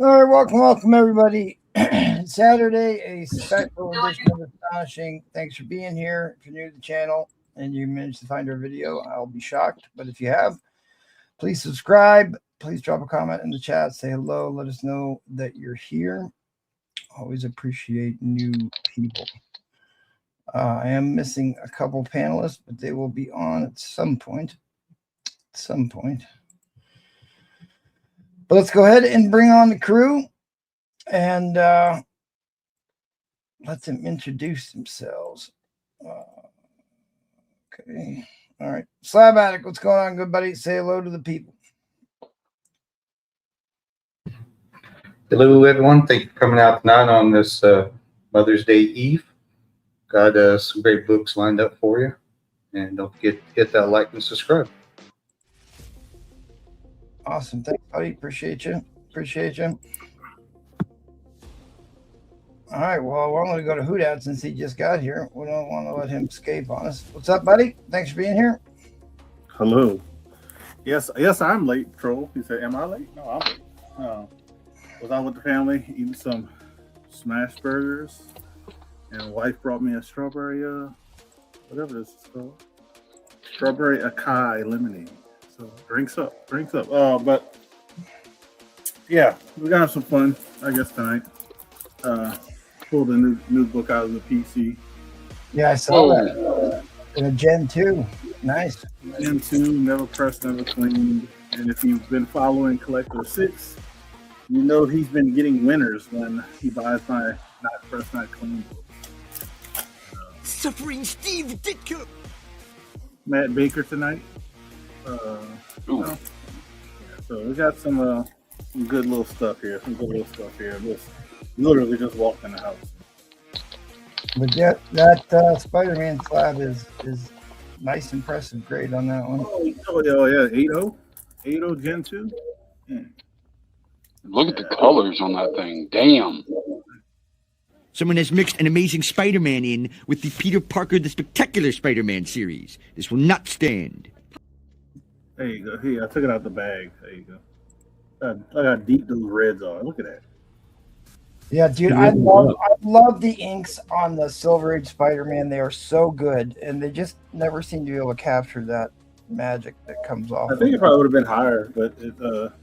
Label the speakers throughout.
Speaker 1: All right, welcome everybody. Saturday, a special edition of Astonishing. Thanks for being here. If you're new to the channel and you managed to find our video, I'll be shocked. But if you have, please subscribe. Please drop a comment in the chat. Say hello. Let us know that you're here. Always appreciate new people. I am missing a couple panelists, but they will be on at some point. But let's go ahead and bring on the crew and let them introduce themselves. Okay. All right. Slab Addict, what's going on, good buddy? Say hello to the people.
Speaker 2: Hello, everyone. Thank you for coming out tonight on this Mother's Day Eve. Got some great books lined up for you. And don't forget to hit that like and subscribe.
Speaker 1: Awesome. Thanks, buddy. Appreciate you. All right. Well, we're going to go to Hootout since he just got here. We don't want to let him escape on us. What's up, buddy? Thanks for being here.
Speaker 3: Hello. Yes, I'm late, Troll. He said, am I late? No, I'm late. Was out with the family eating some smash burgers, and wife brought me a strawberry, whatever this is called, strawberry acai lemonade. So drinks up. But yeah, we're gonna have some fun, I guess, tonight. Pulled a new book out of the PC.
Speaker 1: Yeah, I saw that. In a Gen 2. Nice.
Speaker 3: Gen 2, never pressed, never cleaned. And if you've been following Collector 6, You know he's been getting winners when he buys my Not Fresh, Not Clean book.
Speaker 4: Suffering Steve Ditka.
Speaker 3: Matt Baker tonight. Yeah, so we got some good little stuff here. Just literally just walked in the house.
Speaker 1: But that Spider-Man slab is nice, impressive grade on that one.
Speaker 3: Oh yeah, 8.0 Gen 2. Yeah.
Speaker 5: Look at the colors on that thing. Damn.
Speaker 4: Someone has mixed an Amazing Spider-Man in with the Peter Parker the Spectacular Spider-Man series. This will not stand.
Speaker 3: There you go. Here, I took it out the bag. There you go. I got deep those reds on. Look at that.
Speaker 1: Yeah, dude, I love the inks on the Silver Age Spider-Man. They are so good, and they just never seem to be able to capture that magic that comes off.
Speaker 3: I think it probably would have been higher, but it got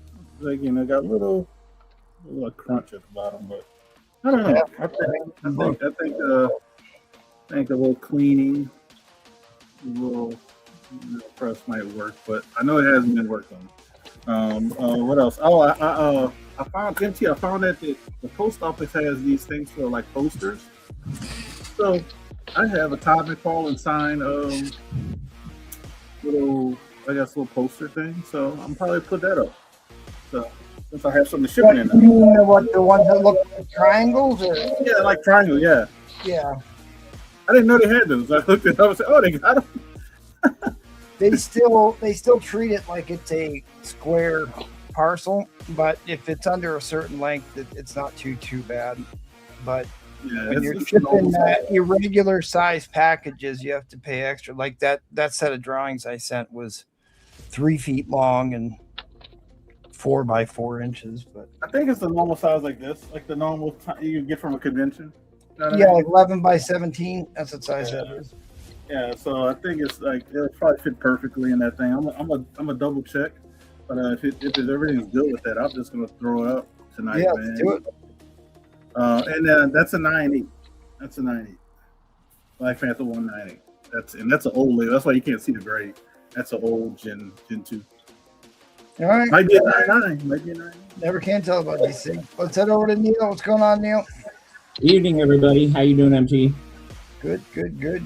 Speaker 3: a little crunch at the bottom. But I don't know. I think a little cleaning, a little press might work, but I know it hasn't been worked on. What else? Oh, I found that the post office has these things for like posters. So I have a Todd McFarlane sign little poster thing. So I'm probably put that up. So since I have something to ship in.
Speaker 1: You know what, the ones that look like triangles? Or?
Speaker 3: Yeah, like triangle, yeah.
Speaker 1: Yeah.
Speaker 3: I didn't know they had those. I looked at them and said, oh, they got them.
Speaker 1: They still treat it like it's a square parcel, but if it's under a certain length, it's not too bad. But
Speaker 3: Yeah,
Speaker 1: when you're shipping irregular size packages, you have to pay extra. Like that set of drawings I sent was 3 feet long and 4 by 4 inches. But
Speaker 3: I think it's the normal size like this, like the normal you get from a convention. You know what I
Speaker 1: yeah,
Speaker 3: mean?
Speaker 1: like 11 by 17. That's what size that is.
Speaker 3: Yeah, so I think it's like it'll probably fit perfectly in that thing. I'm a double check, but if everything's good with that, I'm just gonna throw it up tonight.
Speaker 1: Yeah,
Speaker 3: man.
Speaker 1: let's do it.
Speaker 3: And that's a 9.8. That's a 9.8. Black Panther 190. That's an old label. That's why you can't see the grade. That's an old Gen 2.
Speaker 1: All right.
Speaker 3: Might be a 9.9. Might be a 9.9.
Speaker 1: Never can tell about these things. Let's head over to Neil. What's going on, Neil?
Speaker 6: Evening, everybody. How you doing, MT?
Speaker 1: Good.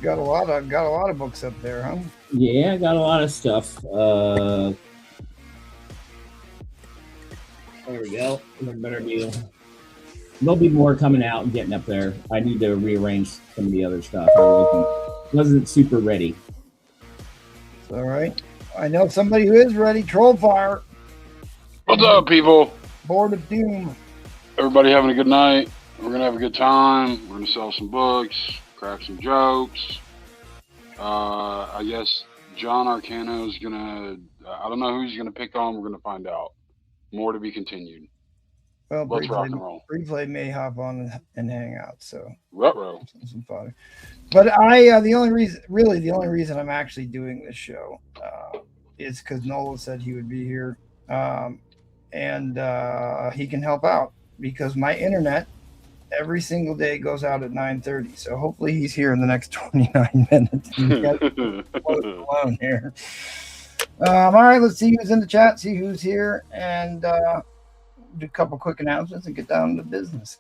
Speaker 1: Got a lot of books up there, huh?
Speaker 6: Yeah, I got a lot of stuff. There we go. A better deal. There'll be more coming out and getting up there. I need to rearrange some of the other stuff. I wasn't super ready.
Speaker 1: It's all right. I know somebody who is ready. Trollfire.
Speaker 5: What's up, people?
Speaker 1: Board of Doom.
Speaker 5: Everybody having a good night? We're going to have a good time. We're going to sell some books, crack some jokes. I guess John Arcano is going to, I don't know who he's going to pick on. We're going to find out. More to be continued.
Speaker 1: Well,
Speaker 5: Let's rock and roll.
Speaker 1: Replay may hop on and hang out. So,
Speaker 5: Ruh-roh.
Speaker 1: some fun. But the only reason I'm actually doing this show is because Nola said he would be here, and he can help out because my internet every single day goes out at 9:30. So hopefully he's here in the next 29 minutes. Alone here. All right, let's see who's in the chat, see who's here, and do a couple quick announcements and get down to business.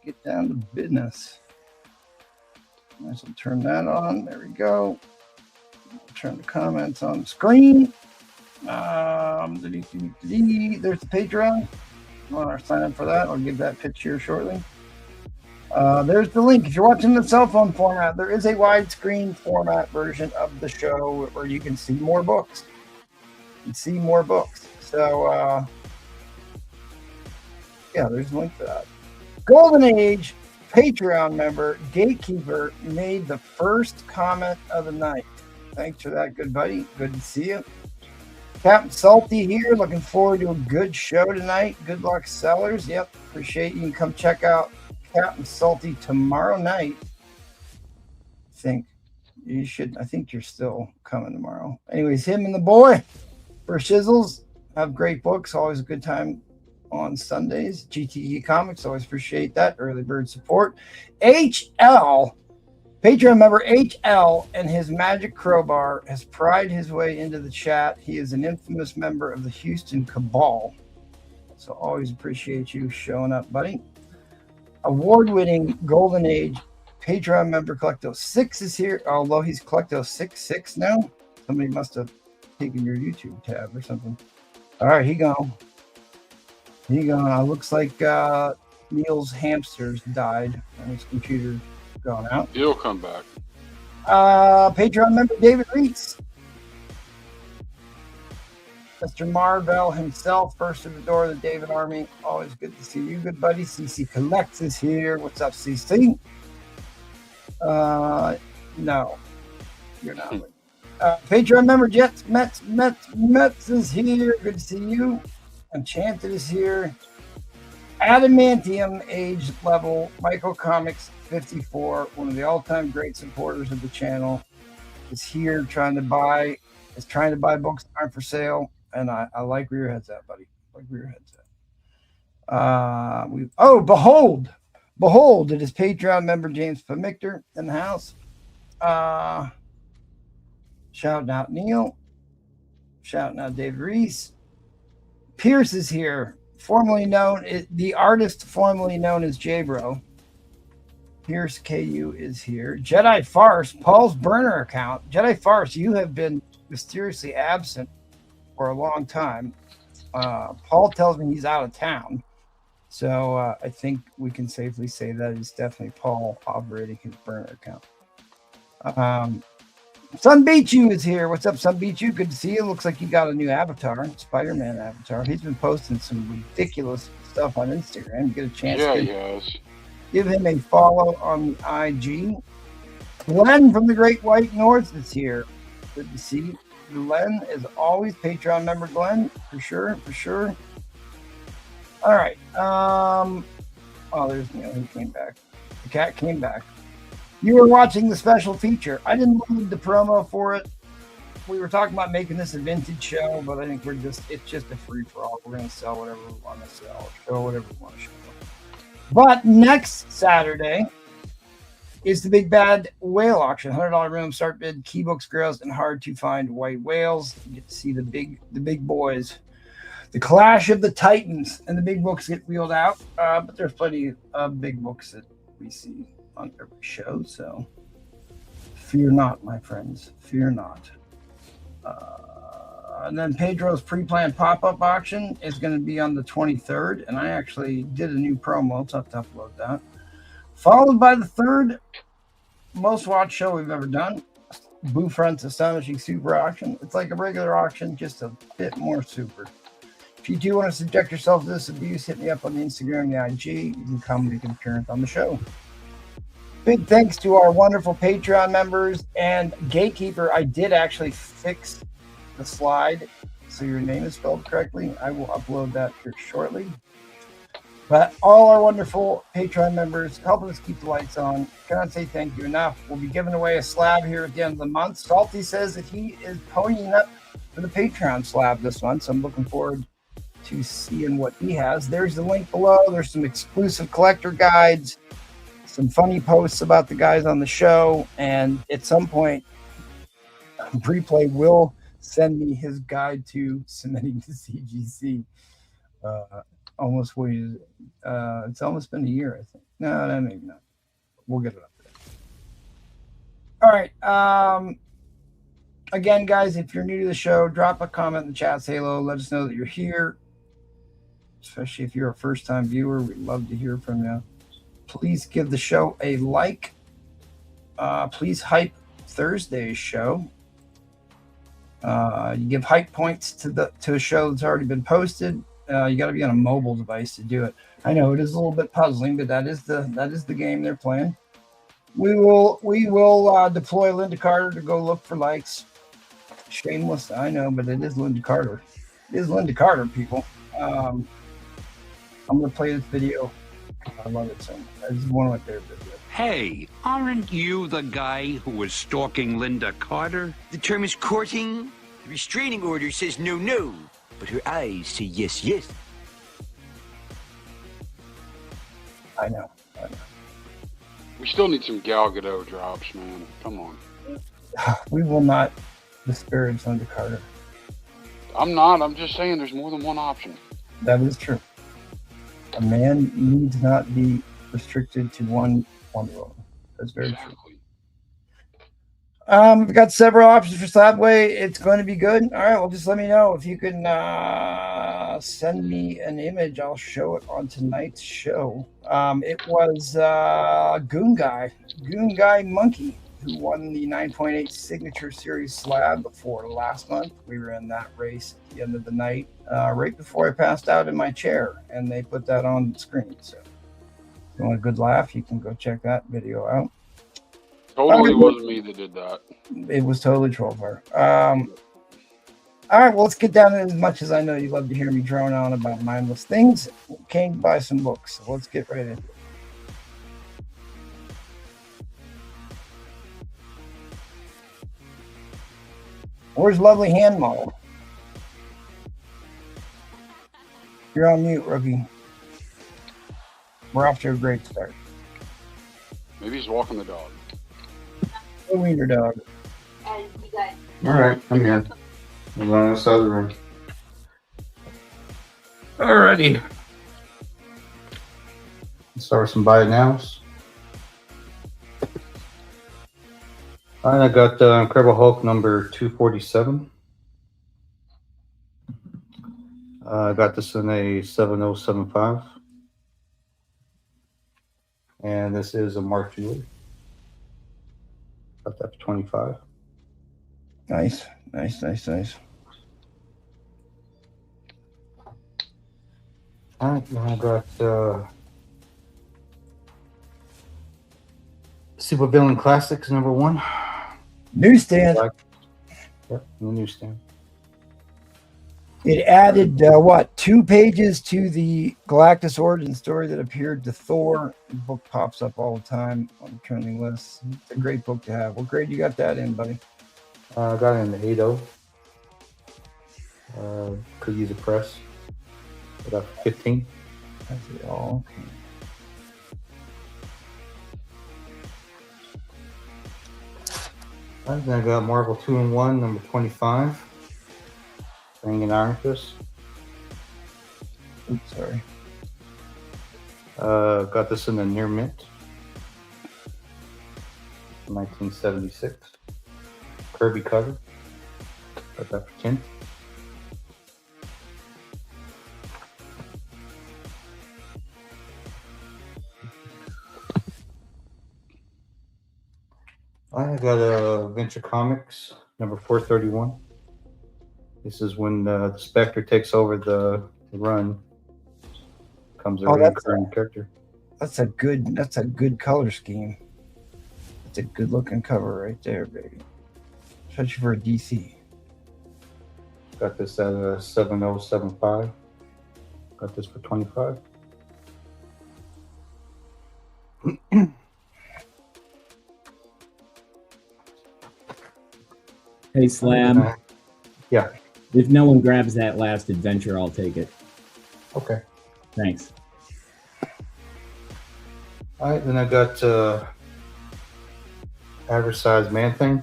Speaker 1: Nice, we'll turn that on. There we go. Turn the comments on the screen. There's the Patreon. You want to sign up for that? I'll give that pitch here shortly. There's the link. If you're watching the cell phone format, there is a widescreen format version of the show where you can see more books. So, yeah, there's a link for that. Golden Age Patreon member Gatekeeper made the first comment of the night. Thanks for that, good buddy. Good to see you. Captain Salty here. Looking forward to a good show tonight. Good luck, sellers. Yep, appreciate you. You can come check out Captain Salty tomorrow night. I think you're still coming tomorrow. Anyways, him and the boy for Shizzles have great books. Always a good time on Sundays. GTE Comics, always appreciate that. Early bird support. HL, Patreon member HL and his magic crowbar has pried his way into the chat. He is an infamous member of the Houston Cabal. So always appreciate you showing up, buddy. Award-winning Golden Age Patreon member Collecto 6 is here, although he's Collecto 66 now. Somebody must have taken your YouTube tab or something. All right, he gone. He gone. Looks like Neil's hamsters died and his computer's gone out.
Speaker 5: He'll come back.
Speaker 1: Patreon member David Reitz. Mr. Marvell himself, first to the door of the David Army. Always good to see you, good buddy. CC Collects is here. What's up, CC? No, you're not. Patreon member Jets Mets is here. Good to see you. Enchanted is here. Adamantium age level Michael Comics 54, one of the all-time great supporters of the channel, is here trying to buy books that aren't for sale. And I like where your head's at, buddy. I like where your head's at. Behold, it is Patreon member James Pamictor in the house. Shouting out Neil. Shouting out Dave Reese. Pierce is here, the artist formerly known as J-Bro. Pierce KU is here. Jedi Farce, Paul's burner account. Jedi Farce, you have been mysteriously absent for a long time. Paul tells me he's out of town. So I think we can safely say that it's definitely Paul operating his burner account. Sun Beachu is here. What's up, Sun Beachu? Good to see you. Looks like you got a new avatar, Spider-Man avatar. He's been posting some ridiculous stuff on Instagram. Get a chance to give him a follow on the IG. Glenn from the Great White North is here. Good to see you. Glenn, as always, Patreon member Glenn, for sure. All right. There's Neil. He came back. The cat came back. You were watching the special feature. I didn't read the promo for it. We were talking about making this a vintage show, but I think it's just a free-for-all. We're going to sell whatever we want to sell, show whatever we want to show. But next Saturday is the Big Bad Whale Auction. $100 room, start bid, key books, girls, and hard to find white whales. You get to see the big boys. The clash of the titans, and the big books get wheeled out. But there's plenty of big books that we see on every show, so fear not, my friends, fear not. And then Pedro's pre-planned pop-up auction is going to be on the 23rd, and I actually did a new promo. It's have to upload that. Followed by the third most watched show we've ever done, Boo Front's Astonishing Super Auction. It's like a regular auction, just a bit more super. If you do want to subject yourself to this abuse, hit me up on the Instagram and the IG. You can come make an appearance on the show. Big thanks to our wonderful Patreon members and Gatekeeper. I did actually fix the slide so your name is spelled correctly. I will upload that here shortly. But all our wonderful Patreon members helping us keep the lights on. Cannot say thank you enough. We'll be giving away a slab here at the end of the month. Salty says that he is ponying up for the Patreon slab this month, so I'm looking forward to seeing what he has. There's the link below. There's some exclusive collector guides, some funny posts about the guys on the show, and at some point, Preplay will send me his guide to submitting to CGC. It's almost been a year, I think. No, maybe not. We'll get it up there. All right. Again, guys, if you're new to the show, drop a comment in the chat. Say hello. Let us know that you're here. Especially if you're a first-time viewer, we'd love to hear from you. Please give the show a like. Please hype Thursday's show. You give hype points to a show that's already been posted. You got to be on a mobile device to do it. I know it is a little bit puzzling, but that is the game they're playing. We will deploy Linda Carter to go look for likes. Shameless, I know, but it is Linda Carter. It is Linda Carter, people. I'm going to play this video. I love it so much. This is one of my favorite videos.
Speaker 7: Hey, aren't you the guy who was stalking Linda Carter?
Speaker 4: The term is courting. The restraining order says no, no, but her eyes say yes, yes.
Speaker 1: I know.
Speaker 5: We still need some Gal Gadot drops, man. Come on.
Speaker 1: We will not disparage Linda Carter.
Speaker 5: I'm not. I'm just saying there's more than one option.
Speaker 1: That is true. A man needs not be restricted to one Wonder Woman. That's very true. We've got several options for Slabway. It's going to be good. All right, well, just let me know if you can send me an image. I'll show it on tonight's show. It was Goon Guy Monkey, who won the 9.8 Signature Series slab for last month. We were in that race at the end of the night, right before I passed out in my chair, and they put that on the screen. So if you want a good laugh, you can go check that video out.
Speaker 5: Totally wasn't me that did that.
Speaker 1: It was totally Trollfire. All right, well, let's get down to as much as I know you love to hear me drone on about mindless things. Came to buy some books, so let's get right into it. Where's Lovely Hand Model? You're on mute, rookie. We're off to a great start.
Speaker 5: Maybe he's walking the dog.
Speaker 1: A wiener dog.
Speaker 2: All right, I'm here. I'm on this other room. Alrighty. Let's start with some buy it nows. All right, I got Incredible Hulk number 247. I got this in a 7075. And this is a Mark Julie. Got that for 25.
Speaker 1: Nice.
Speaker 2: All right, now I got Super Villain Classics number 1.
Speaker 1: Newsstand.
Speaker 2: Yep, in the newsstand.
Speaker 1: It added 2 pages to the Galactus origin story that appeared to Thor. The book pops up all the time on the trending list. It's a great book to have. What grade you got that in, buddy?
Speaker 2: I got it in the 8.0. Could use a press. I got 15.
Speaker 1: That's it. Oh, okay.
Speaker 2: All right, then I got Marvel 2-in-1 number 25. Bringing Iron Fist.
Speaker 1: Oops, sorry.
Speaker 2: Got this in the near mint. 1976. Kirby cover. Got that for 10. I got a Venture Comics number 431. This is when the Spectre takes over the run. Comes a recurring character.
Speaker 1: That's a good color scheme. That's a good looking cover right there, baby. Especially for a DC.
Speaker 2: Got this at a 7075. Got this for 25.
Speaker 6: Hey, Slam.
Speaker 2: Yeah.
Speaker 6: If no one grabs that last adventure, I'll take it.
Speaker 2: Okay.
Speaker 6: Thanks.
Speaker 2: All right, then I got average size Man Thing.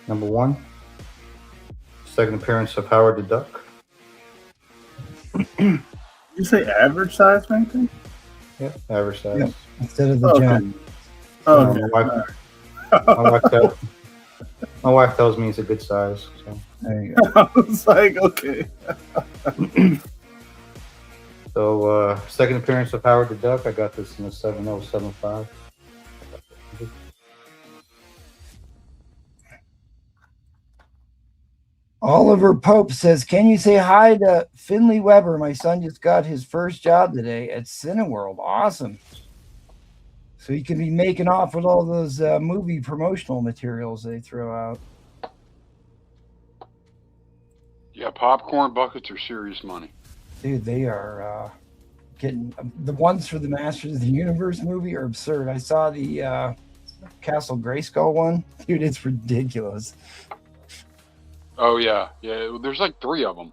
Speaker 2: Number 1. Second appearance of Howard the Duck.
Speaker 3: Did you say average size Man Thing?
Speaker 2: Yeah, average size.
Speaker 1: Yep. Instead of the jump.
Speaker 3: Oh,
Speaker 2: my wife tells me it's a good size. So.
Speaker 1: There you go.
Speaker 3: I was like, okay.
Speaker 2: So, second appearance of Howard the Duck. I got this in a 7075.
Speaker 1: Oliver Pope says, can you say hi to Finley Weber? My son just got his first job today at Cineworld. Awesome. So he can be making off with all those movie promotional materials they throw out.
Speaker 5: Yeah, popcorn buckets are serious money.
Speaker 1: Dude, they are getting the ones for the Masters of the Universe movie are absurd. I saw the Castle Grayskull one. Dude, it's ridiculous.
Speaker 5: Oh, yeah. Yeah, there's like 3 of them.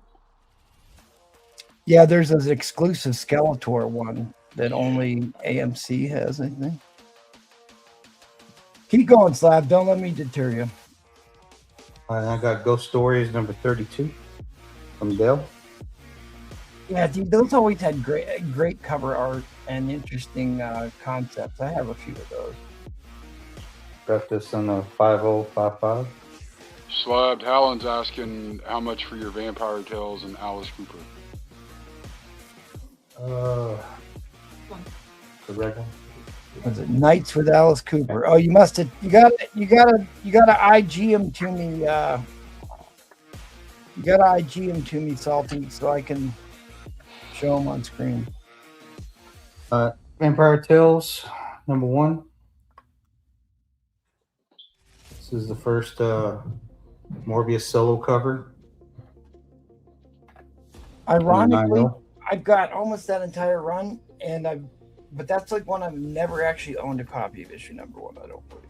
Speaker 1: Yeah, there's this exclusive Skeletor one that only AMC has, I think. Keep going, Slab. Don't let me deter you.
Speaker 2: I got Ghost Stories number 32 from Dell.
Speaker 1: Yeah, dude, those always had great cover art and interesting concepts. I have a few of those.
Speaker 2: Got this in a 5055.
Speaker 5: Slabbed Hallen's asking how much for your Vampire Tales and Alice Cooper.
Speaker 2: The red one.
Speaker 1: Was it Nights with Alice Cooper? Oh, you must have. You gotta IG him to me. You gotta IG him to me, Salty, so I can show him on screen.
Speaker 2: Vampire Tales, number 1. This is the first Morbius solo cover.
Speaker 1: Ironically, I've got almost that entire run, but that's like one I've never actually owned a copy of issue number 1. I don't believe.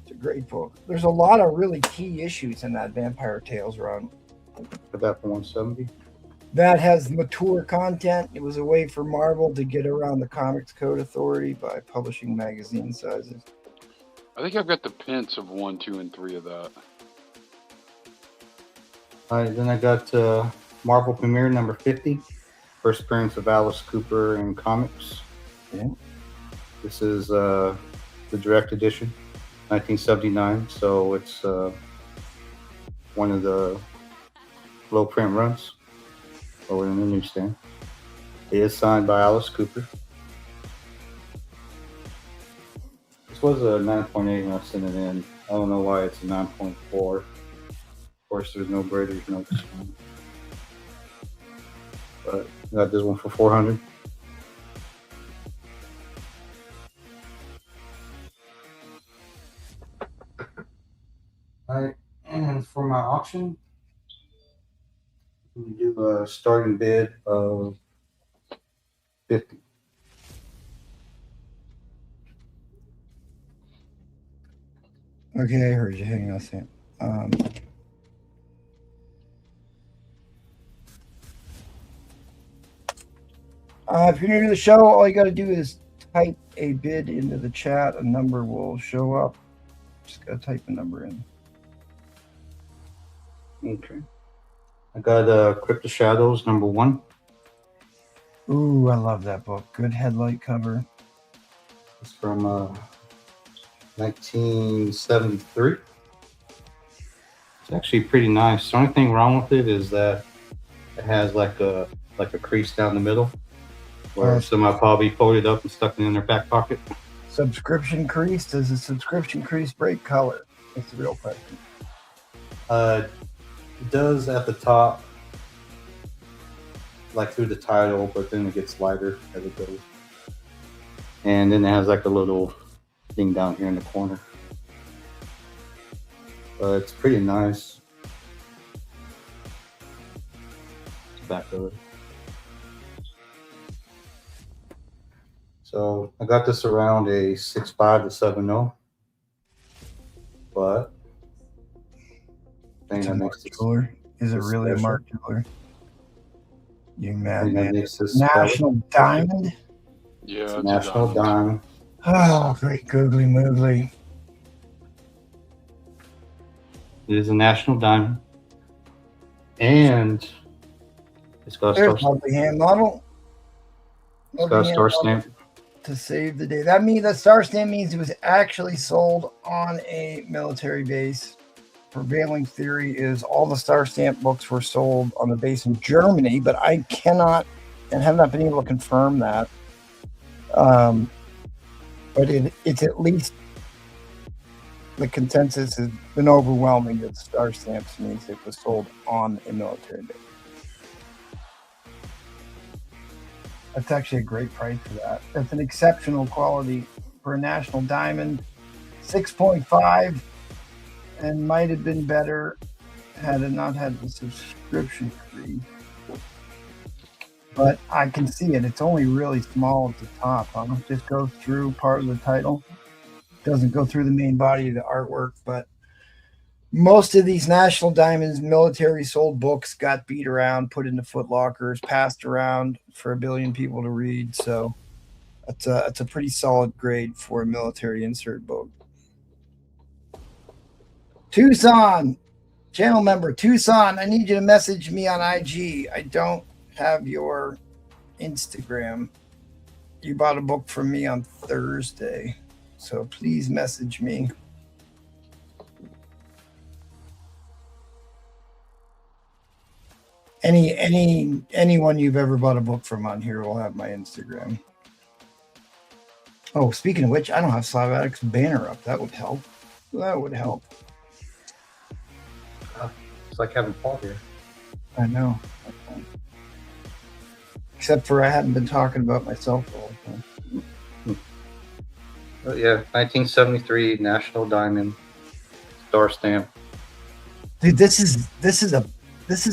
Speaker 1: It's a great book. There's a lot of really key issues in that Vampire Tales run.
Speaker 2: Put that for 170.
Speaker 1: That has mature content. It was a way for Marvel to get around the Comics Code Authority by publishing magazine sizes.
Speaker 5: I think I've got the prints of 1, 2, and 3 of that.
Speaker 2: All right, then I got Marvel Premiere number 50. First appearance of Alice Cooper in comics.
Speaker 1: Yeah.
Speaker 2: This is the direct edition, 1979. So it's one of the low print runs over in the newsstand. It is signed by Alice Cooper. This was a 9.8 when I sent it in. I don't know why it's a 9.4. Of course, there's no Brader's notes. But I got this one for 400. All right, and for my auction, we do a starting bid of 50.
Speaker 1: Okay, I heard you. Hang on a second. If you're new to the show, all you got to do is type a bid into the chat. A number will show up. Just got to type a number in.
Speaker 2: Okay. I got Crypto Shadows number 1.
Speaker 1: Ooh, I love that book. Good headlight cover.
Speaker 2: It's from 1973. It's actually pretty nice. The only thing wrong with it is that it has like a crease down the middle where somebody probably pulled it up and stuck it in their back pocket.
Speaker 1: Subscription crease? Does a subscription crease break color? That's the real question.
Speaker 2: It does at the top, like through the title, but then it gets lighter as it goes. And then it has like a little thing down here in the corner. But it's pretty nice. Back of it. So I got this around a 6.5 to 7.0, but I think that makes it
Speaker 1: cooler. Is it really a Mark Cooler? You mad man?
Speaker 2: National
Speaker 1: Diamond.
Speaker 5: Yeah,
Speaker 2: it's National Diamond.
Speaker 1: Oh, great googly moogly.
Speaker 2: It is a National Diamond, and it's got a star
Speaker 1: hand model.
Speaker 2: It's got a star stamp
Speaker 1: to save the day. That means the star stamp means it was actually sold on a military base. Prevailing theory is all the star stamp books were sold on the base in Germany, but I cannot and have not been able to confirm that. But it's at least the consensus has been overwhelming that star stamps means it was sold on a military base. That's actually a great price for that. That's an exceptional quality for a National Diamond. 6.5 and might have been better had it not had the subscription fee. But I can see it. It's only really small at the top. It just goes through part of the title. Doesn't go through the main body of the artwork, but most of these National Diamonds military sold books got beat around, put into Foot Lockers, passed around for 1 billion people to read. So it's a pretty solid grade for a military insert book. Tucson, channel member Tucson, I need you to message me on IG. I don't have your Instagram. You bought a book from me on Thursday, so please message me. Anyone you've ever bought a book from on here will have my Instagram. Oh, speaking of which, I don't have Slav Addict's banner up. That would help. That would help.
Speaker 2: It's like having Paul here.
Speaker 1: I know. Except for I hadn't been talking about myself all the time.
Speaker 2: Yeah, 1973 National Diamond Star Stamp.
Speaker 1: Dude, this is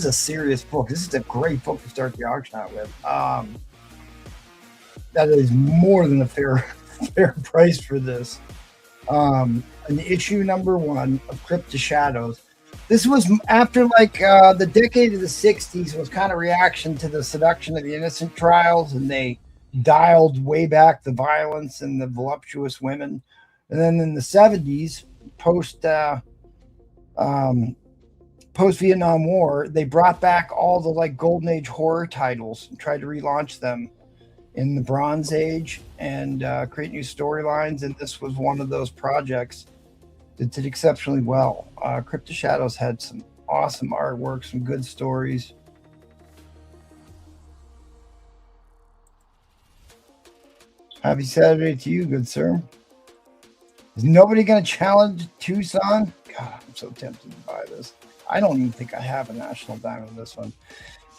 Speaker 1: a serious book. This is a great book to start the auction out with. That is more than a fair price for this. An issue number 1 of Crypt of Shadows. This was after the decade of the 60s was kind of reaction to the Seduction of the Innocent trials, and they dialed way back the violence and the voluptuous women. And then in the 70s, post Vietnam War, they brought back all the Golden Age horror titles and tried to relaunch them in the Bronze Age and create new storylines. And this was one of those projects that did exceptionally well. Crypt of Shadows had some awesome artwork, some good stories. Happy Saturday to you, good sir. Is nobody going to challenge Tucson? God, I'm so tempted to buy this. I don't even think I have a National Diamond in this one.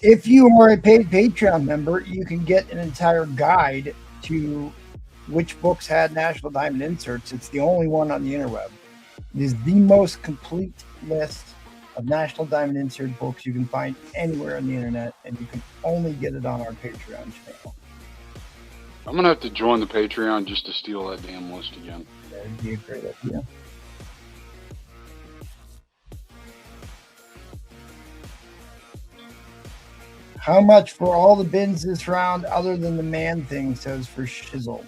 Speaker 1: If you are a paid Patreon member, you can get an entire guide to which books had National Diamond inserts. It's the only one on the interweb. It is the most complete list of National Diamond insert books you can find anywhere on the internet, and you can only get it on our Patreon channel.
Speaker 5: I'm gonna have to join the Patreon just to steal that damn list again.
Speaker 1: That'd be a great idea. How much for all the bins this round, other than the man thing, says for Shizzle?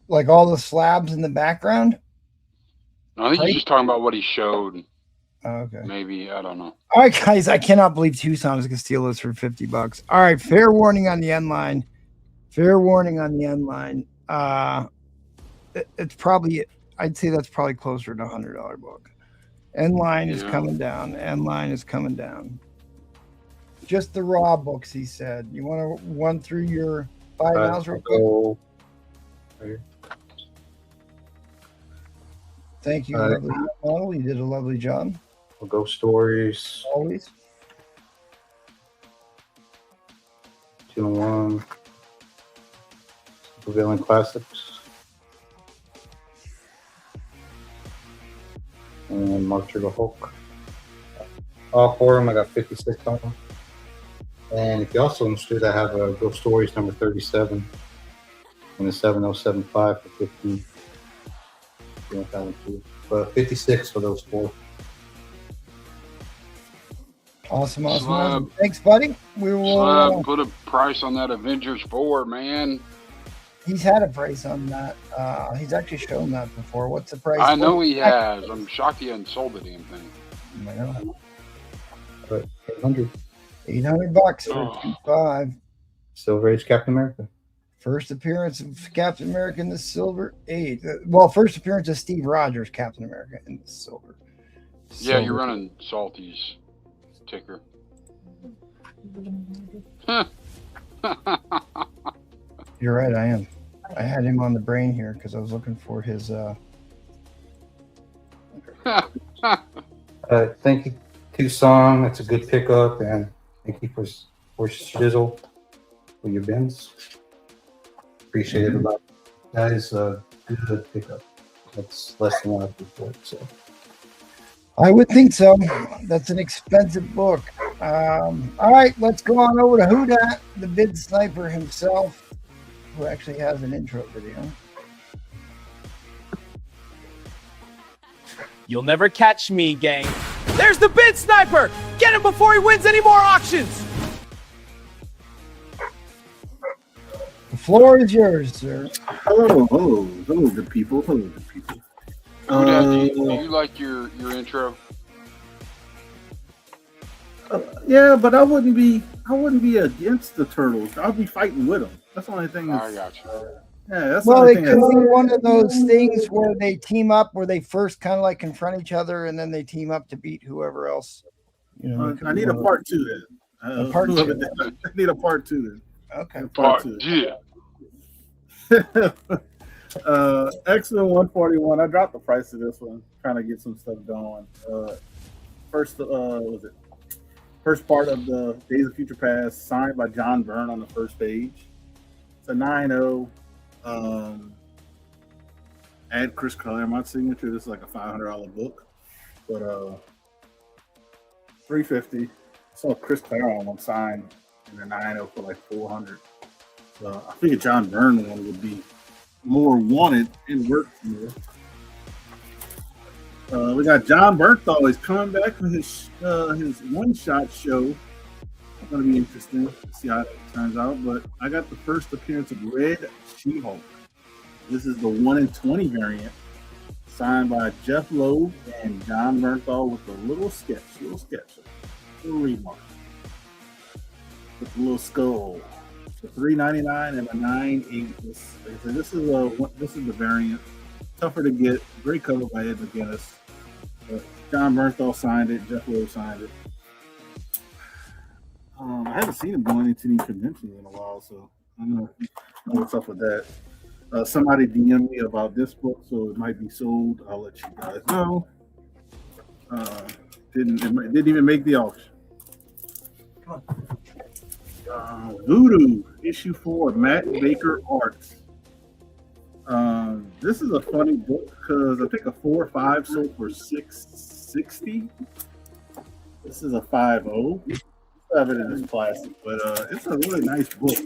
Speaker 1: Like all the slabs in the background?
Speaker 5: I think he's just talking about what he showed.
Speaker 1: Oh, okay.
Speaker 5: Maybe, I don't know.
Speaker 1: All right, guys, I cannot believe Tucson is going to steal this for $50. All right, fair warning on the end line. Fair warning on the end line. It's probably, I'd say that's probably closer to a $100 book. End line is coming down. End line is coming down. Just the raw books, he said. You want to run through your buy nows real quick?
Speaker 2: Right.
Speaker 1: Thank you, lovely model. You did a lovely job.
Speaker 2: We'll go stories.
Speaker 1: Always.
Speaker 2: 2-1. Prevailing classics. And Mark Trigger Hulk. All 4 of them, I got 56 on them. And if you're also interested, I have a Ghost Stories number 37 and a 7075 for 50. You want that one too. But 56 for those 4.
Speaker 1: Awesome.
Speaker 5: Slab.
Speaker 1: Thanks, buddy. We will
Speaker 5: Put a price on that Avengers 4, man.
Speaker 1: He's had a price on that. He's actually shown that before. What's the price?
Speaker 5: I know he has. I'm shocked he hasn't sold the damn thing.
Speaker 1: I know.
Speaker 2: But 800.
Speaker 1: $800 for 25.
Speaker 2: Silver Age Captain America.
Speaker 1: First appearance of Captain America in the Silver Age. Well, first appearance of Steve Rogers, Captain America in the Silver.
Speaker 5: Yeah, you're running Salty's ticker.
Speaker 1: You're right, I am. I had him on the brain here because I was looking for his.
Speaker 2: Thank you, Tucson. That's a good pickup, and thank you for Shizzle for your bins. Appreciate it a lot, guys. Good pickup. That's less than what I've before. So
Speaker 1: I would think so. That's an expensive book. All right, let's go on over to Huda, the bid sniper himself, who actually has an intro video.
Speaker 8: You'll never catch me, gang. There's the bid sniper! Get him before he wins any more auctions!
Speaker 1: The floor is yours, sir.
Speaker 3: Hello, good people. Hello, good people.
Speaker 5: Do you like your intro?
Speaker 3: Yeah, but I wouldn't be against the turtles. I'll be fighting with them. That's the only thing.
Speaker 5: I got you.
Speaker 3: Yeah, that's
Speaker 1: Well,
Speaker 3: the
Speaker 1: it
Speaker 3: only
Speaker 1: could
Speaker 3: thing.
Speaker 1: be one of those things where they team up, where they first kind of like confront each other, and then they team up to beat whoever else. You know, it could
Speaker 3: I
Speaker 1: be
Speaker 3: need a
Speaker 1: one of
Speaker 3: part two then.
Speaker 1: A part two.
Speaker 3: I need a part two then.
Speaker 1: Okay.
Speaker 5: Part yeah.
Speaker 3: X-Men 141. I dropped the price of this one, trying to get some stuff going. First part of the Days of Future Past, signed by John Byrne on the first page. It's a 9.0. Add Chris Claremont's signature. This is like a $500 book, but $350. I saw Chris Claremont one signed in the 9.0 for like $400. So I figured John Byrne one would be more wanted and worth more. We got John Bernthal. He's coming back for his one-shot show. It's going to be interesting to see how it turns out. But I got the first appearance of Red She-Hulk. This is the 1-in-20 variant, signed by Jeff Loeb and John Bernthal with a little sketch, little remark, with a little skull. The $3.99 and a $9.8. This is the variant. Tougher to get. Great cover by Ed McGuinness. John Bernthal signed it. Jeff Lowe signed it. I haven't seen him going into any conventions in a while, so I don't know what's up with that. Somebody DM'd me about this book, so it might be sold. I'll let you guys know. Didn't even make the auction. Voodoo issue 4, Matt Baker Arts. This is a funny book because I think a 4 or 5 sold for $660. This is a 5.0. I have it in this plastic, but it's a really nice book.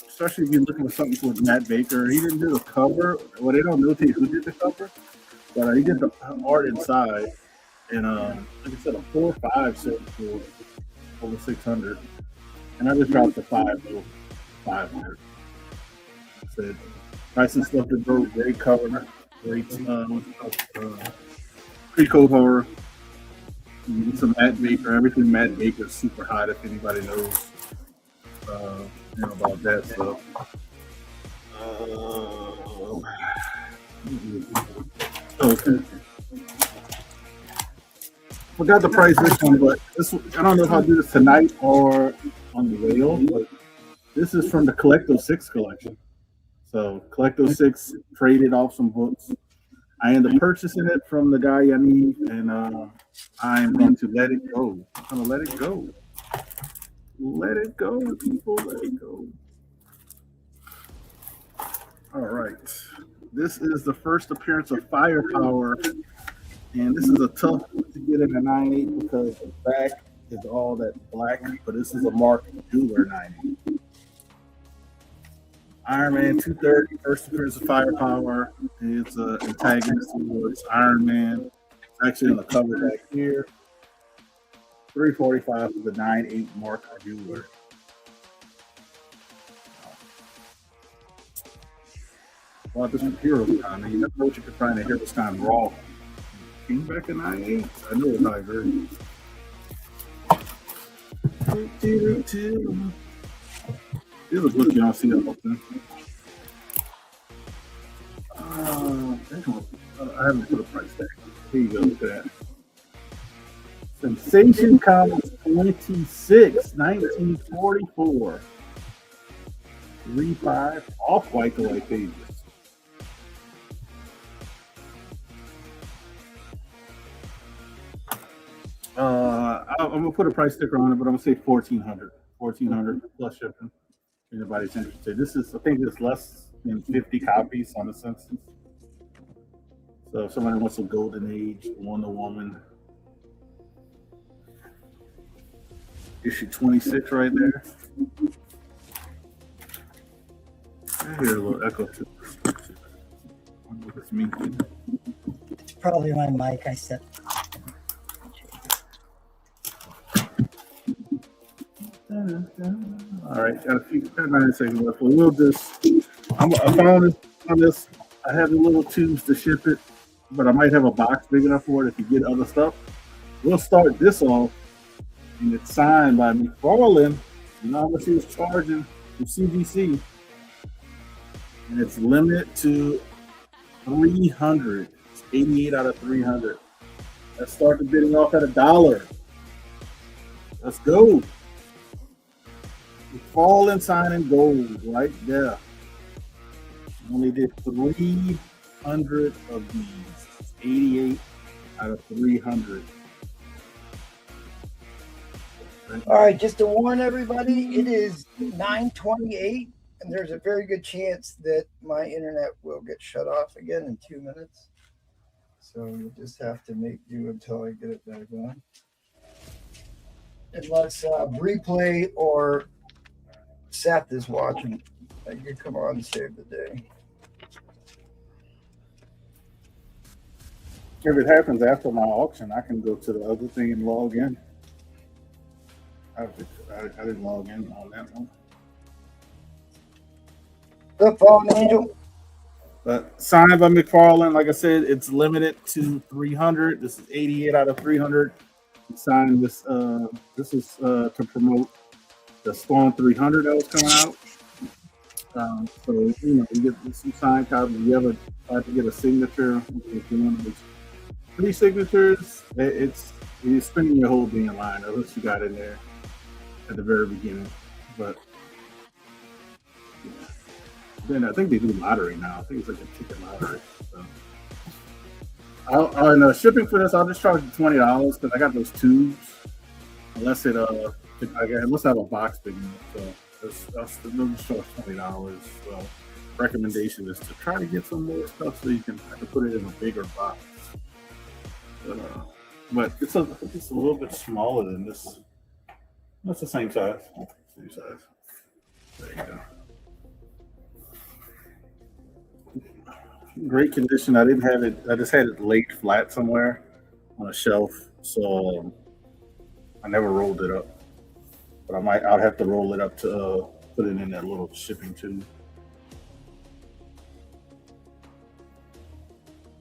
Speaker 3: Especially if you're looking for something with Matt Baker. He didn't do the cover. Well, they don't notate who did the cover, but he did the art inside. And like I said, a 4 or 5 sold for over $600, and I just dropped the 5.0. $500. Said nice and stuff to go. Great cover, great pre-code horror. Some Matt Baker. Everything Matt Baker is super hot. If anybody knows, about that stuff. Okay. Forgot the price this one, but I don't know if I'll do this tonight or on the whale, but this is from the Collecto 6 collection. So Collecto 6 traded off some books. I ended up purchasing it from the guy Yaniv, and I'm going to let it go. I'm going to let it go. Let it go, people. Let it go. All right. This is the first appearance of Firepower. And this is a tough one to get in a 9.8 because the back is all that black, but this is a Mark Jeweler 9.8. Iron Man 230, first appearance of Firepower. It's an antagonist towards Iron Man. It's actually on the cover back here. $345 for the 9.8 Mark Jeweler. Well, this is Heroes Time. You never know what you can find in Heroes Time Raw. Came back in 9.8. I know it's not very. It was looking, I'll see that often. I haven't put a price tag. Here you go, look at that. Sensation Comics 26, 1944. 3.5 off white to white pages. I'm gonna put a price sticker on it, but I'm gonna say $1,400 plus shipping. If anybody's interested. This is, I think, it's less than 50 copies on the census. So if somebody wants a Golden Age, Wonder Woman, issue 26 right there. I hear a little echo too. I wonder if it's me.
Speaker 9: It's probably my mic. I set.
Speaker 3: All right, got a few 9 seconds left. We'll just, I found this on this. I have the little tubes to ship it, but I might have a box big enough for it if you get other stuff. we'll start this off, and it's signed by McFarlane. You know how much he was charging from CGC, and it's limited to 300. It's 88 out of 300. Let's start the bidding off at $1. Let's go. McFarlane signing gold right there. Only did 300 of these. 88 out of 300.
Speaker 1: All right, just to warn everybody, it is 9:28, and there's a very good chance that my internet will get shut off again in 2 minutes. So you just have to make do until I get it back on. Unless replay or Seth is watching, I could come on and save the day.
Speaker 3: If it happens after my auction, I can go to the other thing and log in. I didn't log in on that one.
Speaker 1: Up, Fallen Angel.
Speaker 3: But signed by McFarlane, like I said, it's limited to 300. This is 88 out of 300. He signed this. This is to promote the Spawn 300 that was coming out. So you get some signed copies. You ever try to get a signature? If you want 3 signatures, you're spending your whole day in line, unless you got in there at the very beginning. But yeah. Then I think they do lottery now. I think it's like a ticket lottery. So on shipping for this, I'll just charge you $20 because I got those tubes. Unless it must have a box big enough. So I'll just charge $20. So recommendation is to try to get some more stuff so I can put it in a bigger box. But it's a little bit smaller than this. That's the same size. Same size. There you go. Great condition. I didn't have it. I just had it laid flat somewhere on a shelf, so I never rolled it up. But I'll have to roll it up to put it in that little shipping tube.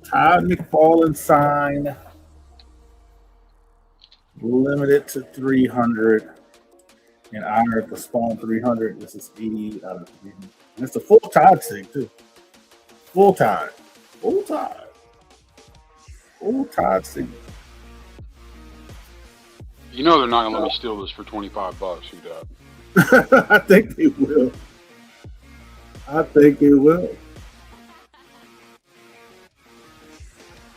Speaker 3: Todd McFarlane sign. Limited to 300. In honor of the Spawn 300. This is 80 out of 300. And it's a full Todd sig too. Full Todd. Full Todd. Full Todd sig.
Speaker 5: You know they're not gonna let me steal this for $25, who doubt?
Speaker 3: I think they will. I think they will.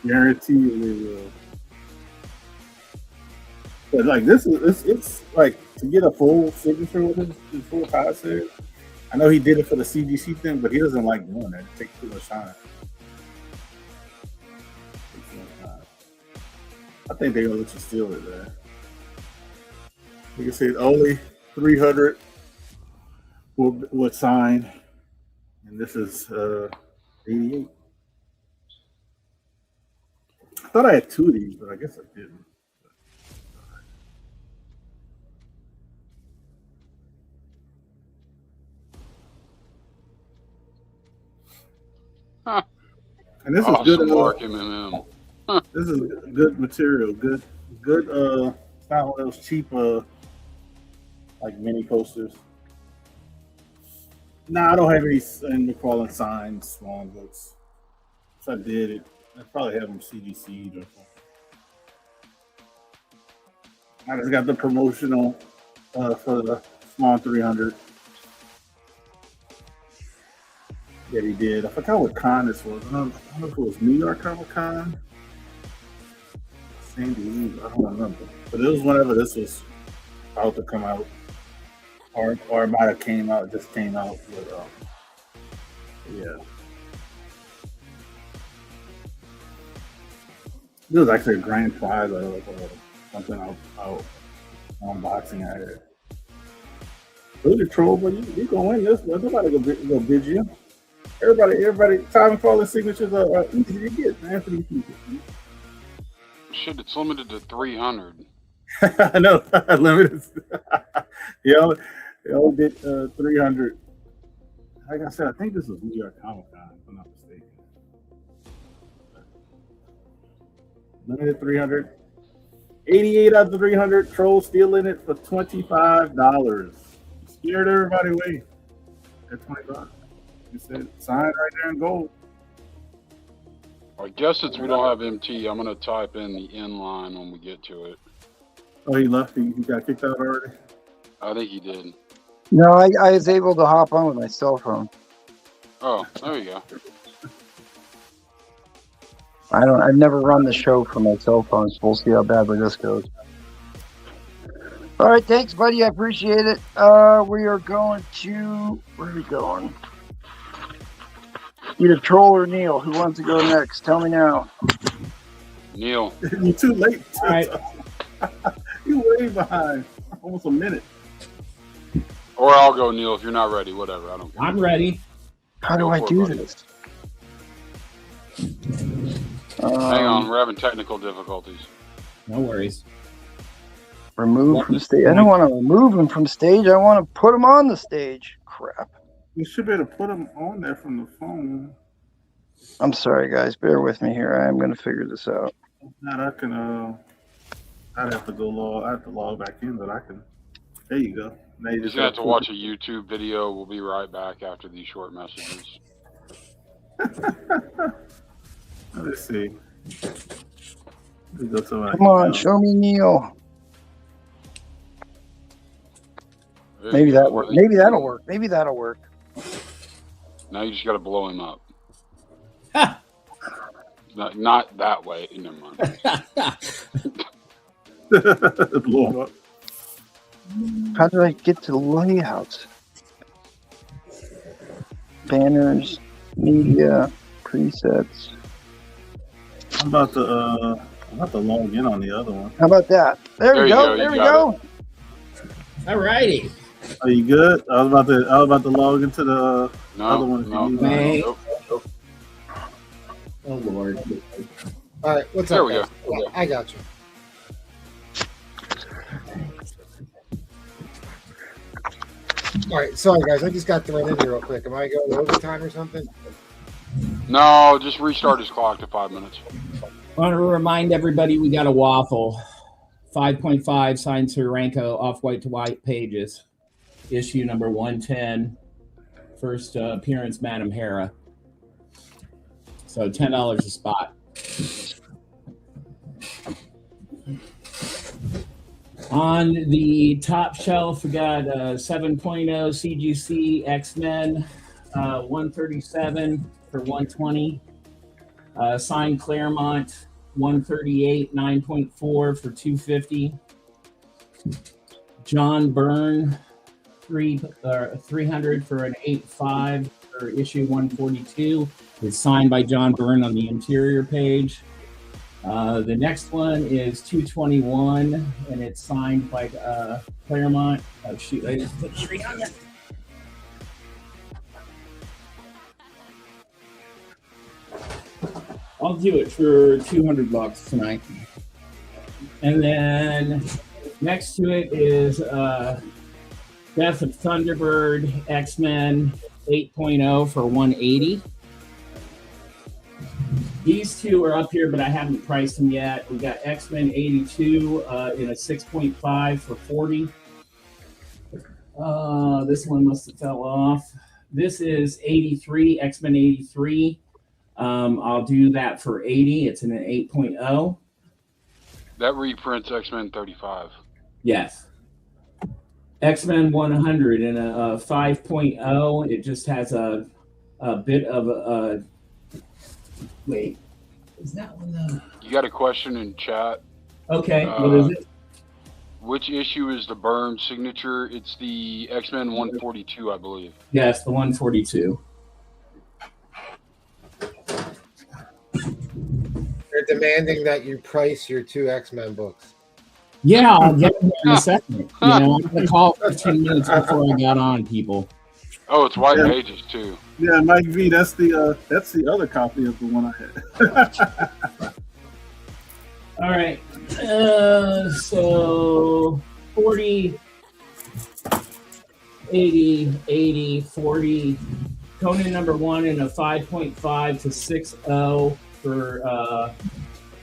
Speaker 3: Guarantee you they will. But like this is it's like to get a full signature with his full Todd sig. I know he did it for the CGC thing, but he doesn't like doing that. It takes too much time. I think they're gonna let you steal it, man. You can see only 300 would sign, and this is 88. I thought I had 2 of these, but I guess I didn't.
Speaker 5: Huh.
Speaker 3: And this
Speaker 5: awesome
Speaker 3: is good.
Speaker 5: Mark MMM. Huh.
Speaker 3: This is good material. Good. It's not one of those cheap like mini posters. Nah, I don't have any in McFarlane signed Swan books. If I did, I'd probably have them CGC'd or something. I just got the promotional for the Swan 300. that he did. I forgot what con this was. I don't know if it was New York Comic Con, San Diego. I don't remember. But it was whenever this was about to come out, or it might have came out. Just came out with yeah. This was actually a grand prize of something out unboxing I had. Really troll, but you gonna win this one. Nobody gonna bid you. Everybody, time and calling signatures are easy to get, man, for these people.
Speaker 5: Shit, it's limited to 300.
Speaker 3: I know, limited. They only did 300. Like I said, I think this was New York Comic Con, if I'm not mistaken. Limited 300. 88 out of the 300. Troll still in it for $25. Scared everybody away at $25. You said sign right there in gold.
Speaker 5: I guess since we don't have MT, I'm gonna type in the inline when we get to it.
Speaker 3: Oh, he left. He got kicked out already.
Speaker 5: I think he did.
Speaker 1: No, I was able to hop on with my cell phone.
Speaker 5: Oh, there you go.
Speaker 1: I've never run the show from my cell phone, so we'll see how badly this goes. All right, thanks, buddy. I appreciate it. We are going to, where are we going? Either Troll or Neil. Who wants to go next? Tell me now.
Speaker 5: Neil.
Speaker 3: You're too late.
Speaker 6: All right.
Speaker 3: You're way behind. Almost a minute.
Speaker 5: Or I'll go, Neil, if you're not ready. Whatever. I don't care.
Speaker 6: I'm ready.
Speaker 1: How do I do this?
Speaker 5: Hang on, we're having technical difficulties.
Speaker 6: No worries.
Speaker 1: Remove from stage. I don't want to remove him from stage. I want to put him on the stage. Crap.
Speaker 3: You should be able to put him on there from the phone.
Speaker 1: I'm sorry, guys. Bear with me here. I am going to figure this out.
Speaker 3: Not I can. I'd have to go log. I have to log back in, but I can. There you go. Now you
Speaker 5: You're
Speaker 3: just
Speaker 5: gonna have to watch a YouTube video. We'll be right back after these short messages.
Speaker 3: Let's see. Let's go to
Speaker 1: Come on, show me Neil. Maybe that work. Maybe that'll work. Maybe that'll work.
Speaker 5: Now you just got to blow him up. Not that way. Never mind.
Speaker 3: blow him up.
Speaker 1: How do I get to the layout? Banners, media, presets.
Speaker 3: I'm about to log in on the other one.
Speaker 1: How about that? There we go. There we go.
Speaker 6: All righty.
Speaker 3: Are you good? I was about to log into the other one.
Speaker 5: No.
Speaker 6: Oh Lord.
Speaker 10: All right, what's
Speaker 5: There
Speaker 10: up?
Speaker 5: we
Speaker 10: Guys?
Speaker 5: go.
Speaker 10: Yeah, I got you. All right, sorry guys, I just got thrown in here real quick. Am I going overtime or something?
Speaker 5: No, just restart his clock to 5 minutes.
Speaker 6: I want to remind everybody we got a waffle. 5.5 signed Ranko off white to white pages. Issue number 110. First appearance, Madam Hera. So $10 a spot. On the top shelf, we got 7.0 CGC X-Men 137 for 120. Signed Claremont 138 9.4 for 250. John Byrne 300 for an 8.5 for issue 142. It's signed by John Byrne on the interior page. The next one is 221, and it's signed by Claremont. Oh shoot! I just put 300. I'll do it for $200 tonight. And then next to it is Death of Thunderbird X-Men 8.0 for 180. These two are up here, but I haven't priced them yet. We got X-Men 82 in a 6.5 for 40. This one must have fell off. This is 83, X-Men 83. I'll do that for 80. It's in an 8.0.
Speaker 5: That reprints X-Men 35.
Speaker 6: Yes. X-Men 100 in a 5.0. It just has a bit of a wait. Is that one the...
Speaker 5: You got a question in chat.
Speaker 6: Okay, what is it?
Speaker 5: Which issue is the Byrne signature? It's the X-Men 142, I believe.
Speaker 6: Yes, the 142.
Speaker 10: They're demanding that you price your 2 X-Men books.
Speaker 6: Yeah, I'll get them in a second. You know, I'm going to call 15 minutes before I got on, people.
Speaker 5: Oh, it's white pages too.
Speaker 3: Yeah, Mike V. That's the other copy of the one I had.
Speaker 6: All right. So 40, 80, 80, 40. Conan number 1 in a 5.5 to 6.0 for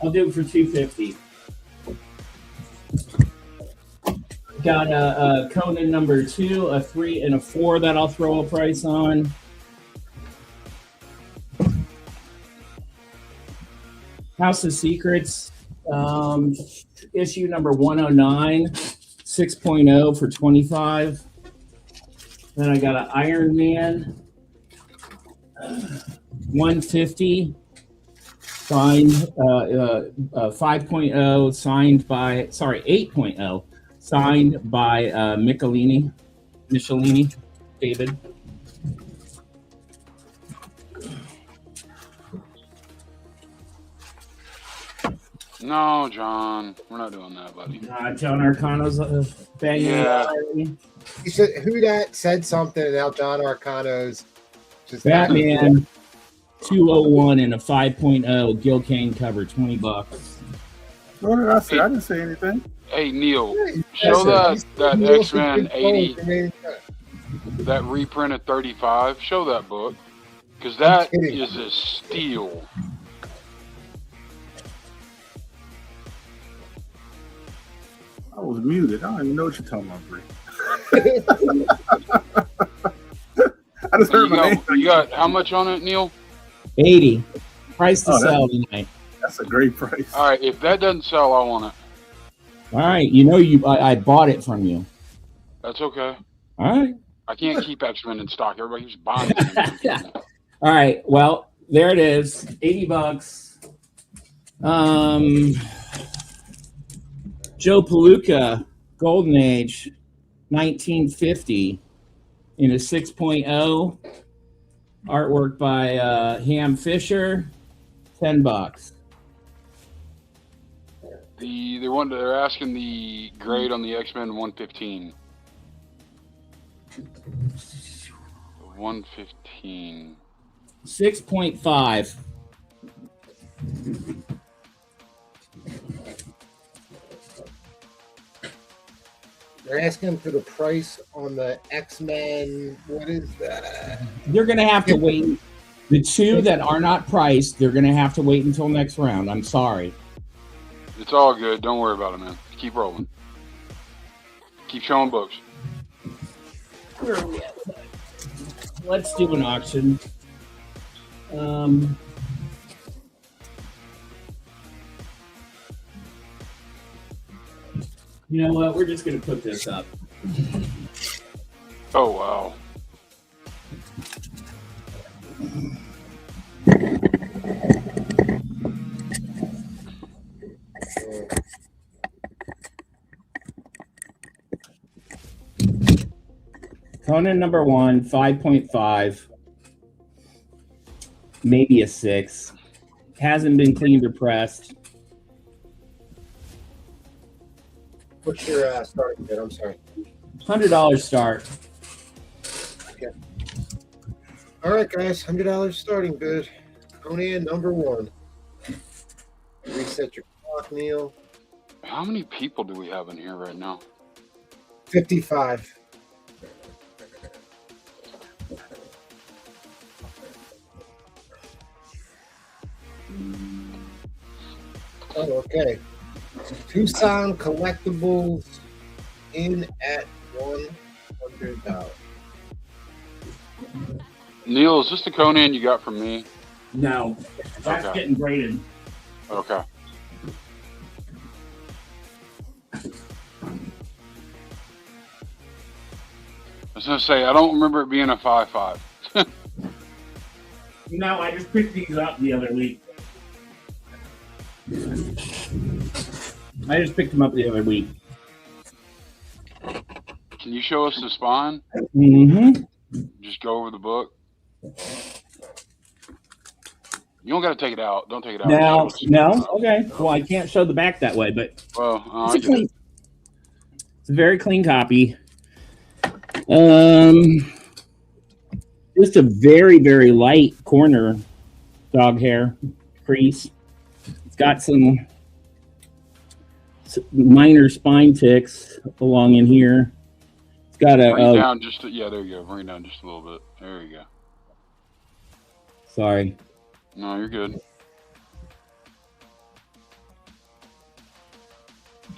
Speaker 6: I'll do it for 250. got a Conan number 2, a 3, and a 4 that I'll throw a price on. House of Secrets, issue number 109, 6.0 for 25. Then I got an Iron Man 150 signed 5.0 signed by 8.0 signed by Michelini David.
Speaker 5: No, John, we're not doing that, buddy.
Speaker 6: John Arcano's banging.
Speaker 5: Yeah.
Speaker 10: You said who that said something, and now John Arcano's just
Speaker 6: Batman 201 and a 5.0 Gil Kane cover, $20.
Speaker 3: What did I say? I didn't say anything.
Speaker 5: Hey, Neil, show that X-Men 80, that reprint of 35. Show that book, because that is a steal.
Speaker 3: I was muted. I don't even know what you're talking about, Bree. I just heard my name.
Speaker 5: You got how much on it, Neil?
Speaker 6: 80. Price to sell tonight.
Speaker 3: That's a great price.
Speaker 5: All right, if that doesn't sell, I want it.
Speaker 6: All right, I bought it from you.
Speaker 5: That's okay.
Speaker 6: All right.
Speaker 5: I can't keep X-Men in stock. Everybody keeps buying it.
Speaker 6: All right. Well, there it is. $80. Joe Palooka, Golden Age, 1950, in a 6.0. Artwork by Ham Fisher, $10.
Speaker 5: They're asking the grade on the X-Men 115. 115.
Speaker 6: 6.5.
Speaker 10: They're asking for the price on the X-Men. What is that?
Speaker 6: They're going to have to wait. The two that are not priced, they're going to have to wait until next round. I'm sorry.
Speaker 5: It's all good. Don't worry about it, man. Keep rolling. Keep showing books.
Speaker 6: Where are we at? Let's do an auction. You know what? We're just going to put this up.
Speaker 5: Oh, wow.
Speaker 6: Conan number 1, 5.5. Maybe a 6. Hasn't been cleaned or pressed.
Speaker 10: What's your starting bid? I'm sorry.
Speaker 6: $100 start.
Speaker 10: Okay. All right, guys. $100 starting bid. Conan number 1. Reset your clock, Neil.
Speaker 5: How many people do we have in here right now?
Speaker 10: 55. Oh, okay. Tucson Collectibles in at $100.
Speaker 5: Neil, is this the Conan you got from me?
Speaker 6: No. That's getting graded.
Speaker 5: Okay. I was going to say, I don't remember it being a 5.5.
Speaker 6: No, I just picked these up the other week. I just picked them up the other week.
Speaker 5: Can you show us the spine?
Speaker 6: Mm-hmm.
Speaker 5: Just go over the book. You don't got to take it out. Don't take it out.
Speaker 6: No. Okay. Well, I can't show the back that way, but it's a very clean copy. Just a very, very light corner dog hair crease. It's got some minor spine ticks along in here. It's got a
Speaker 5: bring it down just there you go. Bring it down just a little bit. There you go.
Speaker 6: Sorry.
Speaker 5: No, you're good.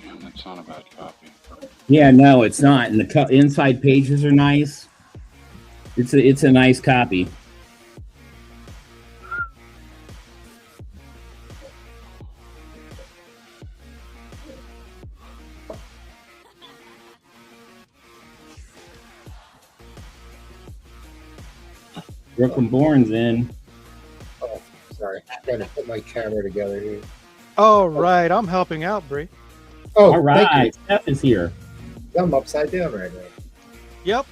Speaker 5: Damn, It's not a bad copy.
Speaker 6: Yeah, no, it's not. And the inside pages are nice. It's a nice copy. Brooklyn Born's in.
Speaker 10: Oh, sorry. I'm trying to put my camera together here.
Speaker 11: All right, I'm helping out, Bree.
Speaker 10: Oh,
Speaker 6: all right. Steph is here.
Speaker 10: I'm upside down right now.
Speaker 11: Yep.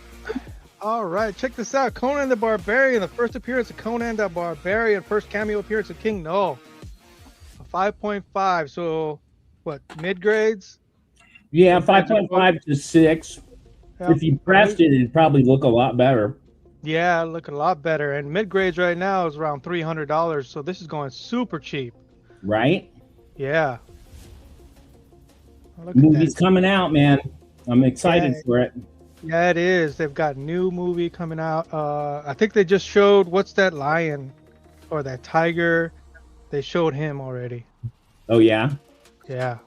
Speaker 11: All right, check this out. Conan the Barbarian, the first appearance of Conan the Barbarian, first cameo appearance of King Null. A 5.5. So, what, mid grades?
Speaker 6: Yeah, 5.5 to 6.
Speaker 11: Yeah,
Speaker 6: If you pressed it, it'd probably look a lot better.
Speaker 11: Yeah, look a lot better. And mid grades right now is around $300. So this is going super cheap.
Speaker 6: Right?
Speaker 11: Yeah. Look at
Speaker 6: Movie's
Speaker 11: that.
Speaker 6: coming out, man. I'm excited for it.
Speaker 11: Yeah, it is. They've got new movie coming out. I think they just showed what's that lion or that tiger. They showed him already.
Speaker 6: Oh yeah.
Speaker 11: Yeah.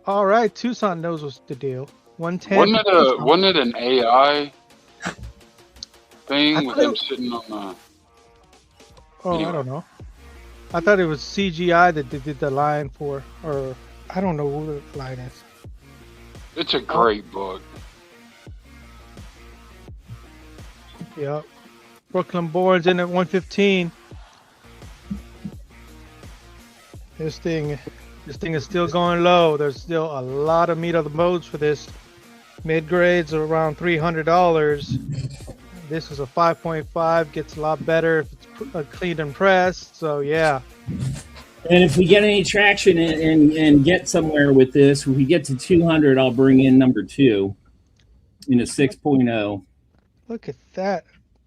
Speaker 11: All right, Tucson knows what's the deal. 110.
Speaker 5: Wasn't it an AI thing with him sitting on the?
Speaker 11: Oh,
Speaker 5: Anyway.
Speaker 11: I don't know. I thought it was CGI that they did the lion for, or I don't know who the lion is.
Speaker 5: It's a great book.
Speaker 11: Yep. Brooklyn Born's in at 115. This thing is still going low. There's still a lot of meat on the bones for this. Mid grades are around $300. This is a 5.5. Gets a lot better if it's cleaned and pressed. So yeah.
Speaker 6: And if we get any traction and get somewhere with this, if we get to 200, I'll bring in number 2 in a 6.0.
Speaker 11: Look at that.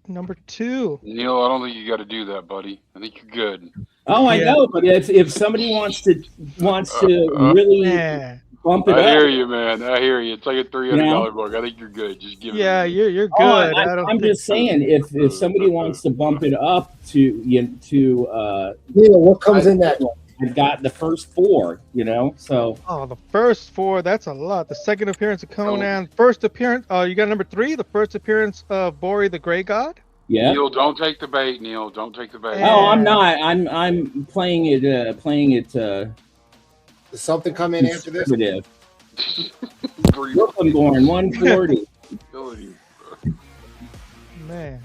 Speaker 11: Number 2.
Speaker 5: Neil, I don't think you got to do that, buddy. I think you're good.
Speaker 6: Oh, I know, but if somebody wants to really bump it up.
Speaker 5: I hear you, man. I hear you. It's like a $300 book. I think you're good. Just give it.
Speaker 11: Yeah, you're good.
Speaker 6: Oh, I'm just saying, if somebody wants to bump it up to
Speaker 10: Neil, what comes in that one?
Speaker 6: I've got the first 4, so.
Speaker 11: Oh, the first 4, that's a lot. The second appearance of Conan. First appearance, you got number 3, the first appearance of Bori the Grey God.
Speaker 6: Yeah.
Speaker 5: Neil, don't take the bait, Neil. Don't take the bait.
Speaker 6: Oh, I'm not. I'm playing it.
Speaker 10: Does something come in after this?
Speaker 6: Conservative. Brooklyn Born 140.
Speaker 11: Man.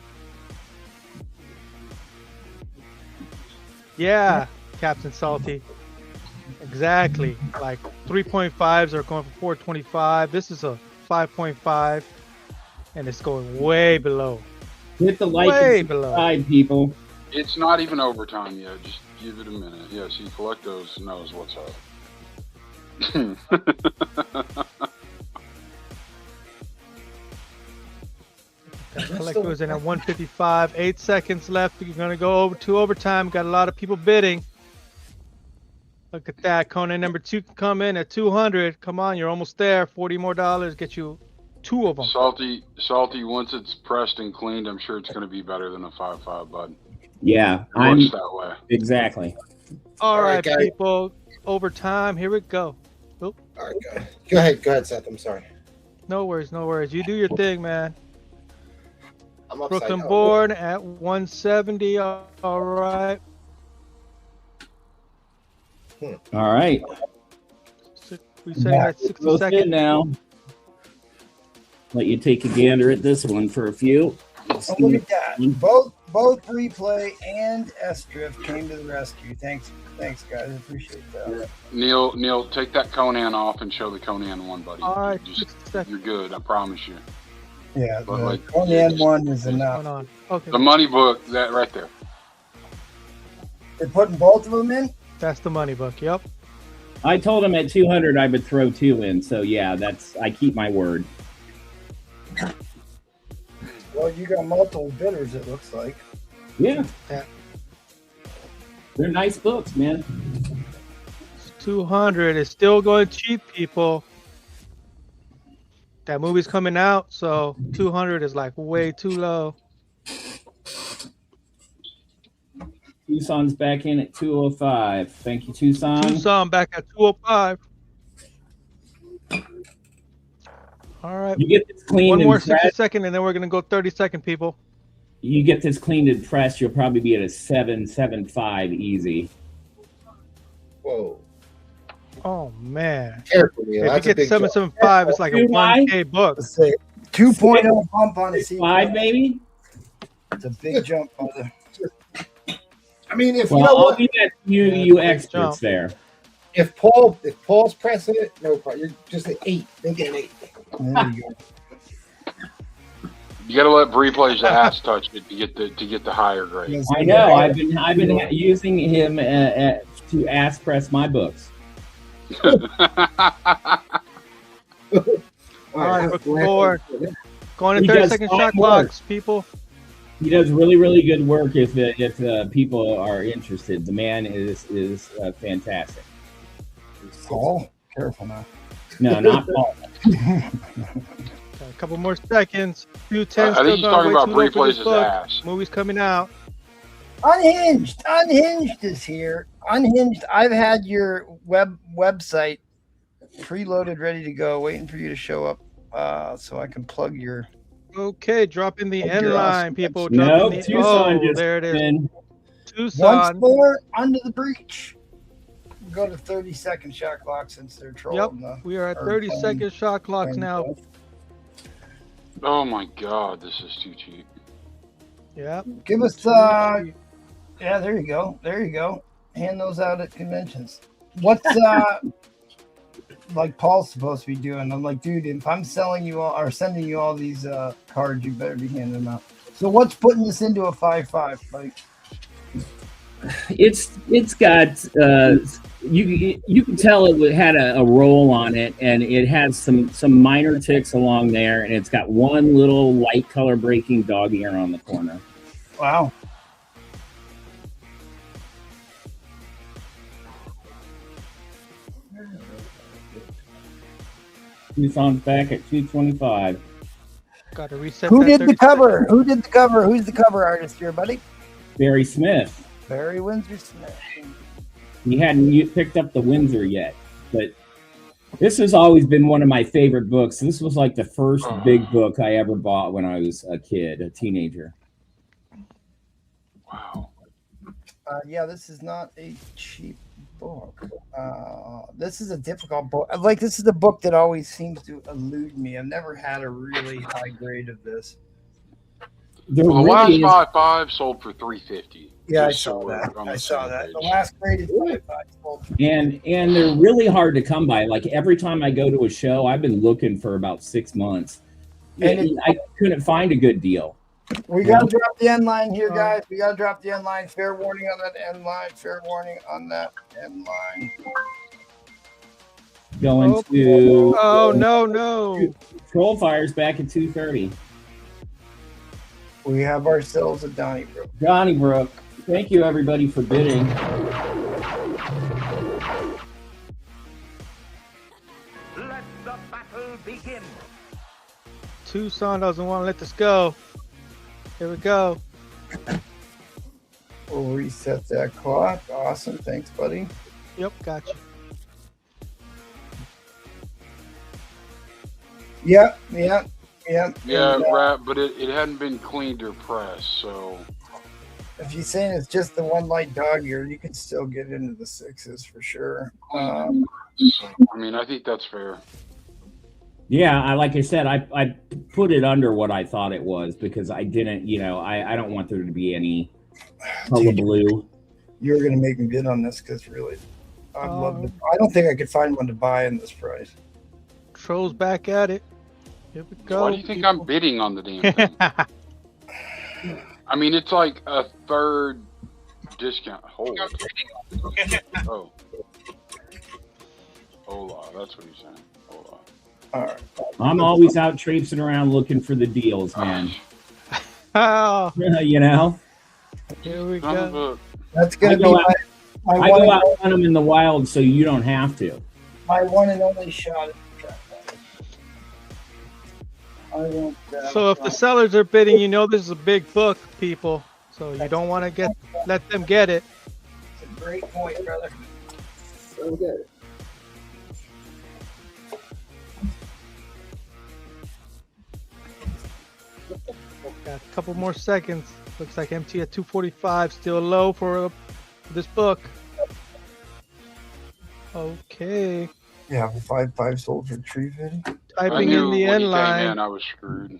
Speaker 11: Yeah, Captain Salty. Exactly. Like 3.5s are going for 425. This is a 5.5, and it's going way below.
Speaker 6: Hit the like
Speaker 11: way
Speaker 6: and
Speaker 11: below.
Speaker 6: subscribe, people.
Speaker 5: It's not even overtime yet. Just give it a minute. Yeah, see, Collectos knows what's up.
Speaker 11: Collectos in at 155. 8 seconds left. You're going to go over to overtime. Got a lot of people bidding. Look at that. Conan number 2 can come in at 200. Come on, you're almost there. $40 more. Get you 2 of them.
Speaker 5: Salty, once it's pressed and cleaned, I'm sure it's going to be better than a 5.5, bud.
Speaker 6: Yeah,
Speaker 5: It works that way.
Speaker 6: Exactly.
Speaker 11: All right,
Speaker 10: guys.
Speaker 11: people. Overtime. Here we go. Oop.
Speaker 10: All right, go ahead, Seth. I'm sorry.
Speaker 11: No worries, no worries. You do your thing, man.
Speaker 10: I'm upside
Speaker 11: Brooklyn
Speaker 10: down.
Speaker 11: Born at 170. All right.
Speaker 6: All right.
Speaker 11: We say at 60
Speaker 6: Both in
Speaker 11: seconds.
Speaker 6: now. Let you take a gander at this one for a few.
Speaker 1: Oh, look at that. Both replay and S-Drift came to the rescue. Thanks guys. I appreciate that.
Speaker 5: Neil, take that Conan off and show the Conan one, buddy.
Speaker 11: All right,
Speaker 5: You're good. I promise you.
Speaker 1: Yeah,
Speaker 5: But
Speaker 1: the
Speaker 5: like,
Speaker 1: Conan one is enough.
Speaker 11: Hold on. Okay.
Speaker 5: The money book, that right there.
Speaker 1: They're putting both of them in?
Speaker 11: That's the money book. Yep.
Speaker 6: I told him at 200 I would throw 2 in. So yeah, I keep my word.
Speaker 1: Well, you got multiple bidders, it looks like.
Speaker 6: Yeah.
Speaker 11: Yeah.
Speaker 6: They're nice books, man.
Speaker 11: 200 is still going cheap, people. That movie's coming out, so 200 is like way too low.
Speaker 6: Tucson's back in at 205. Thank you, Tucson.
Speaker 11: Tucson back at 205. All right.
Speaker 6: You get this cleaned
Speaker 11: One more
Speaker 6: and pressed.
Speaker 11: 60-second, and then we're gonna go 30-second, people.
Speaker 6: You get this cleaned and pressed, you'll probably be at a 7.75 easy.
Speaker 10: Whoa.
Speaker 11: Oh man.
Speaker 10: Careful, Neil.
Speaker 11: If
Speaker 10: That's
Speaker 11: you
Speaker 10: a
Speaker 11: get
Speaker 10: big jump.
Speaker 11: 7.75, it's like a
Speaker 6: Too high?
Speaker 11: 1K book.
Speaker 1: Let's say 2.0 bump on the
Speaker 6: 5 maybe?
Speaker 1: It's a big jump on the.
Speaker 10: I mean, if
Speaker 6: Well,
Speaker 10: you know
Speaker 6: I'll
Speaker 10: what,
Speaker 6: leave that to you,
Speaker 11: Yeah,
Speaker 6: you
Speaker 11: big
Speaker 6: experts
Speaker 11: jump.
Speaker 6: there.
Speaker 10: if Paul's pressing it, no problem. You're just an 8. Make it an 8.
Speaker 1: There you go.
Speaker 5: You got to let Bree plays the ass touch it to get the higher grade.
Speaker 1: Yes,
Speaker 6: I know. I've been using him to ass press my books.
Speaker 11: All right, looking forward. Going
Speaker 6: He
Speaker 11: to
Speaker 6: does
Speaker 11: 30-second
Speaker 6: fine
Speaker 11: shot
Speaker 6: work.
Speaker 11: clocks, people.
Speaker 6: He does really, really good work if people are interested. The man is fantastic.
Speaker 1: Paul, careful now.
Speaker 6: No, not Paul.
Speaker 11: A couple more seconds. 2:10.
Speaker 5: I
Speaker 11: Still
Speaker 5: think he's
Speaker 11: going
Speaker 5: talking
Speaker 11: way
Speaker 5: about
Speaker 11: too
Speaker 5: Bree
Speaker 11: low for
Speaker 5: plays
Speaker 11: this
Speaker 5: his
Speaker 11: book.
Speaker 5: ass.
Speaker 11: Movie's coming out.
Speaker 1: Unhinged is here. Unhinged. I've had your website preloaded, ready to go, waiting for you to show up, so I can plug your.
Speaker 11: Okay, drop in the
Speaker 1: Oh,
Speaker 11: end
Speaker 1: you're
Speaker 11: line,
Speaker 1: awesome.
Speaker 11: people.
Speaker 6: No,
Speaker 11: Drop in the
Speaker 6: Tucson
Speaker 11: oh,
Speaker 6: just
Speaker 11: there it is.
Speaker 6: in.
Speaker 1: Once
Speaker 11: Tucson.
Speaker 1: more under the breach. Go to 30-second shot clock since they're
Speaker 11: Yep,
Speaker 1: trolling.
Speaker 11: we are at
Speaker 1: or
Speaker 11: 30-second shot clocks
Speaker 1: playing
Speaker 11: now.
Speaker 1: golf.
Speaker 5: Oh my God, this is too cheap.
Speaker 11: Yep.
Speaker 1: Give us yeah, there you go. There you go. Hand those out at conventions. What's like Paul's supposed to be doing? I'm like, dude, if I'm selling you all or sending you all these cards, you better be handing them out. So what's putting this into a 5.5? Like
Speaker 6: It's got you can tell it had a roll on it, and it has some minor ticks along there, and it's got one little light color breaking dog ear on the corner.
Speaker 1: wow.
Speaker 6: Tucson's back at 225.
Speaker 11: Got to reset
Speaker 1: Who
Speaker 11: that
Speaker 1: did the
Speaker 11: 30
Speaker 1: cover?
Speaker 11: seconds.
Speaker 1: Who did the cover? Who's the cover artist here, buddy?
Speaker 6: Barry Smith.
Speaker 1: Barry Windsor Smith.
Speaker 6: He hadn't picked up the Windsor yet, but this has always been one of my favorite books. This was like the first big book I ever bought when I was a kid, a teenager.
Speaker 5: Wow.
Speaker 1: Yeah, this is not a cheap book. This is a difficult book. Like, this is the book that always seems to elude me. I've never had a really high grade of this.
Speaker 6: There
Speaker 5: Well, the
Speaker 6: really
Speaker 5: last
Speaker 6: is-
Speaker 5: 5.5 sold for $350.
Speaker 1: Yeah, I
Speaker 5: Just so
Speaker 1: saw
Speaker 5: we're
Speaker 1: that.
Speaker 5: on
Speaker 1: I
Speaker 5: the
Speaker 1: saw
Speaker 5: same
Speaker 1: that.
Speaker 5: page.
Speaker 1: The last grade is 5.5.
Speaker 6: and they're really hard to come by. Like every time I go to a show, I've been looking for about 6 months, and I couldn't find a good deal.
Speaker 1: We got to drop the end line here, guys. We got to drop the end line. Fair warning on that end line. Fair warning on that end line.
Speaker 6: Going to
Speaker 11: Oh no.
Speaker 6: Troll Fire's back at 230.
Speaker 1: We have ourselves a Donnybrook.
Speaker 6: Donnybrook. Thank you everybody for bidding.
Speaker 12: Let the battle begin.
Speaker 11: Tucson doesn't want to let this go. Here we go.
Speaker 1: We'll reset that clock. Awesome. Thanks, buddy.
Speaker 11: Yep, gotcha.
Speaker 1: Yep.
Speaker 5: Yeah,
Speaker 1: And,
Speaker 5: right, but it hadn't been cleaned or pressed, so
Speaker 1: if you're saying it's just the one light dog ear, you can still get into the sixes for sure.
Speaker 5: I mean, I think that's fair.
Speaker 6: Yeah, like I said, I put it under what I thought it was because I didn't, I don't want there to be any hullabaloo.
Speaker 1: You're going to make me bid on this because really, I'd love to. I don't think I could find one to buy in this price.
Speaker 11: Trolls back at it. Here we go.
Speaker 5: Why do you think I'm bidding on the damn thing? I mean, it's like a third discount. Hold. Oh. Hola, that's what he's saying. Hola.
Speaker 1: All right.
Speaker 6: I'm always out traipsing around looking for the deals, man.
Speaker 11: Oh,
Speaker 6: Here
Speaker 11: we go.
Speaker 1: That's going to be my
Speaker 6: I go out on them in the wild so you don't have to.
Speaker 1: my one and only shot at the track. I won't.
Speaker 11: So if the sellers are bidding, this is a big book, people. So you don't want to let them get it.
Speaker 1: It's a great point, brother. So good.
Speaker 11: Got a couple more seconds. Looks like MT at 245, still low for this book. Okay.
Speaker 1: Yeah, 5.5 sold for tree fitting.
Speaker 11: Typing in the end line.
Speaker 5: I was screwed.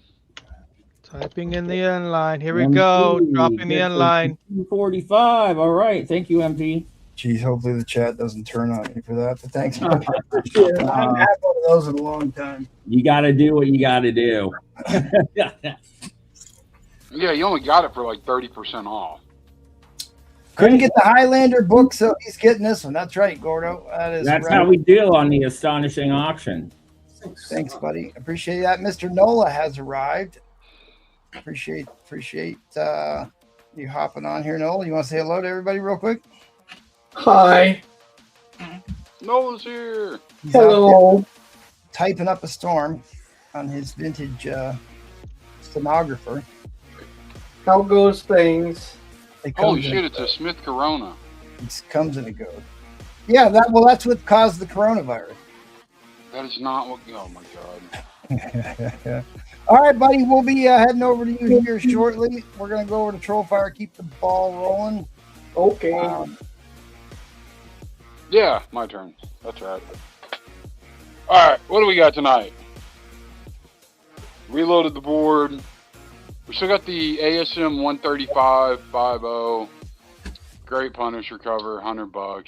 Speaker 11: Typing in the end line. Here we go. Dropping the end line.
Speaker 6: 245. All right. Thank you, MP.
Speaker 1: Geez, hopefully the chat doesn't turn on me for that. But thanks. I haven't had one of those in a long time.
Speaker 6: You got to do what you got to do.
Speaker 5: Yeah, you only got it for like 30% off.
Speaker 1: Couldn't get the Highlander book, so he's getting this one. That's right, Gordo.
Speaker 6: That's how we do on the Astonishing auction.
Speaker 1: Thanks, buddy. Appreciate that. Mr. Nola has arrived. Appreciate you hopping on here, Nola. You want to say hello to everybody real quick?
Speaker 13: Hi.
Speaker 5: Nola's here.
Speaker 1: He's
Speaker 13: Hello.
Speaker 1: Typing up a storm on his vintage stenographer.
Speaker 13: How goes things?
Speaker 5: Holy shit, it's a Smith Corona.
Speaker 1: It comes and it goes. Yeah, that's what caused the coronavirus.
Speaker 5: That is not what. Oh my god.
Speaker 1: All right, buddy. We'll be heading over to you here shortly. We're gonna go over to Trollfire, keep the ball rolling.
Speaker 13: Okay.
Speaker 5: Yeah, my turn. That's right. All right, what do we got tonight? Reloaded the board. We still got the ASM 135 50. Great Punisher cover, $100.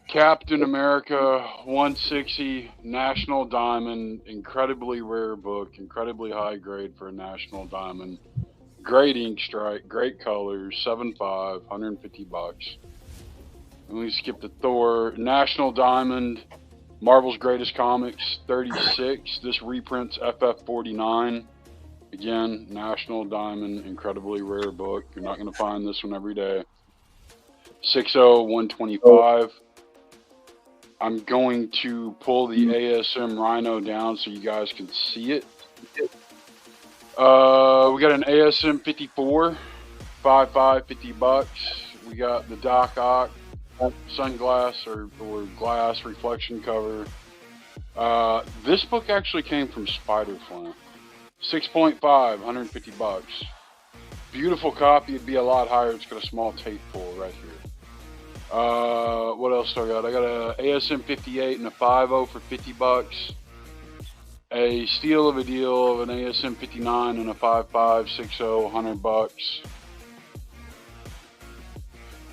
Speaker 5: Captain America 160 National Diamond, incredibly rare book, incredibly high grade for a National Diamond. Great ink strike, great colors, 7.5, $150. And we skip the Thor National Diamond, Marvel's Greatest Comics 36. This reprints FF49. Again, National Diamond, incredibly rare book. You're not going to find this one every day. 60 125. I'm going to pull the ASM Rhino down so you guys can see it. We got an ASM 54, 55, $50. We got the Doc Ock sunglass or glass reflection cover. This book actually came from Spider Flint. 6.5, $150. Beautiful copy. It'd be a lot higher. It's got a small tape pull right here. What else do I got? I got a ASM 58 and a 50 for $50. A steal of a deal of an ASM 59 and a 55 60 $100.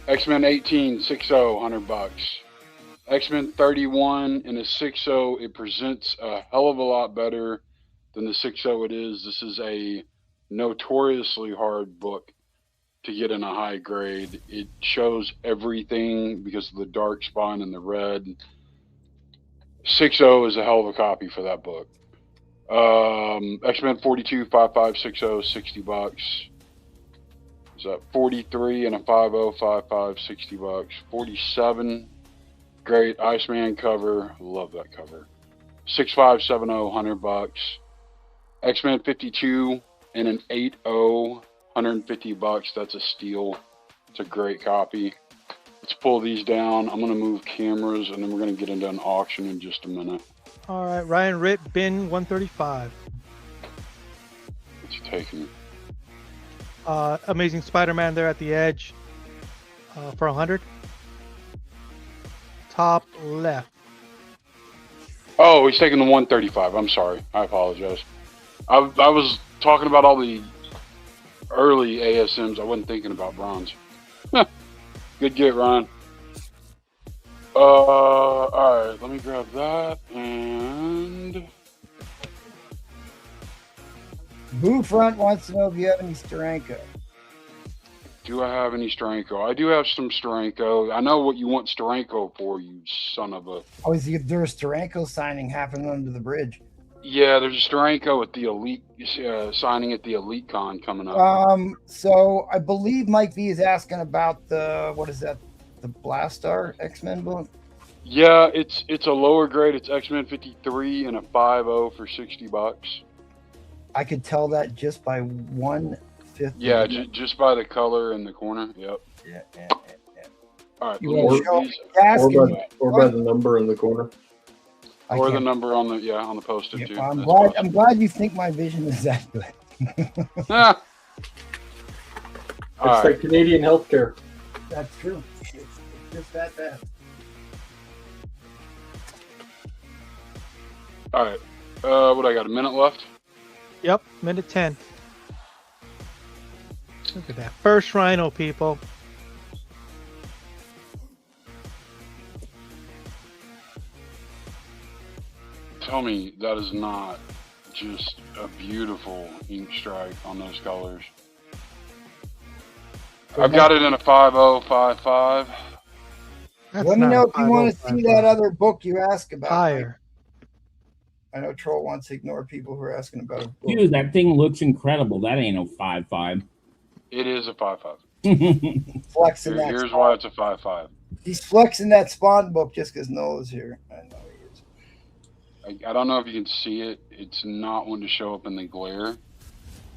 Speaker 5: X-Men 18 60 $100. X-Men 31 and a 60. It presents a hell of a lot better than the 60 it is. This is a notoriously hard book to get in a high grade. It shows everything because of the dark spine and the red. 60 is a hell of a copy for that book. X-Men 42 55 60 $60. Is that 43 and a 50 55 $60. 47, great Iceman cover. Love that cover. 6570 $100. X-Men 52 and an 80 $150. That's a steal. It's a great copy. Let's pull these down. I'm going to move cameras and then we're going to get into an auction in just a minute.
Speaker 11: All right, Ryan Ritt, bin 135.
Speaker 5: What's he taking?
Speaker 11: Amazing Spider-Man there at the edge for 100. Top left.
Speaker 5: Oh, he's taking the 135. I'm sorry. I apologize. I was talking about all the early ASMs. I wasn't thinking about bronze. Good get, Ryan. All right, let me grab that and
Speaker 1: Boo Front wants to know if you have any Steranko.
Speaker 5: do I have any Steranko? I do have some Steranko. I know what you want Steranko for, you son of a.
Speaker 1: Oh, is there a Steranko signing happening under the bridge?
Speaker 5: Yeah, there's a Steranko at the Elite signing at the Elite Con coming up.
Speaker 1: So I believe Mike V is asking about the what is that? The Blastar X-Men book?
Speaker 5: Yeah, it's a lower grade. It's X-Men 53 and a 50 for $60.
Speaker 1: I could tell that just by 1/5.
Speaker 5: Yeah, just by the color in the corner. Yep.
Speaker 1: Yeah.
Speaker 5: All right.
Speaker 13: Or by the number in the corner.
Speaker 5: Or the number on the on the post-it too.
Speaker 1: I'm glad you think my vision is that good.
Speaker 5: Ah.
Speaker 13: It's like Canadian healthcare.
Speaker 1: That's true. It's just that bad.
Speaker 5: All right. What I got? A minute left.
Speaker 11: Yep, minute 10. Look at that first rhino, people.
Speaker 5: Tell me that is not just a beautiful ink strike on those colors. I've got it in a 5055.
Speaker 1: Let me know if you want to see that other book you asked about.
Speaker 11: Higher.
Speaker 1: I know Troll wants to ignore people who are asking about it.
Speaker 6: Dude, that thing looks incredible. That ain't no 5.5.
Speaker 5: It is a 5.5.
Speaker 1: Flexing that.
Speaker 5: Here's why it's a 5.5.
Speaker 1: He's flexing that Spawn book just because Nola's here. I know he is.
Speaker 5: I don't know if you can see it. It's not one to show up in the glare.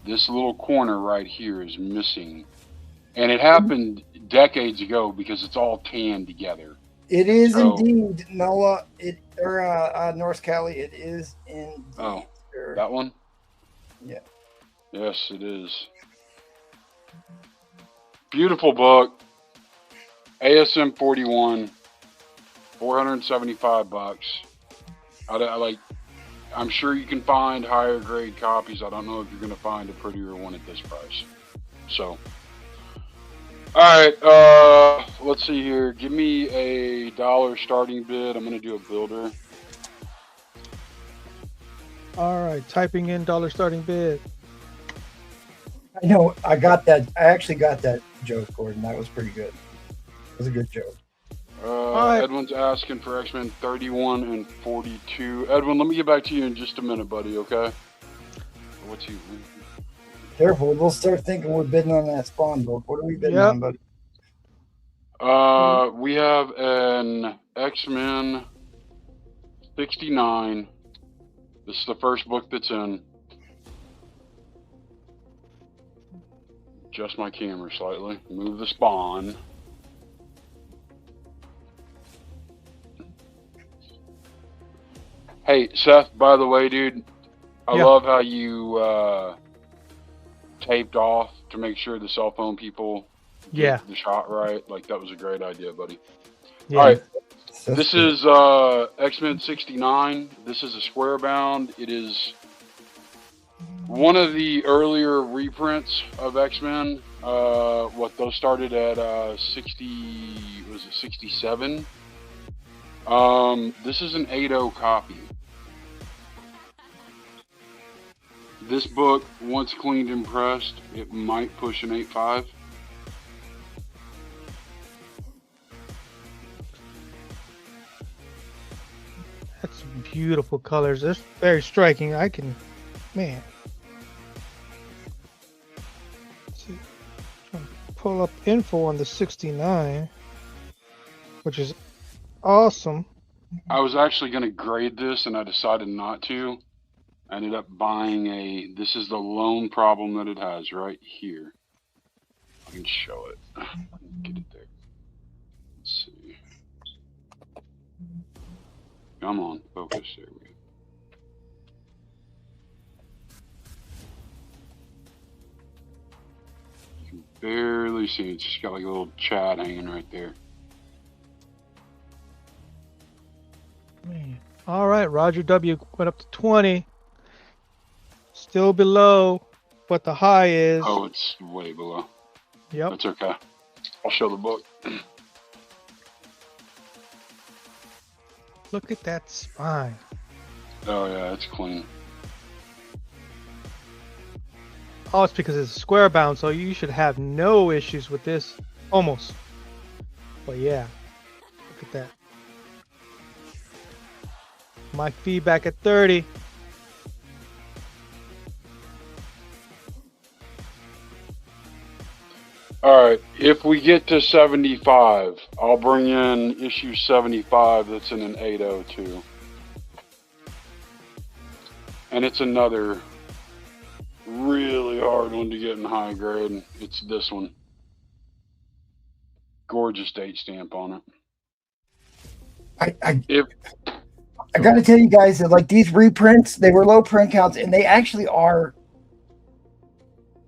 Speaker 5: This little corner right here is missing. And it happened decades ago because it's all tanned together.
Speaker 1: It is indeed, Nola. North Cali. It is indeed.
Speaker 5: Oh, that one?
Speaker 1: Yeah.
Speaker 5: Yes, it is. Beautiful book. ASM 41. $475. I'm sure you can find higher grade copies. I don't know if you're going to find a prettier one at this price. So, all right. Let's see here. Give me a $1 starting bid. I'm going to do a builder.
Speaker 11: All right, typing in dollar starting bid.
Speaker 1: I know. I got that. I actually got that joke, Gordon. That was pretty good. It was a good joke.
Speaker 11: right.
Speaker 5: Edwin's asking for X-Men 31 and 42. Edwin, let me get back to you in just a minute, buddy, okay? What's you?
Speaker 1: Careful, we'll start thinking we're bidding on that Spawn book. What are we bidding on, buddy?
Speaker 5: We have an X-Men 69. This is the first book that's in. Adjust my camera slightly. Move the Spawn. Hey, Seth, by the way, dude, I love how you taped off to make sure the cell phone people get the shot right. Like, that was a great idea, buddy.
Speaker 11: Yeah.
Speaker 5: All right. This is X-Men 69. This is a square bound. It is one of the earlier reprints of X-Men. Those started at 67? This is an 8.0 copy. This book, once cleaned and pressed, it might push an 8.5.
Speaker 11: That's beautiful colors. It's very striking. Man. Let's see. Trying to pull up info on the 69, which is awesome.
Speaker 5: I was actually going to grade this, and I decided not to. I ended up buying this is the lone problem that it has right here. I can show it. Get it there. Let's see. Come on, focus. There we go. You can barely see it. It's just got like a little Chad hanging right there.
Speaker 11: Man. All right, Roger W. went up to 20. Still below what the high is.
Speaker 5: Oh, it's way below.
Speaker 11: Yep.
Speaker 5: That's okay. I'll show the book.
Speaker 11: Look at that spine.
Speaker 5: Oh, yeah, it's clean.
Speaker 11: Oh, it's because it's square bound, so you should have no issues with this. Almost. But yeah, look at that. My feedback at 30.
Speaker 5: All right, if we get to 75, I'll bring in issue 75 that's in an 8.0 too. And it's another really hard one to get in high grade. It's this one. Gorgeous date stamp on it.
Speaker 1: I got to tell you guys that like these reprints, they were low print counts, and they actually are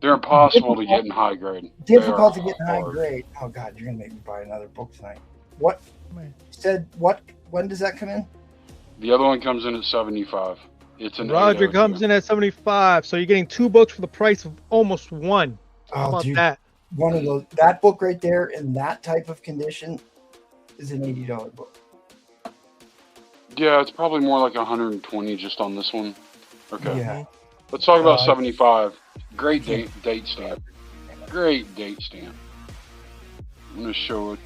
Speaker 5: They're impossible to get in high grade.
Speaker 1: Difficult to
Speaker 5: They
Speaker 1: get in
Speaker 5: are
Speaker 1: high
Speaker 5: hard.
Speaker 1: grade. Oh God, you're gonna make me buy another book tonight. What?
Speaker 11: Man.
Speaker 1: Said what? When does that come in?
Speaker 5: The other one comes in at 75. It's an
Speaker 11: Roger
Speaker 5: 802.
Speaker 11: comes in at 75, so you're getting 2 books for the price of almost 1. How
Speaker 1: Oh,
Speaker 11: about
Speaker 1: dude,
Speaker 11: that?
Speaker 1: one of those. That book right there in that type of condition is an $80 book.
Speaker 5: Yeah, it's probably more like 120 just on this one. Okay.
Speaker 1: Yeah.
Speaker 5: Let's talk about
Speaker 1: Uh,
Speaker 5: 75. Great date stamp. Great date stamp. I'm gonna show it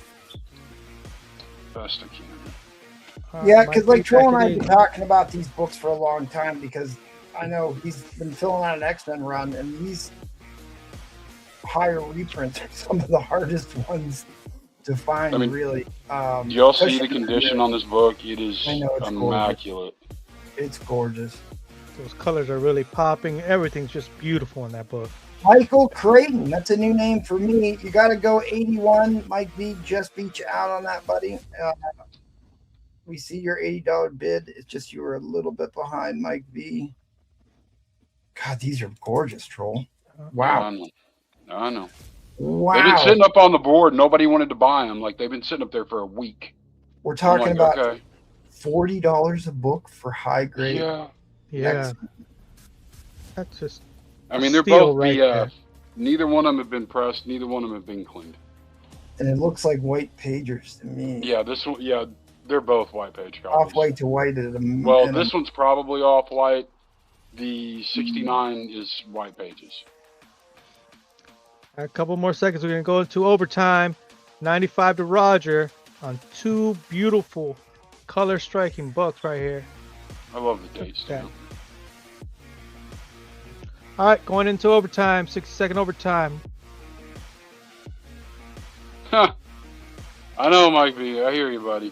Speaker 5: best I can.
Speaker 1: Yeah, because like Troll and I have been talking about these books for a long time because I know he's been filling out an X-Men run, and these higher reprints are some of the hardest ones to find.
Speaker 5: I mean,
Speaker 1: really.
Speaker 5: Do y'all see the
Speaker 1: especially-
Speaker 5: condition on this book? It is
Speaker 1: I know, it's
Speaker 5: immaculate.
Speaker 1: It's gorgeous.
Speaker 11: Those colors are really popping. Everything's just beautiful in that book.
Speaker 1: Michael Creighton, that's a new name for me. You got to go 81. Mike V just beat you out on that, buddy. We see your $80 bid. It's just you were a little bit behind Mike V. God, these are gorgeous, Troll. Wow.
Speaker 5: I know.
Speaker 1: Wow.
Speaker 5: They've been sitting up on the board. Nobody wanted to buy them. Like, they've been sitting up there for a week.
Speaker 1: We're talking
Speaker 5: I'm like,
Speaker 1: about
Speaker 5: okay.
Speaker 1: $40 a book for high grade.
Speaker 5: Yeah.
Speaker 11: Yeah. That's just.
Speaker 5: I mean, they're
Speaker 11: steal
Speaker 5: both
Speaker 11: right
Speaker 5: BF.
Speaker 11: there.
Speaker 5: Neither one of them have been pressed. Neither one of them have been cleaned.
Speaker 1: And it looks like white pagers to me.
Speaker 5: Yeah, this one. Yeah, they're both white page copies.
Speaker 1: Off white to white at a
Speaker 5: Well,
Speaker 1: at
Speaker 5: this one's probably off white. The 69 is white pages.
Speaker 11: A couple more seconds. We're going to go into overtime. 95 to Roger on 2 beautiful color striking books right here.
Speaker 5: I love the dates.
Speaker 11: Okay. All right, going into overtime. 60-second overtime.
Speaker 5: I know, Mike B. I hear you, buddy.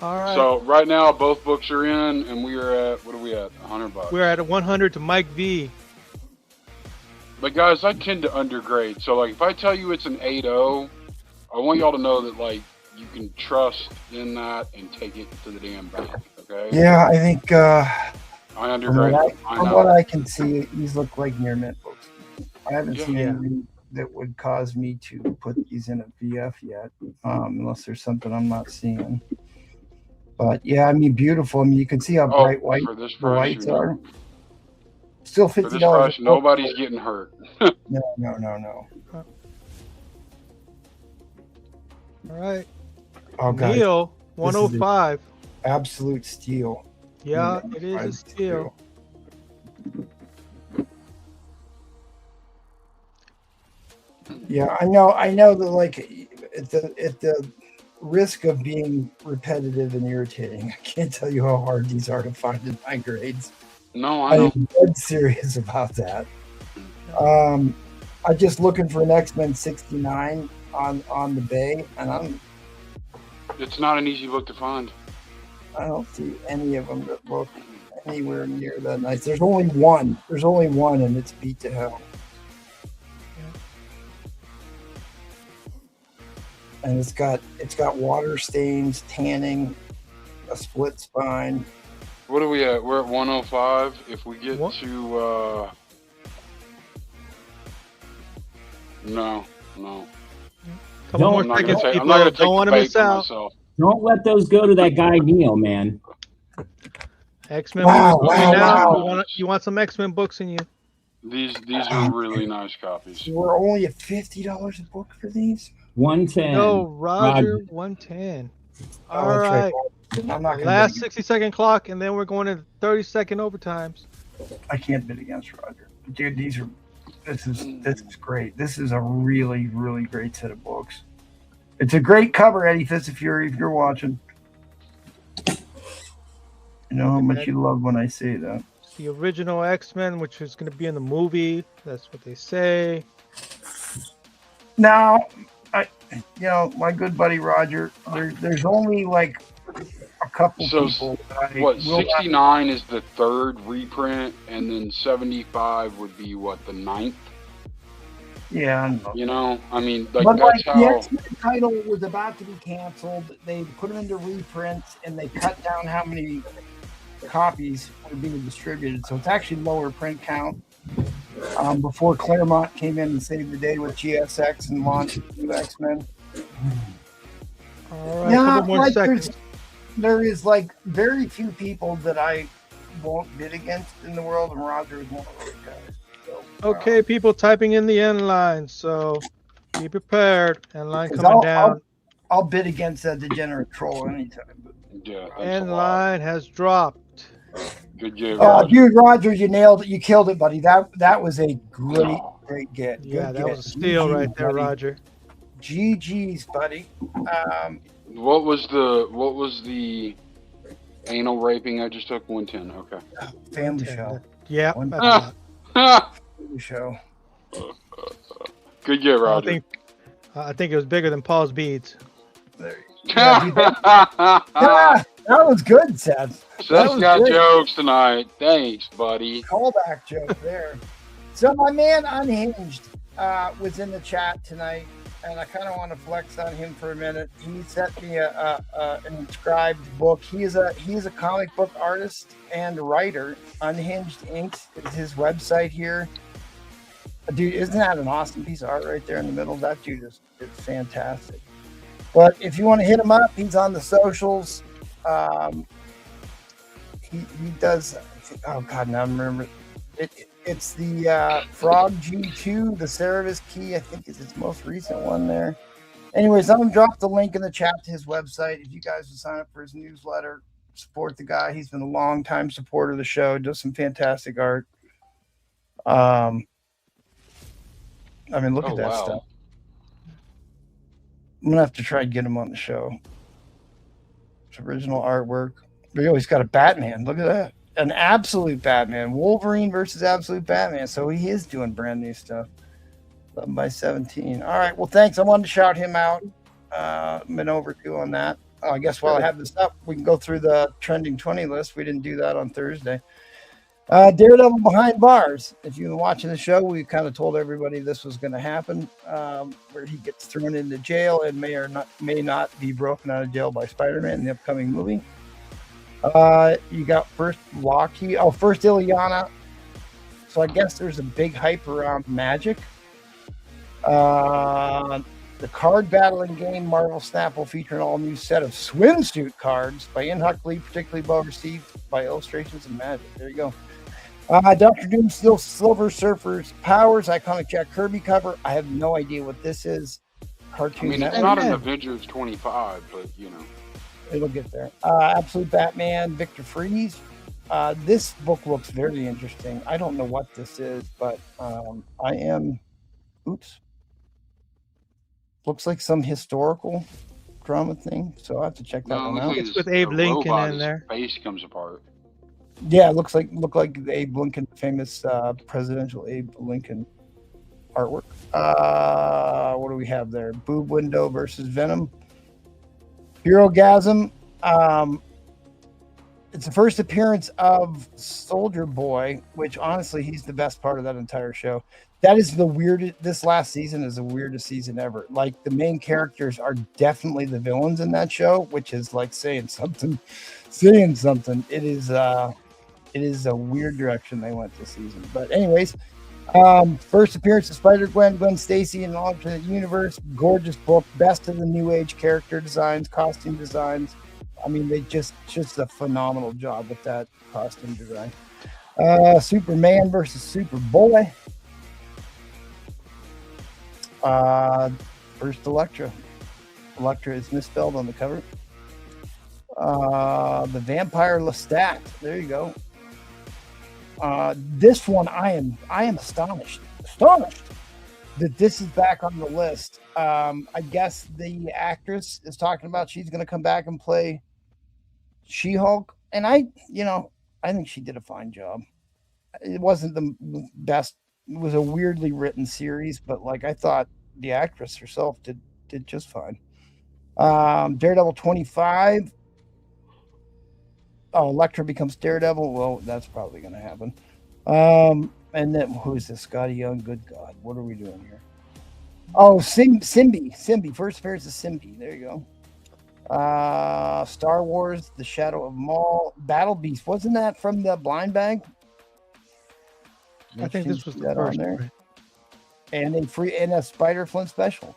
Speaker 11: All right.
Speaker 5: So right now, both books are in, and we are at, what are we at? $100.
Speaker 11: We're at 100 to Mike V.
Speaker 5: But guys, I tend to undergrade. So like, if I tell you it's an 8.0, I want y'all to know that like you can trust in that and take it to the damn bank. Okay.
Speaker 1: Yeah, I think
Speaker 5: I
Speaker 1: from
Speaker 5: undergrade.
Speaker 1: what I can see, these look like near mint books. I haven't
Speaker 5: Yeah.
Speaker 1: seen anything that would cause me to put these in a VF yet, unless there's something I'm not seeing. But yeah, I mean, beautiful. I mean, you can see how bright white
Speaker 5: for this
Speaker 1: the
Speaker 5: price,
Speaker 1: whites
Speaker 5: you're
Speaker 1: are. Still
Speaker 5: For
Speaker 1: $50.
Speaker 5: this price,
Speaker 1: a book.
Speaker 5: nobody's getting hurt.
Speaker 1: No.
Speaker 11: All right.
Speaker 1: Oh god,
Speaker 11: Neil,
Speaker 1: this is
Speaker 11: 105.
Speaker 1: absolute steal.
Speaker 11: Yeah, it is a steal.
Speaker 1: Yeah, I know that like at the risk of being repetitive and irritating, I can't tell you how hard these are to find in high grades.
Speaker 5: No, I know.
Speaker 1: I'm dead serious about that. I'm just looking for an X-Men 69 on the Bay, and
Speaker 5: It's not an easy book to find.
Speaker 1: I don't see any of them that look anywhere near that nice. There's only one. And it's beat to hell. And it's got water stains, tanning, a split spine.
Speaker 5: What are we at? We're at 105. If we get to no.
Speaker 11: Couple more
Speaker 5: I'm not
Speaker 11: seconds,
Speaker 5: gonna take,
Speaker 11: people.
Speaker 5: I'm not gonna take
Speaker 11: Don't
Speaker 5: the
Speaker 11: want to
Speaker 5: bait
Speaker 11: miss
Speaker 5: for
Speaker 11: out.
Speaker 5: myself.
Speaker 6: Don't let those go to that guy Neil, man.
Speaker 11: X-Men
Speaker 1: Wow,
Speaker 11: books
Speaker 1: wow,
Speaker 11: coming out.
Speaker 1: wow.
Speaker 11: You want some X-Men books in you?
Speaker 5: These are really nice copies.
Speaker 1: We're only at $50 a book for these.
Speaker 6: 110.
Speaker 11: No, Roger, 110. All
Speaker 1: that's
Speaker 11: right.
Speaker 1: I'm not gonna
Speaker 11: Last
Speaker 1: bid
Speaker 11: 60-second clock, and then we're going into 30-second overtimes.
Speaker 1: I can't bid against Roger. Dude, this is great. This is a really, really great set of books. It's a great cover, Eddie Fitz, if you're watching. You know how much you love when I say that.
Speaker 11: The original X-Men, which is going to be in the movie. That's what they say.
Speaker 1: Now, my good buddy Roger, there's only like a couple
Speaker 5: So
Speaker 1: people. That I
Speaker 5: what?
Speaker 1: will not-
Speaker 5: 69 is the third reprint, and then 75 would be what, the 9th?
Speaker 1: Yeah, I know.
Speaker 5: You know, I mean, like
Speaker 1: But
Speaker 5: that's
Speaker 1: like
Speaker 5: how.
Speaker 1: the X-Men title was about to be canceled, they put them into reprints and they cut down how many copies were being distributed. So it's actually lower print count. before Claremont came in and saved the day with GSX and launched new X-Men.
Speaker 11: All right, a couple more
Speaker 1: like
Speaker 11: seconds.
Speaker 1: there is like very few people that I won't bid against in the world, and Roger is one of those guys. So,
Speaker 11: Okay, people typing in the end line, so be prepared. End line
Speaker 1: 'cause
Speaker 11: coming down.
Speaker 1: I'll bid against that degenerate troll anytime.
Speaker 5: Yeah.
Speaker 11: End line has dropped.
Speaker 5: Good game.
Speaker 1: Dude, Roger, you nailed it. You killed it, buddy. That was a great get.
Speaker 11: Yeah,
Speaker 1: Good
Speaker 11: that
Speaker 1: get.
Speaker 11: was a steal
Speaker 1: GG,
Speaker 11: right there,
Speaker 1: buddy.
Speaker 11: Roger.
Speaker 1: GG's, buddy.
Speaker 5: What was the anal raping I just took? 110. Okay.
Speaker 1: Family show.
Speaker 11: Yeah.
Speaker 1: Family show.
Speaker 5: Good get, Roger.
Speaker 11: I think it was bigger than Paul's beads.
Speaker 1: Yeah, dude, that was good, Seth.
Speaker 5: Seth's got jokes tonight. Thanks, buddy.
Speaker 1: Callback joke there. So my man Unhinged was in the chat tonight, and I kind of want to flex on him for a minute. He sent me an inscribed book. He is a comic book artist and writer. Unhinged Inc. is his website here. Dude, isn't that an awesome piece of art right there in the middle? That dude is fantastic. But if you want to hit him up, he's on the socials. He does. Oh God, now I remember. It's the Frog G2, the Cerebus Key. I think is his most recent one there. Anyways, I'm gonna drop the link in the chat to his website. If you guys would sign up for his newsletter, support the guy. He's been a long time supporter of the show. Does some fantastic art. I mean, look at that stuff. I'm gonna have to try and get him on the show. It's original artwork. But he's got a Batman. Look at that. An absolute Batman. Wolverine versus absolute Batman. So he is doing brand new stuff. 11 by 17. All right. Well, thanks. I wanted to shout him out. Been overdue on that. I guess while I have this up, we can go through the trending 20 list. We didn't do that on Thursday. Daredevil Behind Bars. If you've been watching the show, we kind of told everybody this was going to happen, where he gets thrown into jail and may not be broken out of jail by Spider-Man in the upcoming movie. You got first Ileana. So I guess there's a big hype around Magic. The card battling game Marvel Snap will feature an all-new set of swimsuit cards by Inhuck Lee, particularly well received by Illustrations and Magic. There you go. Dr. Doom Steel Silver Surfer's Powers, iconic Jack Kirby cover. I have no idea what this is. Cartoon.
Speaker 5: I mean, it's not an Avengers 25, but you know.
Speaker 1: It'll get there. Absolute Batman, Victor Freeze. This book looks very interesting. I don't know what this is, but looks like some historical drama thing. So I have to check that one out.
Speaker 11: It's with Abe Lincoln in there.
Speaker 5: Face comes apart.
Speaker 1: Yeah, it looked like Abe Lincoln, famous presidential Abe Lincoln artwork. What do we have there? Boob Window versus Venom. Herogasm. It's the first appearance of Soldier Boy, which honestly, he's the best part of that entire show. That is the weirdest. This last season is the weirdest season ever. Like, the main characters are definitely the villains in that show, which is like saying something. It is a weird direction they went this season. But anyways, first appearance of Spider-Gwen, Gwen Stacy in an alternate universe. Gorgeous book. Best of the new age character designs, costume designs. I mean, they just a phenomenal job with that costume design. Superman versus Superboy. First Elektra. Elektra is misspelled on the cover. The Vampire Lestat. There you go. This one, I am astonished that this is back on the list. I guess the actress is talking about she's going to come back and play She-Hulk, and I think she did a fine job. It wasn't the best. It was a weirdly written series, but like, I thought the actress herself did just fine. Daredevil 25. Oh, Elektra becomes Daredevil. Well, that's probably going to happen. And then who is this? Scotty Young. Good God, what are we doing here? Oh, Symbi. First appearance of Symbi. There you go. Star Wars: The Shadow of Maul. Battle Beast. Wasn't that from the blind bag?
Speaker 11: I think this was the
Speaker 1: that on
Speaker 11: first
Speaker 1: there.
Speaker 11: print.
Speaker 1: And a Spider Flint special.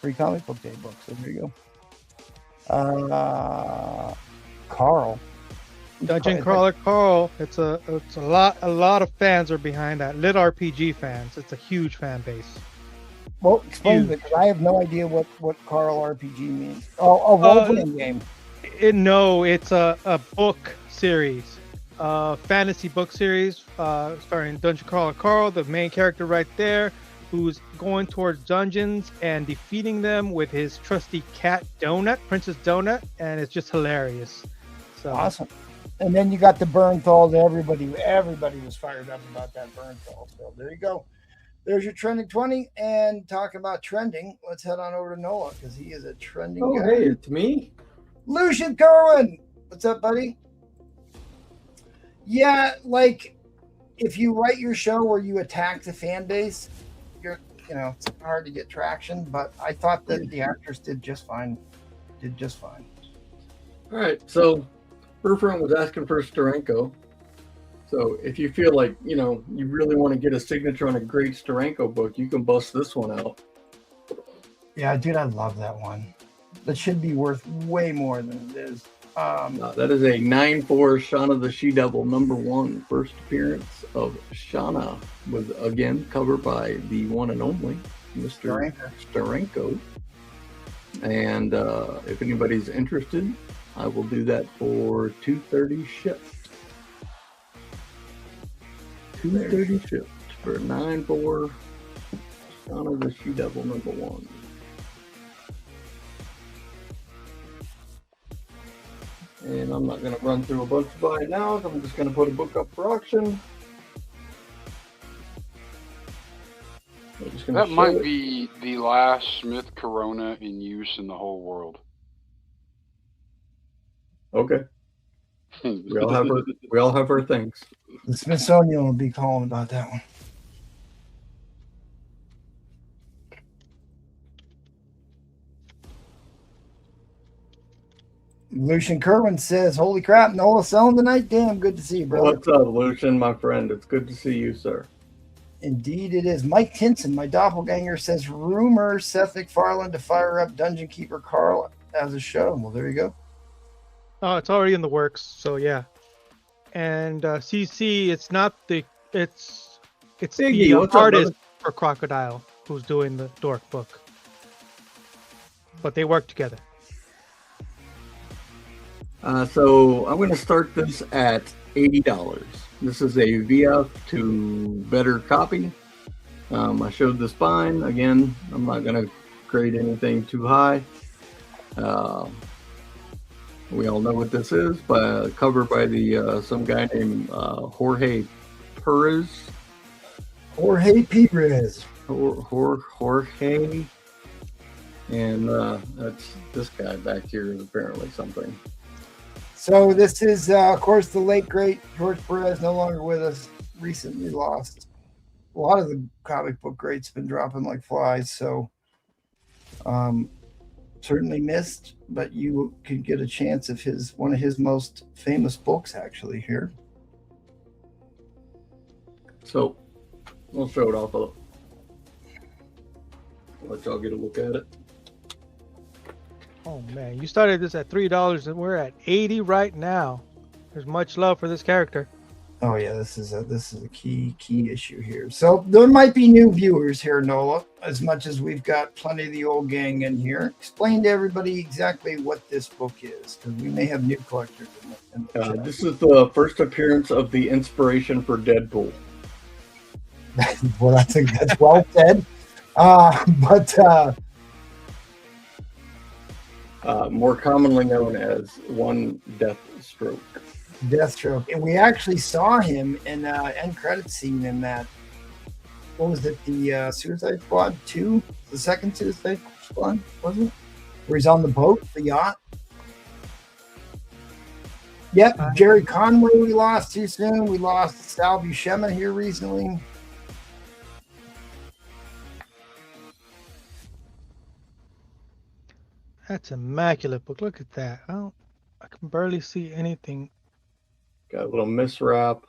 Speaker 1: Free comic book day book. So there you go. Carl.
Speaker 11: Dungeon Crawler Carl. It's a lot of fans are behind that. Lit RPG fans. It's a huge fan base.
Speaker 1: Well, explain it, because I have no idea what Carl RPG means. Oh, a role-playing game.
Speaker 11: No, it's a book series, fantasy book series, starring Dungeon Crawler Carl, the main character right there, who's going towards dungeons and defeating them with his trusty cat Donut, Princess Donut, and it's just hilarious. So
Speaker 1: awesome. And then you got the Bernthal. Everybody was fired up about that Bernthal. So there you go. There's your trending 20. And talking about trending, let's head on over to Noah, because he is a trending guy.
Speaker 13: Hey, it's me.
Speaker 1: Lucian Kerwin. What's up, buddy? Yeah, like if you write your show where you attack the fan base, it's hard to get traction, but I thought that the actors did just fine.
Speaker 13: All right, so Burfront was asking for Steranko. So if you feel like, you really want to get a signature on a great Steranko book, you can bust this one out.
Speaker 1: Yeah, dude, I love that one. That should be worth way more than it is.
Speaker 13: That is a 9/4 Shauna the She-Devil #1 first appearance of Shauna, with again covered by the one and only Mr. Steranko. And if anybody's interested, I will do that for $230 shipped. $230 shipped for 9/4 Shauna the She-Devil #1. And I'm not going to run through a bunch of buy now. I'm just going to put a book up for auction.
Speaker 5: That might be the last Smith Corona in use in the whole world.
Speaker 13: Okay. We all have our things.
Speaker 1: The Smithsonian will be calling about that one. Lucian Kerwin says, "Holy crap, Nola selling tonight. Damn, good to see you, brother."
Speaker 13: What's up, Lucian, my friend? It's good to see you, sir.
Speaker 1: Indeed it is. Mike Tinson, my doppelganger, says, "Rumor Seth MacFarlane to fire up Dungeon Keeper Carl as a show." Well, there you go.
Speaker 11: Oh, it's already in the works, so yeah. And CC, it's
Speaker 13: Iggy,
Speaker 11: the
Speaker 13: what's up,
Speaker 11: artist
Speaker 13: brother?
Speaker 11: for Crocodile who's doing the Dork book, but they work together.
Speaker 13: So I'm going to start this at $80. This is a VF to better copy. I showed the spine. Again, I'm not going to grade anything too high. We all know what this is, but covered by the some guy named Jorge Perez.
Speaker 1: Jorge Perez.
Speaker 13: Jorge. And that's this guy back here is apparently something.
Speaker 1: So this is, of course, the late, great George Perez, no longer with us, recently lost. A lot of the comic book greats been dropping like flies, so certainly missed, but you could get a chance of one of his most famous books actually here.
Speaker 13: So we'll show it off. I'll let y'all get a look at it.
Speaker 11: Oh man, you started this at $3 and we're at $80 right now. There's much love for this character.
Speaker 1: Oh yeah, this is a key issue here. So there might be new viewers here, Nola, as much as we've got plenty of the old gang in here. Explain to everybody exactly what this book is, because we may have new collectors in the chat.
Speaker 13: This is the first appearance of the inspiration for Deadpool.
Speaker 1: Well, I think that's well said.
Speaker 13: More commonly known as One Deathstroke.
Speaker 1: Deathstroke, and we actually saw him in end credit scene in that. What was it? The Suicide Squad 2, the second Suicide Squad, was it? Where he's on the boat, the yacht. Yep, Jerry Conway we lost too soon. We lost Sal Buscema here recently.
Speaker 11: That's immaculate book. Look at that. I can barely see anything.
Speaker 13: Got a little miswrap.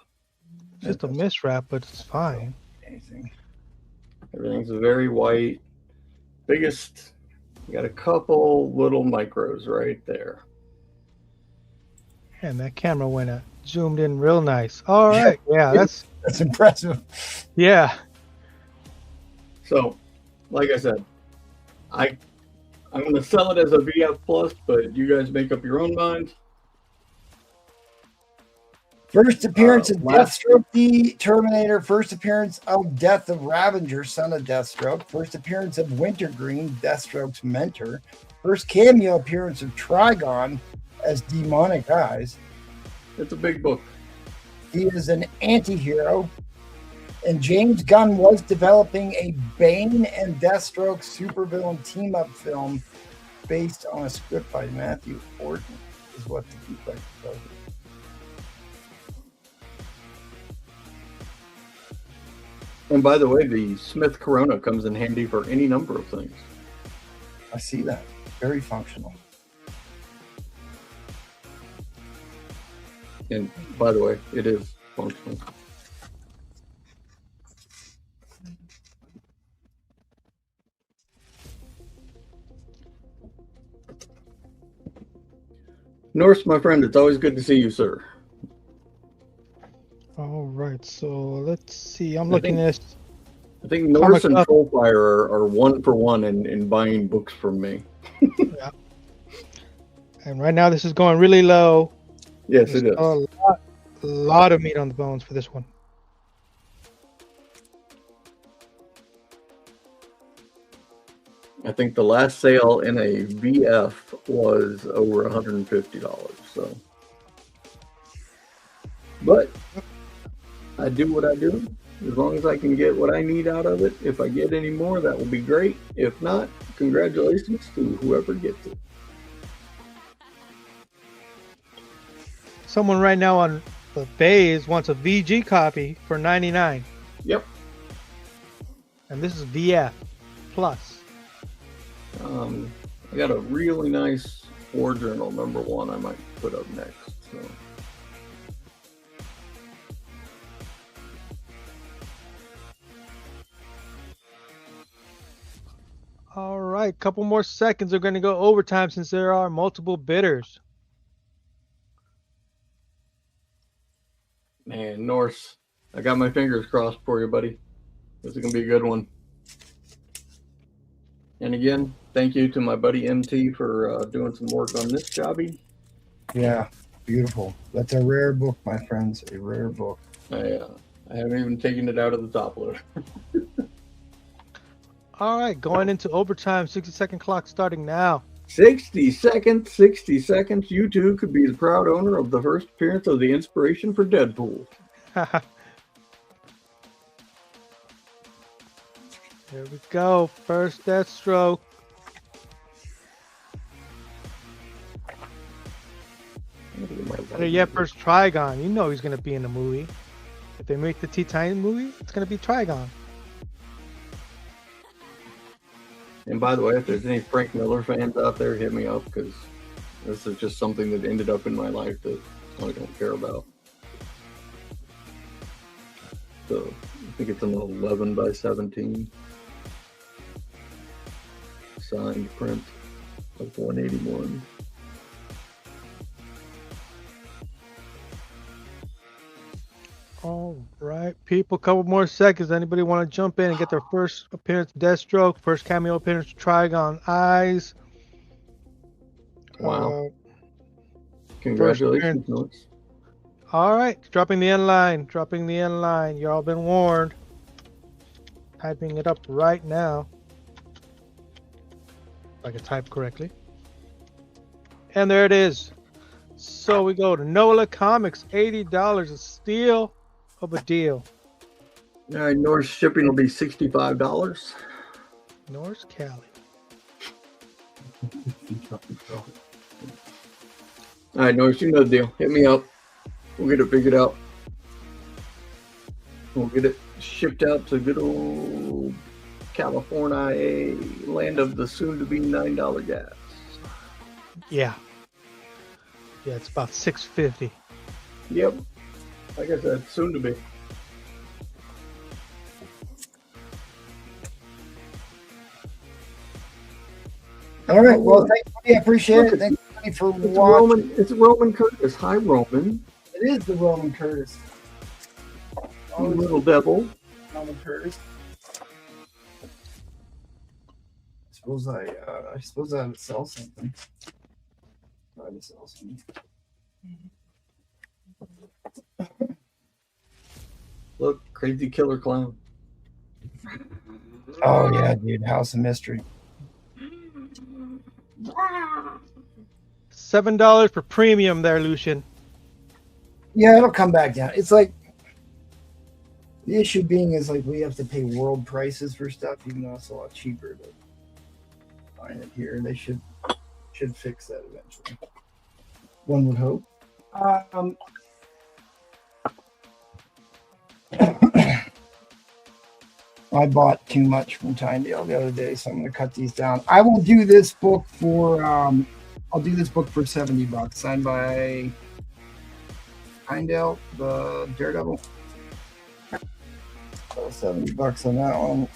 Speaker 11: Just a miswrap, but it's fine.
Speaker 1: Anything.
Speaker 13: Everything's very white. Biggest, you got a couple little micros right there.
Speaker 11: And that camera went zoomed in real nice. All right, yeah, that's
Speaker 1: impressive.
Speaker 11: Yeah.
Speaker 13: So, like I said, I'm going to sell it as a VF Plus, but you guys make up your own mind.
Speaker 1: First appearance of Deathstroke the Terminator. First appearance of Death of Ravager, son of Deathstroke. First appearance of Wintergreen, Deathstroke's mentor. First cameo appearance of Trigon as Demonic Eyes.
Speaker 13: It's a big book.
Speaker 1: He is an anti-hero. And James Gunn was developing a Bane and Deathstroke supervillain team-up film based on a script by Matthew Orton, is what the book says.
Speaker 13: And by the way, the Smith Corona comes in handy for any number of things.
Speaker 1: I see that. Very functional.
Speaker 13: And by the way, it is functional. Norse, my friend, it's always good to see you, sir.
Speaker 11: all right. So let's see. I'm looking at.
Speaker 13: I think Norse and Trollfire are 1 for 1 in buying books from me.
Speaker 11: Yeah. And right now, this is going really low.
Speaker 13: Yes,
Speaker 11: There's
Speaker 13: it is.
Speaker 11: A lot of meat on the bones for this one.
Speaker 13: I think the last sale in a VF was over $150. So, but I do what I do. As long as I can get what I need out of it. If I get any more, that will be great. If not, congratulations to whoever gets it.
Speaker 11: Someone right now on the Bays wants a VG copy for $99.
Speaker 13: Yep.
Speaker 11: And this is VF Plus.
Speaker 13: I got a really nice War Journal #1 I might put up next. So.
Speaker 11: All right, couple more seconds. We're going to go overtime since there are multiple bidders.
Speaker 13: Man, Norse, I got my fingers crossed for you, buddy. This is going to be a good one. And again, thank you to my buddy MT for doing some work on this jobby.
Speaker 1: Yeah, beautiful. That's a rare book, my friends. A rare book.
Speaker 13: I haven't even taken it out of the top loader.
Speaker 11: All right, going into overtime. 60-second clock starting now.
Speaker 13: 60 seconds, 60 seconds. You two could be the proud owner of the first appearance of the inspiration for Deadpool.
Speaker 11: Here we go. First Deathstroke. Better yet, first Trigon. You know he's going to be in the movie. If they make the T-Titan movie, it's going to be Trigon.
Speaker 13: And by the way, if there's any Frank Miller fans out there, hit me up, because this is just something that ended up in my life that I don't care about. So I think it's an 11 by 17 signed print of 181.
Speaker 11: All right, people, couple more seconds. Anybody want to jump in and get their first appearance of Deathstroke, first cameo appearance of Trigon Eyes?
Speaker 13: Wow. Congratulations, Notes.
Speaker 11: All right, dropping the end line, dropping the end line. You all been warned. Typing it up right now. If I can type correctly. And there it is. So we go to NOLA Comics, $80, a steal of a deal.
Speaker 13: All right, Norse shipping will be $65.
Speaker 11: Norse Cali.
Speaker 13: All right, Norse, you know the deal. Hit me up. We'll get it figured out. We'll get it shipped out to good old California, land of the soon-to-be $9 gas.
Speaker 11: Yeah. Yeah, it's about $6.50.
Speaker 13: Yep. Like I said, soon to be.
Speaker 1: All right. Well, thank you. I appreciate it. Thank you for watching.
Speaker 13: It's Roman Curtis. Hi, Roman.
Speaker 1: It is the Roman Curtis.
Speaker 13: You little devil.
Speaker 1: Roman Curtis. I suppose I would sell something. Try to sell something.
Speaker 13: Look, crazy killer clown.
Speaker 1: Oh yeah, dude, House of Mystery.
Speaker 11: $7 for premium there, Lucian.
Speaker 1: Yeah, it'll come back down. It's like the issue being is like we have to pay world prices for stuff, even though it's a lot cheaper to find it here. They should fix that eventually. One would hope. I bought too much from Tyndale the other day, so I'm going to cut these down. I will do this book for I'll do this book for $70, signed by Tyndale, the Daredevil. So $70 on that one.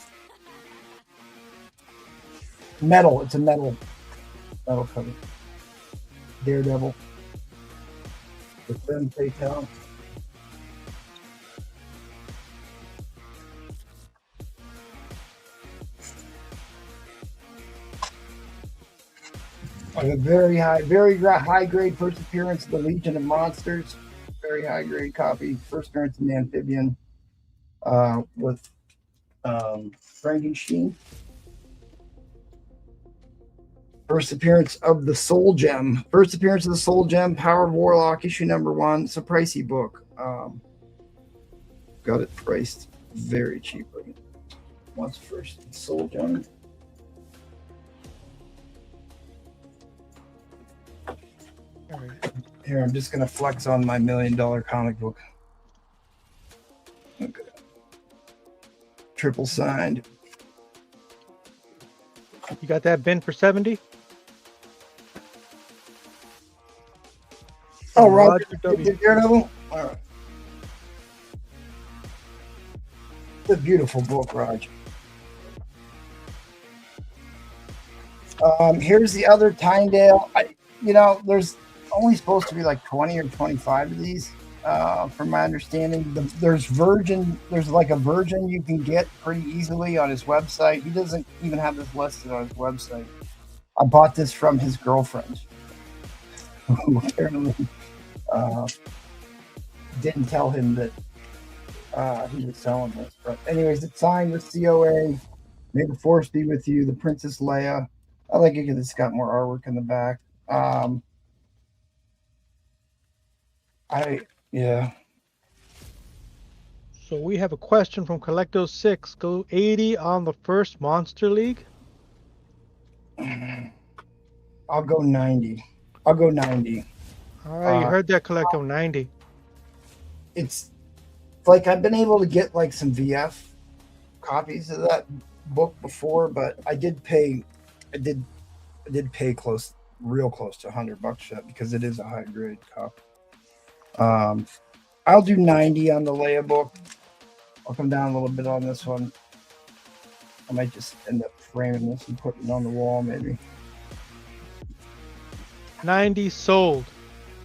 Speaker 1: Metal. It's a metal cover. Daredevil. With them PayPal. I have a very high grade first appearance of the Legion of Monsters. Very high grade copy. First appearance in the Amphibian with Frankenstein. First appearance of the Soul Gem. First appearance of the Soul Gem, Power of Warlock, issue number 1. It's a pricey book. Got it priced very cheaply. What's first? Soul Gem. Here, I'm just going to flex on my $1 million comic book. Okay. Triple signed.
Speaker 11: You got that bin for 70?
Speaker 1: Oh, Roger W. Daredevil? All right. It's a beautiful book, Roger. Here's the other Tyndale. There's only supposed to be like 20 or 25 of these, from my understanding. There's like a Virgin you can get pretty easily on his website. He doesn't even have this listed on his website. I bought this from his girlfriend, who apparently didn't tell him that he was selling this. But anyways, it's signed with COA. May the Force be with you. The Princess Leia. I like it because it's got more artwork in the back.
Speaker 11: So we have a question from Collecto6. Go 80 on the first Monster League?
Speaker 1: I'll go 90. All
Speaker 11: right, you heard that, Collecto, 90.
Speaker 1: It's like I've been able to get like some VF copies of that book before, but I did pay real close to $100 for that because it is a high grade copy. I'll do 90 on the Leia book. I'll come down a little bit on this one. I might just end up framing this and putting it on the wall, maybe.
Speaker 11: 90 sold.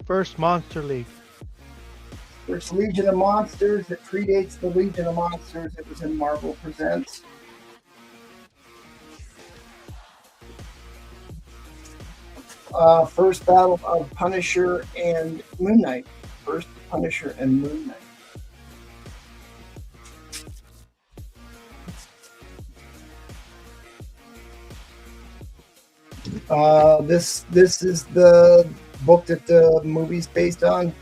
Speaker 11: First Monster League.
Speaker 1: First Legion of Monsters. It predates the Legion of Monsters. It was in Marvel Presents. First battle of Punisher and Moon Knight. First Punisher and Moon Knight. This is the book that the movie's based on.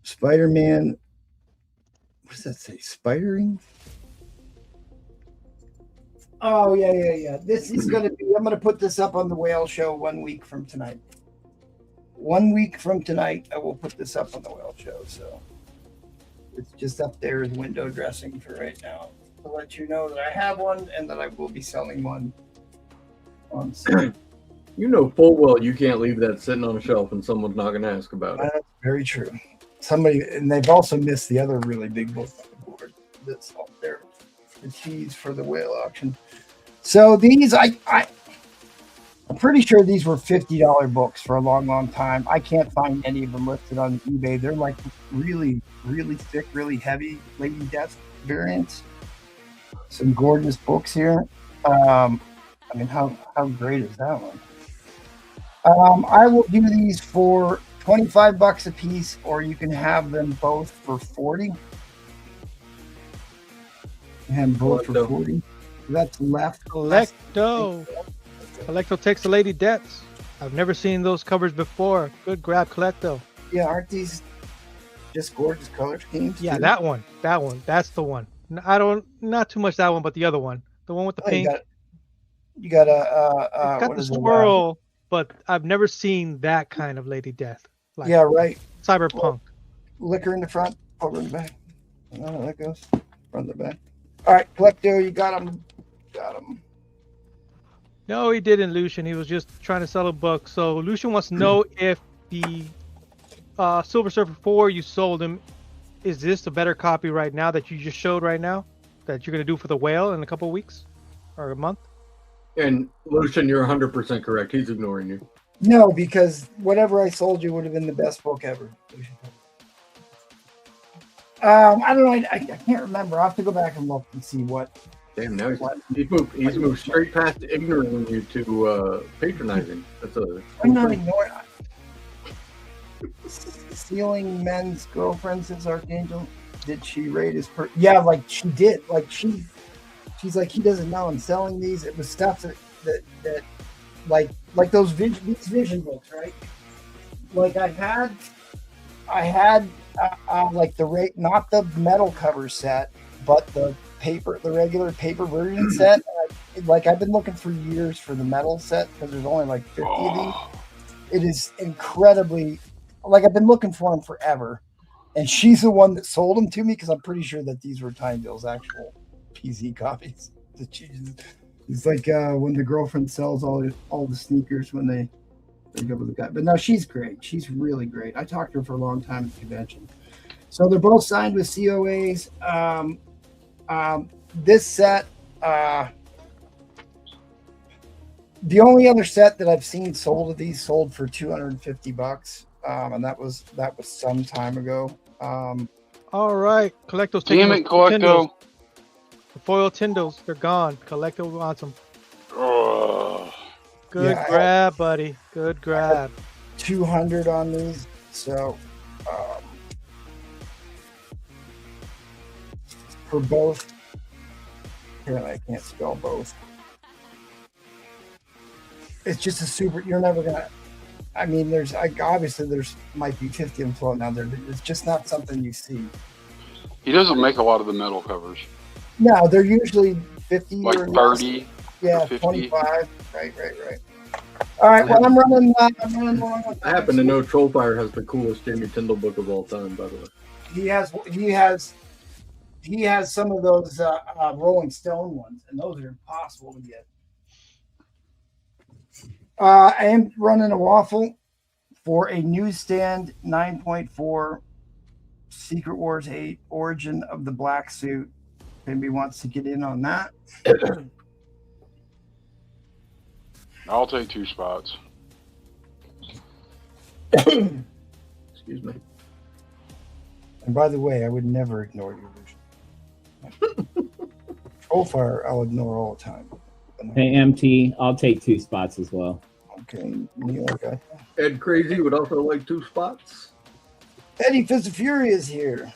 Speaker 1: Spider-Man. What does that say? Spidering? Oh, yeah. This is going to be, I'm going to put this up on the Whale Show 1 week from tonight. 1 week from tonight, I will put this up on the Whale Show. So it's just up there as window dressing for right now. To let you know that I have one and that I will be selling one on sale.
Speaker 13: You know full well you can't leave that sitting on a shelf and someone's not going to ask about it.
Speaker 1: That's very true. And they've also missed the other really big book on the board that's up there. The tease for the whale auction. So these, I'm pretty sure these were $50 books for a long, long time. I can't find any of them listed on eBay. They're like really, really thick, really heavy Lady Death variants. Some gorgeous books here. I mean, how great is that one? I will do these for $25 a piece, or you can have them both for 40. And both for 40. That's left.
Speaker 11: Collecto. Collecto takes the Lady Deaths. I've never seen those covers before. Good grab, Collecto.
Speaker 1: Yeah, aren't these just gorgeous color schemes?
Speaker 11: Yeah,
Speaker 1: too?
Speaker 11: that one. That's the one. Not too much that one, but the other one. The one with the pink.
Speaker 1: You got
Speaker 11: It's got
Speaker 1: what
Speaker 11: the
Speaker 1: is it,
Speaker 11: swirl, but I've never seen that kind of Lady Death. Like
Speaker 1: yeah, right.
Speaker 11: Cyberpunk.
Speaker 1: Liquor in the front, poker in the back. Oh, that goes front to back. All right, Collecto, you got him. Got him.
Speaker 11: No, he didn't, Lucian. He was just trying to sell a book. So Lucian wants to know if the Silver Surfer 4 you sold him, is this a better copy right now that you just showed right now that you're going to do for the whale in a couple of weeks or a month?
Speaker 13: And Lucian, you're 100% correct. He's ignoring you.
Speaker 1: No, because whatever I sold you would have been the best book ever. I don't know. I can't remember. I'll have to go back and look and see what.
Speaker 13: Damn, now he's moved straight past ignoring you to patronizing. That's a.
Speaker 1: I'm not ignoring. Stealing men's girlfriends, says Archangel. Did she rate his Yeah, like she did. Like she's like, he doesn't know I'm selling these. It was stuff that like those these vision books, right? Like I had like the rate, not the metal cover set, but the regular paper version set. And I've been looking for years for the metal set because there's only like 50 of these. It is incredibly, like I've been looking for them forever. And she's the one that sold them to me because I'm pretty sure that these were Time Deal's actual PZ copies. It's like when the girlfriend sells all the sneakers when they go with the guy. But no, she's great. She's really great. I talked to her for a long time at the convention. So they're both signed with COAs. This set, the only other set that I've seen sold of these sold for $250, and that was some time ago.
Speaker 11: All right, Collecto's
Speaker 5: Damn it, Collecto.
Speaker 11: The foil Tindles, they're gone. Collecto wants them. Good
Speaker 1: Yeah,
Speaker 11: grab, buddy. Good grab.
Speaker 1: 200 on these. So for both, here, I can't spell both. It's just a super. You're never gonna. I mean, obviously might be 50 of them floating out there, but it's just not something you see.
Speaker 5: He doesn't make a lot of the metal covers.
Speaker 1: No, they're usually 50
Speaker 5: Like
Speaker 1: or
Speaker 5: 30.
Speaker 1: Yeah,
Speaker 5: or 50.
Speaker 1: 25. Right. All right. Well, I'm running long.
Speaker 13: I happen to know Trollfire has the coolest Jamie Tyndall book of all time, by the way.
Speaker 1: He has some of those Rolling Stone ones, and those are impossible to get. I am running a waffle for a newsstand 9.4 Secret Wars 8 Origin of the Black Suit. If anybody wants to get in on that.
Speaker 5: I'll take 2 spots.
Speaker 13: Excuse me.
Speaker 1: And by the way, I would never ignore your vision. Trollfire, I'll ignore all the time.
Speaker 6: Hey, MT, I'll take 2 spots as well.
Speaker 1: Okay, Neil, okay.
Speaker 13: Ed Crazy would also like 2 spots.
Speaker 1: Eddie Fist of Fury is here.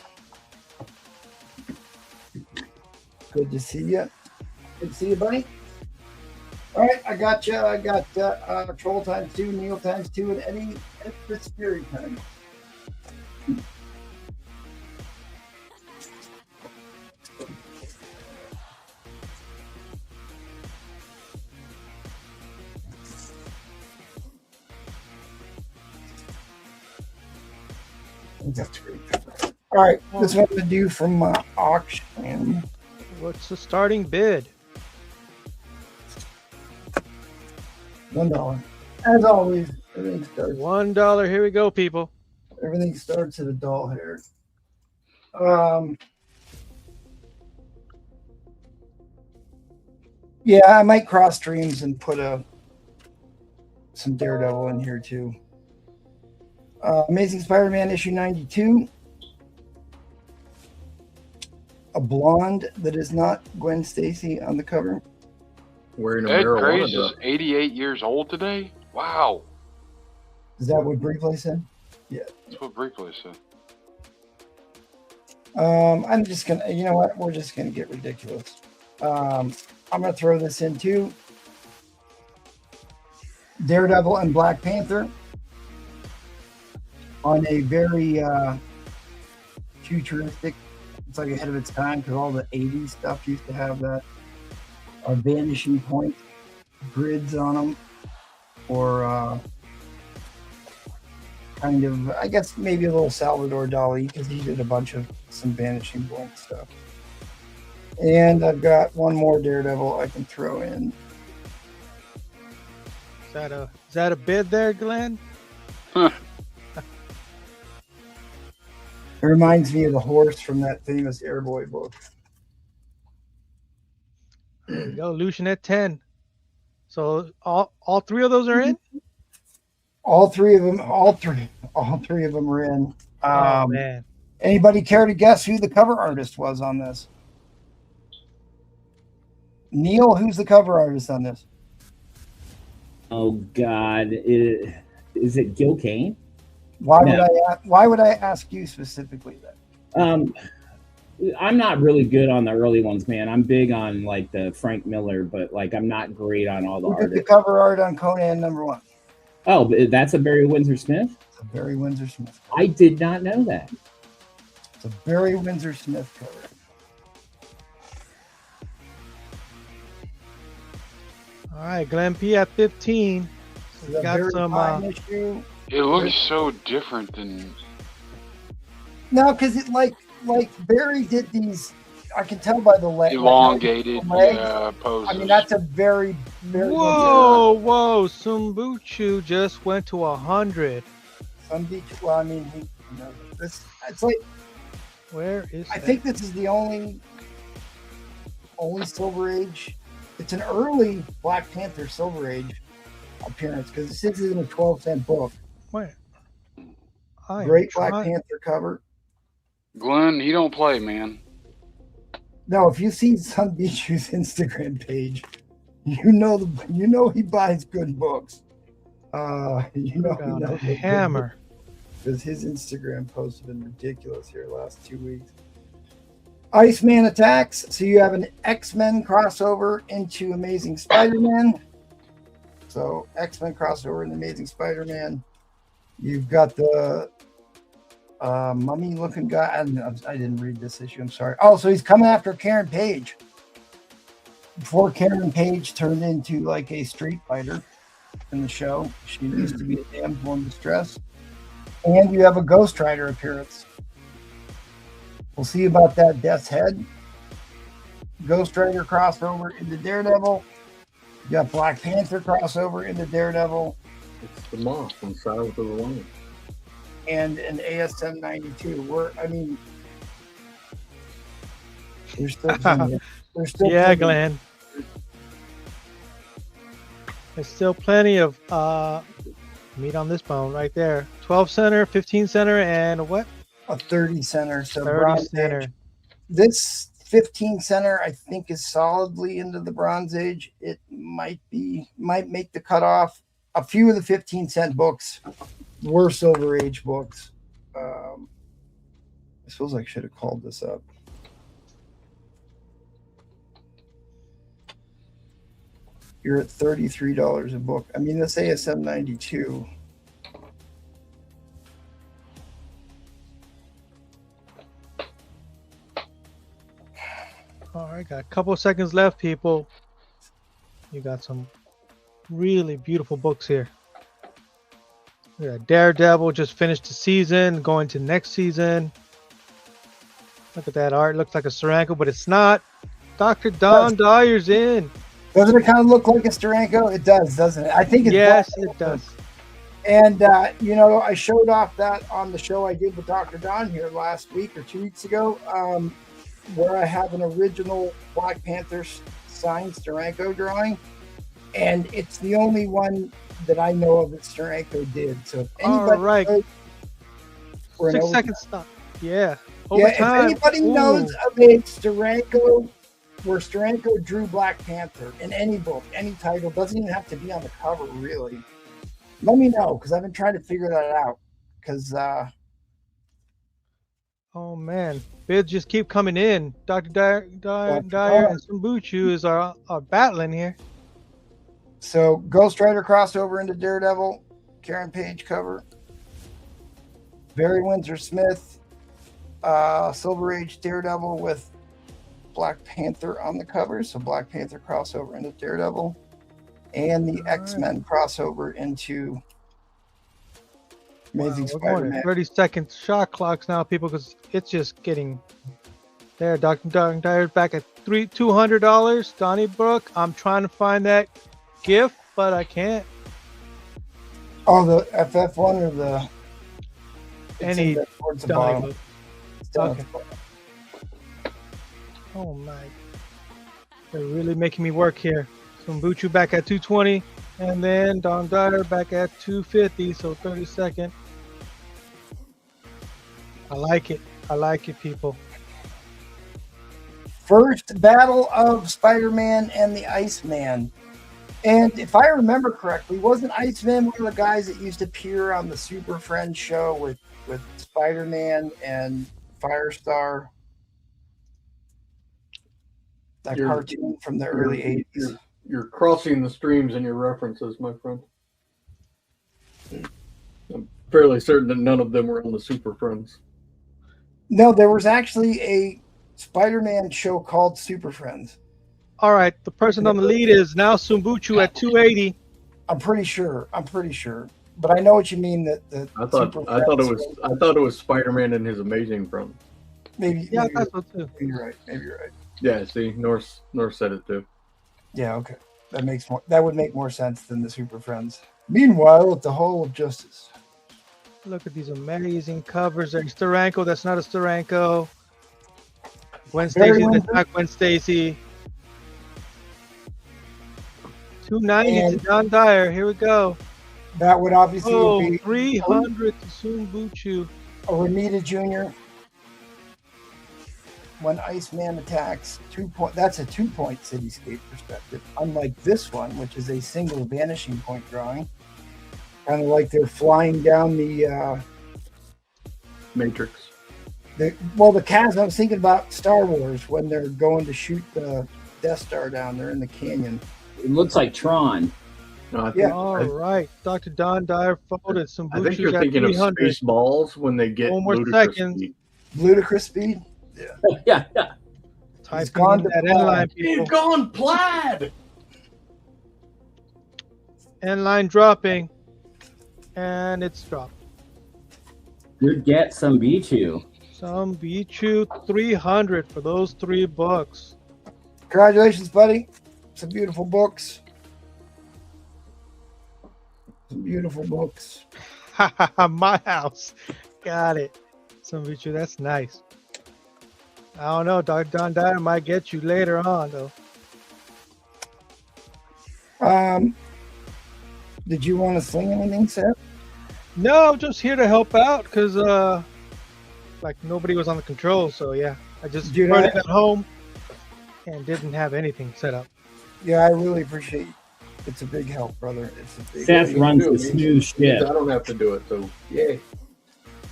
Speaker 1: Good to see you. Good to see you, buddy. All right, I got you. I got Troll times 2, Neil times 2, and Eddie Fist of Fury times. That's great. All right, this one to do from auction.
Speaker 11: What's the starting bid?
Speaker 1: $1. As always, everything starts.
Speaker 11: $1. Here we go, people.
Speaker 1: Everything starts at a doll hair. Yeah, I might cross streams and put some Daredevil in here too. Amazing Spider-Man issue 92. A blonde that is not Gwen Stacy on the cover.
Speaker 13: Wearing a
Speaker 5: Ed
Speaker 13: marijuana
Speaker 5: Grace
Speaker 13: dress.
Speaker 5: is 88 years old today? Wow.
Speaker 1: Is that what Brie said? Yeah.
Speaker 5: That's what Briefly said.
Speaker 1: I'm just gonna, you know what? We're just gonna get ridiculous. I'm gonna throw this in too. Daredevil and Black Panther on a very futuristic. It's like ahead of its time because all the 80s stuff used to have that vanishing point grids on them, or kind of, I guess maybe a little Salvador Dali because he did a bunch of some vanishing point stuff. And I've got one more Daredevil I can throw in.
Speaker 11: Is that a bid there, Glenn?
Speaker 1: It reminds me of the horse from that famous Airboy book.
Speaker 11: There you go, Lucian at 10. So all three of those are in?
Speaker 1: All three of them are in.
Speaker 11: Oh man.
Speaker 1: Anybody care to guess who the cover artist was on this? Neil, who's the cover artist on this?
Speaker 6: Oh God, is it Gil Kane?
Speaker 1: Why would I ask you specifically that?
Speaker 6: I'm not really good on the early ones, man. I'm big on like the Frank Miller, but like I'm not great on all the
Speaker 1: Who did
Speaker 6: artists.
Speaker 1: the cover art on Conan #1?
Speaker 6: Oh, that's a Barry Windsor Smith?
Speaker 1: It's a Barry Windsor Smith.
Speaker 6: I did not know that.
Speaker 1: It's a Barry Windsor Smith cover.
Speaker 11: All right, Glenn P at 15. So we got some.
Speaker 1: Issue.
Speaker 5: It looks so different than.
Speaker 1: No, because it like Barry did these. I can tell by the leg.
Speaker 5: Elongated, poses.
Speaker 1: I mean, that's a very.
Speaker 11: Whoa! Sumbuchu just went to 100.
Speaker 1: Sumbuchu. Well, I mean, this. It's like.
Speaker 11: Where is?
Speaker 1: I think this is the only Silver Age. It's an early Black Panther Silver Age appearance because this isn't a 12-cent book.
Speaker 11: Wait.
Speaker 1: Great Black Panther cover.
Speaker 5: Glenn, he don't play, man.
Speaker 1: No, if you see Sumbuchu's Instagram page, you know he buys good books. He knows
Speaker 11: hammer.
Speaker 1: Because his Instagram posts have been ridiculous here the last 2 weeks. Iceman attacks. So you have an X-Men crossover into Amazing Spider-Man. So X-Men crossover into Amazing Spider-Man. You've got the mummy-looking guy. I didn't read this issue. I'm sorry. Oh, so he's coming after Karen Page. Before Karen Page turned into like a street fighter in the show. She used to be a damsel in distress. And you have a Ghost Rider appearance. We'll see about that. Death's Head. Ghost Rider crossover into Daredevil. You got Black Panther crossover into Daredevil.
Speaker 13: It's the moth from Silence of the Lambs.
Speaker 1: And an ASM 92. There's still plenty.
Speaker 11: Yeah, Glenn. There's still plenty of meat on this bone right there. 12 center, 15 center, and what?
Speaker 1: A 30 center. So
Speaker 11: 30 center.
Speaker 1: This 15 center, I think, is solidly into the Bronze Age. It might make the cutoff. A few of the 15-cent books were Silver Age books. I suppose I should have called this up. You're at $33 a book. I mean, this ASM 92.
Speaker 11: All right, got a couple of seconds left, people. You got some really beautiful books here. We got Daredevil just finished the season, going to next season. Look at that art. Looks like a Steranko, but it's not. Dr. Don Dyer's in.
Speaker 1: Doesn't it kind of look like a Steranko? It does, doesn't it? I think it's
Speaker 11: yes, it does.
Speaker 1: And I showed off that on the show I did with Dr. Don here last week or 2 weeks ago, where I have an original Black Panther signed Steranko drawing, and it's the only one that I know of that Steranko did. So if anybody
Speaker 11: All right.
Speaker 1: knows, we're in
Speaker 11: 6
Speaker 1: overtime.
Speaker 11: seconds stop. Yeah.
Speaker 1: Yeah, if
Speaker 11: Overtime.
Speaker 1: anybody knows
Speaker 11: Ooh.
Speaker 1: of a Steranko where Steranko drew Black Panther in any book, any title, doesn't even have to be on the cover, really. Let me know, because I've been trying to figure that out. Because
Speaker 11: Oh man, bids just keep coming in. Dr. Dyer and Sambuchu are battling here.
Speaker 1: so Ghost Rider crossover into Daredevil, Karen Page cover, Barry Windsor Smith, Silver Age Daredevil with Black Panther on the cover. So Black Panther crossover into Daredevil, and the X-Men crossover into Amazing
Speaker 11: We're going
Speaker 1: Spider-Man.
Speaker 11: at 30-second shot clocks now, people, because it's just getting there. Dr. Dyer's back at $200. Donnybrook, I'm trying to find that gift, but I can't.
Speaker 1: Oh, the FF1 or the
Speaker 11: Any
Speaker 1: towards the bottom.
Speaker 11: Donnybrook.
Speaker 1: It's down
Speaker 11: Okay.
Speaker 1: at the bottom.
Speaker 11: Oh my, they're really making me work here. Sambuchu back at 220, and then Don Dyer back at 250, so 32nd. I like it. I like it, people.
Speaker 1: First battle of Spider-Man and the Iceman. And if I remember correctly, wasn't Iceman one of the guys that used to appear on the Super Friends show with Spider-Man and Firestar? That cartoon from the early 80s.
Speaker 13: You're crossing the streams in your references, my friend. I'm fairly certain that none of them were on the Super Friends.
Speaker 1: No, there was actually a Spider-Man show called Super Friends.
Speaker 11: All right, the person on the lead is now Sambuchu at 280.
Speaker 1: I'm pretty sure. But I know what you mean. That
Speaker 13: I thought it was Spider-Man and his Amazing Friends.
Speaker 1: Maybe.
Speaker 11: Yeah,
Speaker 1: maybe
Speaker 11: I thought so too.
Speaker 1: Maybe you're right. Maybe you're right.
Speaker 13: Yeah, see, North said it too.
Speaker 1: Yeah, okay. That would make more sense than the Super Friends. Meanwhile, at the Hall of Justice.
Speaker 11: Look at these amazing covers. There's Steranko. That's not a Steranko. Gwen Stacy. That's not Gwen Stacy. 290 to Don Dyer. Here we go.
Speaker 1: That would obviously be
Speaker 11: 300 to Sambuchu.
Speaker 1: A Ramita Jr. When Iceman attacks, 2 point. That's a 2-point cityscape perspective. Unlike this one, which is a single vanishing point drawing. Kind of like they're flying down the
Speaker 13: Matrix.
Speaker 1: The chasm. I was thinking about Star Wars when they're going to shoot the Death Star down there in the canyon.
Speaker 6: It looks like Tron.
Speaker 13: No,
Speaker 11: All right. Dr. Don Dyer folded. Sambuchu's
Speaker 13: I think you're
Speaker 11: at
Speaker 13: thinking of
Speaker 11: 300.
Speaker 13: Spaceballs when they get
Speaker 11: One more
Speaker 13: ludicrous
Speaker 11: second.
Speaker 13: speed.
Speaker 1: Ludicrous speed.
Speaker 6: Yeah.
Speaker 11: Typing
Speaker 1: gone
Speaker 11: in
Speaker 1: to
Speaker 11: that
Speaker 1: plaid.
Speaker 11: N-line, people.
Speaker 13: He's gone plaid.
Speaker 11: N-line dropping. And it's dropped.
Speaker 6: Good get, Sambuchu.
Speaker 11: Sambuchu 300 for those 3 books.
Speaker 1: Congratulations, buddy. Some beautiful books. Some beautiful books.
Speaker 11: My house. Got it. Sambuchu, that's nice. I don't know. Dr. Don Dyer might get you later on, though.
Speaker 1: Did you want to sling anything, Seth?
Speaker 11: No, just here to help out because, like, nobody was on the control. So, yeah, I just run it at home and didn't have anything set up.
Speaker 1: Yeah, I really appreciate it. It's a big help, brother. It's a big
Speaker 6: Seth runs the smooth shit.
Speaker 13: I don't have to do it, so yay.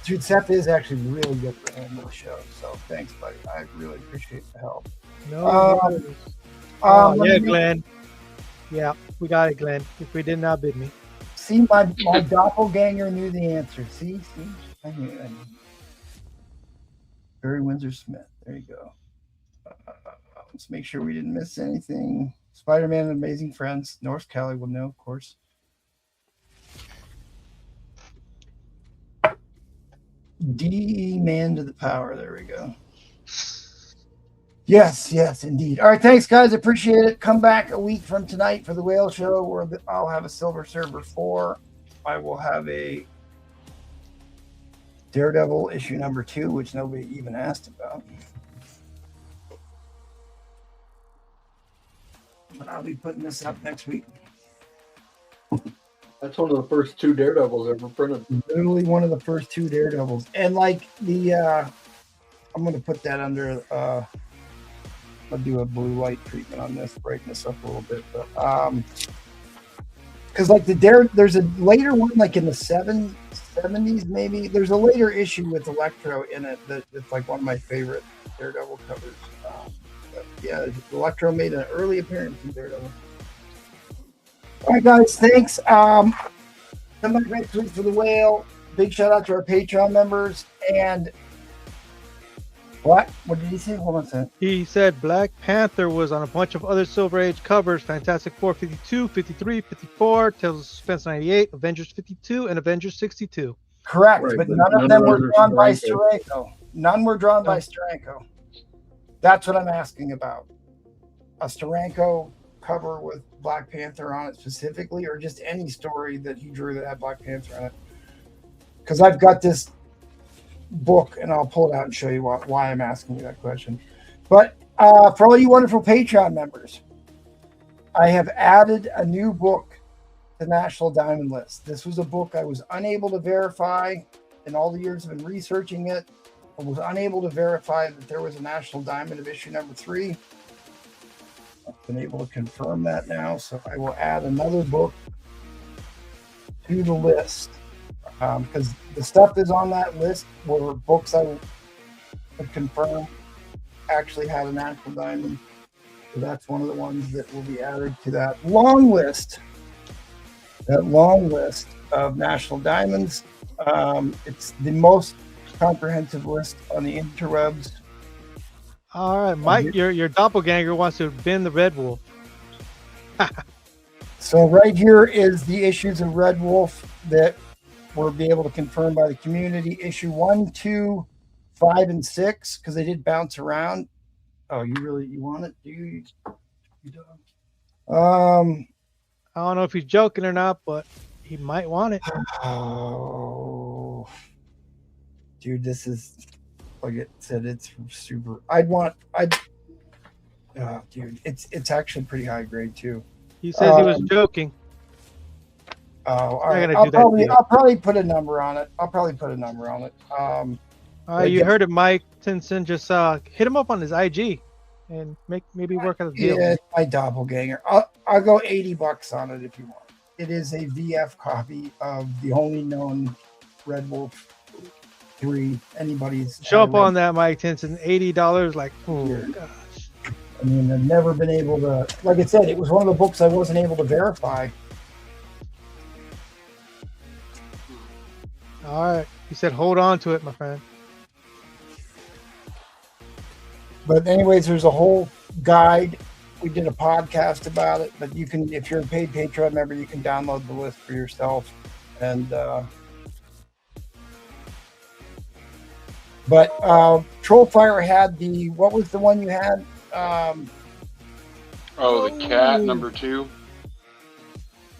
Speaker 1: Dude, Seth is actually really good for handling the show. So thanks, buddy. I really appreciate the help.
Speaker 11: No. Yeah, Glenn. Yeah, we got it, Glenn. If we did not bid me.
Speaker 1: See, my doppelganger knew the answer. See? I knew. Barry Windsor Smith. There you go. Let's make sure we didn't miss anything. Spider-Man and Amazing Friends. North Cali will know, of course. D-Man to the power. There we go. Yes, indeed. All right, thanks, guys. Appreciate it. Come back a week from tonight for the Whale Show, where I'll have a Silver Surfer 4. I will have a Daredevil issue number 2, which nobody even asked about. But I'll be putting this up next week.
Speaker 13: That's one of the first 2 Daredevils ever printed.
Speaker 1: Literally one of the first 2 Daredevils. And like the I'm gonna put that under I'll do a blue light treatment on this, brighten this up a little bit. But because like there's a later one like in the 70s maybe. There's a later issue with Electro in it that's like one of my favorite Daredevil covers. But yeah, Electro made an early appearance in Daredevil. All right, guys, thanks. Come back next week for the whale. Big shout out to our Patreon members. And what did he say? Hold on a second.
Speaker 11: He said Black Panther was on a bunch of other Silver Age covers: Fantastic Four 52, 53, 54, Tales of Suspense 98, Avengers 52, and Avengers 62.
Speaker 1: Correct,
Speaker 13: Right,
Speaker 1: but
Speaker 13: but
Speaker 1: none of
Speaker 13: none
Speaker 1: them
Speaker 13: of
Speaker 1: were
Speaker 13: those are
Speaker 1: drawn by
Speaker 13: Steranko.
Speaker 1: Steranko. None were drawn by Steranko. That's what I'm asking about. A Steranko cover with Black Panther on it specifically, or just any story that he drew that had Black Panther on it? Because I've got this book, and I'll pull it out and show you why I'm asking you that question. But for all you wonderful Patreon members, I have added a new book to National Diamond List. This was a book I was unable to verify in all the years I've been researching it. I was unable to verify that there was a National Diamond of issue number 3. I've been able to confirm that now, so I will add another book to the list. Because the stuff that's on that list were books I could confirm actually had an actual diamond. So that's one of the ones that will be added to that long list. That long list of national diamonds. It's the most comprehensive list on the interwebs.
Speaker 11: All right, Mike, your doppelganger wants to bin the Red Wolf.
Speaker 1: So right here is the issues of Red Wolf that we'll be able to confirm by the community. Issue 1, 2, 5, and 6, because they did bounce around. Oh, you want it? Do you
Speaker 11: I don't know if he's joking or not, but he might want it.
Speaker 1: Oh, dude, this is like it said. It's super. Dude, it's actually pretty high grade too.
Speaker 11: He says he was joking.
Speaker 1: Oh, all
Speaker 11: I'm
Speaker 1: right.
Speaker 11: not gonna do that.
Speaker 1: I'll probably put a number on it.
Speaker 11: You heard it, Mike Tinson. Just hit him up on his IG and maybe work out a deal.
Speaker 1: Yeah, it's my doppelganger. I'll go $80 on it if you want. It is a VF copy of the only known Red Wolf 3. Anybody's
Speaker 11: Show up on that, Mike Tinson. $80. Like, oh gosh.
Speaker 1: I mean, I've never been able to. Like I said, it was one of the books I wasn't able to verify.
Speaker 11: All right. He said, hold on to it, my friend.
Speaker 1: But anyways, there's a whole guide. We did a podcast about it, but you can, if you're a paid Patreon member, you can download the list for yourself. And but Trollfire had the, what was the one you had?
Speaker 5: The cat number 2.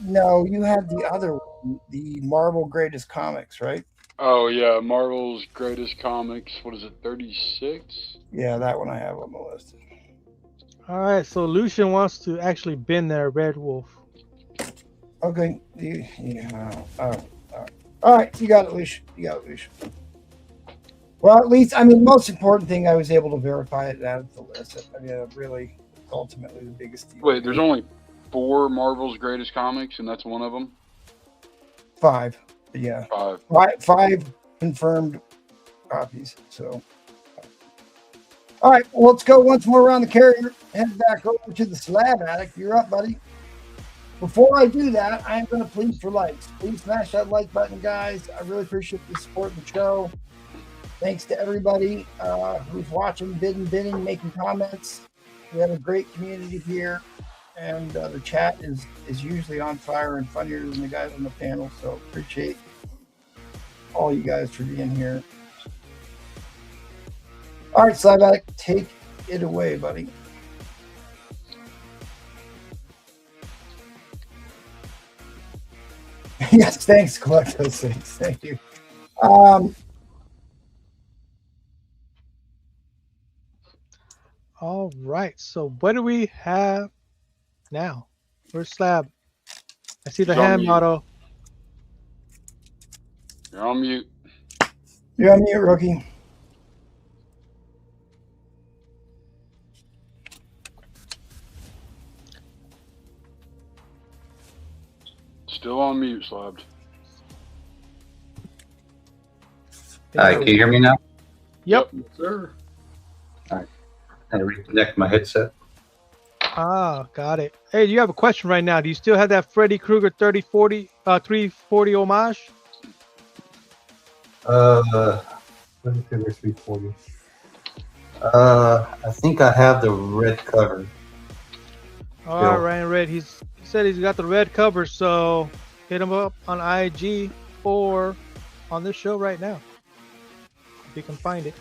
Speaker 1: No, you had the other one, the Marvel Greatest Comics, right?
Speaker 5: Oh yeah, Marvel's Greatest Comics. What is it, 36?
Speaker 1: Yeah, that one I have on the list.
Speaker 11: All right. So Lucian wants to actually bin their Red Wolf.
Speaker 1: Okay. Yeah. All right. You got it, Lucian. Well, at least, I mean, most important thing, I was able to verify it and add it to the list. I mean, it really, ultimately, the biggest deal.
Speaker 5: Wait, there's only 4 Marvel's Greatest Comics, and that's one of them?
Speaker 1: 5. Yeah. 5 confirmed copies. So, all right. Well, let's go once more around the carrier. Head back over to the Slab Attic. You're up, buddy. Before I do that, I am going to plead for likes. Please smash that like button, guys. I really appreciate the support of the show. Thanks to everybody who's watching, bidding, making comments. We have a great community here, and the chat is usually on fire and funnier than the guys on the panel. So appreciate all you guys for being here. All right, Slab Attic, take it away, buddy. Yes, thanks, collect those things. Thank you.
Speaker 11: All right. So what do we have now. Where's Slab? I see the
Speaker 5: He's on
Speaker 11: hand
Speaker 5: mute.
Speaker 11: model.
Speaker 5: You're on mute.
Speaker 1: You're on mute, rookie.
Speaker 5: Still on mute, Slabbed.
Speaker 2: All right, can you hear me now?
Speaker 11: Yep.
Speaker 13: Yes, sir.
Speaker 2: All right. I reconnect my headset.
Speaker 11: Ah, got it. Hey, you have a question right now. Do you still have that Freddy Krueger 340 homage?
Speaker 2: Let me figure 340. I think I have the red cover.
Speaker 11: All right, Ryan Red. He said he's got the red cover, so hit him up on IG or on this show right now. If you can find it.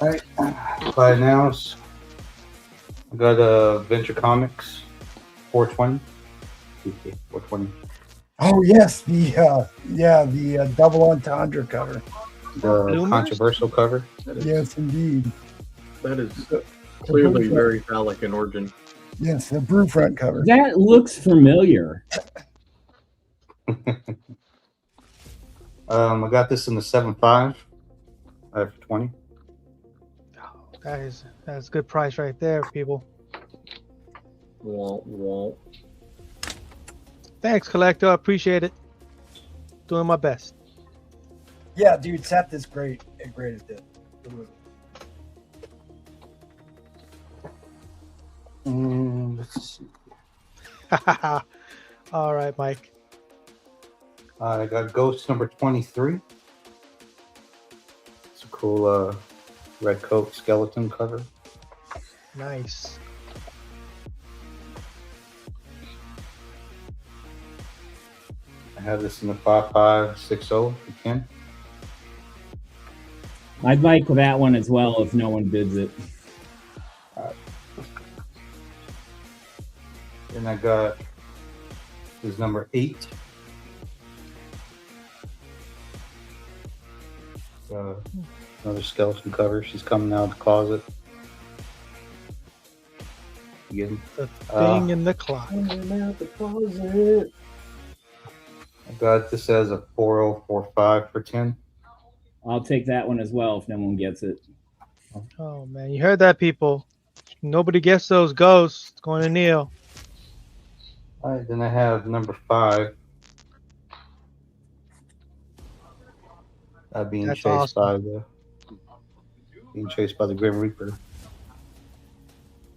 Speaker 2: All right. By now, I got Venture Comics 420. 420.
Speaker 1: Oh yes, the double entendre cover.
Speaker 2: The controversial cover.
Speaker 1: Yes, indeed.
Speaker 13: That is clearly very phallic in origin.
Speaker 1: Yes, the brew front cover.
Speaker 6: That looks familiar.
Speaker 2: I got this in the 7.5. I have 20.
Speaker 11: That's a good price right there, people.
Speaker 13: Wah.
Speaker 11: Thanks, Collector. I appreciate it. Doing my best.
Speaker 1: Yeah, dude, Seth is great. Great at that.
Speaker 2: Let's see.
Speaker 11: All right, Mike.
Speaker 2: I got Ghost number 23. It's a cool red coat skeleton cover.
Speaker 11: Nice.
Speaker 2: I have this in the 5560 for Ken.
Speaker 6: I'd like that one as well if no one bids it.
Speaker 2: Then I got this number 8. Another skeleton cover. She's coming out of the closet. Again.
Speaker 11: The thing in the closet.
Speaker 2: I got this as a 4045 for 10.
Speaker 6: I'll take that one as well if no one gets it.
Speaker 11: Oh man, you heard that, people. Nobody gets those ghosts. It's going to Neil.
Speaker 2: All right, then I have number 5. Being
Speaker 11: That's
Speaker 2: chased
Speaker 11: awesome.
Speaker 2: by the Grim Reaper.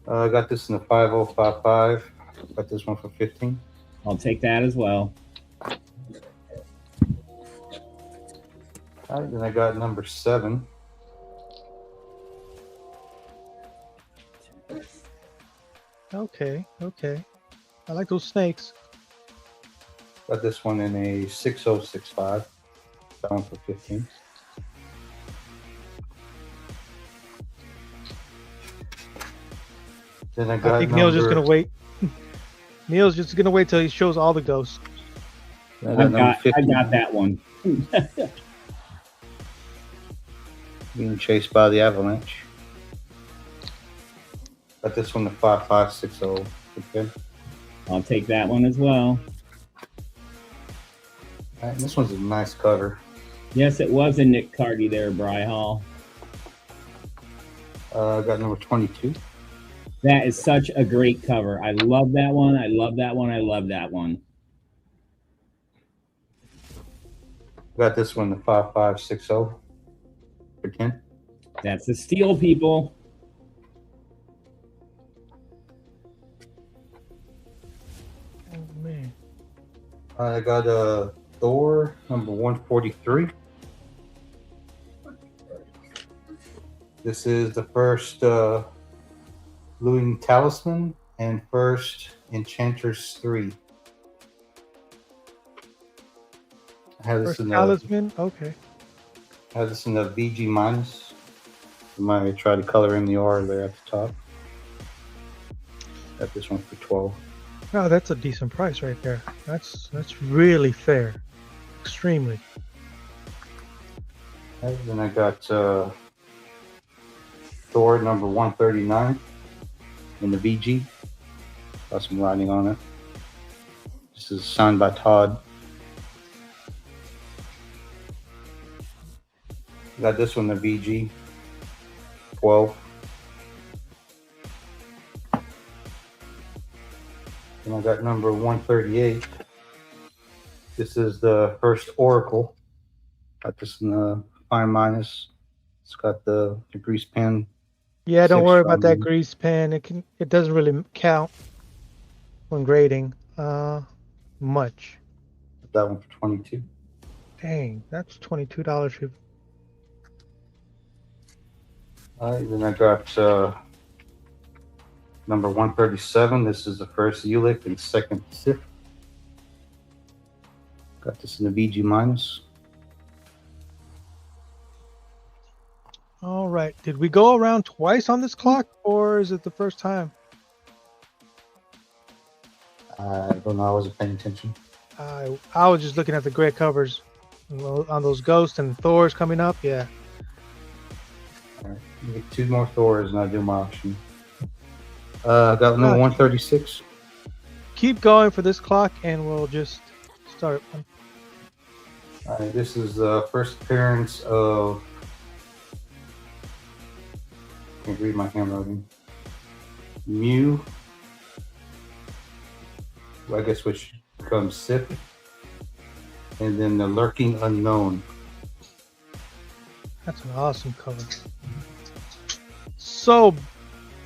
Speaker 2: I got this in the 5055. Got this one for 15.
Speaker 6: I'll take that as well.
Speaker 2: All right, then I got number 7.
Speaker 11: Okay. I like those snakes.
Speaker 2: Got this one in a 6065. That one for 15. Then I got
Speaker 11: I think Neil's just
Speaker 2: number-
Speaker 11: gonna wait. Neil's just gonna wait till he shows all the ghosts.
Speaker 6: I got that one.
Speaker 2: Being chased by the avalanche. Got this one to 5560. Okay.
Speaker 6: I'll take that one as well.
Speaker 2: All right, this one's a nice cover.
Speaker 6: Yes, it was a Nick Cardy there, Bry Hall.
Speaker 2: I got number 22.
Speaker 6: That is such a great cover. I love that one. I love that one. I love that one.
Speaker 2: Got this one to 5560 for 10.
Speaker 6: That's the steal, people.
Speaker 11: Oh man.
Speaker 2: I got Thor number 143. This is the first Luing Talisman and first Enchanters 3. I have this
Speaker 11: First
Speaker 2: in
Speaker 11: talisman. Okay.
Speaker 2: I have this in the VG minus. I might try to color in the R there at the top. Got this one for 12.
Speaker 11: Oh, that's a decent price right there. That's really fair. Extremely.
Speaker 2: Okay, then I got Thor number 139. in the VG. Got some writing on it. This is signed by Todd. Got this one, the VG 12. And I got number 138. This is the first Oracle. Got this in the fine minus. It's got the grease pen.
Speaker 11: Yeah, don't
Speaker 2: 6
Speaker 11: worry about that
Speaker 2: from-
Speaker 11: grease pen. It doesn't really count when grading much.
Speaker 2: That one for 22.
Speaker 11: Dang, that's $22.
Speaker 2: All right, then I got number 137. This is the first Ulick and second Sif. Got this in the VG minus.
Speaker 11: All right. Did we go around twice on this clock, or is it the first time?
Speaker 2: I don't know. I wasn't paying attention.
Speaker 11: I was just looking at the gray covers on those Ghosts and Thors coming up. Yeah.
Speaker 2: All right, get 2 more Thors and I'll do my auction. I got number 136.
Speaker 11: Keep going for this clock, and we'll just start one.
Speaker 2: All right, this is the first appearance of. I can't read my handwriting. Mew. I guess which becomes Sif. And then the Lurking Unknown.
Speaker 11: That's an awesome cover. So,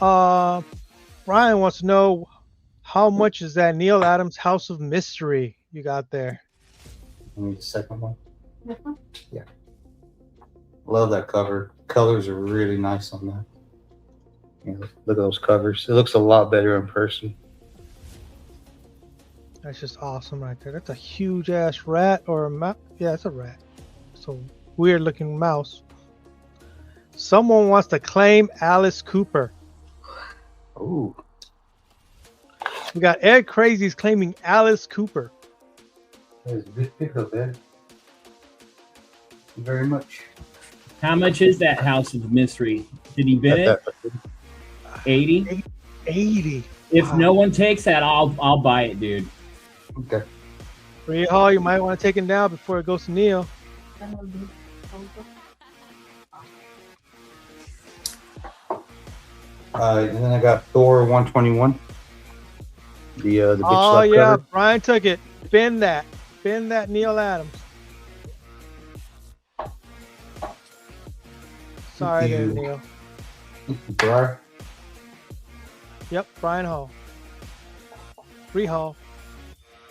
Speaker 11: Ryan wants to know how much is that Neil Adams House of Mystery you got there?
Speaker 2: I need the second one. Yeah. Love that cover. Colors are really nice on that. Yeah, look at those covers. It looks a lot better in person.
Speaker 11: That's just awesome right there. That's a huge ass rat or a mouse. Yeah, it's a rat. It's a weird looking mouse. Someone wants to claim Alice Cooper.
Speaker 2: Ooh.
Speaker 11: We got Ed Crazy's claiming Alice Cooper.
Speaker 2: That is a good pickup, Ed. Thank you very much.
Speaker 6: How much is that House of Mystery? Did he bid it? 80?
Speaker 11: 80.
Speaker 6: If no one takes that, I'll buy it, dude.
Speaker 2: Okay.
Speaker 11: Ray Hall, you might want to take it down before it goes to Neil.
Speaker 2: And then I got Thor 121. The bitch
Speaker 11: Oh
Speaker 2: left
Speaker 11: yeah,
Speaker 2: cover.
Speaker 11: Brian took it. Bend that Neil Adams. Sorry there,
Speaker 2: you.
Speaker 11: Neil.
Speaker 2: Brian.
Speaker 11: Yep, Brian Hall. Bree Hall.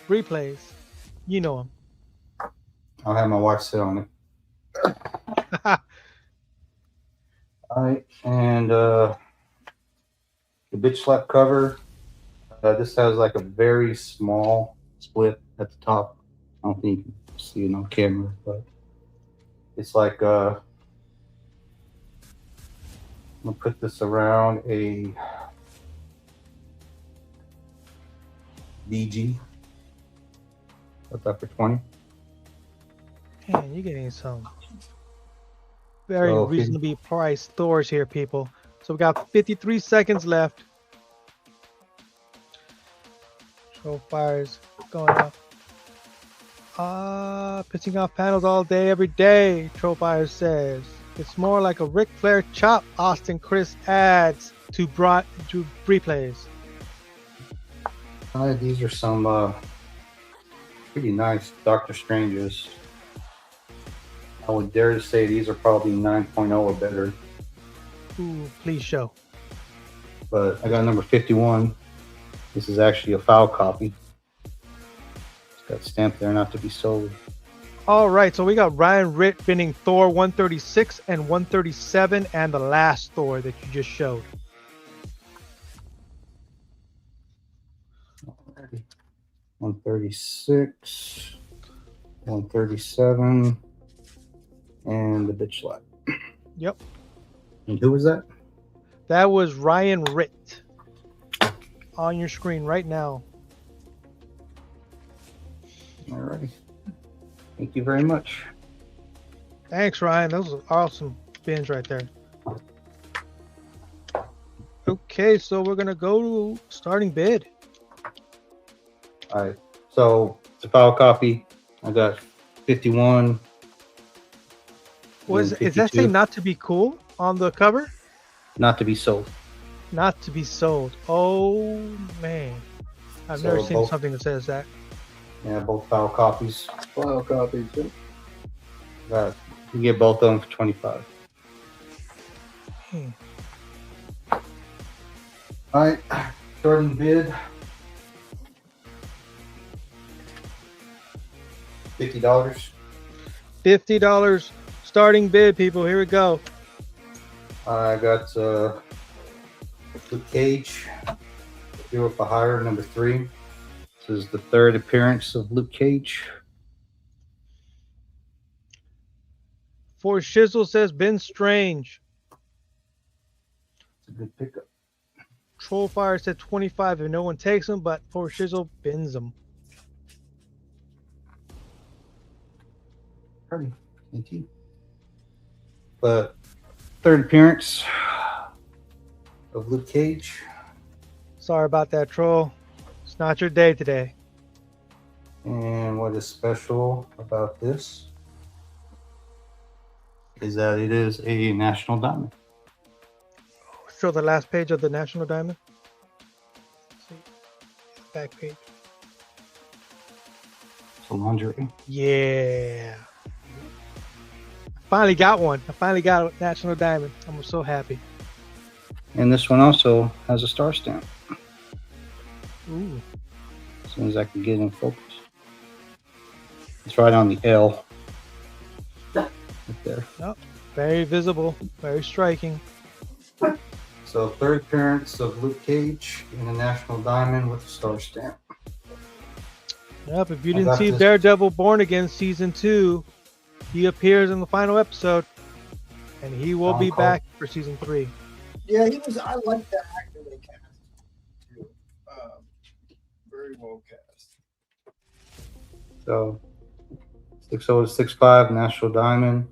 Speaker 11: Replays. You know him.
Speaker 2: I'll have my wife sit on it. All right, and the bitch slap cover. This has like a very small split at the top. I don't think you can see it on camera, but it's like I'm gonna put this around a BG. What's that for 20?
Speaker 11: Man, you're getting some very
Speaker 2: Okay.
Speaker 11: reasonably priced Thors here, people. So we got 53 seconds left. Troll fires going off. Pitching off panels all day, every day, Troll Fires says. It's more like a Ric Flair chop, Austin Chris adds to replays.
Speaker 2: These are some pretty nice Doctor Stranges. I would dare to say these are probably 9.0 or better.
Speaker 11: Ooh, please show.
Speaker 2: But I got number 51. This is actually a foul copy. It's got stamped there not to be sold.
Speaker 11: All right, so we got Ryan Ritt pinning Thor 136 and 137 and the last Thor that you just showed.
Speaker 2: Alrighty. 136, 137, and the bitch slap.
Speaker 11: Yep.
Speaker 2: And who was that?
Speaker 11: That was Ryan Ritt on your screen right now.
Speaker 2: Alrighty. Thank you very much.
Speaker 11: Thanks, Ryan. Those are awesome bins right there. Okay, so we're gonna go to starting bid.
Speaker 2: All right. So it's a file copy. I got 51.
Speaker 11: Is that say
Speaker 2: 52.
Speaker 11: not to be cool on the cover?
Speaker 2: Not to be sold.
Speaker 11: Not to be sold. Oh man, I've never
Speaker 2: So
Speaker 11: seen
Speaker 2: both-
Speaker 11: something that says that.
Speaker 2: Yeah, both file copies.
Speaker 13: File copies.
Speaker 2: You can get both of them for 25. All right. Starting bid. $50.
Speaker 11: $50 starting bid, people. Here we go.
Speaker 2: I got Luke Cage, Hero for Hire, number 3. This is the 3rd appearance of Luke Cage.
Speaker 11: For Shizzle says Ben Strange.
Speaker 2: It's a good pickup.
Speaker 11: Trollfire said 25 if no one takes them, but for Shizzle bins them.
Speaker 2: Party. Thank you. But 3rd appearance of Luke Cage.
Speaker 11: Sorry about that, Troll. It's not your day today.
Speaker 2: And what is special about this is that it is a National Diamond.
Speaker 11: Show the last page of the National Diamond. See. Back page.
Speaker 2: So lingerie.
Speaker 11: Yeah. Finally got one. I finally got a National Diamond. I'm so happy.
Speaker 2: And this one also has a star stamp.
Speaker 11: Ooh.
Speaker 2: As soon as I can get in focus. It's right on the L. Right there.
Speaker 11: Oh, very visible. Very striking.
Speaker 2: So 3rd appearance of Luke Cage in a National Diamond with a star stamp.
Speaker 11: Yep, if you
Speaker 2: I
Speaker 11: didn't
Speaker 2: got
Speaker 11: see
Speaker 2: this.
Speaker 11: Daredevil Born Again Season 2, he appears in the final episode. And he will be back for Season 3.
Speaker 1: Yeah, he was. I like that actor they cast too. Very well cast.
Speaker 2: So 60 to 65 National Diamond.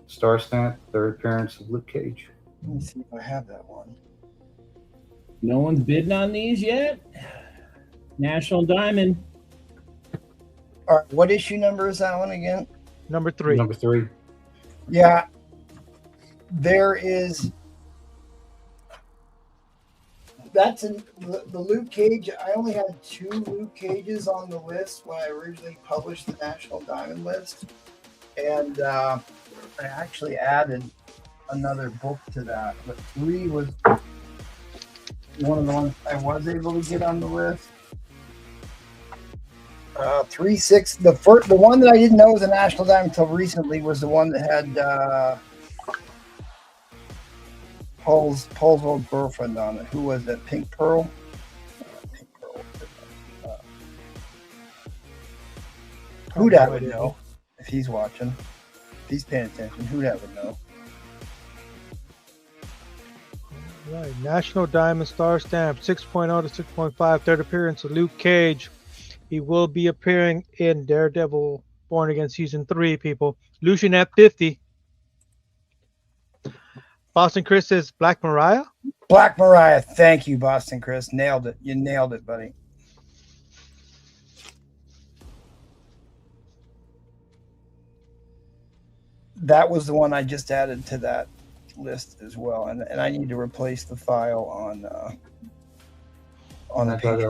Speaker 2: Star stamp, 3rd appearance of Luke Cage.
Speaker 1: Let me see if I have that one.
Speaker 6: No one's bidding on these yet. National Diamond.
Speaker 1: All right, what issue number is that one again?
Speaker 11: Number 3.
Speaker 2: Number 3.
Speaker 1: Yeah, there is. That's the Luke Cage. I only had 2 Luke Cages on the list when I originally published the National Diamond list, and I actually added another book to that. But 3 was one of the ones I was able to get on the list. 3, 6. The one that I didn't know was a National Diamond until recently was the one that had Paul's old girlfriend on it. Who was that? Pink Pearl? Pink Pearl. Who that would know if he's watching. If he's paying attention, who that would know.
Speaker 11: Right. National Diamond Star Stamp 6.0 to 6.5. 3rd appearance of Luke Cage. He will be appearing in Daredevil Born Again Season 3, people. Lucian at 50. Boston Chris says Black Mariah.
Speaker 1: Black Mariah. Thank you, Boston Chris. Nailed it. You nailed it, buddy. That was the one I just added to that list as well, and I need to replace the file on the page.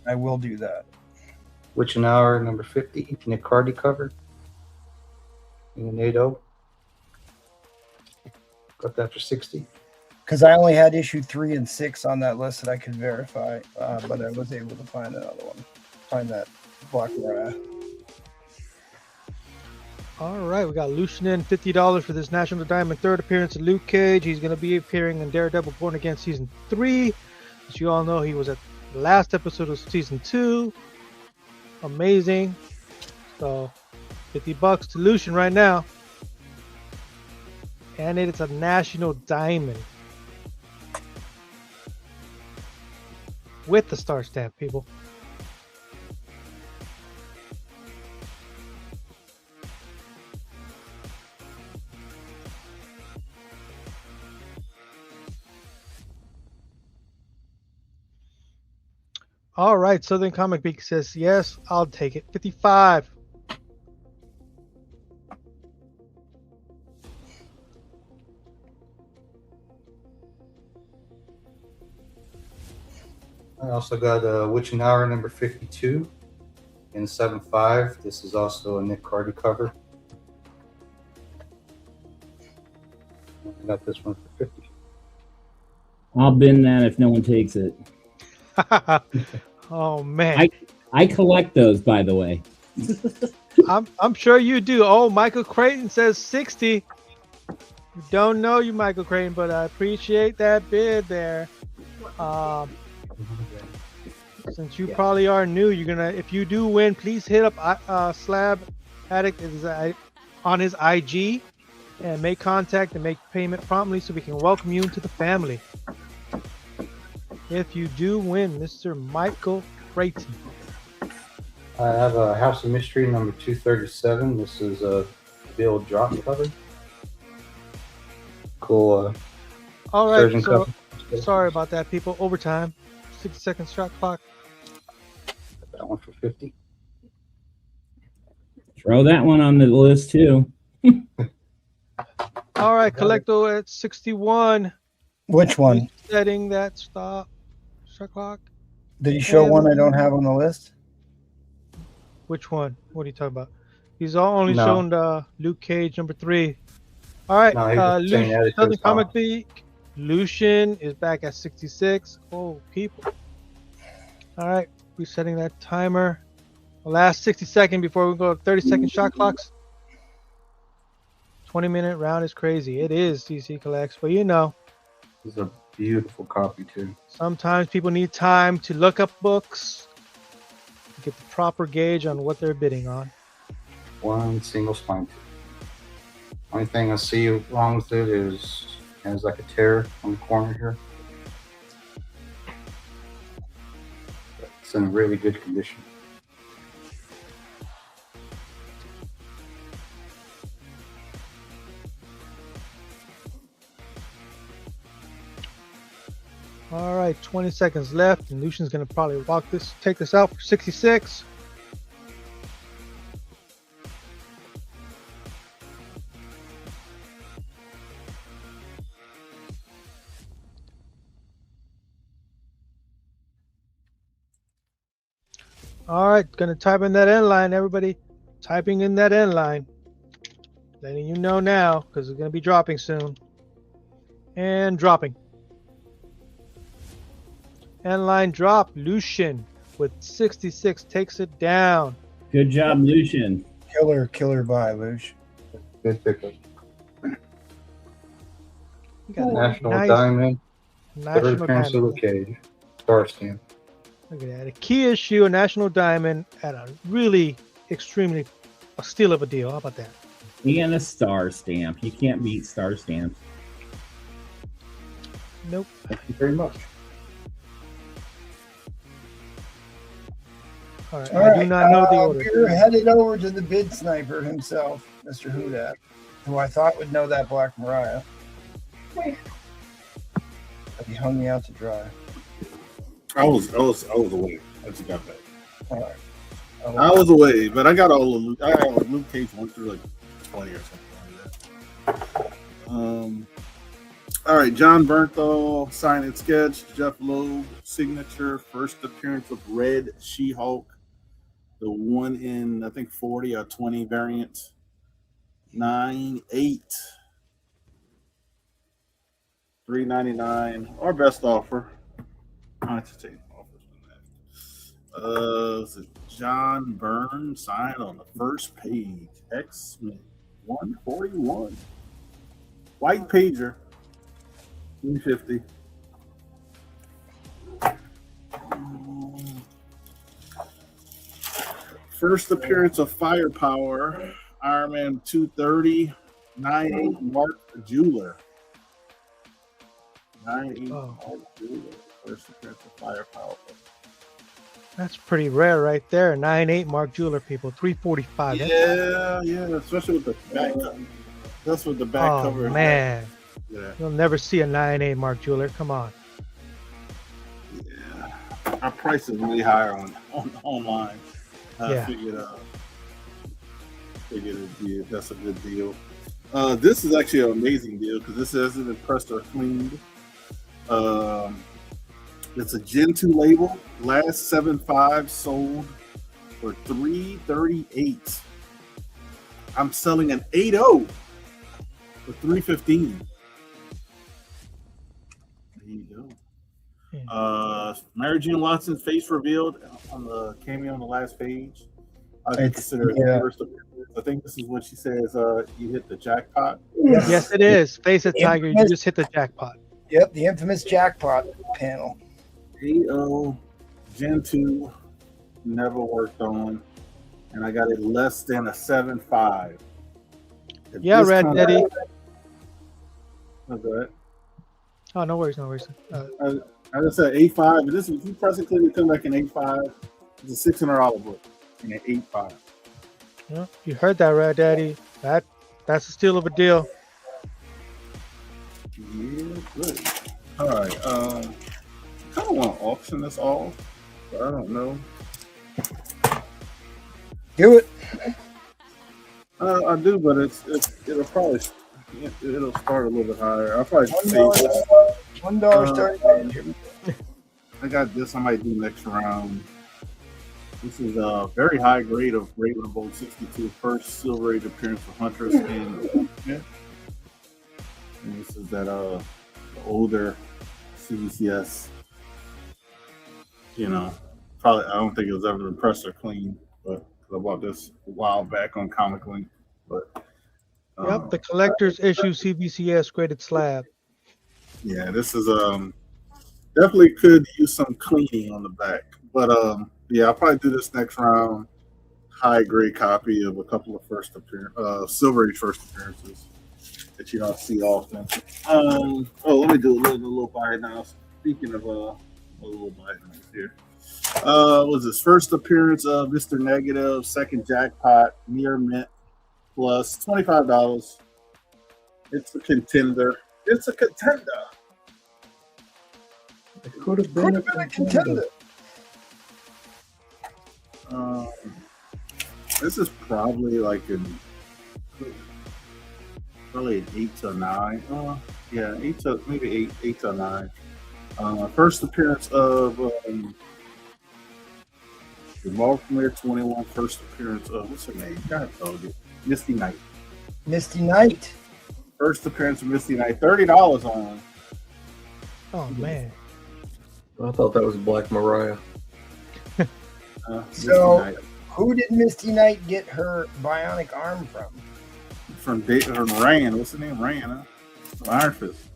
Speaker 1: I will do that.
Speaker 2: Witch and Hour, number 50. Nick Hardy cover. In the NATO. Got that for 60.
Speaker 1: Because I only had issue 3 and 6 on that list that I could verify, but I was able to find another one. Find that Black Mariah.
Speaker 11: All right, we got Lucian in $50 for this National Diamond 3rd appearance of Luke Cage. He's going to be appearing in Daredevil Born Again Season 3. As you all know, he was at the last episode of Season 2. Amazing. So, $50 to Lucian right now. And it is a National Diamond. With the star stamp, people. All right, Southern Comic Geek says yes. I'll take it. 55.
Speaker 2: I also got Witching Hour number 52 in 7.5. This is also a Nick Cardy cover. I got this one for 50.
Speaker 6: I'll bin that if no one takes it.
Speaker 11: Oh man,
Speaker 6: I collect those, by the way.
Speaker 11: I'm sure you do. Oh, Michael Creighton says 60. We don't know you, Michael Creighton, but I appreciate that bid there. Since you probably are new, you're gonna, if you do win, please hit up Slab Addict on his IG and make contact and make payment promptly so we can welcome you into the family. If you do win, Mr. Michael Creighton.
Speaker 2: I have a House of Mystery number 237. This is a Bill drop cover. Cool.
Speaker 11: All right,
Speaker 2: surgeon
Speaker 11: so
Speaker 2: cover.
Speaker 11: sorry about that, people. Overtime, 60-second shot clock.
Speaker 2: That one for 50.
Speaker 6: Throw that one on the list too.
Speaker 11: All right, Collecto at 61.
Speaker 1: Which one?
Speaker 11: Setting that shot clock.
Speaker 1: Did you show
Speaker 11: And-
Speaker 1: one I don't have on the list?
Speaker 11: Which one? What are you talking about? He's all only
Speaker 2: No.
Speaker 11: shown Luke Cage number 3. All right,
Speaker 2: No, he was saying that it
Speaker 11: Southern
Speaker 2: was
Speaker 11: Comic
Speaker 2: off.
Speaker 11: Geek. Lucian is back at 66. Oh, people. All right, resetting that timer. The last 60 seconds before we go to 30-second shot clocks. 20-minute round is crazy. It is DC Collects, but you know,
Speaker 2: This is a beautiful copy too.
Speaker 11: sometimes people need time to look up books, to get the proper gauge on what they're bidding on.
Speaker 2: One single spine tooth. Only thing I see wrong with it is it has like a tear on the corner here. It's in really good condition.
Speaker 11: All right, 20 seconds left, and Lucian's gonna probably take this out for 66. All right, gonna type in that end line, everybody. Typing in that end line. Letting you know now, because it's gonna be dropping soon. And dropping. End line drop. Lucian with 66 takes it down.
Speaker 6: Good job, Lucian.
Speaker 1: Killer buy, Lucian.
Speaker 2: Good pickup.
Speaker 11: You got a
Speaker 2: National
Speaker 11: nice
Speaker 2: Diamond.
Speaker 11: National
Speaker 2: Third appearance of
Speaker 11: Diamond.
Speaker 2: the cage. Star stamp.
Speaker 11: Look at that. A key issue, a National Diamond at a really extremely a steal of a deal. How about that?
Speaker 6: And a star stamp. You can't beat star stamps.
Speaker 11: Nope.
Speaker 2: Thank you very much.
Speaker 11: All right.
Speaker 1: All
Speaker 11: I do
Speaker 1: right,
Speaker 11: not know the order.
Speaker 1: We're headed over to the bid sniper himself, Mr. Hudak, who I thought would know that Black Mariah. But he hung me out to dry.
Speaker 3: I was away. I just got back.
Speaker 1: All right.
Speaker 3: I was away, but I got all of Luke. I got Luke Cage 1 through like 20 or something like that. All right, John Bernthal, sign and sketch. Jeff Loeb, signature. First appearance of Red She-Hulk. The one in, I think, 40 or 20 variant. 9.8. $3.99. Our best offer. I have to take offers on that. Is it John Byrne signed on the first page. X-Men 141. White pager. 350. First appearance of Firepower. Iron Man 230. 9.8 Mark Jeweler. 9.8 Mark Jeweler. First appearance of Firepower.
Speaker 11: That's pretty rare right there. 9.8 Mark Jeweler, people. 345.
Speaker 3: Yeah, especially with the back cover. That's what the back
Speaker 11: Oh,
Speaker 3: cover is.
Speaker 11: man.
Speaker 3: Yeah.
Speaker 11: You'll never see a 9.8 Mark Jeweler. Come on.
Speaker 3: Yeah. our price is really higher on online.
Speaker 11: Yeah.
Speaker 3: Figured that's a good deal. This is actually an amazing deal because this hasn't been pressed or cleaned. It's a Gen 2 label. Last 7.5 sold for $338. I'm selling an 8.0 for $315. There you go. Mary Jane Watson's face revealed on the cameo on the last page. I consider it the first appearance. I think this is what she says. You hit the jackpot.
Speaker 11: Yes, it is. Face it, Tiger. You just hit the jackpot.
Speaker 1: Yep, the infamous jackpot panel.
Speaker 3: 8.0 Gen 2 never worked on, and I got it less than a 7.5.
Speaker 11: Yeah, Red Daddy.
Speaker 3: Oh, go ahead.
Speaker 11: Oh, no worries, no worries.
Speaker 3: I just said 8.5, but this if you press it clearly come back in 8.5. It's a $600 book in an 8.5.
Speaker 11: Yeah, you heard that, Red Daddy. That's a steal of a deal.
Speaker 3: Yeah, good. All right. I kind of want to auction this off, but I don't know.
Speaker 1: Do it.
Speaker 3: I do, but it'll probably it'll start a little bit higher. I'll probably say
Speaker 1: $1 starting.
Speaker 3: I got this. I might do next round. This is a very high grade of Raven of Bold 62, first silver age appearance for Huntress and this is that the older CBCS. You know, probably I don't think it was ever been pressed or cleaned, but I bought this a while back on Comic Link. But
Speaker 11: yep, the collector's issue CBCS graded slab.
Speaker 3: Yeah, this is definitely could use some cleaning on the back, but yeah, I'll probably do this next round. High grade copy of a couple of Silver Age first appearances that you don't see often. Let me do a little buy now. Speaking of a little buy here, was his first appearance of Mr. Negative, second jackpot, near mint, plus $25. It's a contender. It's a contender.
Speaker 13: It could have been a contender.
Speaker 3: This is probably like probably an 8 to 9. Yeah, 8 to 9. First appearance of the Baltimore 21. First appearance of what's her name? God told you, Misty Knight.
Speaker 1: Misty Knight.
Speaker 3: First appearance of Misty Knight. $30 on.
Speaker 11: Oh man.
Speaker 13: I thought that was Black Mariah.
Speaker 1: So, who did Misty Knight get her bionic arm from?
Speaker 3: From Rand. What's the name? Rand, huh? Iron Fist.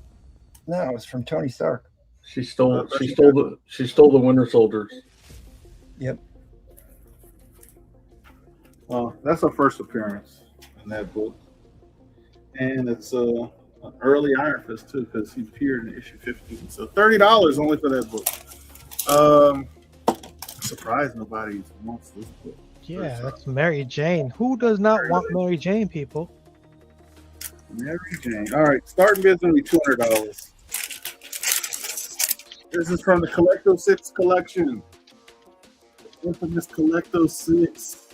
Speaker 1: No, it was from Tony Stark.
Speaker 13: She stole the Winter Soldiers.
Speaker 1: Yep.
Speaker 3: Well, that's her first appearance in that book, and it's an early Iron Fist too, because he appeared in issue 15. So $30 only for that book. Surprised nobody wants this book.
Speaker 11: Yeah, that's Mary Jane. Who does not want Mary Jane, people?
Speaker 3: Mary Jane. All right, starting bid's gonna be $200. This is from the Collecto 6 collection. The infamous Collecto 6.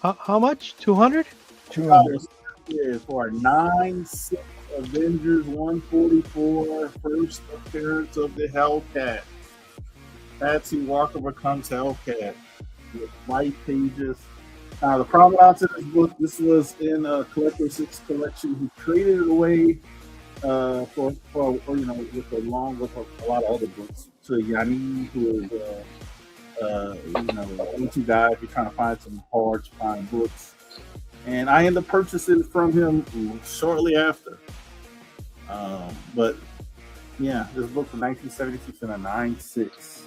Speaker 11: How much? 200?
Speaker 3: $200 is for 9/6 Avengers 144 first appearance of the Hellcat. Patsy Walker becomes Hellcat with white pages. The provenance of this book, this was in a Collector 6 collection. He traded it away for with a lot of other books to Yanni, who is a guy if you're trying to find some hard to find books. And I ended up purchasing from him shortly after. But yeah, this book from 1976 and a 9/6.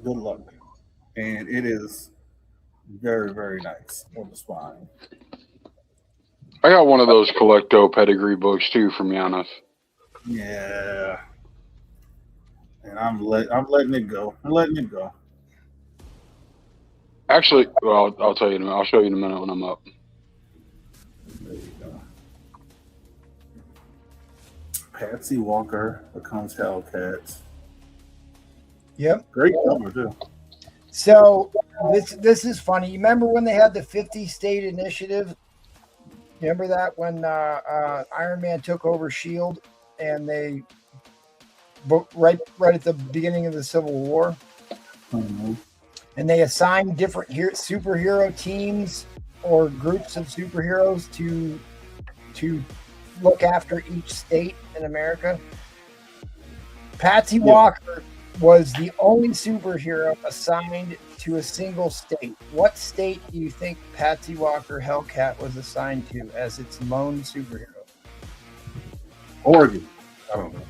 Speaker 3: Good luck. And it is very, very nice on the spine.
Speaker 5: I got one of those Collecto pedigree books too from Giannis.
Speaker 3: Yeah. And I'm letting it go. I'm letting it go.
Speaker 5: Actually, well, I'll tell you in a minute. I'll show you in a minute when I'm up.
Speaker 3: There you go. Patsy Walker becomes Hellcat.
Speaker 1: Yep.
Speaker 3: Great cover too.
Speaker 1: So this is funny. You remember when they had the 50 state initiative? Remember that when Iron Man took over Shield and they right at the beginning of the Civil War,
Speaker 3: Mm-hmm.
Speaker 1: and they assigned different superhero teams or groups of superheroes to look after each state in America. Patsy Walker was the only superhero assigned to a single state. What state do you think Patsy Walker Hellcat was assigned to as its lone superhero?
Speaker 3: Oregon. I don't know.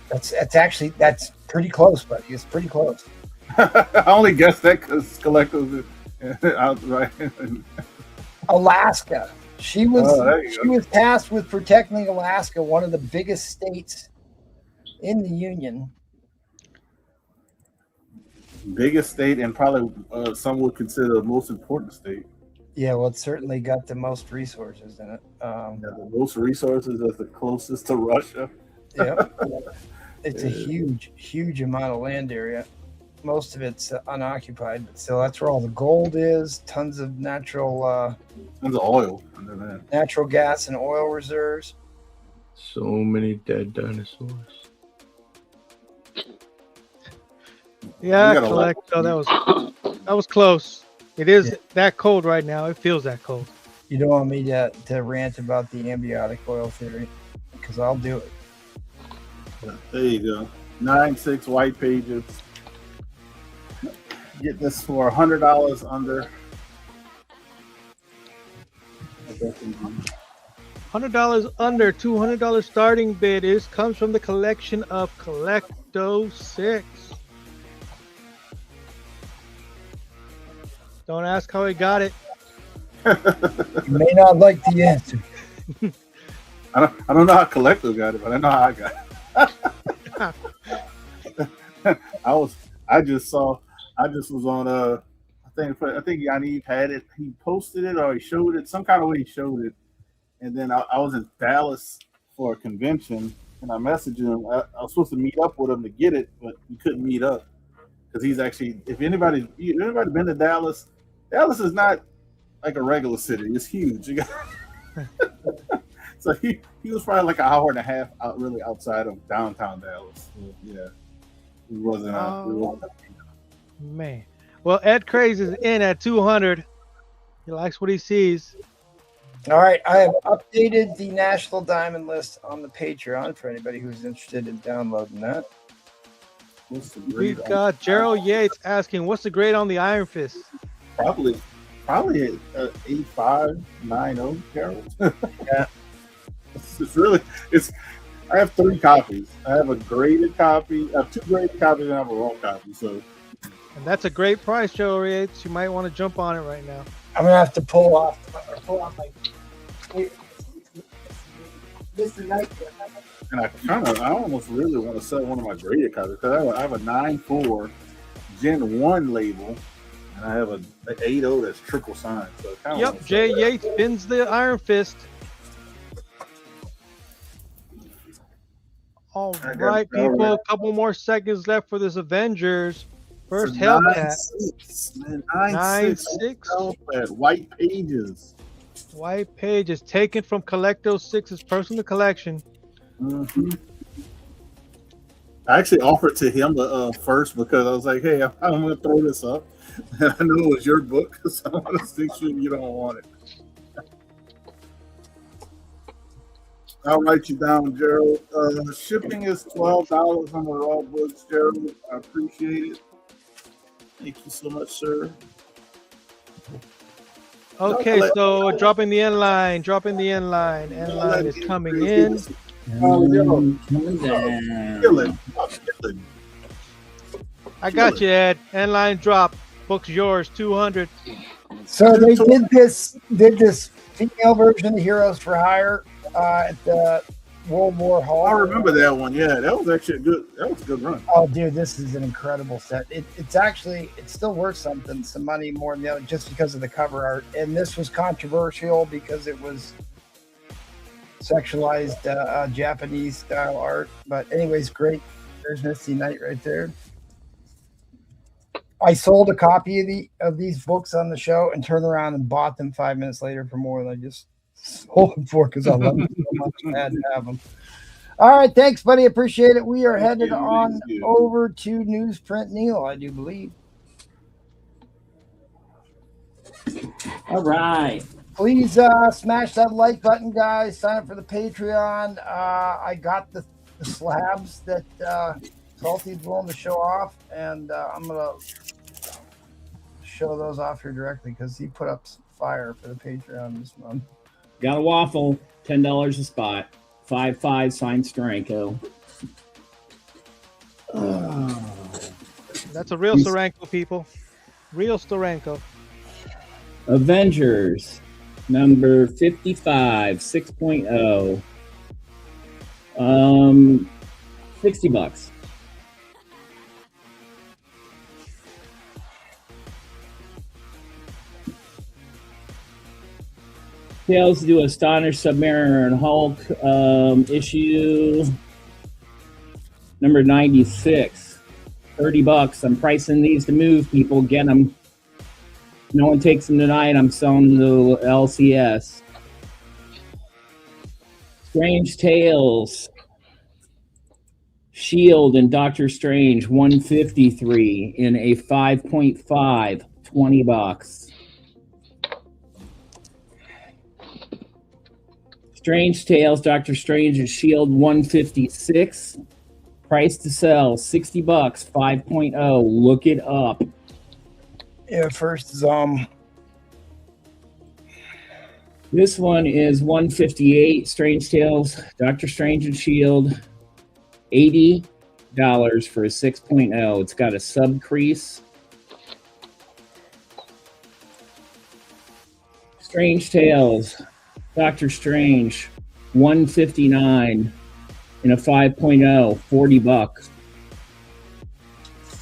Speaker 1: That's pretty close, buddy. It's pretty close.
Speaker 3: I only guessed that because Collective outright.
Speaker 1: Alaska. She was tasked with protecting Alaska, one of the biggest states in the Union.
Speaker 3: Biggest state and probably some would consider the most important state.
Speaker 1: Yeah, well, it's certainly got the most resources in it.
Speaker 3: The most resources is the closest to Russia.
Speaker 1: Yep. It's a huge amount of land area. Most of it's unoccupied, but still, that's where all the gold is. Tons of natural,
Speaker 3: tons of oil,
Speaker 1: natural gas and oil reserves.
Speaker 13: So many dead dinosaurs.
Speaker 11: Yeah, Collecto, that was close. It is that cold right now. It feels that cold.
Speaker 1: You don't want me to rant about the ambiotic oil theory, because I'll do it.
Speaker 3: There you go. 9.6 white pages. Get this for $100 under.
Speaker 11: $100 under, $200 starting bid comes from the collection of Collecto 6. Don't ask how he got it.
Speaker 1: You may not like the answer.
Speaker 3: I don't know how Collecto got it, but I know how I got it. I just was on I think Yaniv had it. He posted it or he showed it some kind of way. He showed it, and then I was in Dallas for a convention, and I messaged him. I was supposed to meet up with him to get it, but we couldn't meet up because he's actually. If anybody been to Dallas, Dallas is not like a regular city. It's huge. So he was probably like an hour and a half out, really outside of downtown Dallas. Yeah, he wasn't.
Speaker 11: Man, well, Ed Craze is in at 200. He likes what he sees.
Speaker 1: All right, I have updated the National Diamond list on the Patreon for anybody who's interested in downloading that.
Speaker 11: We've got Gerald Yates asking, "What's the grade on the Iron Fist?"
Speaker 3: Probably 85, 90, Gerald.
Speaker 1: Yeah.
Speaker 3: I have 3 copies. I have a graded copy. I have 2 graded copies and I have a raw copy. So,
Speaker 11: and that's a great price, Joe Yates. You might want to jump on it right now.
Speaker 1: I'm gonna have to pull off my this night.
Speaker 3: And I almost really want to sell one of my graded copies because I have a 9.4 Gen 1 label, and I have an 8.0 that's triple signed. So
Speaker 11: yep, Jay Yates spins the Iron Fist. All right, people. A couple more seconds left for this Avengers. First Hellcat. 9.6.
Speaker 3: White pages.
Speaker 11: White pages taken from Collecto 6's personal collection.
Speaker 3: Mm-hmm. I actually offered to him first because I was like, "Hey, I'm going to throw this up." And I knew it was your book, so I want to make sure you don't want it. I'll write you down, Gerald. Shipping is $12 on the raw books, Gerald. I appreciate it. Thank you so much, sir.
Speaker 11: Okay, so dropping the end line. End line is coming in. I got you, Ed. End line drop. Book's yours. 200.
Speaker 1: So they did this female version of Heroes for Hire at the World War Hall.
Speaker 3: I remember that one. Yeah, that was actually a good run.
Speaker 1: Oh, dude, this is an incredible set. It's still worth some money more than the other just because of the cover art. And this was controversial because it was sexualized Japanese style art. But anyways, great. There's Misty Knight right there. I sold a copy of these books on the show and turned around and bought them 5 minutes later for more than I just sold them for because I love them so much. I had to have them. All right, thanks, buddy. Appreciate it. We are headed on over to Newsprint Neil, I do believe.
Speaker 6: All right.
Speaker 1: Please smash that like button, guys. Sign up for the Patreon. I got the slabs that Salty's willing to show off, and I'm going to show those off here directly because he put up some fire for the Patreon this month.
Speaker 6: Got a waffle, $10 a spot. 5.5 signed Steranko.
Speaker 11: That's a real Steranko, people. Real Steranko.
Speaker 6: Avengers, number 55, 6.0. $60. Tales to do Astonish, Submariner, and Hulk. Issue number 96. $30. I'm pricing these to move, people. Get them. No one takes them tonight. I'm selling the LCS. Strange Tales. Shield and Doctor Strange, 153 in a 5.5, $20. Strange Tales, Doctor Strange and Shield, 156. Price to sell, $60, 5.0. Look it up.
Speaker 1: Yeah, first is
Speaker 6: This one is 158. Strange Tales, Doctor Strange and Shield, $80 for a 6.0. It's got a sub crease. Strange Tales, Doctor Strange, 159 in a 5.0, $40.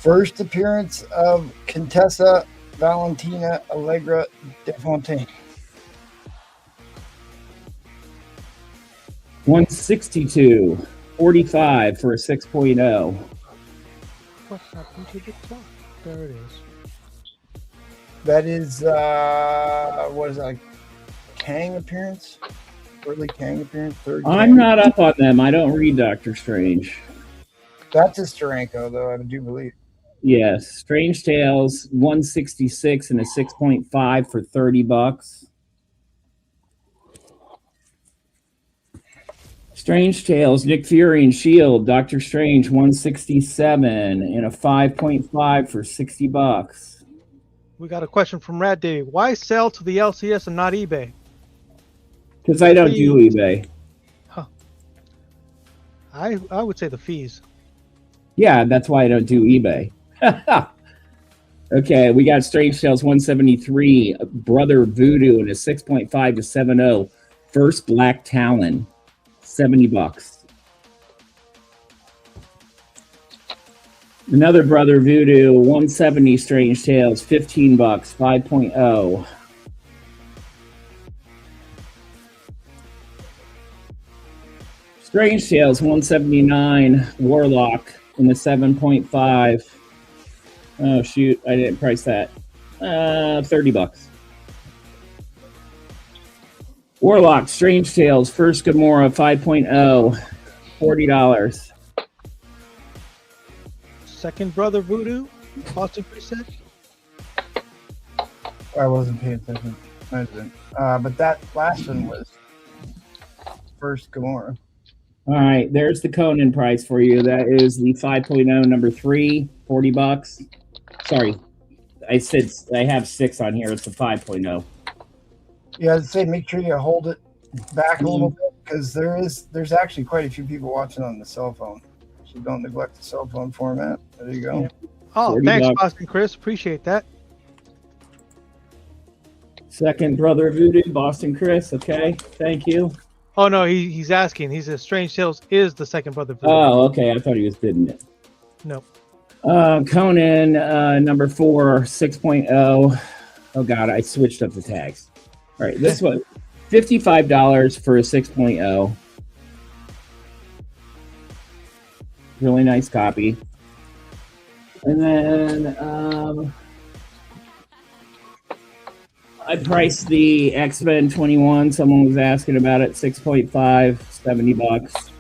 Speaker 1: first appearance of Contessa Valentina Allegra de Fontaine.
Speaker 6: 162, 45 for a 6.0.
Speaker 11: What happened to the clock? There it is.
Speaker 1: That is, what is that, like Kang appearance? Early Kang appearance? Third
Speaker 6: I'm
Speaker 1: Kang?
Speaker 6: not up on them. I don't read Doctor Strange.
Speaker 1: That's a Steranko, though, I do believe.
Speaker 6: Yes, Strange Tales, 166 and a 6.5 for $30. Strange Tales, Nick Fury and Shield, Doctor Strange, 167 and a 5.5 for $60.
Speaker 11: We got a question from Rad Dave. Why sell to the LCS and not eBay?
Speaker 6: Because I don't do eBay.
Speaker 11: Huh. I would say the fees.
Speaker 6: Yeah, that's why I don't do eBay. Okay, we got Strange Tales 173, Brother Voodoo, and a 6.5 to 7.0. First Black Talon, $70. Another Brother Voodoo, 170 Strange Tales, $15, 5.0. Strange Tales, 179 Warlock in the 7.5. Oh shoot, I didn't price that. $30. Warlock, Strange Tales, First Gamora, 5.0, $40.
Speaker 11: Second Brother Voodoo, Boston Preset.
Speaker 1: I wasn't paying attention. I didn't. But that last one was First Gamora.
Speaker 6: All right, there's the Conan price for you. That is the 5.0 number 3, $40. Sorry, I said I have 6 on here. It's a 5.0.
Speaker 1: Yeah, I'd say make sure you hold it back a little bit because there's actually quite a few people watching on the cell phone. So don't neglect the cell phone format. There you go.
Speaker 11: Yeah. Oh, thanks, Boston Chris. Appreciate that.
Speaker 6: Second Brother Voodoo, Boston Chris. Okay, thank you.
Speaker 11: Oh no, he's asking. He says Strange Tales is the second Brother Voodoo.
Speaker 6: Oh, okay. I thought he was bidding it.
Speaker 11: No.
Speaker 6: Conan, number 4, 6.0. Oh God, I switched up the tags. All right, this one, $55 for a 6.0. Really nice copy. And then I priced the X-Men 21. Someone was asking about it. 6.5, $70.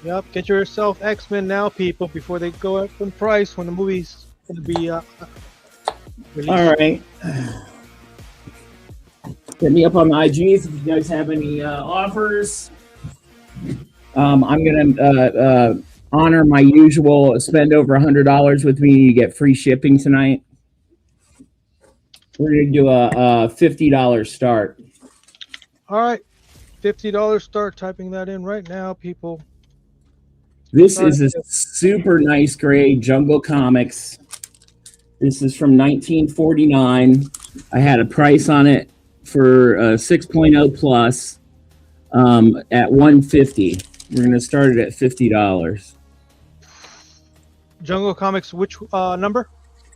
Speaker 11: Yep, get yourself X-Men now, people, before they go up in price when the movie's going to be released.
Speaker 6: All right. Hit me up on the IGs if you guys have any offers. I'm going to honor my usual spend over $100 with me. You get free shipping tonight. We're going to do a $50 start.
Speaker 11: All right, $50 start. Typing that in right now, people.
Speaker 6: This is a super nice grade Jungle Comics. This is from 1949. I had a price on it for 6.0 plus at $150. We're going to start it at $50.
Speaker 11: Jungle Comics, which number?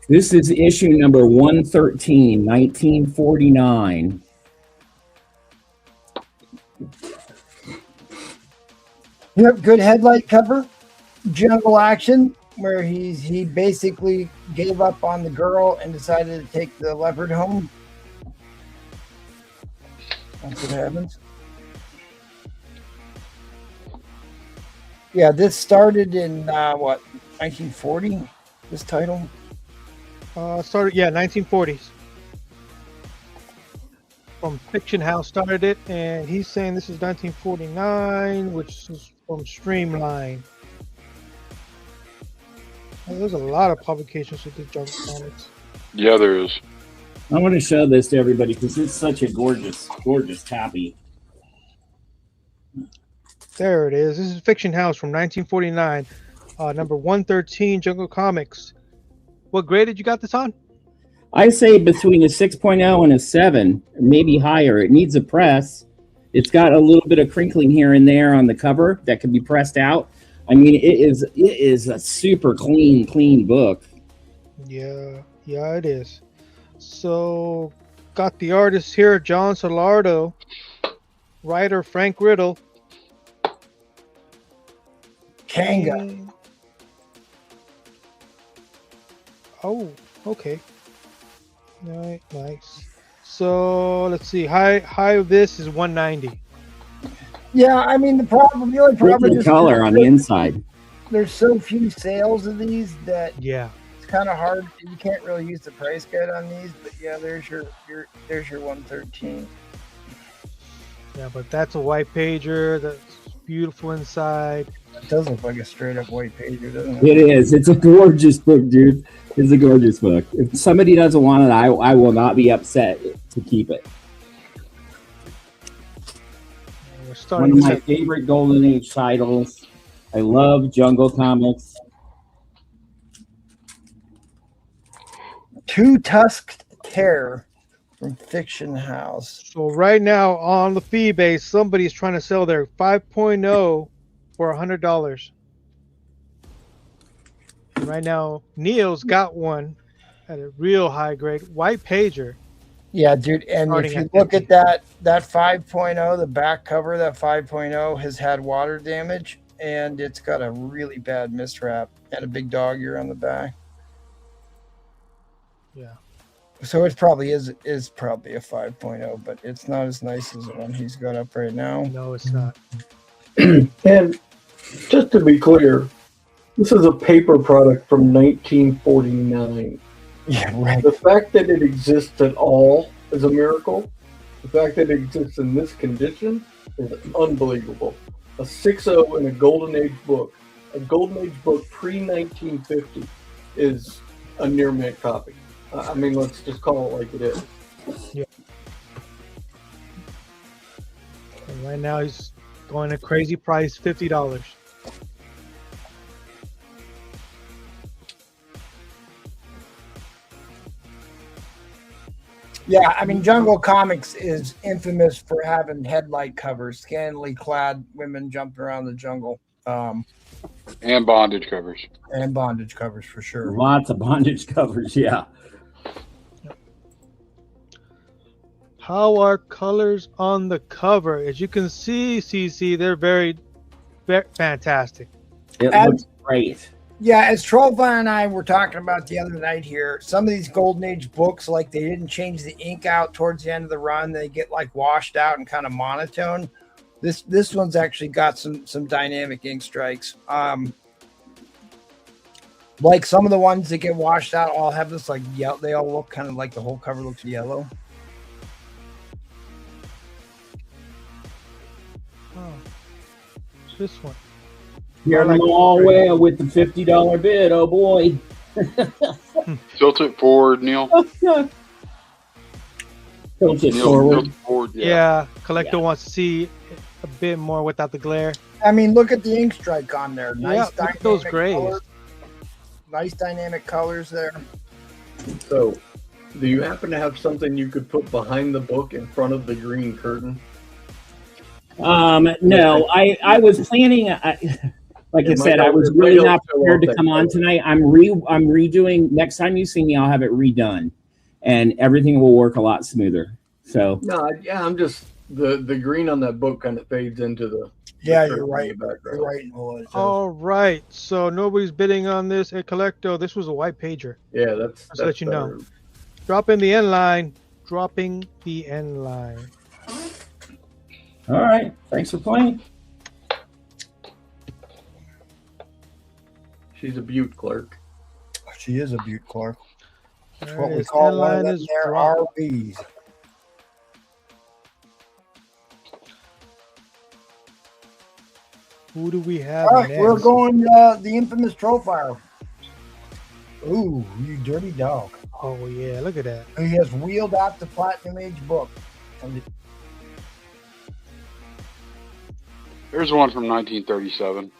Speaker 6: This is issue number 113, 1949.
Speaker 1: Yep, good headlight cover. Jungle action, where he basically gave up on the girl and decided to take the leopard home. That's what happens. Yeah, this started in what, 1940? This title?
Speaker 11: Started, yeah, 1940s. From Fiction House started it, and he's saying this is 1949, which is from Streamline. Well, there's a lot of publications with the Jungle Comics.
Speaker 5: Yeah, there is.
Speaker 6: I want to show this to everybody because it's such a gorgeous, gorgeous copy.
Speaker 11: There it is. This is Fiction House from 1949, number 113, Jungle Comics. What grade did you got this on?
Speaker 6: I say between a 6.0 and a 7, maybe higher. It needs a press. It's got a little bit of crinkling here and there on the cover that can be pressed out. I mean, it is a super clean book.
Speaker 11: Yeah, it is. So, got the artist here, John Solardo, writer Frank Riddle,
Speaker 1: Kanga.
Speaker 11: Oh, okay. Right, nice. So let's see. High of this is 190.
Speaker 1: Yeah, I mean the only problem
Speaker 6: Pretty
Speaker 1: is
Speaker 6: color on the inside.
Speaker 1: There's so few sales of these that
Speaker 11: yeah,
Speaker 1: it's kind of hard. You can't really use the price guide on these, but yeah, there's your 113.
Speaker 11: Yeah, but that's a white pager. That's beautiful inside.
Speaker 1: It does look like a straight up white pager, doesn't it?
Speaker 6: It is. It's a gorgeous book, dude. It's a gorgeous book. If somebody doesn't want it, I will not be upset to keep it. One of my favorite Golden Age titles. I love Jungle Comics.
Speaker 1: Two Tusked Terror from Fiction House.
Speaker 11: So right now on the fee base, somebody's trying to sell their 5.0 for $100. Right now, Neo's got one at a real high grade white pager.
Speaker 1: Yeah, dude. And if you look at that 5.0, the back cover, that 5.0 has had water damage and it's got a really bad miswrap and a big dog ear on the back.
Speaker 11: Yeah.
Speaker 1: So it probably is probably a 5.0, but it's not as nice as the one he's got up right now.
Speaker 11: No, it's not.
Speaker 13: And just to be clear, this is a paper product from 1949.
Speaker 1: Yeah, right.
Speaker 13: The fact that it exists at all is a miracle. The fact that it exists in this condition is unbelievable. A 6.0 in a Golden Age book, a Golden Age book pre-1950 is a near mint copy. I mean, let's just call it like it is.
Speaker 11: Yeah. And right now he's going a crazy price, $50.
Speaker 1: Yeah, I mean, Jungle Comics is infamous for having headlight covers, scantily clad women jumping around the jungle.
Speaker 5: And bondage covers.
Speaker 1: And bondage covers for sure.
Speaker 6: Lots of bondage covers, yeah.
Speaker 11: How are colors on the cover? As you can see, CC, they're very fantastic.
Speaker 6: It looks great.
Speaker 1: Yeah, as Trollfire and I were talking about the other night here, some of these Golden Age books, like they didn't change the ink out towards the end of the run. They get like washed out and kind of monotone. This one's actually got some dynamic ink strikes. Like some of the ones that get washed out all have this like yellow. They all look kind of like the whole cover looks yellow.
Speaker 11: Oh, this one.
Speaker 6: You're in the all way with the $50 bid. Oh boy.
Speaker 5: Tilt it forward, Neil.
Speaker 6: Tilt it
Speaker 5: Neil,
Speaker 6: forward.
Speaker 5: tilt it forward.
Speaker 11: Yeah, Collector wants to see a bit more without the glare.
Speaker 1: I mean, look at the ink strike on there.
Speaker 11: Yeah,
Speaker 1: Nice
Speaker 11: look at those
Speaker 1: dynamic
Speaker 11: grays.
Speaker 1: colors. Nice dynamic colors there.
Speaker 13: So, do you happen to have something you could put behind the book in front of the green curtain?
Speaker 6: No, I was planning. Like I said, I was really not prepared to come on tonight. I'm redoing. Next time you see me, I'll have it redone, and everything will work a lot smoother. So
Speaker 13: No, yeah, I'm just the green on that book kind of fades into the.
Speaker 1: Yeah,
Speaker 13: the
Speaker 1: you're
Speaker 13: curtain
Speaker 1: right.
Speaker 13: in the background.
Speaker 1: You're right. Noah.
Speaker 11: All right, so nobody's bidding on this. Hey, Collecto, this was a white pager.
Speaker 13: Yeah, that's
Speaker 11: Just to let you know.
Speaker 13: better.
Speaker 11: Dropping the end line. Dropping the end line.
Speaker 6: all right, thanks for playing.
Speaker 13: She's a Butte clerk.
Speaker 1: She is a Butte Clark. That's
Speaker 11: There
Speaker 1: what
Speaker 11: it
Speaker 1: we
Speaker 11: is.
Speaker 1: call
Speaker 11: End
Speaker 1: one of
Speaker 11: line
Speaker 1: them
Speaker 11: is
Speaker 1: there
Speaker 11: dropped.
Speaker 1: RVs.
Speaker 11: Who do we have
Speaker 1: All right,
Speaker 11: next?
Speaker 1: we're going the infamous Trollfire. Ooh, you dirty dog.
Speaker 11: Oh yeah, look at that.
Speaker 1: He has wheeled out the Platinum Age book.
Speaker 5: Here's one from 1937.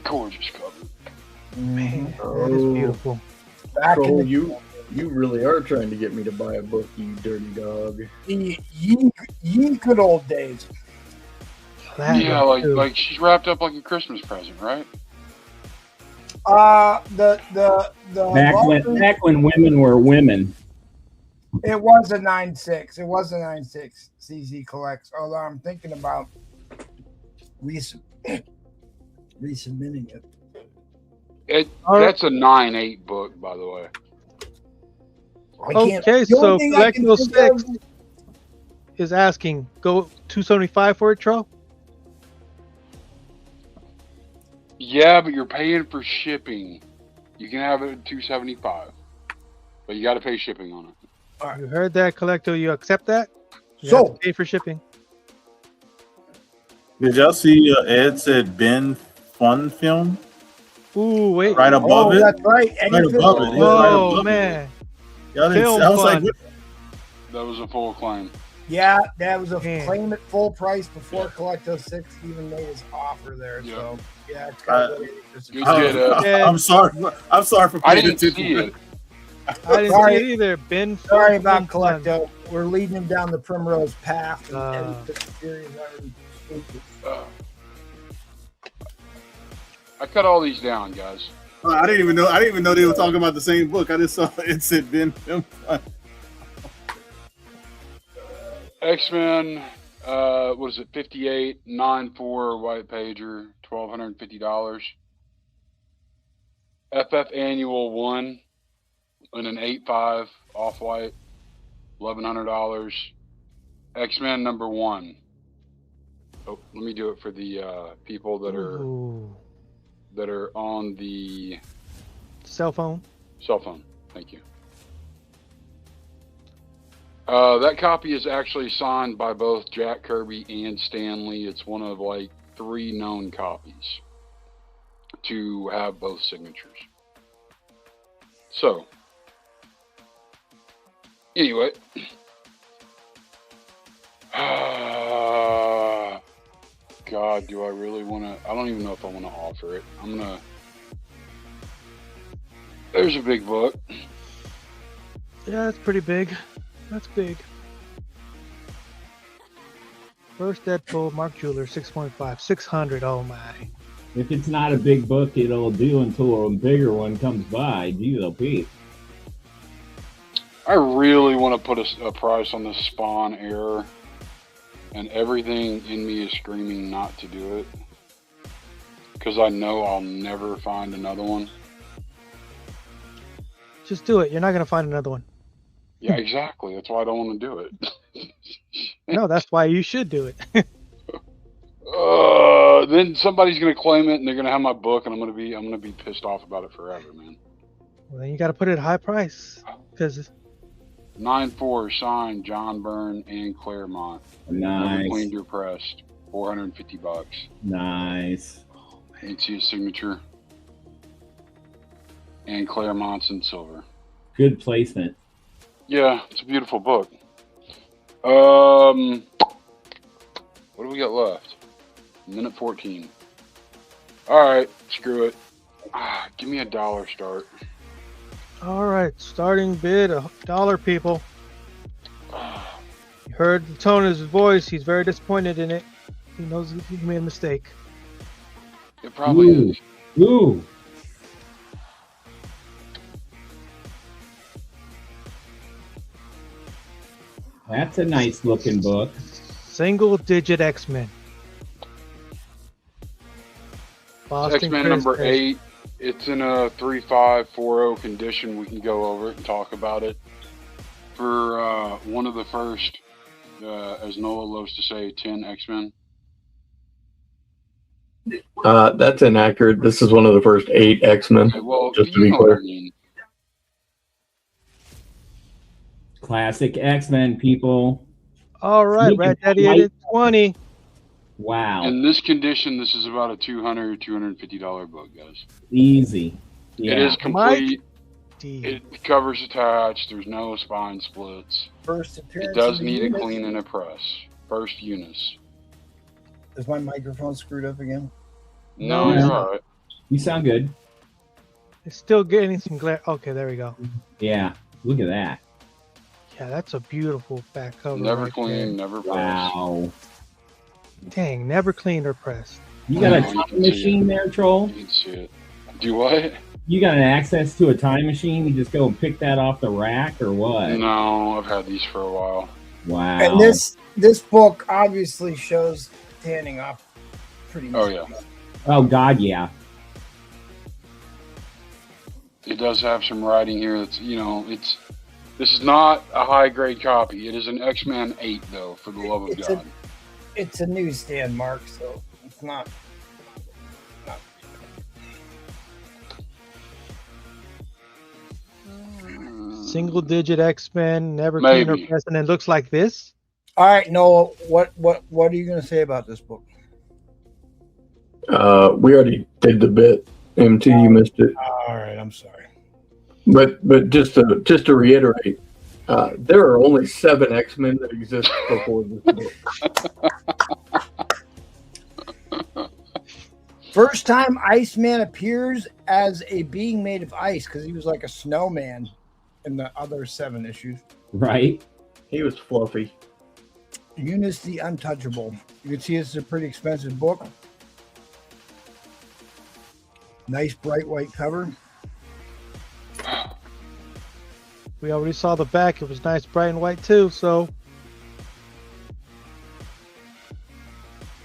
Speaker 5: Gorgeous cover.
Speaker 11: Man, that is
Speaker 13: Oh.
Speaker 11: beautiful.
Speaker 1: Back in
Speaker 13: So
Speaker 1: the
Speaker 13: you really are trying to get me to buy a book, you dirty dog.
Speaker 1: ye good old days.
Speaker 11: That
Speaker 5: Yeah,
Speaker 11: one, too.
Speaker 5: like she's wrapped up like a Christmas present, right?
Speaker 1: The
Speaker 6: Back when women were women.
Speaker 1: it was a 9.6. It was a 9.6 CZ collects. Although I'm thinking about resubmitting it.
Speaker 5: That's a 9.8 book, by the way.
Speaker 1: I can't-
Speaker 11: Okay,
Speaker 1: the only
Speaker 11: so
Speaker 1: thing I can
Speaker 11: Collecto
Speaker 1: think
Speaker 11: 6
Speaker 1: of-
Speaker 11: is asking, go 275 for it, Tro?
Speaker 5: Yeah, but you're paying for shipping. You can have it at $275, but you got to pay shipping on it.
Speaker 11: You heard that, Collecto? You accept that? You
Speaker 1: So-
Speaker 11: have to pay for shipping.
Speaker 3: Did y'all see Ed said Ben Fun Film?
Speaker 11: Ooh, wait.
Speaker 3: Right above it?
Speaker 1: That's right. And
Speaker 3: Right
Speaker 1: if
Speaker 3: above
Speaker 1: it's-
Speaker 3: it. Right
Speaker 11: Oh,
Speaker 3: above it.
Speaker 11: man.
Speaker 3: Y'all didn't
Speaker 11: Film
Speaker 3: see, I was like,
Speaker 11: Fun.
Speaker 5: That was a full claim.
Speaker 1: Yeah, that was a
Speaker 11: Man.
Speaker 1: claim at full price before Collecto 6 even made his offer there.
Speaker 5: Yeah.
Speaker 1: So yeah, it's got to
Speaker 5: Good kid,
Speaker 11: Yeah.
Speaker 3: I'm sorry. I'm sorry for
Speaker 5: I
Speaker 3: paying
Speaker 5: didn't
Speaker 3: attention.
Speaker 5: see it.
Speaker 11: I didn't
Speaker 1: Sorry.
Speaker 11: see it either. Ben
Speaker 1: Sorry
Speaker 11: Fun
Speaker 1: about
Speaker 11: Fun.
Speaker 1: Collecto. We're leading him down the primrose path. And
Speaker 11: Uh.
Speaker 1: the series already stupid.
Speaker 5: I cut all these down, guys.
Speaker 3: I didn't even know they were talking about the same book. I just saw it said Ben Film Fun.
Speaker 5: X-Men, what is it, 58, 9.4 white pager, $1,250. FF Annual 1 and an 8.5 off-white, $1,100. X-Men number 1. Oh, let me do it for the people that are
Speaker 11: Ooh.
Speaker 5: on the
Speaker 11: Cell phone.
Speaker 5: cell phone. Thank you. That copy is actually signed by both Jack Kirby and Stan Lee. It's one of like 3 known copies to have both signatures. So, anyway, God, do I really want to? I don't even know if I want to offer it. I'm gonna. There's a big book.
Speaker 11: Yeah, that's pretty big. That's big. First Deadpool, Mark Jeweler, 6.5, 600. Oh my.
Speaker 6: If it's not a big book, it'll do until a bigger one comes by. GLP.
Speaker 5: I really want to put a price on this Spawn Error, and everything in me is screaming not to do it. because I know I'll never find another one.
Speaker 11: Just do it. You're not gonna find another one.
Speaker 5: Yeah, exactly. That's why I don't want to do it.
Speaker 11: No, that's why you should do it.
Speaker 5: Then somebody's gonna claim it, and they're gonna have my book, and I'm gonna be pissed off about it forever, man.
Speaker 11: Well, then you got to put it at a high price because
Speaker 5: 9-4 signed John Byrne and Claremont.
Speaker 6: Nice.
Speaker 5: Never cleaned or pressed. $450.
Speaker 6: Nice.
Speaker 5: You can see his signature. And Claremont's in silver.
Speaker 6: Good placement.
Speaker 5: Yeah, it's a beautiful book. What do we got left? Minute 14. Alright, screw it. Give me $1 start.
Speaker 11: all right, starting bid $1, people. You heard the tone of his voice. He's very disappointed in it. He knows he made a mistake.
Speaker 5: It probably is.
Speaker 6: Ooh. That's a nice looking book.
Speaker 11: Single digit X-Men.
Speaker 5: X-Men number 8. It's in a 3540 condition. We can go over it and talk about it. For one of the first, as Noah loves to say, 10 X-Men.
Speaker 13: That's inaccurate. This is one of the first 8 X-Men.
Speaker 5: Okay, well,
Speaker 13: just to
Speaker 5: you
Speaker 13: be
Speaker 5: know what I
Speaker 13: clear.
Speaker 5: mean.
Speaker 6: Classic X-Men, people.
Speaker 11: All right,
Speaker 6: Look
Speaker 11: Red
Speaker 6: at
Speaker 11: Daddy
Speaker 6: that
Speaker 11: 20.
Speaker 6: Wow.
Speaker 5: In this condition, this is about a $200, $250 book, guys.
Speaker 6: Easy. Yeah.
Speaker 5: It is complete.
Speaker 11: D.
Speaker 5: It covers attached. There's no spine splits.
Speaker 1: First appearance.
Speaker 5: It does
Speaker 1: of the
Speaker 5: need a
Speaker 1: Eunice.
Speaker 5: clean and a press. First Eunice.
Speaker 1: Is my microphone screwed up again?
Speaker 5: No, you're all right.
Speaker 6: You sound good.
Speaker 11: It's still getting some glare. Okay, there we go.
Speaker 6: Yeah. Look at that.
Speaker 11: Yeah, that's a beautiful back cover.
Speaker 5: Never
Speaker 11: right
Speaker 5: clean,
Speaker 11: there.
Speaker 5: never pressed.
Speaker 6: Wow.
Speaker 11: Dang, never cleaned or pressed.
Speaker 6: You got a
Speaker 5: No, you
Speaker 6: time
Speaker 5: can see
Speaker 6: machine
Speaker 5: it.
Speaker 6: there, Troll?
Speaker 5: You can see it. Do what?
Speaker 6: You got an access to a time machine? You just go and pick that off the rack or what?
Speaker 5: No, I've had these for a while.
Speaker 6: Wow.
Speaker 1: And this book obviously shows tanning up pretty much.
Speaker 5: Oh, yeah.
Speaker 6: Oh, God, yeah.
Speaker 5: It does have some writing here that's, this is not a high-grade copy. It is an X-Men 8, though, for the love of
Speaker 1: It's
Speaker 5: God.
Speaker 1: It's a newsstand mark, so it's not.
Speaker 11: Single digit X-Men, never cleaned or
Speaker 5: Maybe.
Speaker 11: pressed, and it looks like this.
Speaker 1: All right, Noah, what are you going to say about this book?
Speaker 13: We already did the bit. MT, you missed it.
Speaker 1: All right, I'm sorry.
Speaker 13: But just to reiterate, there are only 7 X-Men that exist before this book.
Speaker 1: First time Iceman appears as a being made of ice because he was like a snowman in the other 7 issues.
Speaker 6: Right.
Speaker 13: He was fluffy.
Speaker 1: Eunice the Untouchable. You can see it's a pretty expensive book. Nice bright white cover.
Speaker 11: We already saw the back. It was nice, bright and white too. So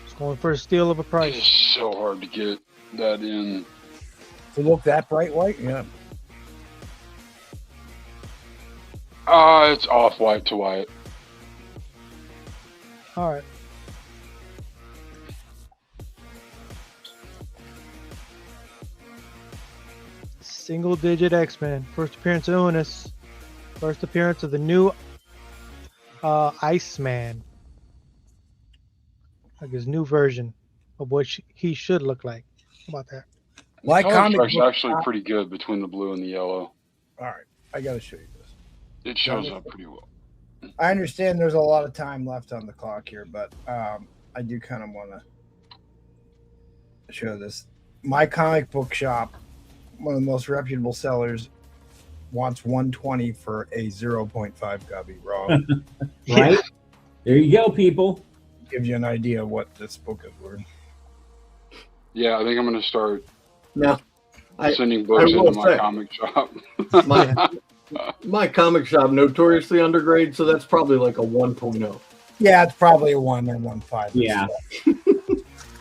Speaker 11: it's going for a steal of a price.
Speaker 5: It's so hard to get that in.
Speaker 1: To look that bright white, yeah.
Speaker 5: It's off-white to white.
Speaker 11: All right. Single digit X-Men. First appearance of Unis. First appearance of the new Iceman. Like his new version of what he should look like. How about that?
Speaker 1: My
Speaker 5: Color
Speaker 1: comic
Speaker 5: spec's
Speaker 1: book
Speaker 5: actually
Speaker 1: shop-
Speaker 5: pretty good between the blue and the yellow.
Speaker 1: All right, I got to show you this.
Speaker 5: It shows up pretty well.
Speaker 1: I understand there's a lot of time left on the clock here, but I do kind of want to show this. My comic book shop, one of the most reputable sellers, wants 120 for a 0.5 copy raw.
Speaker 6: Right? There you go, people.
Speaker 1: Gives you an idea of what this book is worth.
Speaker 5: Yeah, I think I'm going to start
Speaker 13: Now,
Speaker 5: sending books
Speaker 13: will
Speaker 5: into my
Speaker 13: say-
Speaker 5: comic shop.
Speaker 13: My comic shop notoriously undergrade, so that's probably like a 1.0.
Speaker 1: Yeah, it's probably a 1 or 1.5.
Speaker 6: Yeah.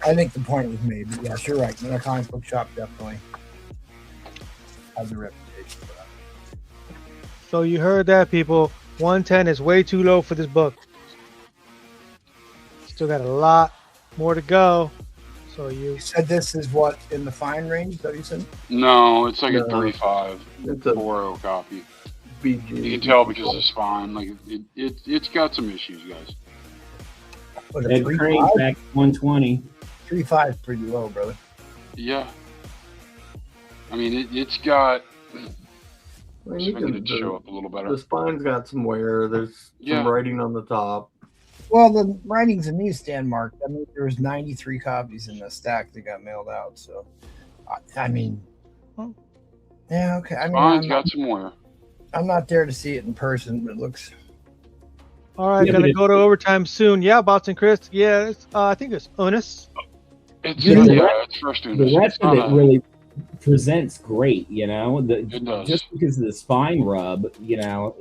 Speaker 1: I think the point was made. But yes, you're right. The comic book shop definitely has a reputation for that.
Speaker 11: So you heard that, people. 110 is way too low for this book. Still got a lot more to go. So you
Speaker 1: said this is what in the fine range? Is that what you said?
Speaker 5: No, it's like
Speaker 13: No.
Speaker 5: a 3.5
Speaker 13: It's a
Speaker 5: 4.0 copy.
Speaker 13: BG.
Speaker 5: You can tell because it's fine. Like it's got some issues, guys.
Speaker 1: What,
Speaker 6: Ed Crane back 120.
Speaker 1: 3.5 is pretty low, brother.
Speaker 5: Yeah. I mean, it's got.
Speaker 13: Well,
Speaker 5: See
Speaker 13: you
Speaker 5: if I can
Speaker 13: can-
Speaker 5: get it to show up a little better.
Speaker 13: The spine's got some wear. There's
Speaker 5: Yeah.
Speaker 13: some writing on the top.
Speaker 1: Well, the writings in these stand marked. I mean, there was 93 copies in the stack that got mailed out. So, I mean, yeah, okay. I mean,
Speaker 5: Spine's got some wear.
Speaker 1: I'm not there to see it in person, but it looks.
Speaker 11: all right?
Speaker 6: Yeah,
Speaker 11: Gonna
Speaker 6: but
Speaker 11: go to overtime soon. Yeah, Bots and Chris. Yeah, it's, I think it's Unis.
Speaker 5: It's
Speaker 6: You know,
Speaker 5: it's first doing this.
Speaker 6: The rest
Speaker 5: It's
Speaker 6: of
Speaker 5: not
Speaker 6: it really presents great, you know.
Speaker 5: It does.
Speaker 6: Just because of the spine rub, you know,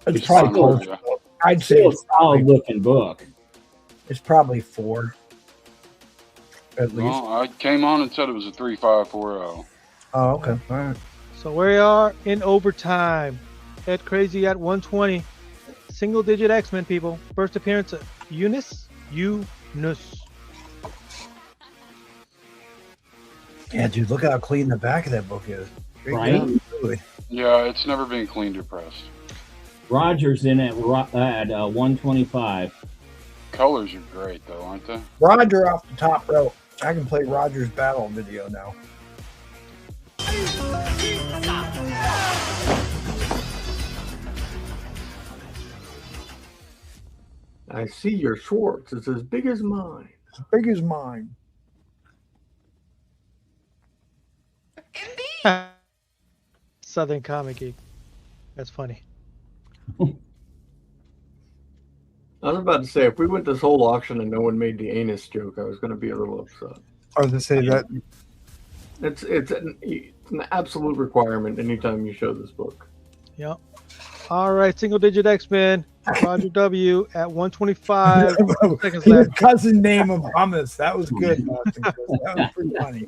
Speaker 1: It's probably
Speaker 5: fine,
Speaker 1: close.
Speaker 5: yeah.
Speaker 1: I'd say
Speaker 6: still a
Speaker 1: it's
Speaker 6: solid looking book.
Speaker 1: It's probably 4. At least.
Speaker 5: Well, I came on and said it was a 3.5 4.0.
Speaker 1: Oh, okay. All right.
Speaker 11: So we are in overtime. Ed Crazy at 120. Single digit X-Men, people. First appearance of Eunice.
Speaker 1: Yeah, dude, look how clean the back of that book is. Great
Speaker 6: Right?
Speaker 1: job, really.
Speaker 5: Yeah, it's never been cleaned or pressed.
Speaker 6: Rogers in at 125.
Speaker 5: Colors are great though, aren't they?
Speaker 1: Roger off the top row. I can play Roger's battle video now.
Speaker 13: I see your Schwartz. It's as big as mine.
Speaker 1: As big as mine.
Speaker 11: Southern Comic Geek. That's funny.
Speaker 13: I was about to say, if we went this whole auction and no one made the anus joke, I was going to be a little upset.
Speaker 1: I was to say that.
Speaker 13: It's an absolute requirement anytime you show this book.
Speaker 11: Yep. All right, single digit X-Men. Roger W at 125. Seconds
Speaker 1: Your
Speaker 11: left.
Speaker 1: cousin name him hummus. That was good. Austin. That was pretty funny.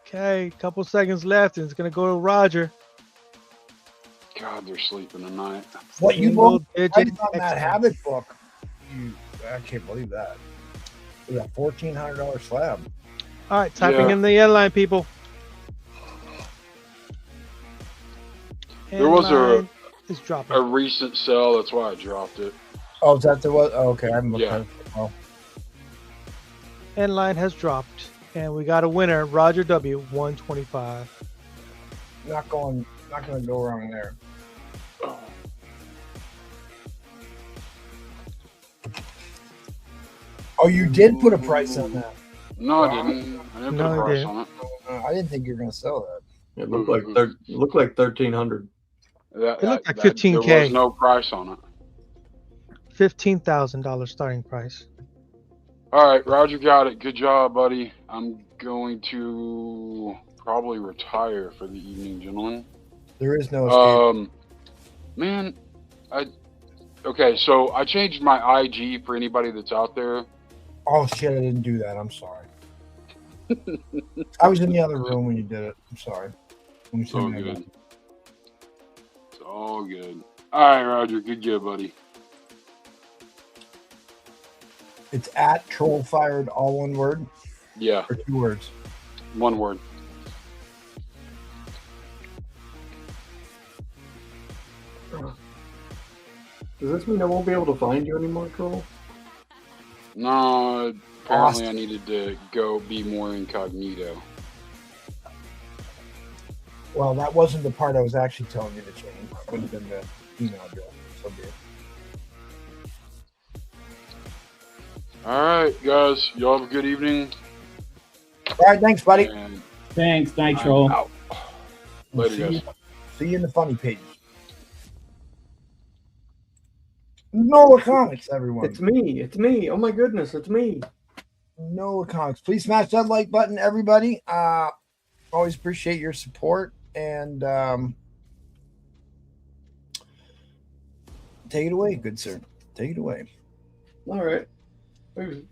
Speaker 11: Okay, couple seconds left, and it's gonna go to Roger.
Speaker 5: God, they're sleeping tonight.
Speaker 1: What you
Speaker 11: Single
Speaker 1: wrote
Speaker 11: digit
Speaker 1: on that
Speaker 11: X-Men.
Speaker 1: Havoc book? I can't believe that. It was a $1,400 slab.
Speaker 11: All right, typing
Speaker 5: Yeah.
Speaker 11: in the end line, people.
Speaker 5: There was
Speaker 11: End is dropping.
Speaker 5: a recent sell, that's why I dropped it.
Speaker 1: Oh, is that the what? Oh, okay, I'm looking
Speaker 5: Yeah.
Speaker 1: at it. Oh.
Speaker 11: End line has dropped, and we got a winner, Roger W, 125.
Speaker 1: Not going to go wrong there. Oh, you did put a price on that.
Speaker 5: No, I didn't. I didn't
Speaker 11: No,
Speaker 5: put
Speaker 11: you
Speaker 5: a price
Speaker 11: didn't.
Speaker 5: on it.
Speaker 1: I didn't think you were going to sell that.
Speaker 13: It looked like looked like 1,300.
Speaker 5: That,
Speaker 11: It looked like
Speaker 5: that-
Speaker 11: 15K.
Speaker 5: There was no price on it.
Speaker 11: $15,000 starting price.
Speaker 5: All right, Roger got it. Good job, buddy. I'm going to probably retire for the evening, gentlemen.
Speaker 1: There is no escape.
Speaker 5: Man, okay, so I changed my IG for anybody that's out there.
Speaker 1: Oh, shit, I didn't do that. I'm sorry. I was in the other room when you did it. I'm sorry. Let me
Speaker 5: It's
Speaker 1: see
Speaker 5: all
Speaker 1: my-
Speaker 5: good. It's all good. All right, Roger. Good job, buddy.
Speaker 1: It's at Troll Fired, all one word
Speaker 5: Yeah,
Speaker 1: or 2 words?
Speaker 5: one word.
Speaker 13: Does this mean I won't be able to find you anymore, Troll?
Speaker 5: No, apparently I needed to go be more incognito.
Speaker 1: Well, that wasn't the part I was actually telling you to change. It would have been the email address. So be it.
Speaker 5: All right, guys. Y'all have a good evening.
Speaker 1: All right, thanks, buddy.
Speaker 5: And
Speaker 6: Thanks, Nitro.
Speaker 5: I'm out. Later, guys.
Speaker 1: See you in the funny pages. Nola Comics, everyone.
Speaker 13: It's me. It's me. Oh my goodness, it's me.
Speaker 1: Nola Comics. Please smash that like button, everybody. Always appreciate your support and take it away, good sir. Take it away.
Speaker 13: All right. we've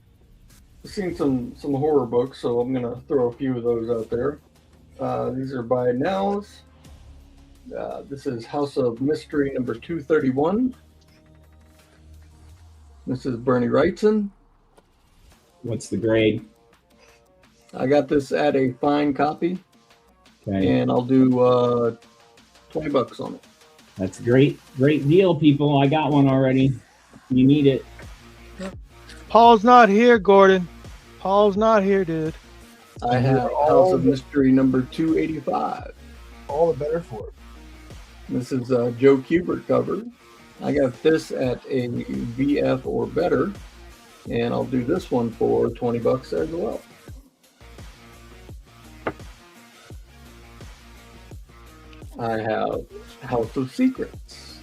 Speaker 13: seen some horror books, so I'm gonna throw a few of those out there. These are by Nows. This is House of Mystery number 231. This is Bernie Wrightson.
Speaker 6: What's the grade?
Speaker 13: I got this at a fine copy,
Speaker 6: Okay.
Speaker 13: and I'll do $20 on it.
Speaker 6: That's a great deal, people. I got one already. You need it.
Speaker 11: Paul's not here, Gordon. Paul's not here, dude.
Speaker 13: I have House of Mystery number 285.
Speaker 1: All the better for it.
Speaker 13: This is a Joe Kubert cover. I got this at a VF or better, and I'll do this one for $20 as well. I have House of Secrets,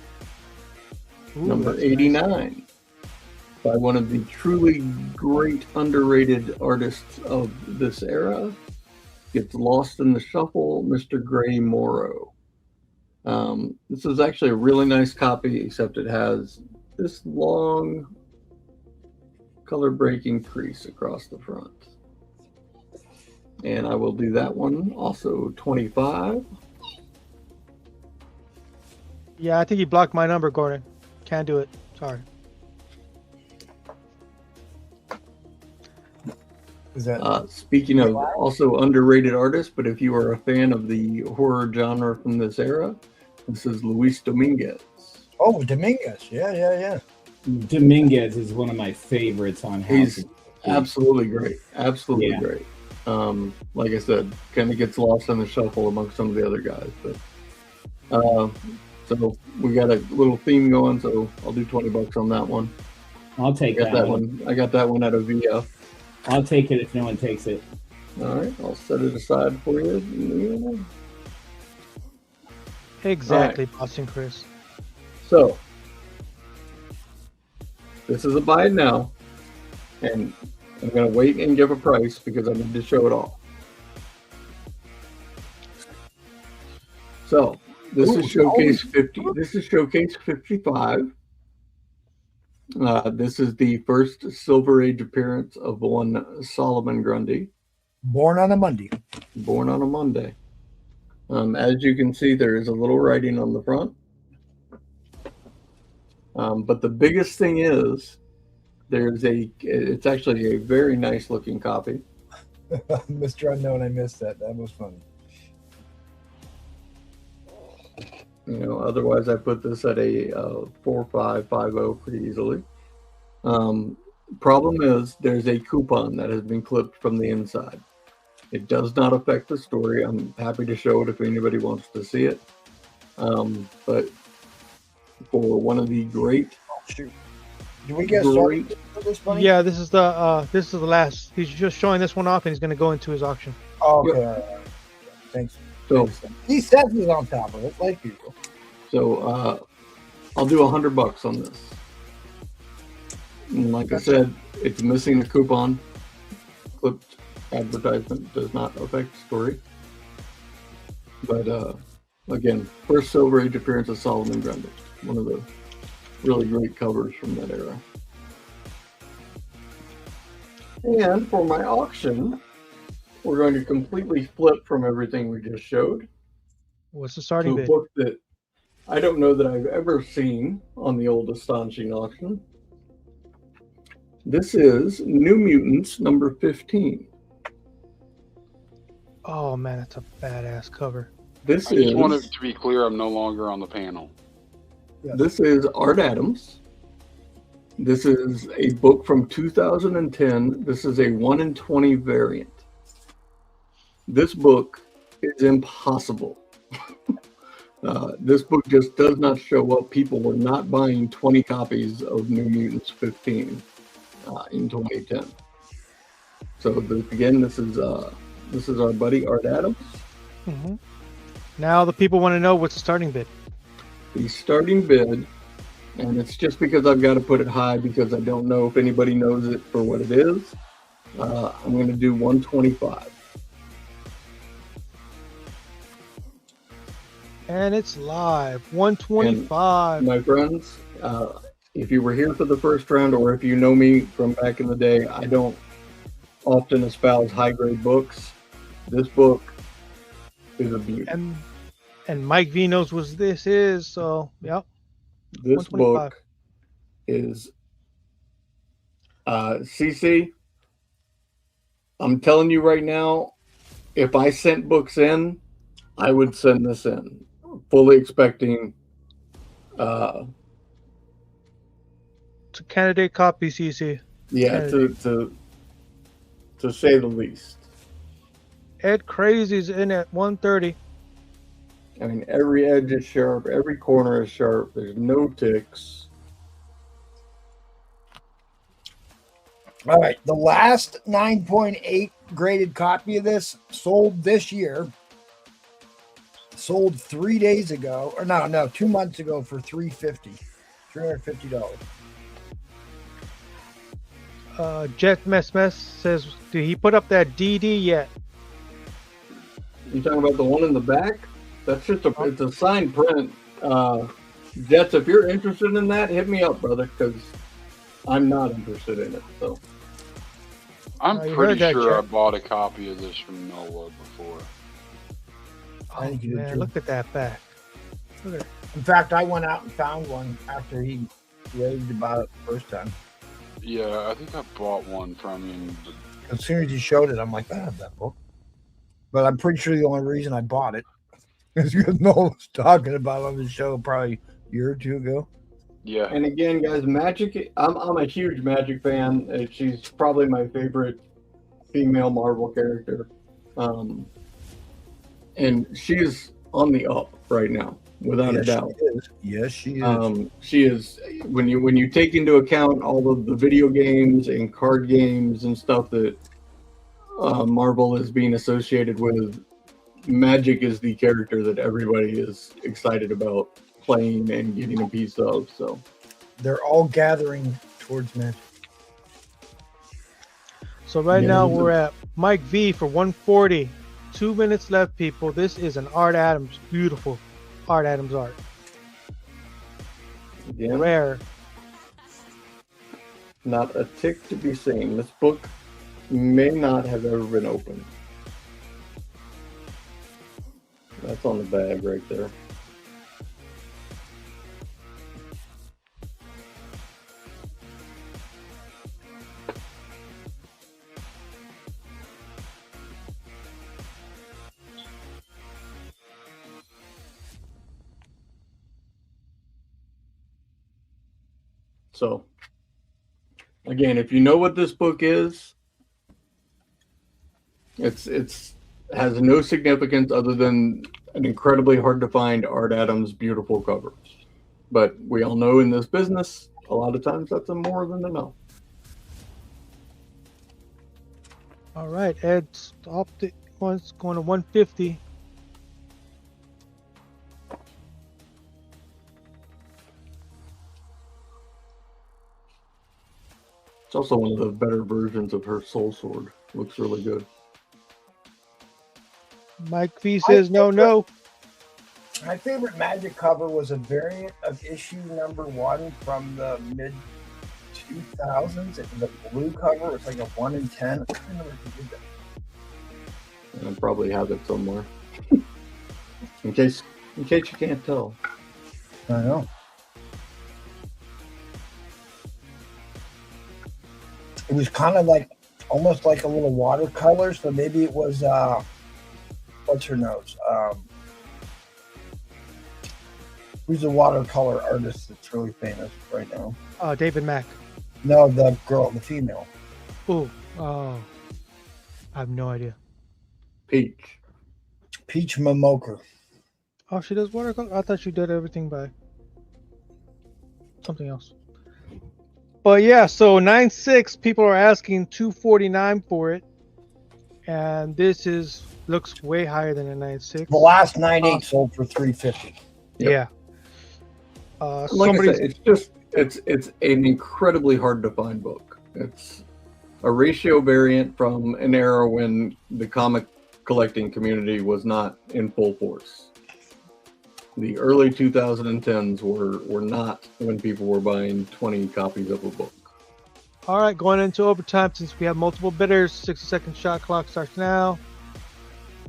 Speaker 13: number 89, by one of the truly great underrated artists of this era. Gets lost in the shuffle, Mr. Gray Morrow. This is actually a really nice copy, except it has this long color breaking crease across the front. And I will do that one also 25.
Speaker 11: Yeah, I think you blocked my number, Gordon. Can't do it. Sorry.
Speaker 1: Is that
Speaker 13: speaking of also underrated artists, but if you are a fan of the horror genre from this era, this is Luis Dominguez.
Speaker 1: Oh, Dominguez. Yeah.
Speaker 6: Dominguez is one of my favorites on House.
Speaker 13: He's absolutely great. Absolutely great. Like I said, kind of gets lost in the shuffle amongst some of the other guys. But so we got a little theme going, so I'll do $20 on that one.
Speaker 6: I'll take that one.
Speaker 13: I got that one at a VF.
Speaker 6: I'll take it if no one takes it.
Speaker 13: All right, I'll set it aside for you.
Speaker 11: Exactly,
Speaker 13: Right.
Speaker 11: Boston Chris.
Speaker 13: So this is a buy it now, and I'm going to wait and give a price because I need to show it all. So this is Showcase 50. This is Showcase 55. This is the first Silver Age appearance of one Solomon Grundy.
Speaker 1: Born on a Monday.
Speaker 13: Born on a Monday. As you can see, there is a little writing on the front. But the biggest thing is it's actually a very nice looking copy.
Speaker 1: Mr. Unknown, I missed that. That was funny.
Speaker 13: You know, otherwise I put this at a 4550 pretty easily. Problem is there's a coupon that has been clipped from the inside. It does not affect the story. I'm happy to show it if anybody wants to see it. But for one of the great,
Speaker 1: do we get started for this, buddy?
Speaker 11: Yeah, this is the last. He's just showing this one off, and he's going to go into his auction.
Speaker 1: Oh, okay. All right. Thanks.
Speaker 13: So
Speaker 1: He says he's on top of it, like usual.
Speaker 13: So I'll do $100 on this. And like I said, it's missing a coupon. Clipped advertisement does not affect the story. But again, first Silver Age appearance of Solomon Grundy. One of the really great covers from that era. And for my auction, we're going to completely flip from everything we just showed.
Speaker 11: What's the starting
Speaker 13: to a
Speaker 11: bid?
Speaker 13: book that I don't know that I've ever seen on the old Astonishing auction. This is New Mutants number 15.
Speaker 11: Oh man, that's a badass cover.
Speaker 5: I just wanted to be clear, I'm no longer on the panel.
Speaker 13: This is Art Adams. This is a book from 2010. This is a 1 in 20 variant. This book is impossible. This book just does not show up. People were not buying 20 copies of New Mutants 15 in 2010. So again, this is our buddy Art Adams.
Speaker 11: Mm-hmm. Now the people want to know what's the starting bid.
Speaker 13: The starting bid, and it's just because I've got to put it high because I don't know if anybody knows it for what it is. I'm going to do 125.
Speaker 11: And it's live. 125.
Speaker 13: And my friends, if you were here for the first round, or if you know me from back in the day, I don't often espouse high grade books. This book is a beauty.
Speaker 11: And Mike V knows what this is, so yep.
Speaker 13: This book is CC. I'm telling you right now, if I sent books in, I would send this in, fully expecting
Speaker 11: to candidate copy, CC.
Speaker 13: Yeah, to say the least.
Speaker 11: Ed Crazy's in at 130.
Speaker 13: I mean, every edge is sharp, every corner is sharp. There's no ticks.
Speaker 1: All right, the last 9.8 graded copy of this sold this year. Sold 3 days ago, or no, 2 months ago for $350.
Speaker 11: Jet Mess says, did he put up that DD yet?
Speaker 13: You talking about the one in the back? That's just it's a signed print. Jets, if you're interested in that, hit me up, brother, because I'm not interested in it. So
Speaker 5: I'm pretty sure I bought a copy of this from Noah before.
Speaker 11: Oh, man, look at that back. Look at it.
Speaker 1: In fact, I went out and found one after he raved about it the first time.
Speaker 5: Yeah, I think I bought one from him.
Speaker 1: As soon as he showed it, I'm like, I have that book. But I'm pretty sure the only reason I bought it is because Noah was talking about it on the show probably a year or two ago.
Speaker 5: Yeah.
Speaker 13: And again, guys, Magic, I'm a huge Magic fan. She's probably my favorite female Marvel character. And she is on the up right now, without a doubt.
Speaker 1: She is. Yes, she is.
Speaker 13: She is. When you take into account all of the video games and card games and stuff that Marvel is being associated with, Magic is the character that everybody is excited about playing and getting a piece of. So
Speaker 1: they're all gathering towards Magic.
Speaker 11: So right now we're at Mike V for 140. 2 minutes left, people. This is an Art Adams, beautiful Art Adams art.
Speaker 13: Yeah.
Speaker 11: Rare.
Speaker 13: Not a tick to be seen. This book may not have ever been opened. That's on the bag right there. So, again, if you know what this book is, it's has no significance other than an incredibly hard to find Art Adams beautiful covers. But we all know in this business, a lot of times that's more than enough.
Speaker 11: All right, Ed's off the one's going to 150.
Speaker 13: It's also one of the better versions of her soul sword. Looks really good.
Speaker 11: Mike V says no.
Speaker 1: My favorite Magic cover was a variant of issue number 1 from the mid 2000s. The blue cover was like a 1 in 10. I don't know if you did that.
Speaker 13: I probably have it somewhere. in case you can't tell.
Speaker 1: I know. It was kind of like, almost like a little watercolor. So maybe it was, what's her nose? Who's the watercolor artist that's really famous right now?
Speaker 11: David Mack.
Speaker 1: No, the girl, the female.
Speaker 11: Oh, I have no idea.
Speaker 13: Peach
Speaker 1: Momoko.
Speaker 11: Oh, she does watercolor? I thought she did everything by something else. But yeah, so 9.6 people are asking $249 for it, and this looks way higher than a 9.6.
Speaker 1: The last 9.8 sold for $350.
Speaker 11: Yeah.
Speaker 13: Like I said, it's an incredibly hard to find book. It's a ratio variant from an era when the comic collecting community was not in full force. The early 2010s were not when people were buying 20 copies of a book.
Speaker 11: All right, going into overtime since we have multiple bidders. 60-second shot clock starts now.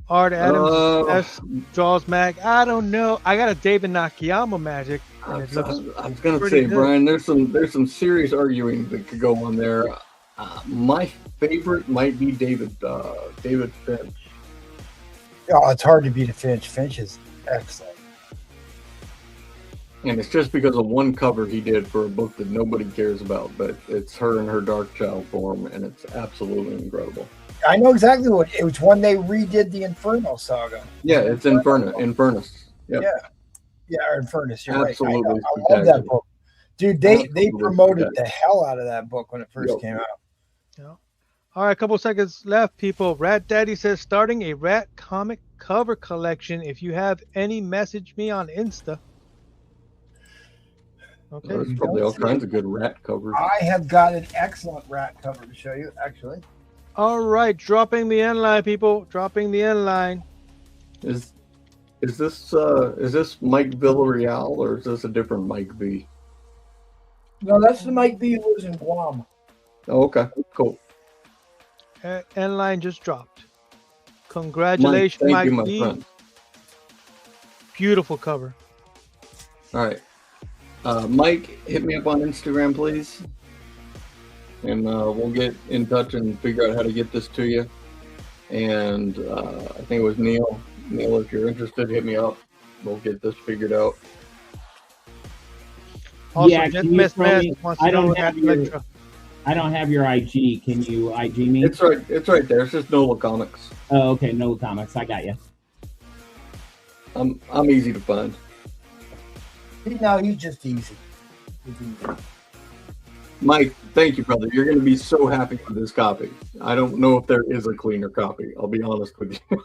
Speaker 11: Art Adams S draws mag. I don't know. I got a David Nakayama magic.
Speaker 13: I was gonna say,
Speaker 11: good.
Speaker 13: Brian, there's some serious arguing that could go on there. My favorite might be David Finch.
Speaker 1: Oh, it's hard to beat a Finch. Finch is excellent.
Speaker 13: And it's just because of one cover he did for a book that nobody cares about, but it's her in her Dark Child form, and it's absolutely incredible.
Speaker 1: I know exactly what it was when they redid the Inferno saga.
Speaker 13: Yeah, it's Infernus. Yep.
Speaker 1: Yeah, or Infernus. You're
Speaker 13: Absolutely
Speaker 1: right. I love that book, dude. They promoted the hell out of that book when it first came out.
Speaker 11: Yeah. All right, a couple seconds left, people. Rat Daddy says starting a Rat comic cover collection. If you have any, message me on Insta. Okay.
Speaker 13: There's probably all kinds of good Rat covers.
Speaker 1: I have got an excellent Rat cover to show you, actually.
Speaker 11: All right, dropping the end line, people. Dropping the end line.
Speaker 13: Is this Mike Villarreal or is this a different Mike V?
Speaker 1: No, that's the Mike B who lives in Guam.
Speaker 13: Oh, okay, cool.
Speaker 11: End line just dropped. Congratulations,
Speaker 13: Mike, thank
Speaker 11: Mike
Speaker 13: you,
Speaker 11: B.
Speaker 13: my friend.
Speaker 11: Beautiful cover.
Speaker 13: All right. Mike, hit me up on Instagram, please. And we'll get in touch and figure out how to get this to you. And I think it was Neil. Neil, if you're interested, hit me up. We'll get this figured out.
Speaker 11: Also,
Speaker 6: yeah,
Speaker 11: just
Speaker 6: can you
Speaker 11: Miss
Speaker 6: throw
Speaker 11: Mass
Speaker 6: me-
Speaker 11: wants to
Speaker 6: I
Speaker 11: know
Speaker 6: don't
Speaker 11: what
Speaker 6: have
Speaker 11: that
Speaker 6: your
Speaker 11: Electra.
Speaker 6: I don't have your IG. Can you IG me?
Speaker 13: It's right there. It's just Nola Comics.
Speaker 6: Oh, okay, no comics. I got you.
Speaker 13: I'm easy to find.
Speaker 1: No, he's just easy.
Speaker 13: Mike, thank you, brother. You're going to be so happy with this copy. I don't know if there is a cleaner copy. I'll be honest with you.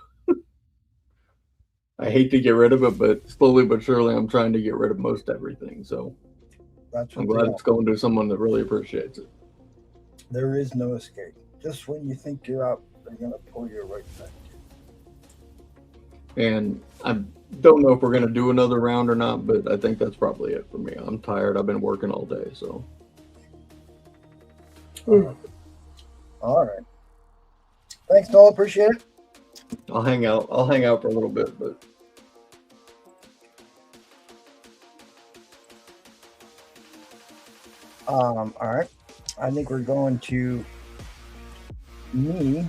Speaker 13: I hate to get rid of it, but slowly but surely I'm trying to get rid of most everything. So I'm glad it's going to someone that really appreciates it.
Speaker 1: There is no escape. Just when you think you're out, they're going to pull you right back.
Speaker 13: And I don't know if we're going to do another round or not, but I think that's probably it for me. I'm tired. I've been working all day, so.
Speaker 1: All right. Thanks, Noel. Appreciate it.
Speaker 13: I'll hang out for a little bit, but.
Speaker 1: All right. I think we're going to me.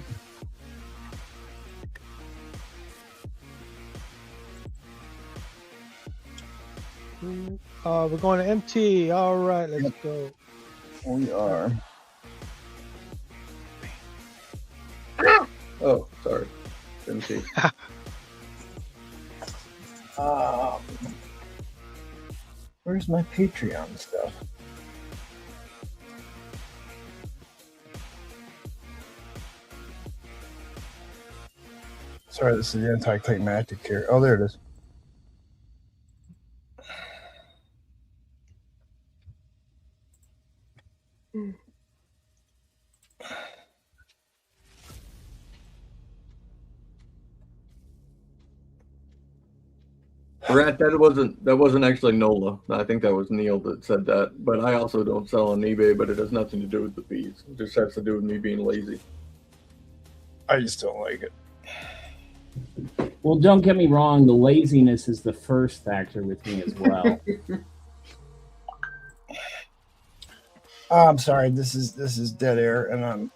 Speaker 11: We're going to MT. All right, let's go.
Speaker 1: We are.
Speaker 13: Oh, sorry. MT.
Speaker 1: Where's my Patreon stuff? Sorry, this is the anticlimactic here. Oh, there it is.
Speaker 13: Rat, that wasn't actually Nola. I think that was Neil that said that. But I also don't sell on eBay, but it has nothing to do with the fees. It just has to do with me being lazy.
Speaker 1: I just don't like it.
Speaker 6: Well, don't get me wrong. The laziness is the first factor with me as well.
Speaker 1: I'm sorry. This is dead air, and I'm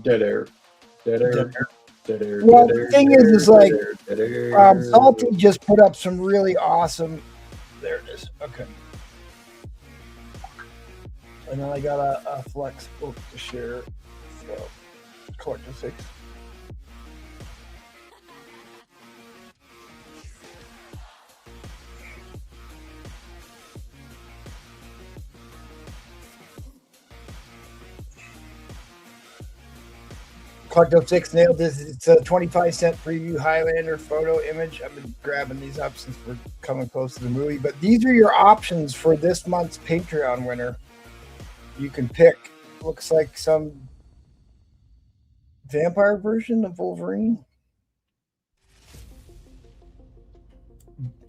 Speaker 13: dead air.
Speaker 1: Well, the thing is like Salty just put up some really awesome. There it is. Okay. And then I got a flex book to share. So, Collector 6. Collector 6 nailed this. It's a 25-cent preview Highlander photo image. I've been grabbing these up since we're coming close to the movie. But these are your options for this month's Patreon winner. You can pick. Looks like some vampire version of Wolverine.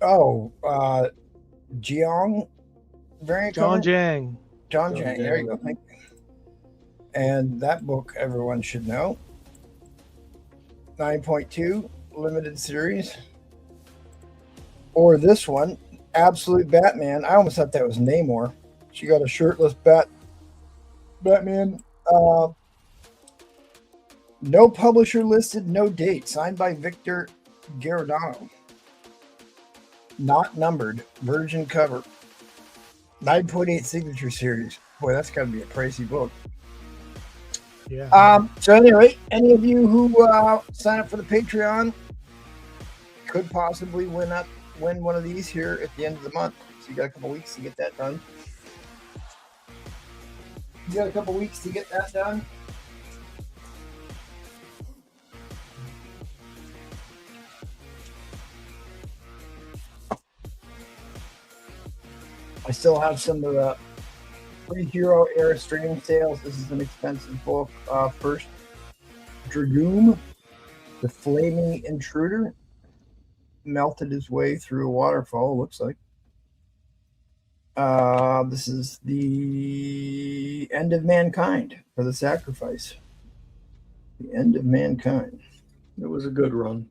Speaker 1: Oh, Jiang variant
Speaker 11: John
Speaker 1: cover?
Speaker 11: Jang.
Speaker 1: John Jang. There you go. Thank you. And that book, everyone should know. 9.2 limited series. Or this one, Absolute Batman. I almost thought that was Namor. She got a shirtless Batman. No publisher listed, no date. Signed by Victor Giordano. Not numbered. Virgin cover. 9.8 signature series. Boy, that's got to be a pricey book.
Speaker 11: Yeah.
Speaker 1: So anyway, any of you who sign up for the Patreon could possibly win one of these here at the end of the month. So you got a couple weeks to get that done. I still have some of the pre-Hero era streaming sales. This is an expensive book. First, Dragoon, the Flaming Intruder, melted his way through a waterfall, looks like. This is the End of Mankind for the Sacrifice. The End of Mankind.
Speaker 13: It was a good run.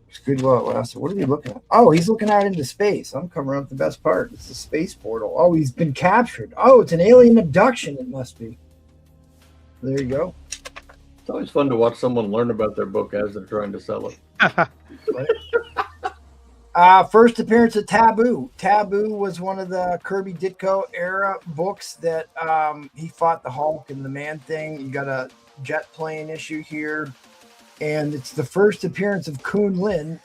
Speaker 1: It's good while it lasted. What are we looking at? Oh, he's looking out into space. I'm covering up the best part. It's the space portal. Oh, he's been captured. Oh, it's an alien abduction, it must be. There you go.
Speaker 13: It's always fun to watch someone learn about their book as they're trying to sell it.
Speaker 1: First appearance of Taboo. Taboo was one of the Kirby Ditko era books that he fought the Hulk and the Man Thing. You got a jet plane issue here. And it's the first appearance of Kun Lin,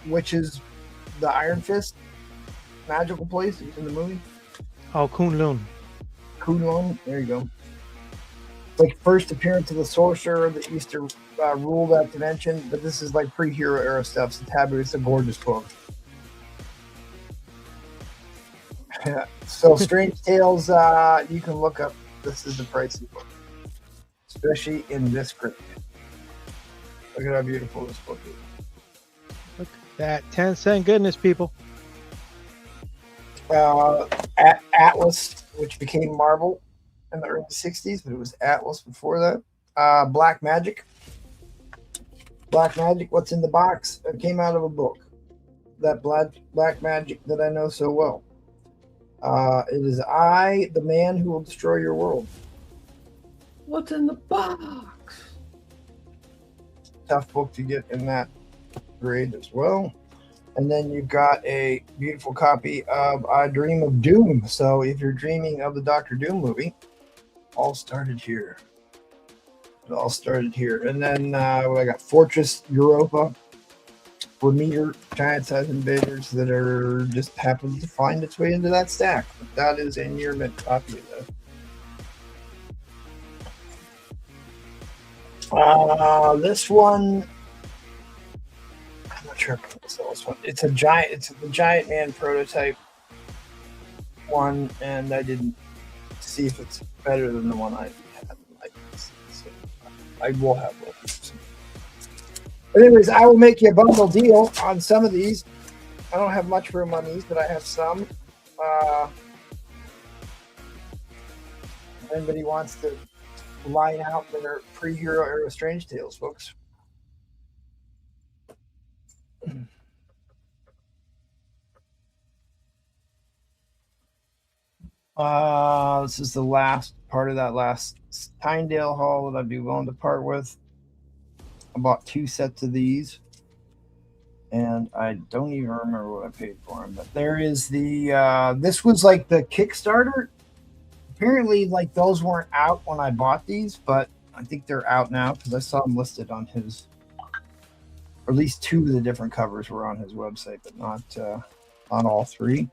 Speaker 1: which is the Iron Fist magical place in the movie.
Speaker 11: Oh, Kunlun.
Speaker 1: Kunlun, there you go. Like first appearance of the Sorcerer, the Easter rule that dimension, but this is like pre-Hero era stuff. So Taboo, it's a gorgeous book. So Strange Tales, you can look up. This is the pricey book, especially in this grade. Look at how beautiful this book is.
Speaker 11: Look at that 10-cent goodness, people.
Speaker 1: Atlas, which became Marvel in the early 60s, but it was Atlas before that. Black Magic. Black Magic, what's in the box? It came out of a book. That Black Magic that I know so well. It is I, the man who will destroy your world.
Speaker 13: What's in the box?
Speaker 1: Tough book to get in that grade as well. And then you've got a beautiful copy of I Dream of Doom. So if you're dreaming of the Dr. Doom movie, all started here. It all started here. And then I got Fortress Europa for meter giant size invaders that are just happen to find its way into that stack. But that is a near mint copy of that. This one, I'm not sure if I saw this one. It's the Giant Man prototype one, and I didn't see if it's better than the one I had. So I will have one. But anyways, I will make you a bundle deal on some of these. I don't have much room on these, but I have some. If anybody wants to line out their pre-Hero era Strange Tales, folks. This is the last part of that last Tyndale haul that I'd be willing to part with. I bought 2 sets of these, and I don't even remember what I paid for them. But there is the this was like the Kickstarter. Apparently, like those weren't out when I bought these, but I think they're out now because I saw them listed on his, or at least 2 of the different covers were on his website, but not on all 3.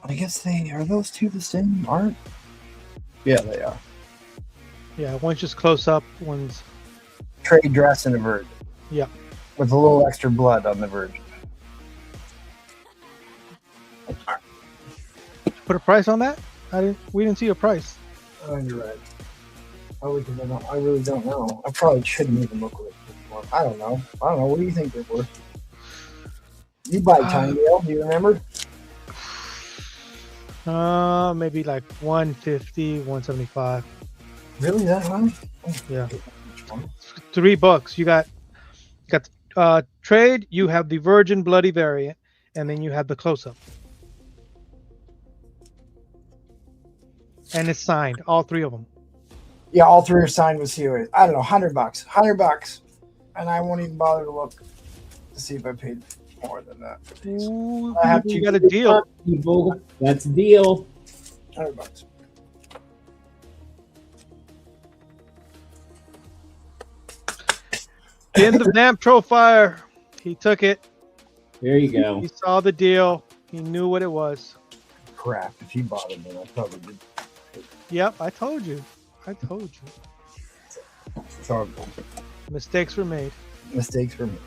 Speaker 1: I guess are those 2 the same art? Yeah, they are.
Speaker 11: Yeah, one's just close up, one's
Speaker 1: trade dress and a virgin.
Speaker 11: Yeah.
Speaker 1: With a little extra blood on the virgin.
Speaker 11: Put a price on that? We didn't see a price.
Speaker 10: Oh, you're right. I really don't know. I probably shouldn't even look at it. I don't know. What do you think they're worth? You buy Tiny Dale, do you remember?
Speaker 11: Maybe like 150, 175.
Speaker 10: Really, that high?
Speaker 11: Yeah. $3. You got trade. You have the Virgin Bloody variant, and then you have the close-up, and it's signed. All three of them.
Speaker 10: Yeah, all three are signed with COAs. I don't know, $100, and I won't even bother to look to see if I paid more than that.
Speaker 11: Ooh,
Speaker 10: I have
Speaker 11: you got a deal.
Speaker 6: That's a deal.
Speaker 10: $100.
Speaker 11: In the damn Trollfire, he took it.
Speaker 6: There you go.
Speaker 11: He saw the deal. He knew what it was.
Speaker 10: Crap! If he bought it, then I probably did.
Speaker 11: Yep, I told you.
Speaker 10: Sorry.
Speaker 11: Mistakes were made.
Speaker 10: Mistakes were made.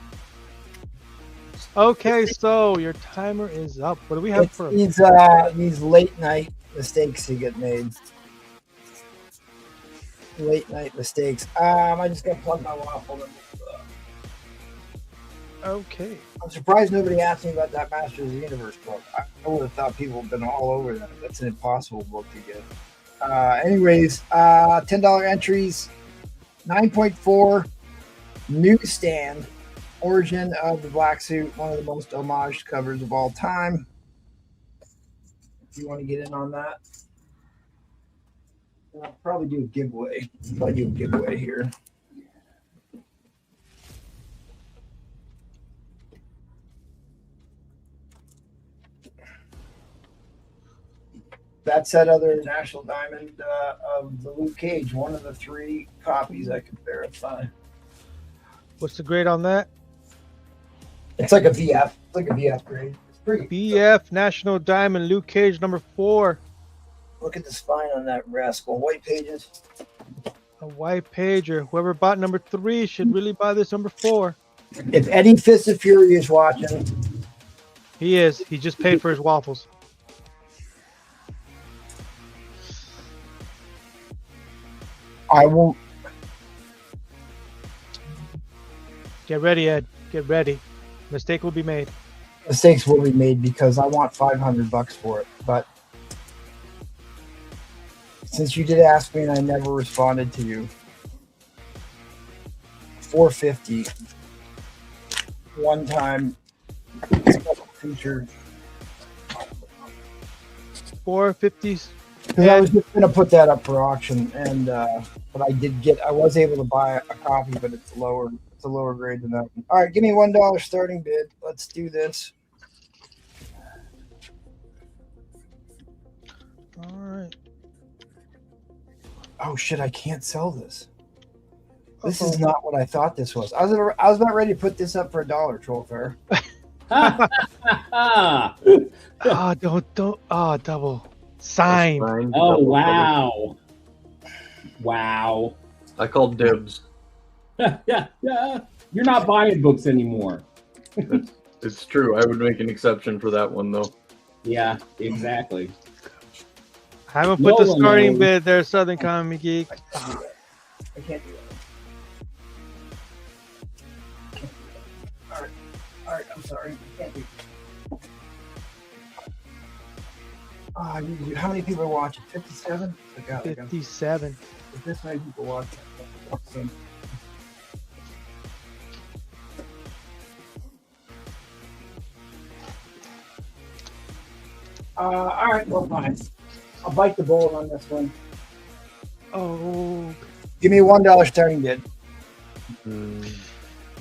Speaker 11: Okay, so your timer is up. What do we have for
Speaker 10: these late night mistakes that get made? Late night mistakes. I just got to plug my waffle.
Speaker 11: Okay.
Speaker 10: I'm surprised nobody asked me about that Masters of the Universe book. I would have thought people have been all over that. That's an impossible book to get. Anyways, $10 entries, 9.4 newsstand. Origin of the Black Suit, one of the most homaged covers of all time. If you want to get in on that, I'll probably do a giveaway. Here. That said, other National Diamond of the Luke Cage, one of the 3 copies I could verify.
Speaker 11: What's the grade on that?
Speaker 10: It's like a VF. It's like a VF grade. It's pretty.
Speaker 11: VF National Diamond Luke Cage number 4.
Speaker 10: Look at the spine on that rascal. White pages.
Speaker 11: A white pager. Whoever bought number 3 should really buy this number 4.
Speaker 10: If Eddie Fist of Fury is watching,
Speaker 11: he is. He just paid for his waffles.
Speaker 10: I won't.
Speaker 11: Get ready, Ed. Get ready. Mistake will be made.
Speaker 10: Mistakes will be made because I want $500 for it. But since you did ask me and I never responded to you, $450 one time feature.
Speaker 11: $450.
Speaker 10: Because I was just gonna put that up for auction, and but I was able to buy a copy, but it's lower. It's a lower grade than that one. All right, give me $1 starting bid. Let's do this.
Speaker 11: All right.
Speaker 10: Oh shit! I can't sell this. This is not what I thought this was. I was about ready to put this up for $1, Troll Fair.
Speaker 11: Don't double. Sign.
Speaker 6: Oh, wow. Wow.
Speaker 13: I called dibs.
Speaker 6: Yeah. You're not buying books anymore.
Speaker 13: It's true. I would make an exception for that one, though.
Speaker 6: Yeah, exactly.
Speaker 11: I haven't put the starting bid there, Southern Comic Geek.
Speaker 10: I can't do that. All right. I'm sorry. I can't do that. How many people are watching? 57?
Speaker 11: 57.
Speaker 10: If this many people watching. Awesome. All right, well, fine. I'll bite the bullet on this one.
Speaker 11: Oh.
Speaker 10: Give me $1 starting bid.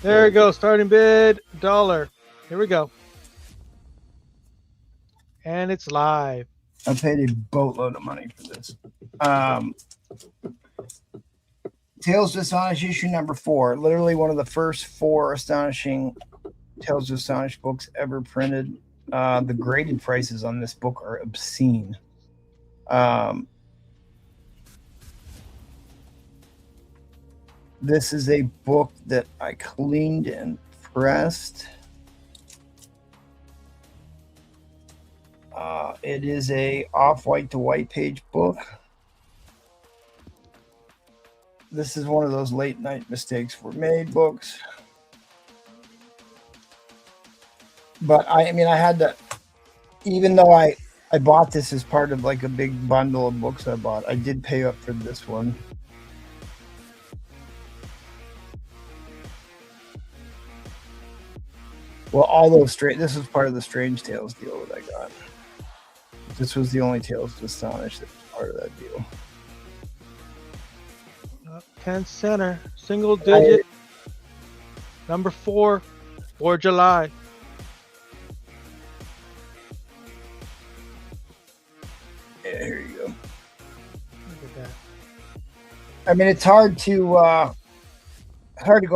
Speaker 11: There we go. Starting bid, $1. Here we go. And it's live.
Speaker 10: I paid a boatload of money for this. Tales of Astonish issue number 4. Literally one of the first 4 Astonishing Tales of Astonish books ever printed. The graded prices on this book are obscene. This is a book that I cleaned and pressed.
Speaker 1: It is a off-white to white page book. This is one of those late night mistakes were made books. But I mean, I had to, even though I bought this as part of like a big bundle of books I bought, I did pay up for this one. Well, all those this was part of the Strange Tales deal that I got. This was the only Tales to Astonish that was part of that deal.
Speaker 11: 10 center, single digit, number 4 for July.
Speaker 1: Yeah, here you go.
Speaker 11: Look at that.
Speaker 1: I mean, it's hard to go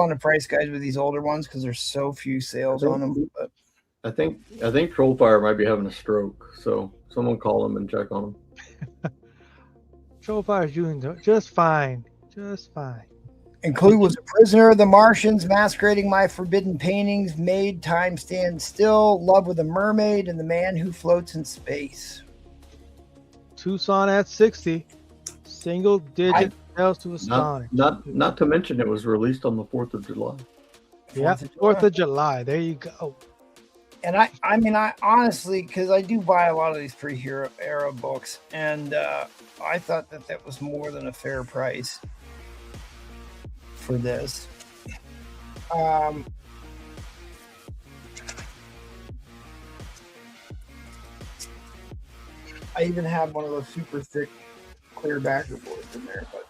Speaker 1: on the price guides with these older ones because there's so few sales on them. But
Speaker 13: I think Trollfire might be having a stroke, so someone call him and check on him.
Speaker 11: Trollfire is doing just fine. Just fine.
Speaker 1: And Clue was a prisoner of the Martians, masquerading my forbidden paintings, made time stand still, love with a mermaid, and the man who floats in space.
Speaker 11: Tucson at 60, single digit Tales to Astonish.
Speaker 13: Not to mention it was released on the 4th of July.
Speaker 11: Yeah, 4th of July. There you go.
Speaker 1: And I mean, I honestly, because I do buy a lot of these pre-hero era books, and I thought that was more than a fair price for this. I even have one of those super thick clear backer boards in there, but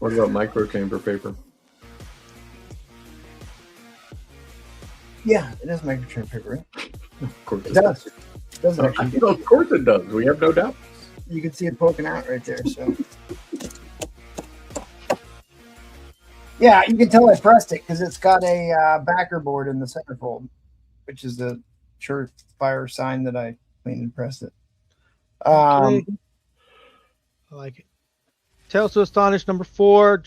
Speaker 13: what about micro chamber paper?
Speaker 1: Yeah, it is microchip paper. Right?
Speaker 13: Of course
Speaker 1: it does. It does actually.
Speaker 13: Of course it does. We have no doubt.
Speaker 1: You can see it poking out right there. So, yeah, you can tell I pressed it because it's got a backer board in the centerfold, which is the surefire sign that I cleaned and pressed it.
Speaker 11: I like it. Tales to Astonish number 4,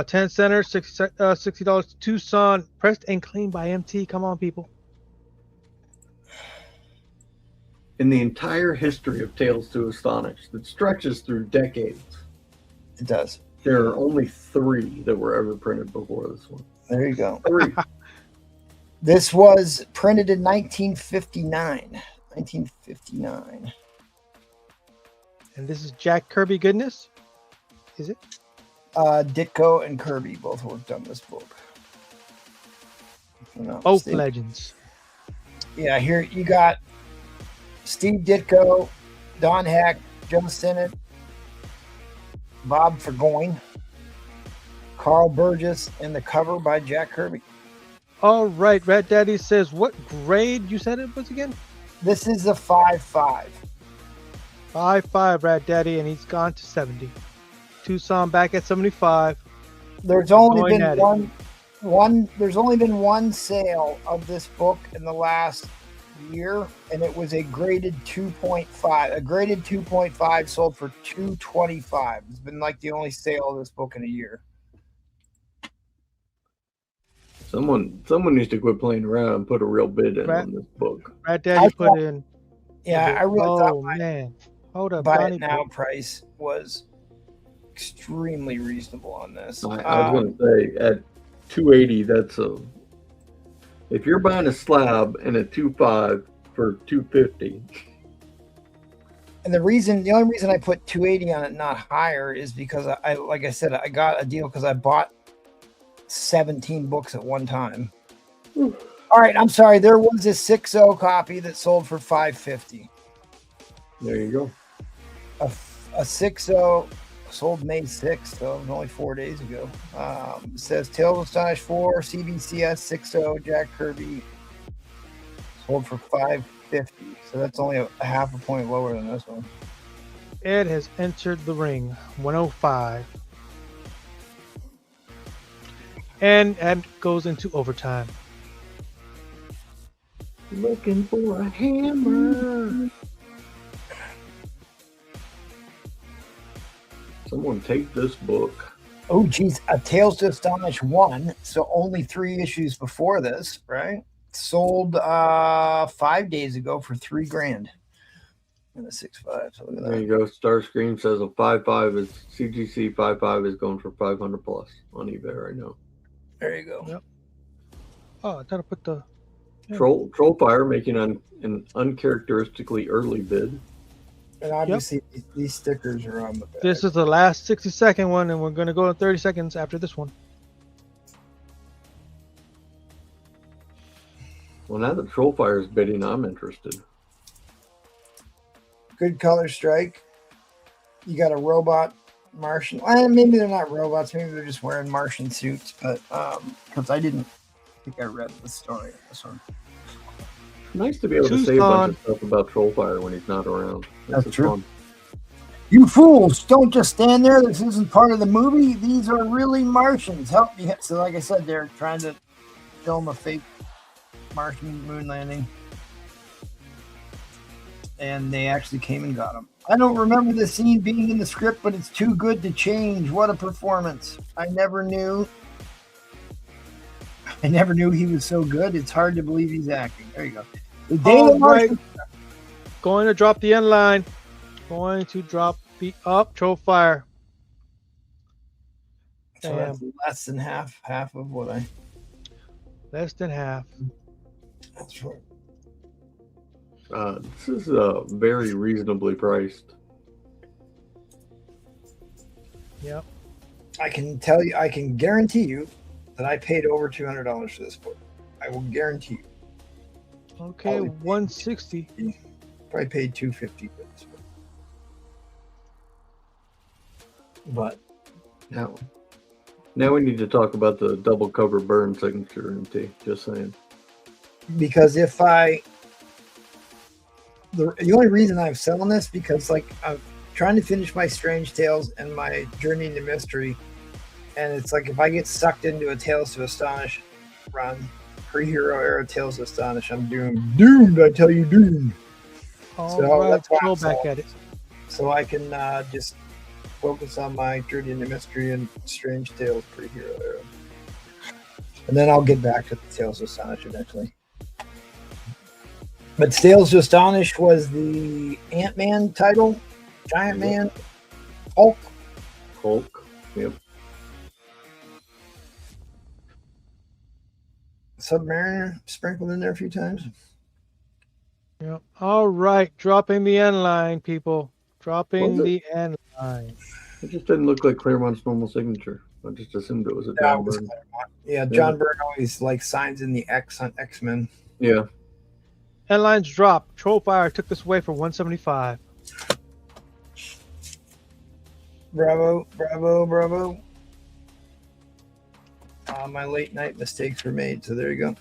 Speaker 11: 10 center, $60. Tucson, pressed and cleaned by MT. Come on, people.
Speaker 13: In the entire history of Tales to Astonish that stretches through decades,
Speaker 1: it does.
Speaker 13: There are only 3 that were ever printed before this one.
Speaker 1: There you go.
Speaker 13: 3.
Speaker 1: This was printed in 1959. 1959.
Speaker 11: And this is Jack Kirby goodness? Is it?
Speaker 1: Ditko and Kirby both worked on this book.
Speaker 11: Both legends.
Speaker 1: Yeah, here you got Steve Ditko, Don Heck, Joe Sinnott, Bob Burgoyne, Carl Burgess, and the cover by Jack Kirby.
Speaker 11: All right, Rat Daddy says, what grade you said it was again?
Speaker 1: This is a 5.5.
Speaker 11: 5.5, Rat Daddy, and he's gone to 70. Tucson back at 75.
Speaker 1: There's only been there's only been one sale of this book in the last year, and it was a graded 2.5. A graded 2.5 sold for $225. It's been like the only sale of this book in a year.
Speaker 13: Someone needs to quit playing around and put a real bid in on this book.
Speaker 11: Rat Daddy put in.
Speaker 1: Yeah, I really thought
Speaker 11: man. Hold up,
Speaker 1: buy it now price was extremely reasonable on this.
Speaker 13: I was going to say at 280, that's a. If you're buying a slab and a 2.5 for 250.
Speaker 1: And the only reason I put 280 on it, not higher, is because I like I said, I got a deal because I bought 17 books at one time. All right, I'm sorry. There was a 6.0 copy that sold for $550.
Speaker 13: There you go.
Speaker 1: A 6.0 sold May 6th, so it was only 4 days ago. It says Tales of Astonish 4, CBCS 6.0, Jack Kirby sold for $550. So that's only a half a point lower than this one.
Speaker 11: Ed has entered the ring, 105. And goes into overtime.
Speaker 13: Looking for a hammer. Someone take this book.
Speaker 1: Oh, geez. A Tales to Astonish 1. So only 3 issues before this, right?
Speaker 10: sold 5 days ago for $3,000 and a 6.5. So look at
Speaker 13: There
Speaker 10: that.
Speaker 13: you go. Starscream says a 5.5 is CGC 5.5 is going for 500 plus on eBay right now.
Speaker 10: There you go.
Speaker 11: Yep. Oh, I gotta put the
Speaker 13: Troll Fire making an uncharacteristically early bid.
Speaker 10: And obviously these stickers are on the back.
Speaker 11: This is the last 60-second one, and we're gonna go in 30 seconds after this one.
Speaker 13: Well, now that Troll Fire is bidding, I'm interested.
Speaker 10: Good color strike. You got a robot Martian. Well, maybe they're not robots. Maybe they're just wearing Martian suits. But because I didn't think I read the story of this one.
Speaker 13: Nice to be able to say a bunch of stuff about Troll Fire when he's not around.
Speaker 10: That's true.
Speaker 13: Fun.
Speaker 10: You fools! Don't just stand there. This isn't part of the movie. These are really Martians. Help me. So, like I said, they're trying to film a fake Martian moon landing. And they actually came and got him. I don't remember the scene being in the script, but it's too good to change. What a performance. I never knew he was so good. It's hard to believe he's acting. There you go. The day
Speaker 11: All
Speaker 10: of Martian.
Speaker 11: right. Going to drop the end line. Going to drop the up Troll Fire.
Speaker 10: So that's less than half of what I.
Speaker 11: Less than half.
Speaker 10: That's right.
Speaker 13: This is very reasonably priced.
Speaker 11: Yep.
Speaker 10: I can tell you, I can guarantee you that I paid over $200 for this book. I will guarantee you.
Speaker 11: Okay, 160.
Speaker 10: Probably paid $250 for this book. But
Speaker 13: Now we need to talk about the double cover burn signature MT. Just saying.
Speaker 10: because if I the only reason I'm selling this because like I'm trying to finish my Strange Tales and my Journey into Mystery, and it's like if I get sucked into a Tales to Astonish run, pre-hero era Tales to Astonish, I'm doomed. I tell you, doomed.
Speaker 11: All
Speaker 10: So
Speaker 11: right,
Speaker 10: that's why
Speaker 11: go
Speaker 10: I'm
Speaker 11: back
Speaker 10: selling
Speaker 11: at it.
Speaker 10: so I can just focus on my Journey into Mystery and Strange Tales pre-hero era, and then I'll get back to the Tales to Astonish eventually. But Tales to Astonish was the Ant-Man title, Giant Man, Hulk.
Speaker 13: Yep.
Speaker 10: Submariner sprinkled in there a few times.
Speaker 11: Yep. All right, dropping the end line, people. Dropping
Speaker 13: Was
Speaker 11: the end line.
Speaker 13: It just didn't look like Claremont's normal signature. I just assumed it was a John Byrne.
Speaker 10: Yeah, John Byrne always like signs in the X on X-Men.
Speaker 13: Yeah.
Speaker 11: End lines drop. Troll Fire took this away for 175.
Speaker 10: Bravo, bravo, bravo. My late night mistakes were made, so there you go.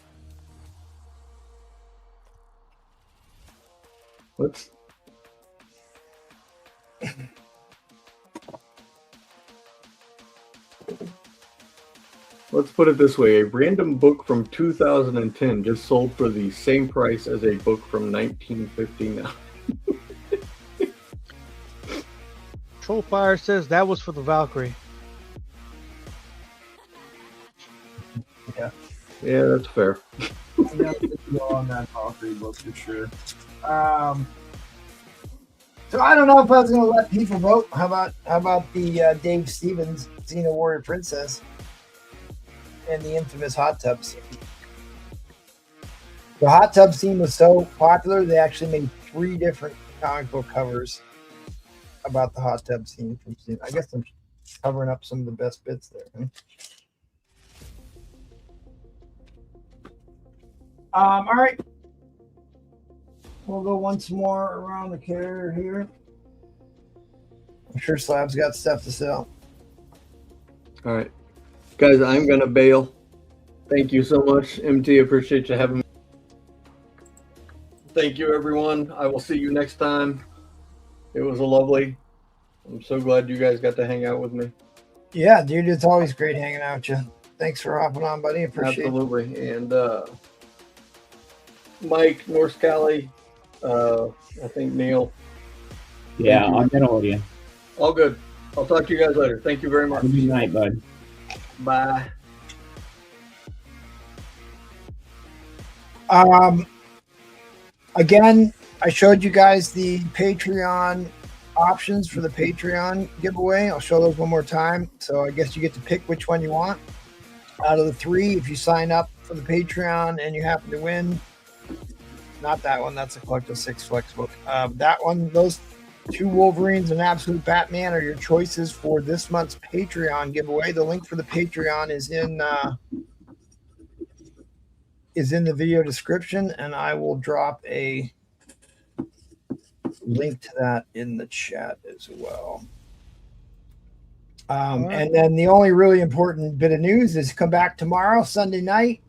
Speaker 13: Let's put it this way. A random book from 2010 just sold for the same price as a book from 1959.
Speaker 11: Troll Fire says that was for the Valkyrie.
Speaker 10: Yeah.
Speaker 13: Yeah, that's fair.
Speaker 10: On that Valkyrie book for sure. So I don't know if I was going to let people vote. How about the Dave Stevens Xena Warrior Princess and the infamous hot tub scene? The hot tub scene was so popular they actually made 3 different comic book covers about the hot tub scene from Xena. I guess I'm covering up some of the best bits there. Huh? All right. We'll go once more around the carrier here. I'm sure Slab's got stuff to sell.
Speaker 13: All right. Guys, I'm going to bail. Thank you so much, MT. Appreciate you having me. Thank you, everyone. I will see you next time. It was a lovely. I'm so glad you guys got to hang out with me.
Speaker 10: Yeah, dude, it's always great hanging out with you. Thanks for hopping on, buddy. Appreciate it.
Speaker 13: Absolutely. And Mike, North Cali, I think Neil.
Speaker 6: Yeah, I'm gonna hold you.
Speaker 13: All good. I'll talk to you guys later. Thank you very much.
Speaker 6: Good night, bud.
Speaker 13: Bye.
Speaker 10: Again, I showed you guys the Patreon options for the Patreon giveaway. I'll show those one more time. So I guess you get to pick which one you want out of the three. If you sign up for the Patreon and you happen to win, not that one, that's a Collector 6 Flex book. That one, those two Wolverines and Absolute Batman are your choices for this month's Patreon giveaway. The link for the Patreon is in the video description, and I will drop a link to that in the chat as well. And then the only really important bit of news is come back tomorrow, Sunday night.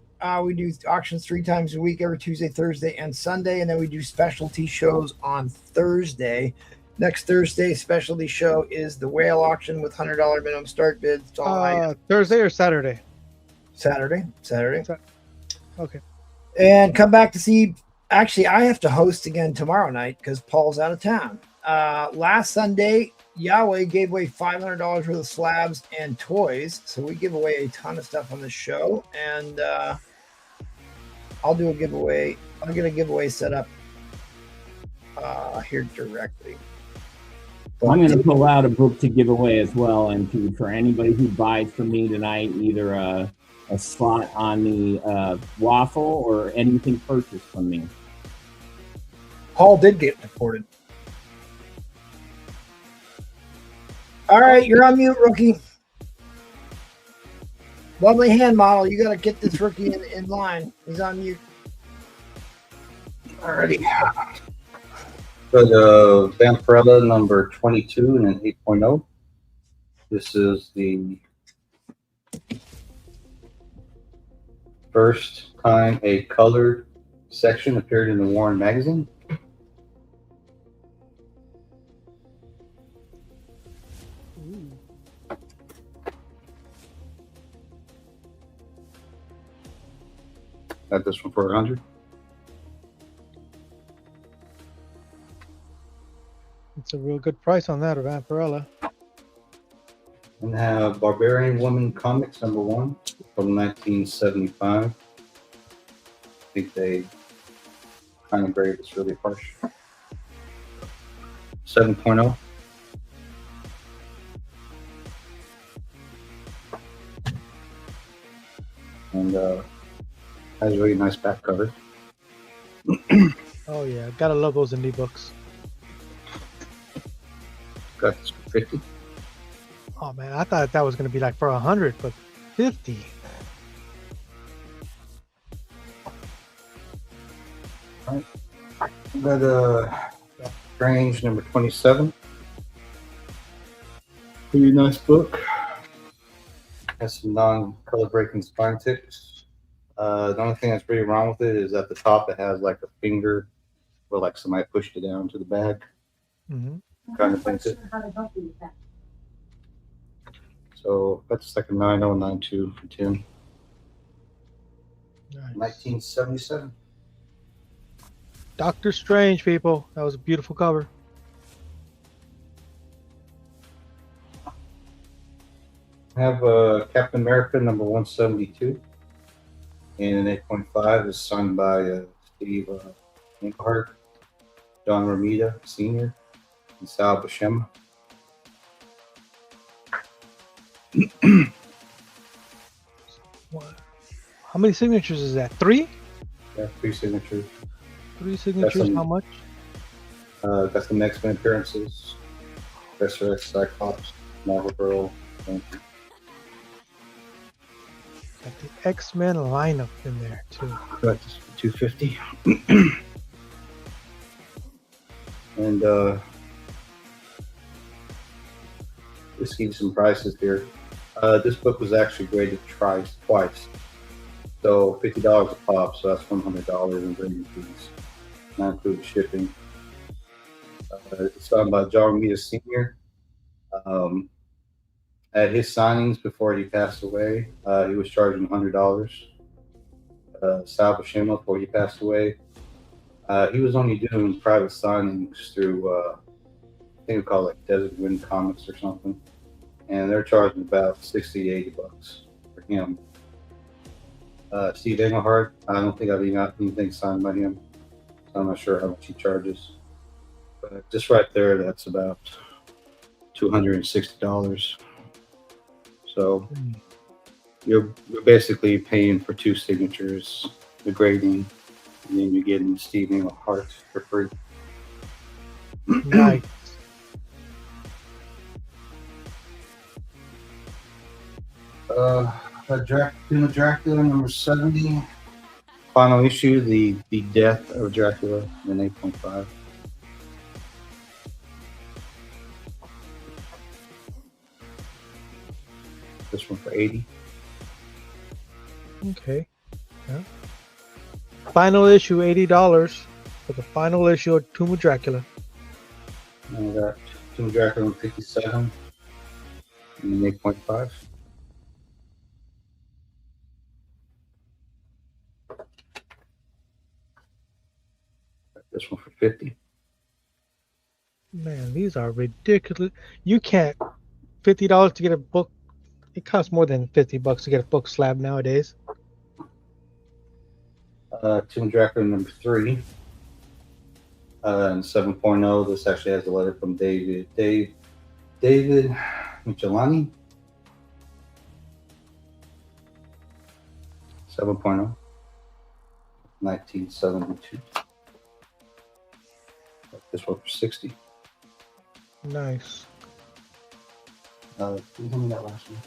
Speaker 10: We do auctions 3 times a week, every Tuesday, Thursday, and Sunday, and then we do specialty shows on Thursday. Next Thursday specialty show is the whale auction with $100 minimum start bids. It's all night.
Speaker 11: Thursday or Saturday?
Speaker 10: Saturday.
Speaker 11: Okay.
Speaker 10: And come back to see. Actually, I have to host again tomorrow night because Paul's out of town. Last Sunday, Yahweh gave away $500 worth of slabs and toys. So we give away a ton of stuff on the show. And I'll do a giveaway. I'll get a giveaway set up here directly.
Speaker 6: I'm going to pull out a book to give away as well, and for anybody who buys from me tonight, either a slot on the waffle or anything purchased from me.
Speaker 10: Paul did get deported. All right, you're on mute, rookie. Lovely hand model. You got to get this rookie in line. He's on mute. Alrighty.
Speaker 2: So the Vampirella number 22 and an 8.0. This is the first time a colored section appeared in the Warren magazine. Got this one for 100.
Speaker 11: It's a real good price on that, Vampirella.
Speaker 2: And have Barbarian Woman Comics number 1 from 1975. I think they kind of grade is really harsh. 7.0. And has a really nice back cover.
Speaker 11: Oh yeah, gotta love those indie books.
Speaker 2: Got this for 50.
Speaker 11: Oh man, I thought that was gonna be like for 100, but 50.
Speaker 2: All right. Got Strange number 27. Pretty nice book. Has some non-color breaking spine tips. The only thing that's really wrong with it is at the top it has like a finger where like somebody pushed it down to the bag.
Speaker 11: Mm-hmm.
Speaker 2: Kind of thinks it. So that's like a 9092 for 10.
Speaker 11: Nice.
Speaker 2: 1977.
Speaker 11: Doctor Strange, people. That was a beautiful cover.
Speaker 2: I have Captain America number 172. And an 8.5 is signed by Steve Englehart, Don Romita Sr., and Sal Buscema.
Speaker 11: How many signatures is that? 3?
Speaker 2: Yeah, 3 signatures.
Speaker 11: 3 signatures. How much?
Speaker 2: Got some X-Men appearances. Professor X, Cyclops, Marvel Girl.
Speaker 11: Got the X-Men lineup in there too.
Speaker 2: Got this for 250. And let's give you some prices here. This book was actually graded twice. So $50 a pop, so that's $100 in grading fees, not including shipping. It's signed by John Romita Sr. At his signings before he passed away, he was charging $100. Sal Buscema before he passed away, he was only doing private signings through, I think we call it like Desert Wind Comics or something, and they're charging about $60 to $80 for him. Steve Englehart. I don't think I've even got anything signed by him. So I'm not sure how much he charges. But just right there, that's about $260. So you're basically paying for 2 signatures, the grading, and then you're getting Steve Englehart for free.
Speaker 11: Nice.
Speaker 2: Dracula number 70. Final issue, the death of Dracula in 8.5. This one for 80.
Speaker 11: Okay. Yeah. Final issue, $80 for the final issue of Tomb of Dracula.
Speaker 2: And we got Tomb of Dracula in 57 and 8.5. This one for 50.
Speaker 11: Man, these are ridiculous. You can't $50 to get a book. It costs more than $50 to get a book slab nowadays.
Speaker 2: Tomb of Dracula number 3. And 7.0. This actually has a letter from David Michelani. 7.0. 1972. This one for 60.
Speaker 11: Nice.
Speaker 2: Can you give me that last one?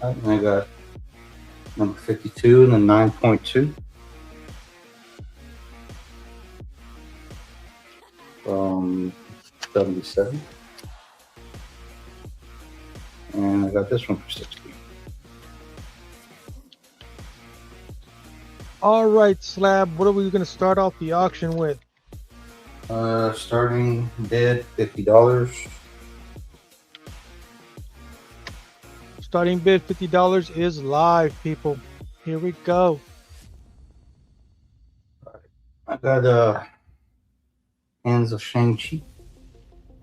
Speaker 2: And I got number 52 and then 9.2 from 77. And I got this one for 60.
Speaker 11: All right, Slab. What are we going to start off the auction with?
Speaker 2: Starting bid $50.
Speaker 11: Starting bid $50 is live, people. Here we go.
Speaker 2: I got Hands of Shang-Chi,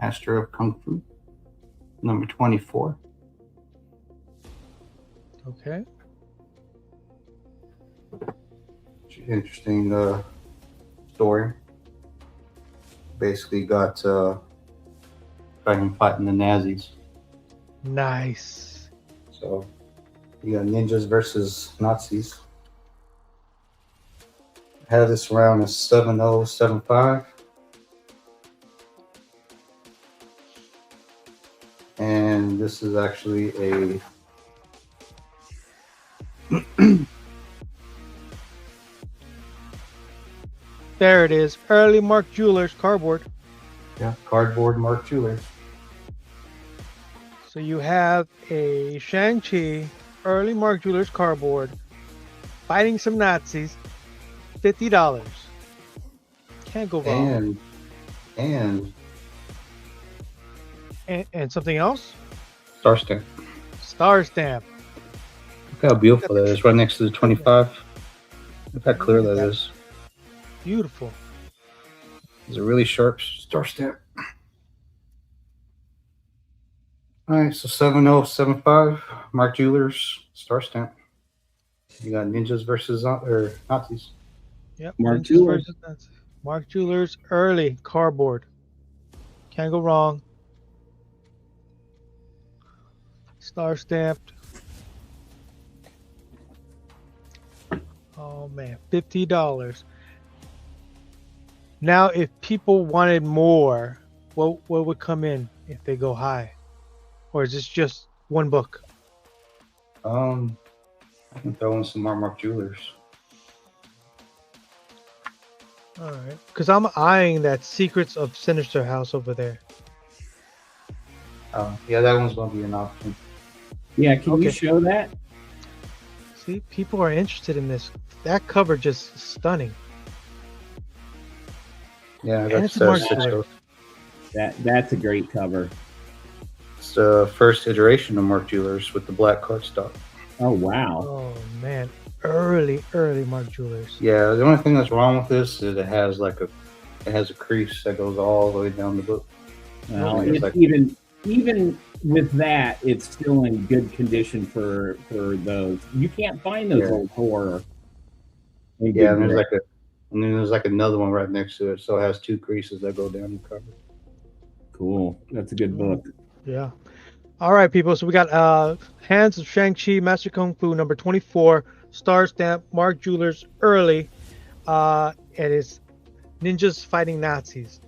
Speaker 2: Master of Kung Fu, number 24.
Speaker 11: Okay.
Speaker 2: Interesting story. Basically got him fighting the Nazis.
Speaker 11: Nice.
Speaker 2: So you got ninjas versus Nazis. I have this around as 7075. And this is actually a
Speaker 11: There it is. Early Mark Jewelers cardboard.
Speaker 2: yeah, cardboard Mark Jewelers.
Speaker 11: So you have a Shang-Chi early Mark Jewelers cardboard fighting some Nazis. $50. Can't go wrong.
Speaker 2: And
Speaker 11: something else?
Speaker 2: Star Stamp.
Speaker 11: Star Stamp.
Speaker 2: Look how beautiful that is, right next to the 25. Look how clear that is.
Speaker 11: Beautiful.
Speaker 2: It's a really sharp Star Stamp. All right, so 7075, Mark Jewelers, Star Stamp. You got ninjas versus Nazis.
Speaker 11: Yep.
Speaker 6: Mark
Speaker 11: Ninjas
Speaker 6: Jewelers.
Speaker 11: versus Nazis. Mark Jewelers early cardboard. Can't go wrong. Star stamped. Oh man, $50. Now, if people wanted more, what would come in if they go high? Or is this just one book?
Speaker 2: I can throw in some more Mark Jewelers.
Speaker 11: All right, because I'm eyeing that Secrets of Sinister House over there.
Speaker 2: Yeah, that one's going to be an option.
Speaker 6: Yeah, can you show that?
Speaker 11: See, people are interested in this. That cover just stunning.
Speaker 2: Yeah,
Speaker 11: And
Speaker 2: that's
Speaker 11: it's a Mark
Speaker 2: 6
Speaker 11: Jewelers.
Speaker 6: That's a great cover.
Speaker 2: It's the first iteration of Mark Jewelers with the black cardstock.
Speaker 6: Oh wow.
Speaker 11: Oh man, early Mark Jewelers.
Speaker 2: Yeah, the only thing that's wrong with this is it has a crease that goes all the way down the book.
Speaker 6: Well,
Speaker 2: It's
Speaker 6: it's
Speaker 2: like-
Speaker 6: even with that, it's still in good condition for those. You can't find those old horror.
Speaker 2: Yeah, and there's like another one right next to it, so it has two creases that go down the cover.
Speaker 6: Cool. That's a good book.
Speaker 11: Yeah. All right, people. So we got Hands of Shang-Chi, Master Kung Fu, number 24, Star Stamp, Mark Jewelers, early. It is Ninjas Fighting Nazis.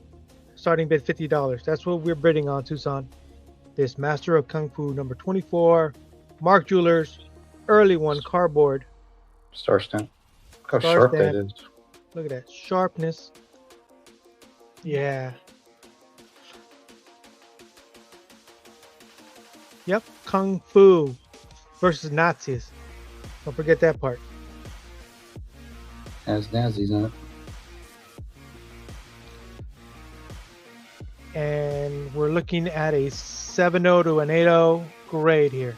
Speaker 11: Starting bid $50. That's what we're bidding on, Tucson. This Master of Kung Fu, number 24, Mark Jewelers, early one, cardboard.
Speaker 2: Star Stamp. Look how
Speaker 11: Star
Speaker 2: sharp
Speaker 11: Stamp.
Speaker 2: that is.
Speaker 11: Look at that sharpness. Yeah. Yep, Kung Fu versus Nazis. Don't forget that part.
Speaker 2: Has Nazis on it.
Speaker 11: And we're looking at a 7.0 to an 8.0 grade here.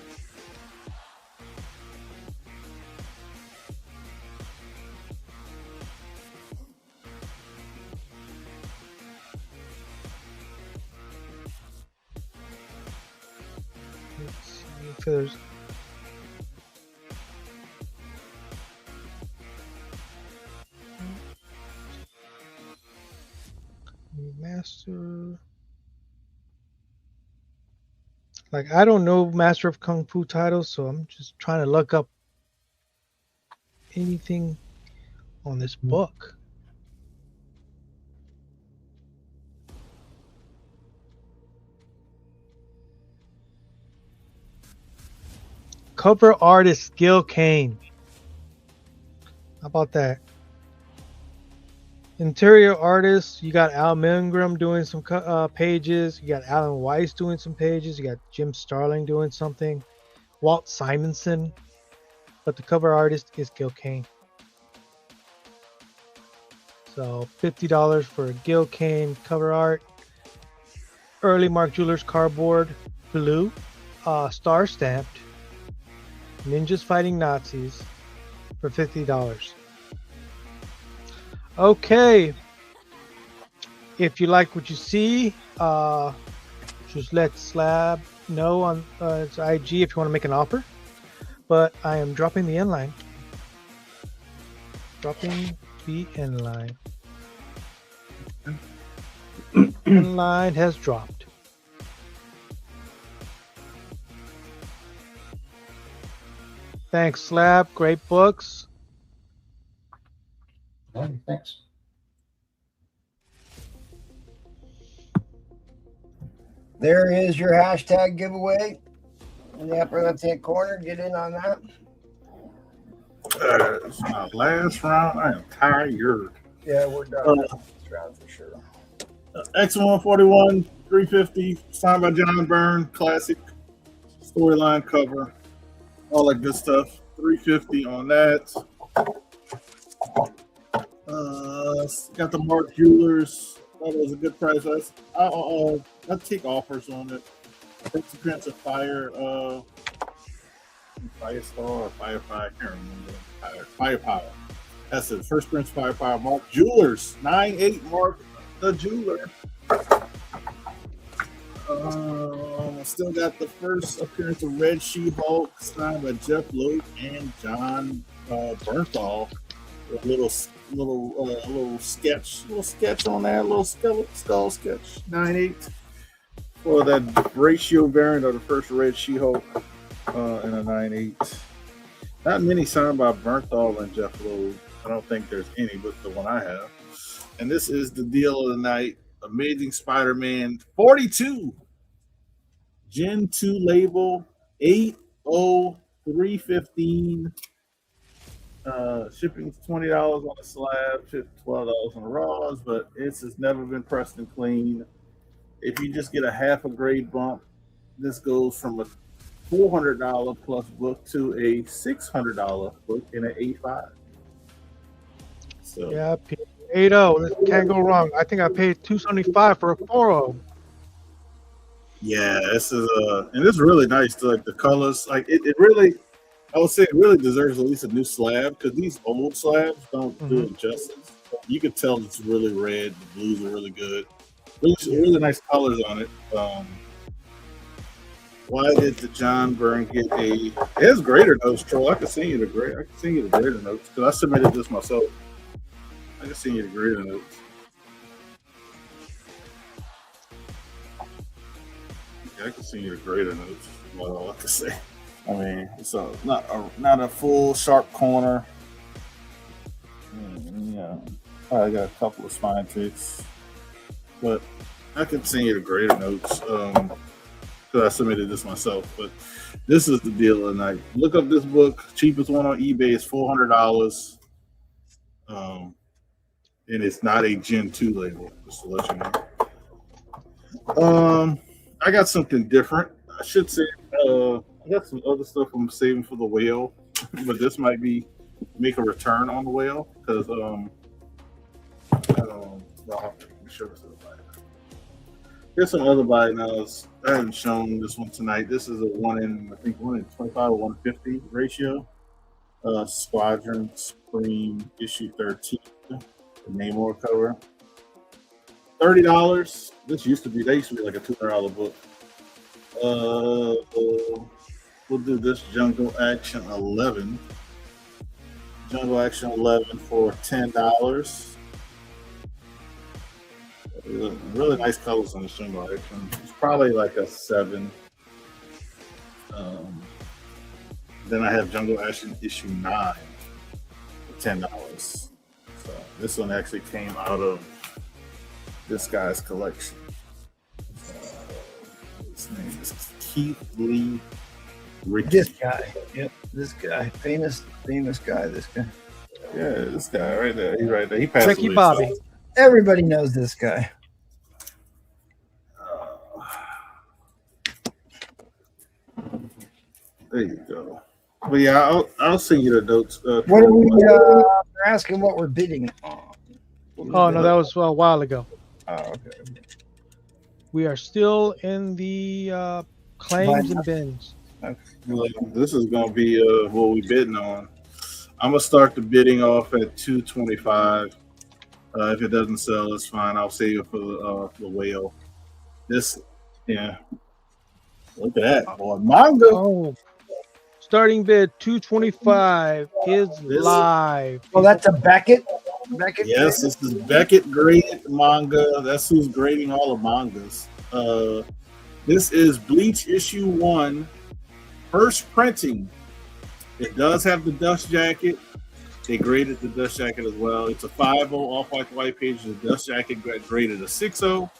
Speaker 11: Let's see if there's Master. Like, I don't know Master of Kung Fu titles, so I'm just trying to look up anything on this book. Cover artist Gil Kane. How about that? Interior artists, you got Al Milgram doing some pages. You got Alan Weiss doing some pages. You got Jim Starling doing something. Walt Simonson. But the cover artist is Gil Kane. So $50 for Gil Kane cover art. Early Mark Jewelers cardboard, blue, star stamped. Ninjas Fighting Nazis for $50. Okay, if you like what you see, just let Slab know on its IG if you want to make an offer. But I am dropping the end line. Dropping the end line. End line has dropped. Thanks, Slab. Great books.
Speaker 2: Thanks.
Speaker 1: There is your hashtag giveaway in the upper left-hand corner. Get in on that.
Speaker 3: It's my last round. I am tired.
Speaker 1: Yeah, we're done this round for sure.
Speaker 3: X141, 350, signed by John Byrne, classic storyline cover, all that good stuff. 350 on that. Got the Mark Jewelers. That was a good price. I'll take offers on it. First appearance of Firestar or Firefly. I can't remember. Firepower. That's it. First appearance of Firepower. Mark Jewelers. 9-8 Mark the Jeweler. Still got the first appearance of Red She-Hulk, signed by Jeff Loeb and John Bernthal. A little sketch on that, little skull sketch. 9-8 for that ratio variant of the first Red She-Hulk, and a 9-8. Not many signed by Bernthal and Jeff Loeb. I don't think there's any, but the one I have. And this is the deal of the night: Amazing Spider-Man 42, Gen 2 label, 80315. Shipping's $20 on the slab, $12 on the raws, but it's has never been pressed and clean. If you just get a half a grade bump, this goes from a $400 plus book to a $600 book in an 8.5. So
Speaker 11: yeah, 8.0. Can't go wrong. I think I paid $275 for a 4.0.
Speaker 3: yeah, this is and it's really nice. Like the colors, like it really. I would say it really deserves at least a new slab, because these old slabs don't do it justice. You can tell it's really red. The blues are really good. Really nice colors on it. Why did the John Byrne get a? It has greater notes, Troll. I can send you the greater notes because I submitted this myself. I can send you the greater notes. Yeah, I can send you the greater notes. What I like to say. I mean, it's not a full sharp corner. Yeah, I got a couple of spine tricks, but I can send you the greater notes because I submitted this myself. But this is the deal of the night. Look up this book. Cheapest one on eBay is $400. And it's not a Gen 2 label, just to let you know. I got something different. I should say I got some other stuff I'm saving for the whale, but this might make a return on the whale because I'll have to show this to the buyer. Here's some other buy nows. I haven't shown this one tonight. This is a 1 in 25 or 150 ratio. Squadron Supreme issue 13, the Namor cover. $30. They used to be like a $200 book. We'll do this Jungle Action 11. Jungle Action 11 for $10. Really nice colors on this Jungle Action. It's probably like a 7. Then I have Jungle Action issue 9 for $10. So this one actually came out of this guy's collection. His name is Keith Lee Ricky.
Speaker 10: This guy. Yep. This guy. Famous guy. This guy.
Speaker 3: Yeah, this guy right there. He's right there. He passed
Speaker 11: Tricky
Speaker 3: away.
Speaker 11: Bobby.
Speaker 10: Everybody knows this guy.
Speaker 3: There you go. But yeah, I'll send you the notes.
Speaker 10: What are we? They're asking what we're bidding on.
Speaker 11: Oh no, that was a while ago.
Speaker 10: Oh, okay.
Speaker 11: We are still in the claims and bins.
Speaker 3: Okay. Well, this is gonna be what we bidding on. I'm gonna start the bidding off at $225. If it doesn't sell, it's fine. I'll save it for the whale. This, yeah. Look at that, boy. Manga.
Speaker 11: Oh, starting bid 225 is live.
Speaker 10: Oh, that's a Beckett. Beckett.
Speaker 3: Yes, this is Beckett graded manga. That's who's grading all the mangas. This is Bleach issue 1, first printing. It does have the dust jacket. They graded the dust jacket as well. It's a 5.0 off-white page. The dust jacket graded a 6.0.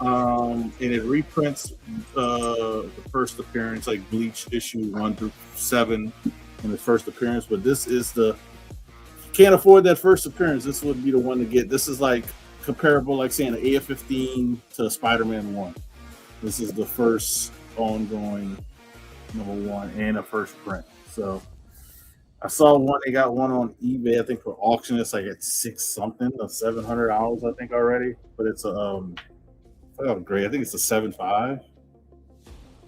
Speaker 3: And it reprints the first appearance, like Bleach issue 1 through 7 in the first appearance. But this is can't afford that first appearance. This would be the one to get. This is like comparable, like saying an AF-15 to Spider-Man 1. This is the first ongoing #1 and a first print. So I saw one. They got one on eBay, I think, for auction. It's like at $600 or $700, I think, already. But it's a great. I think it's a 7.5.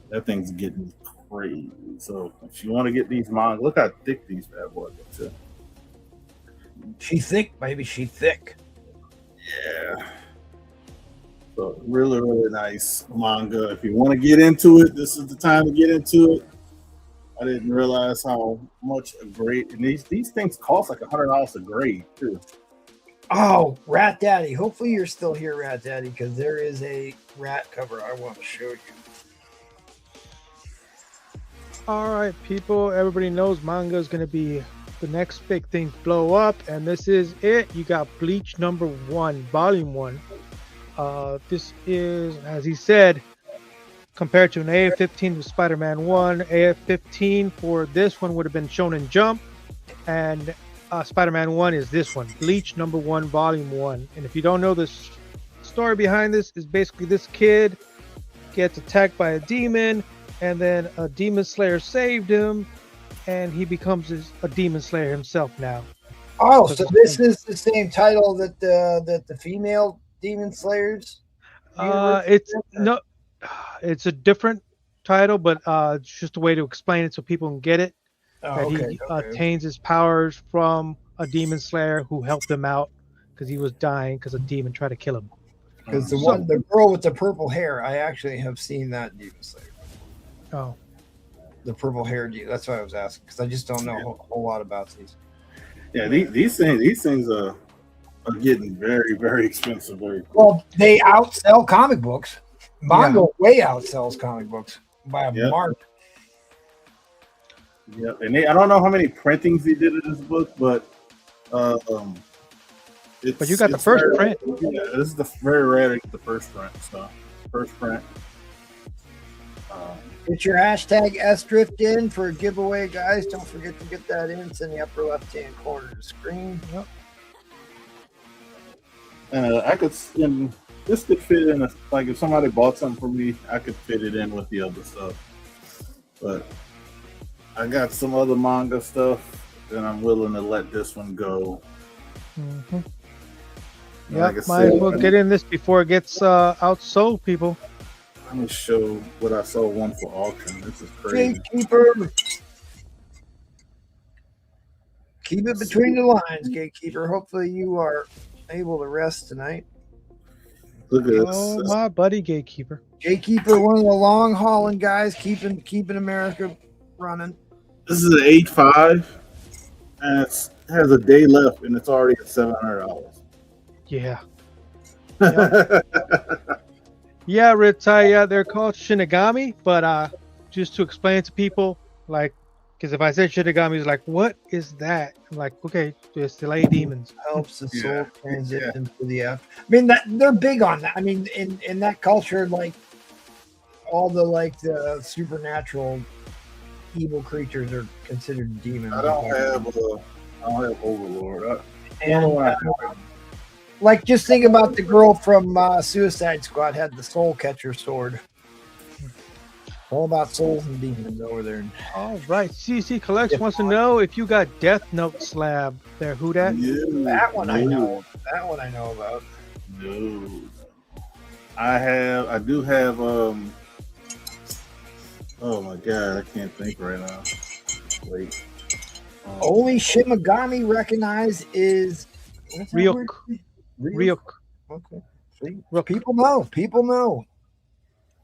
Speaker 3: That thing's getting crazy. So if you want to get these manga, look how thick these bad boys are too.
Speaker 10: She thick, baby. She thick.
Speaker 3: Yeah. So really, really nice manga. If you want to get into it, this is the time to get into it. I didn't realize how much a grade, and these things cost like $100 a grade too.
Speaker 10: Oh, Rat Daddy. Hopefully you're still here, Rat Daddy, because there is a rat cover I want to show you.
Speaker 11: All right, people. Everybody knows manga is going to be the next big thing to blow up, and this is it. You got Bleach #1, Volume 1. This is, as he said, compared to an AF-15 to Spider-Man 1. AF-15 for this one would have been Shonen Jump, and Spider-Man 1 is this one, Bleach #1, Volume 1. And if you don't know, this story behind this is basically this kid gets attacked by a demon, and then a demon slayer saved him, and he becomes a demon slayer himself now.
Speaker 10: Oh, so this is the same title that the female demon slayers?
Speaker 11: It's a different title, but it's just a way to explain it so people can get it.
Speaker 10: Oh,
Speaker 11: He attains his powers from a demon slayer who helped him out because he was dying because a demon tried to kill him.
Speaker 10: Because the girl with the purple hair, I actually have seen that demon slayer.
Speaker 11: Oh,
Speaker 10: the purple haired dude. That's why I was asking because I just don't know a whole lot about these.
Speaker 3: Yeah, these things are getting very, very expensive.
Speaker 10: Well, they outsell comic books. Manga way outsells comic books by a mark.
Speaker 3: Yeah, and I don't know how many printings he did in this book, but
Speaker 11: you got the first print.
Speaker 3: Yeah, this is very rare to get the first print. So first print.
Speaker 10: Get your hashtag SDrift in for a giveaway, guys. Don't forget to get that in. It's in the upper left-hand corner of the screen. Yep.
Speaker 3: I could, this could fit in, like if somebody bought something for me, I could fit it in with the other stuff. But I got some other manga stuff, and I'm willing to let this one go.
Speaker 11: Mm-hmm. Yeah, might as well get in this before it gets outsold, people.
Speaker 3: Let me show what I saw one for auction. This is crazy.
Speaker 10: Gatekeeper. Keep it between the lines, Gatekeeper. Hopefully you are able to rest tonight.
Speaker 3: Look at this.
Speaker 11: Oh, my buddy Gatekeeper.
Speaker 10: Gatekeeper, one of the long hauling guys, keeping America running.
Speaker 3: This is an 8.5, and it has a day left, and it's already at $700.
Speaker 11: Yeah. Yeah, Ritai, yeah, they're called Shinigami, but just to explain to people, like, because if I say Shinigami, it's like, what is that? I'm like, okay, it's delayed demons.
Speaker 10: Helps the soul transition to the I mean, they're big on that. I mean, in that culture, like all the supernatural evil creatures are considered demons.
Speaker 3: I don't have Overlord.
Speaker 10: Like, just think about the girl from Suicide Squad had the Soul Catcher sword. All about souls and demons over there.
Speaker 11: All right. CC Collects wants to know if you got Death Note slab there. Who that?
Speaker 10: That one I know. That one I know about.
Speaker 3: No. I do have oh my god, I can't think right now. Wait.
Speaker 10: Only Shimigami recognized is
Speaker 11: Ryuk.
Speaker 10: Okay. See? People know.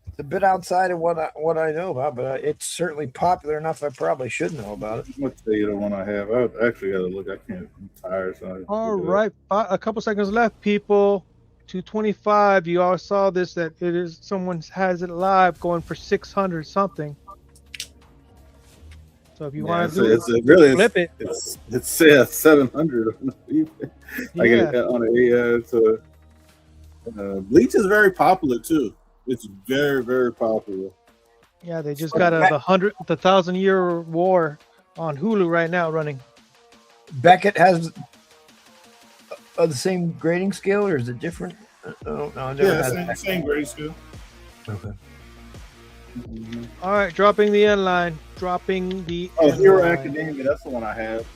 Speaker 10: It's a bit outside of what I know about, but it's certainly popular enough. I probably should know about it.
Speaker 3: I'm gonna tell you the one I have. I actually got to look. I can't. I'm tired. So
Speaker 11: all right, a couple seconds left, people. 225. You all saw this. That it is. Someone has it live, going for 600 something. So if you want to flip it.
Speaker 3: It says 700. I get it on a. Bleach is very popular too. It's very, very popular.
Speaker 11: Yeah, they just got the 1,000-year war on Hulu right now running.
Speaker 10: Beckett has the same grading scale, or is it different? I don't know.
Speaker 3: Same grading scale.
Speaker 10: Okay.
Speaker 3: Mm-hmm.
Speaker 11: All right, dropping the end line.
Speaker 3: Hero Academia. That's the one I have.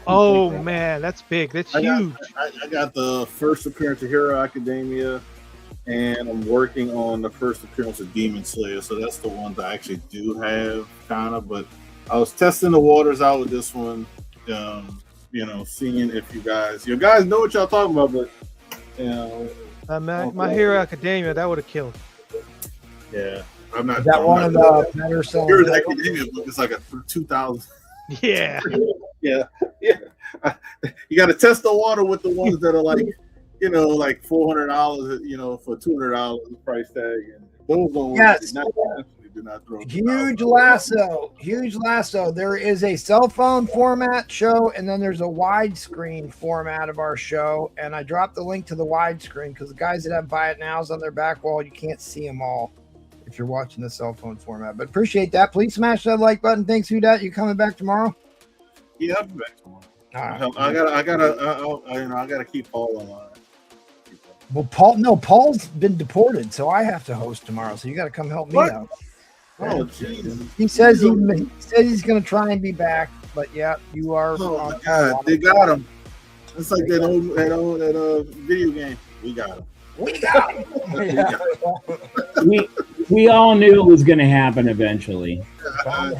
Speaker 11: Oh man, that's big. That's huge.
Speaker 3: I got the first appearance of Hero Academia. And I'm working on the first appearance of Demon Slayer, so that's the one that I actually do have, kind of. But I was testing the waters out with this one, seeing if you guys know what y'all talking about. But
Speaker 11: My Hero Academia, that would have killed.
Speaker 3: Yeah, I'm not.
Speaker 10: Is that one of the better selling?
Speaker 3: Hero Academia book is like a 2,000.
Speaker 11: Yeah,
Speaker 3: yeah. You got to test the water with the ones that are like. Like $400, for $200 price tag, and those ones do not throw.
Speaker 10: Huge lasso. There is a cell phone format show, and then there's a widescreen format of our show. And I dropped the link to the widescreen because the guys that have buy it nows on their back wall, you can't see them all if you're watching the cell phone format. But appreciate that. Please smash that like button. Thanks, Hudat. You coming back tomorrow?
Speaker 3: Yeah, I'll be back tomorrow.
Speaker 10: All right.
Speaker 3: I gotta keep Paul online.
Speaker 10: Well, Paul's been deported, so I have to host tomorrow. So you got to come help me out.
Speaker 3: Oh, jeez.
Speaker 10: He says he's going to try and be back, but yeah, you are.
Speaker 3: Oh my God, they got him. It's like that old video game. We got him.
Speaker 6: We all knew it was going to happen eventually.
Speaker 3: I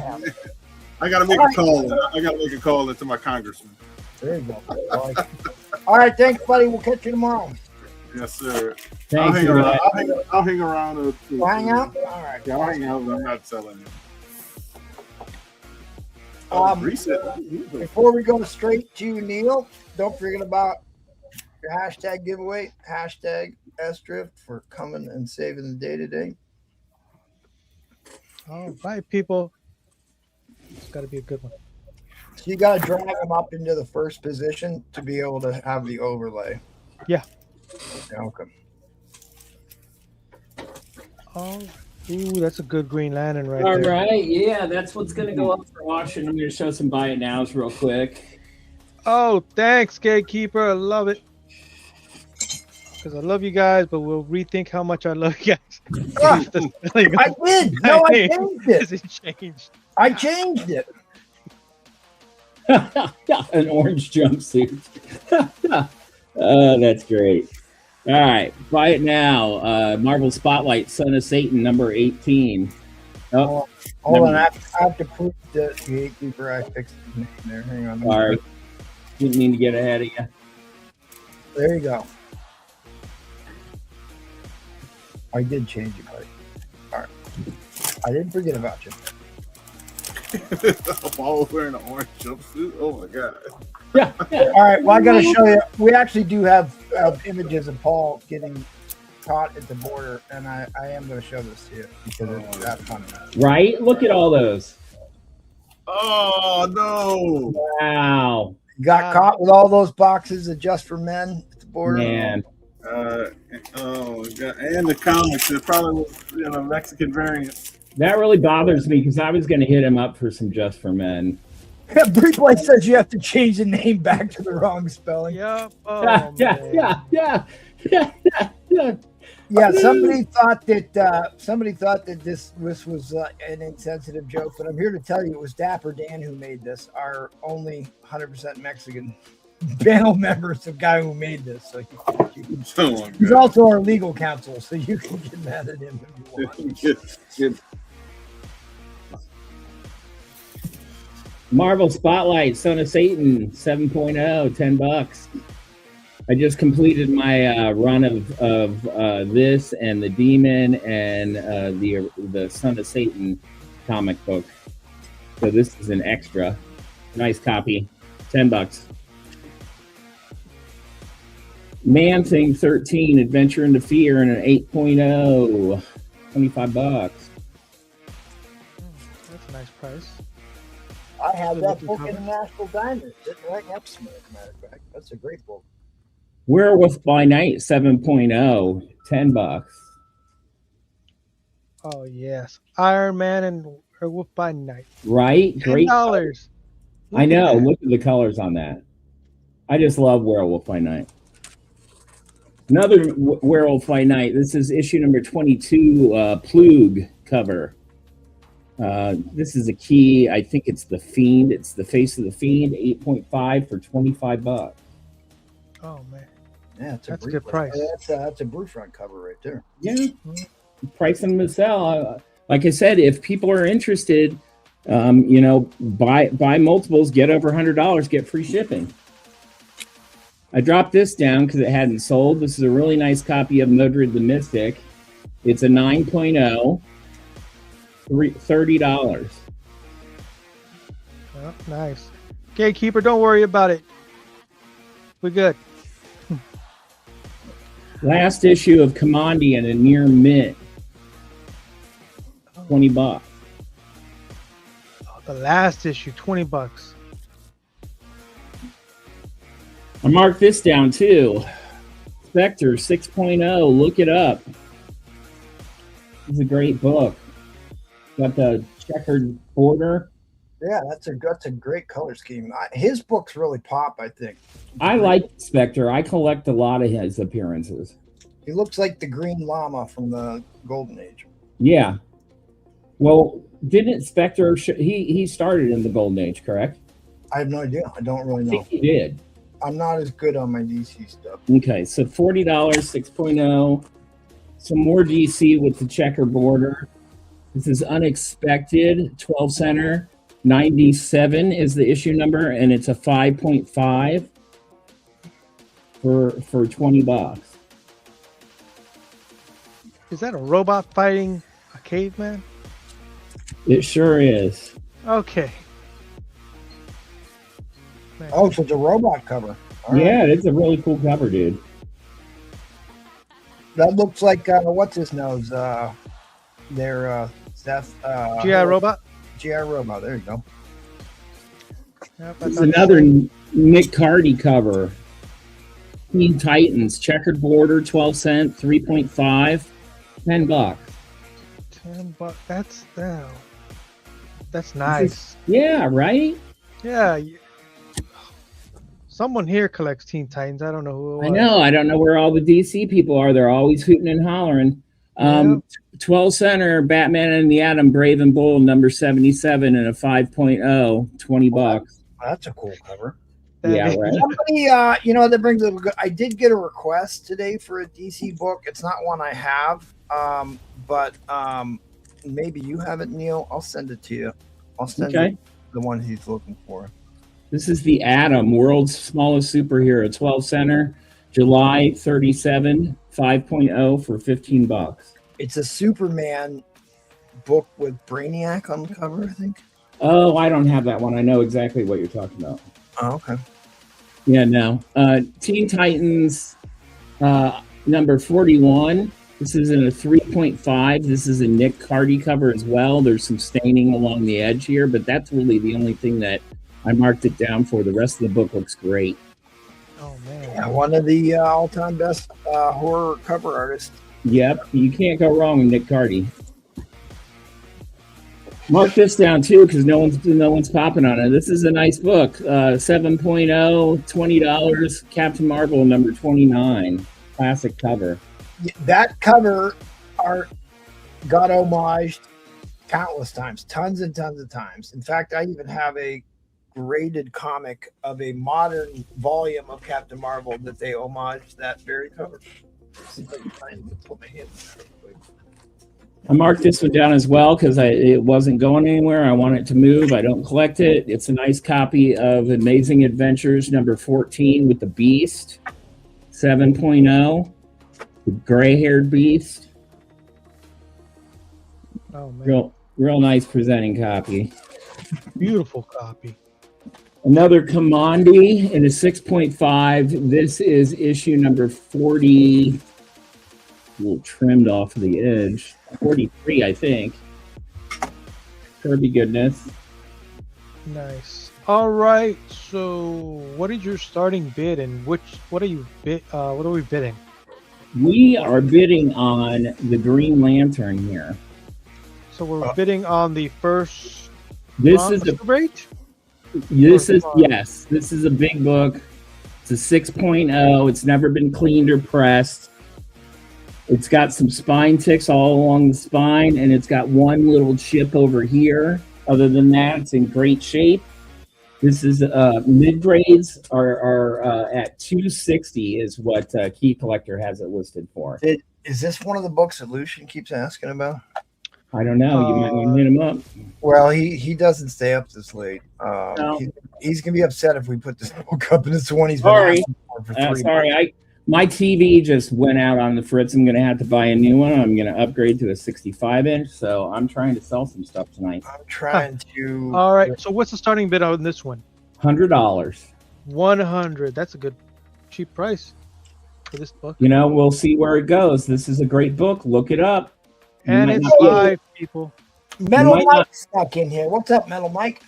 Speaker 3: got to make a call. I got to make a call into my congressman.
Speaker 10: There you go. All right, thanks, buddy. We'll catch you tomorrow.
Speaker 3: Yes, sir.
Speaker 6: Thanks,
Speaker 3: I'll hang around.
Speaker 10: Hang out? All right.
Speaker 3: Yeah, I'll hang out, but I'm not selling it. Reset.
Speaker 10: Before we go straight to Neil, don't forget about your hashtag giveaway, hashtag SDrift for coming and saving the day today.
Speaker 11: All right, people. It's got to be a good one.
Speaker 10: So you got to drag them up into the first position to be able to have the overlay.
Speaker 11: Yeah.
Speaker 10: Okay.
Speaker 11: Oh, ooh, that's a good Green Lantern right
Speaker 6: All
Speaker 11: there.
Speaker 6: right, yeah, that's what's going to go up for auction. I'm going to show some buy it nows real quick.
Speaker 11: Oh, thanks, Gatekeeper. I love it. Because I love you guys, but we'll rethink how much I love you guys.
Speaker 10: I did. No, I changed it.
Speaker 11: It changed.
Speaker 10: I changed it.
Speaker 6: An orange jumpsuit. Oh, that's great. All right, buy it now. Marvel Spotlight, Son of Satan, number 18. Oh,
Speaker 10: Hold on, I have to prove the Gatekeeper. I fixed his name there. Hang on.
Speaker 6: Sorry. Didn't mean to get ahead of you.
Speaker 10: There you go. I did change it, buddy. All right. I didn't forget about you.
Speaker 3: Paul wearing an orange jumpsuit. Oh my god.
Speaker 6: Yeah.
Speaker 10: All right. Well, I got to show you. We actually do have images of Paul getting caught at the border, and I am going to show this to you because it's that funny.
Speaker 6: Right? Look at all those.
Speaker 3: Oh no!
Speaker 6: Wow.
Speaker 10: Got caught with all those boxes of Just for Men at the border.
Speaker 6: Man.
Speaker 3: Oh god! And the comics. It probably was Mexican variant.
Speaker 6: That really bothers me because I was going to hit him up for some Just for Men.
Speaker 10: Replay says you have to change the name back to the wrong spelling.
Speaker 11: Yep. Oh,
Speaker 6: yeah.
Speaker 10: Yeah, somebody thought that this was an insensitive joke, but I'm here to tell you it was Dapper Dan who made this. Our only 100% Mexican panel member is the guy who made this. So he's also our legal counsel, so you can get mad at him if you want.
Speaker 6: Marvel Spotlight, Son of Satan, 7.0, $10. I just completed my run of this and the Demon and the Son of Satan comic book. So this is an extra. Nice copy. $10. Man Thing 13, Adventure into Fear, and an 8.0. $25.
Speaker 11: That's a nice price.
Speaker 10: I have that book in the National Diamond. It's right next to me, as a matter of fact. That's a great book.
Speaker 6: Werewolf by Night 7.0, $10.
Speaker 11: Oh yes, Iron Man and Werewolf by Night.
Speaker 6: Right? Great.
Speaker 11: $10.
Speaker 6: I know. Look at the colors on that. I just love Werewolf by Night. Another Werewolf by Night. This is issue number 22, Plug cover. This is a key. I think it's the Fiend. It's the face of the Fiend. 8.5 for $25.
Speaker 11: Oh man.
Speaker 10: Yeah,
Speaker 11: that's a good price.
Speaker 10: That's a Brewfront cover right there.
Speaker 6: Yeah, price them to sell. Like I said, if people are interested, buy multiples, get over $100, get free shipping. I dropped this down because it hadn't sold. This is a really nice copy of Mildred the Mystic. It's a 9.0, $30.
Speaker 11: Oh, nice. Gatekeeper, don't worry about it. We're good.
Speaker 6: Last issue of Commandian, a near mint. $20.
Speaker 11: Oh, the last issue, $20.
Speaker 6: I marked this down too. Spectre 6.0. Look it up. It's a great book. Got the checkered border.
Speaker 10: Yeah, that's a great color scheme. His books really pop, I think.
Speaker 6: I like Spectre. I collect a lot of his appearances.
Speaker 10: He looks like the Green Llama from the Golden Age.
Speaker 6: Yeah. Well, didn't Spectre? He started in the Golden Age, correct?
Speaker 10: I have no idea. I don't really know.
Speaker 6: I think he did.
Speaker 10: I'm not as good on my DC stuff.
Speaker 6: Okay, so $40, 6.0. Some more DC with the checker border. This is Unexpected, 12 center. 97 is the issue number, and it's a 5.5 for $20.
Speaker 11: Is that a robot fighting a caveman?
Speaker 6: It sure is.
Speaker 11: Okay.
Speaker 10: Oh, so it's a robot cover. All
Speaker 6: Yeah,
Speaker 10: right.
Speaker 6: it's a really cool cover, dude.
Speaker 10: That looks like what's his nose? Their Seth.
Speaker 11: GI Robot.
Speaker 10: GI Robot. There you go.
Speaker 11: Yep,
Speaker 6: This is another Nick Cardy cover. Teen Titans, checkered border, 12 cent, 3.5, $10.
Speaker 11: $10. That's nice.
Speaker 6: Yeah, right?
Speaker 11: Yeah. Someone here collects Teen Titans. I don't know who it was.
Speaker 6: I know. I don't know where all the DC people are. They're always hooting and hollering. 12 center, Batman and the Atom, Brave and Bold, number 77, and a 5.0, $20.
Speaker 10: That's a cool cover.
Speaker 6: Yeah, right.
Speaker 10: Somebody, that brings up. I did get a request today for a DC book. It's not one I have, but maybe you have it, Neil. I'll send it to you. I'll send you the one he's looking for.
Speaker 6: This is the Atom, world's smallest superhero, 12 center, July 37, 5.0 for $15.
Speaker 10: It's a Superman book with Brainiac on the cover, I think.
Speaker 6: Oh, I don't have that one. I know exactly what you're talking about.
Speaker 10: Oh, okay.
Speaker 6: Yeah, no. Teen Titans, number 41. This is in a 3.5. This is a Nick Cardy cover as well. There's some staining along the edge here, but that's really the only thing that I marked it down for. The rest of the book looks great.
Speaker 11: Oh, man.
Speaker 10: Yeah, one of the all-time best horror cover artists.
Speaker 6: Yep, you can't go wrong with Nick Cardy. Mark this down too, because no one's popping on it. This is a nice book. 7.0, $20. Captain Marvel number 29, classic cover.
Speaker 10: That cover art got homaged countless times, tons and tons of times. In fact, I even have a graded comic of a modern volume of Captain Marvel that they homaged that very cover. See if I can find it. Put my hand in there.
Speaker 6: I marked this one down as well because it wasn't going anywhere. I want it to move. I don't collect it. It's a nice copy of Amazing Adventures number 14 with the Beast, 7.0, the gray-haired Beast.
Speaker 11: Oh, man.
Speaker 6: Real nice presenting copy.
Speaker 11: Beautiful copy.
Speaker 6: Another Commandi in a 6.5. This is issue number 40. A little trimmed off of the edge. 43, I think. Kirby goodness.
Speaker 11: Nice. All right. So, what is your starting bid, and what are we bidding?
Speaker 6: We are bidding on the Green Lantern here.
Speaker 11: So we're bidding on the first.
Speaker 6: This is a
Speaker 11: rate.
Speaker 6: This is a big book. It's a 6.0. It's never been cleaned or pressed. It's got some spine ticks all along the spine, and it's got one little chip over here. Other than that, it's in great shape. This is mid grades are at 260 is what Key Collector has it listed for.
Speaker 10: Is this one of the books that Lucian keeps asking about?
Speaker 6: I don't know. You might want to hit him up.
Speaker 10: Well, he doesn't stay up this late.
Speaker 6: No.
Speaker 10: He's gonna be upset if we put this book up in this one. He's been
Speaker 6: Sorry.
Speaker 10: asking for 3 months.
Speaker 6: Sorry. My TV just went out on the fritz. I'm going to have to buy a new one. I'm going to upgrade to a 65-inch. So I'm trying to sell some stuff tonight.
Speaker 10: I'm trying to.
Speaker 11: All right. So what's the starting bid on this one?
Speaker 6: $100.
Speaker 11: 100. That's a good, cheap price for this book.
Speaker 6: You know, we'll see where it goes. This is a great book. Look it up.
Speaker 11: And it's live, people.
Speaker 10: Metal Mike stuck in here. What's up, Metal Mike?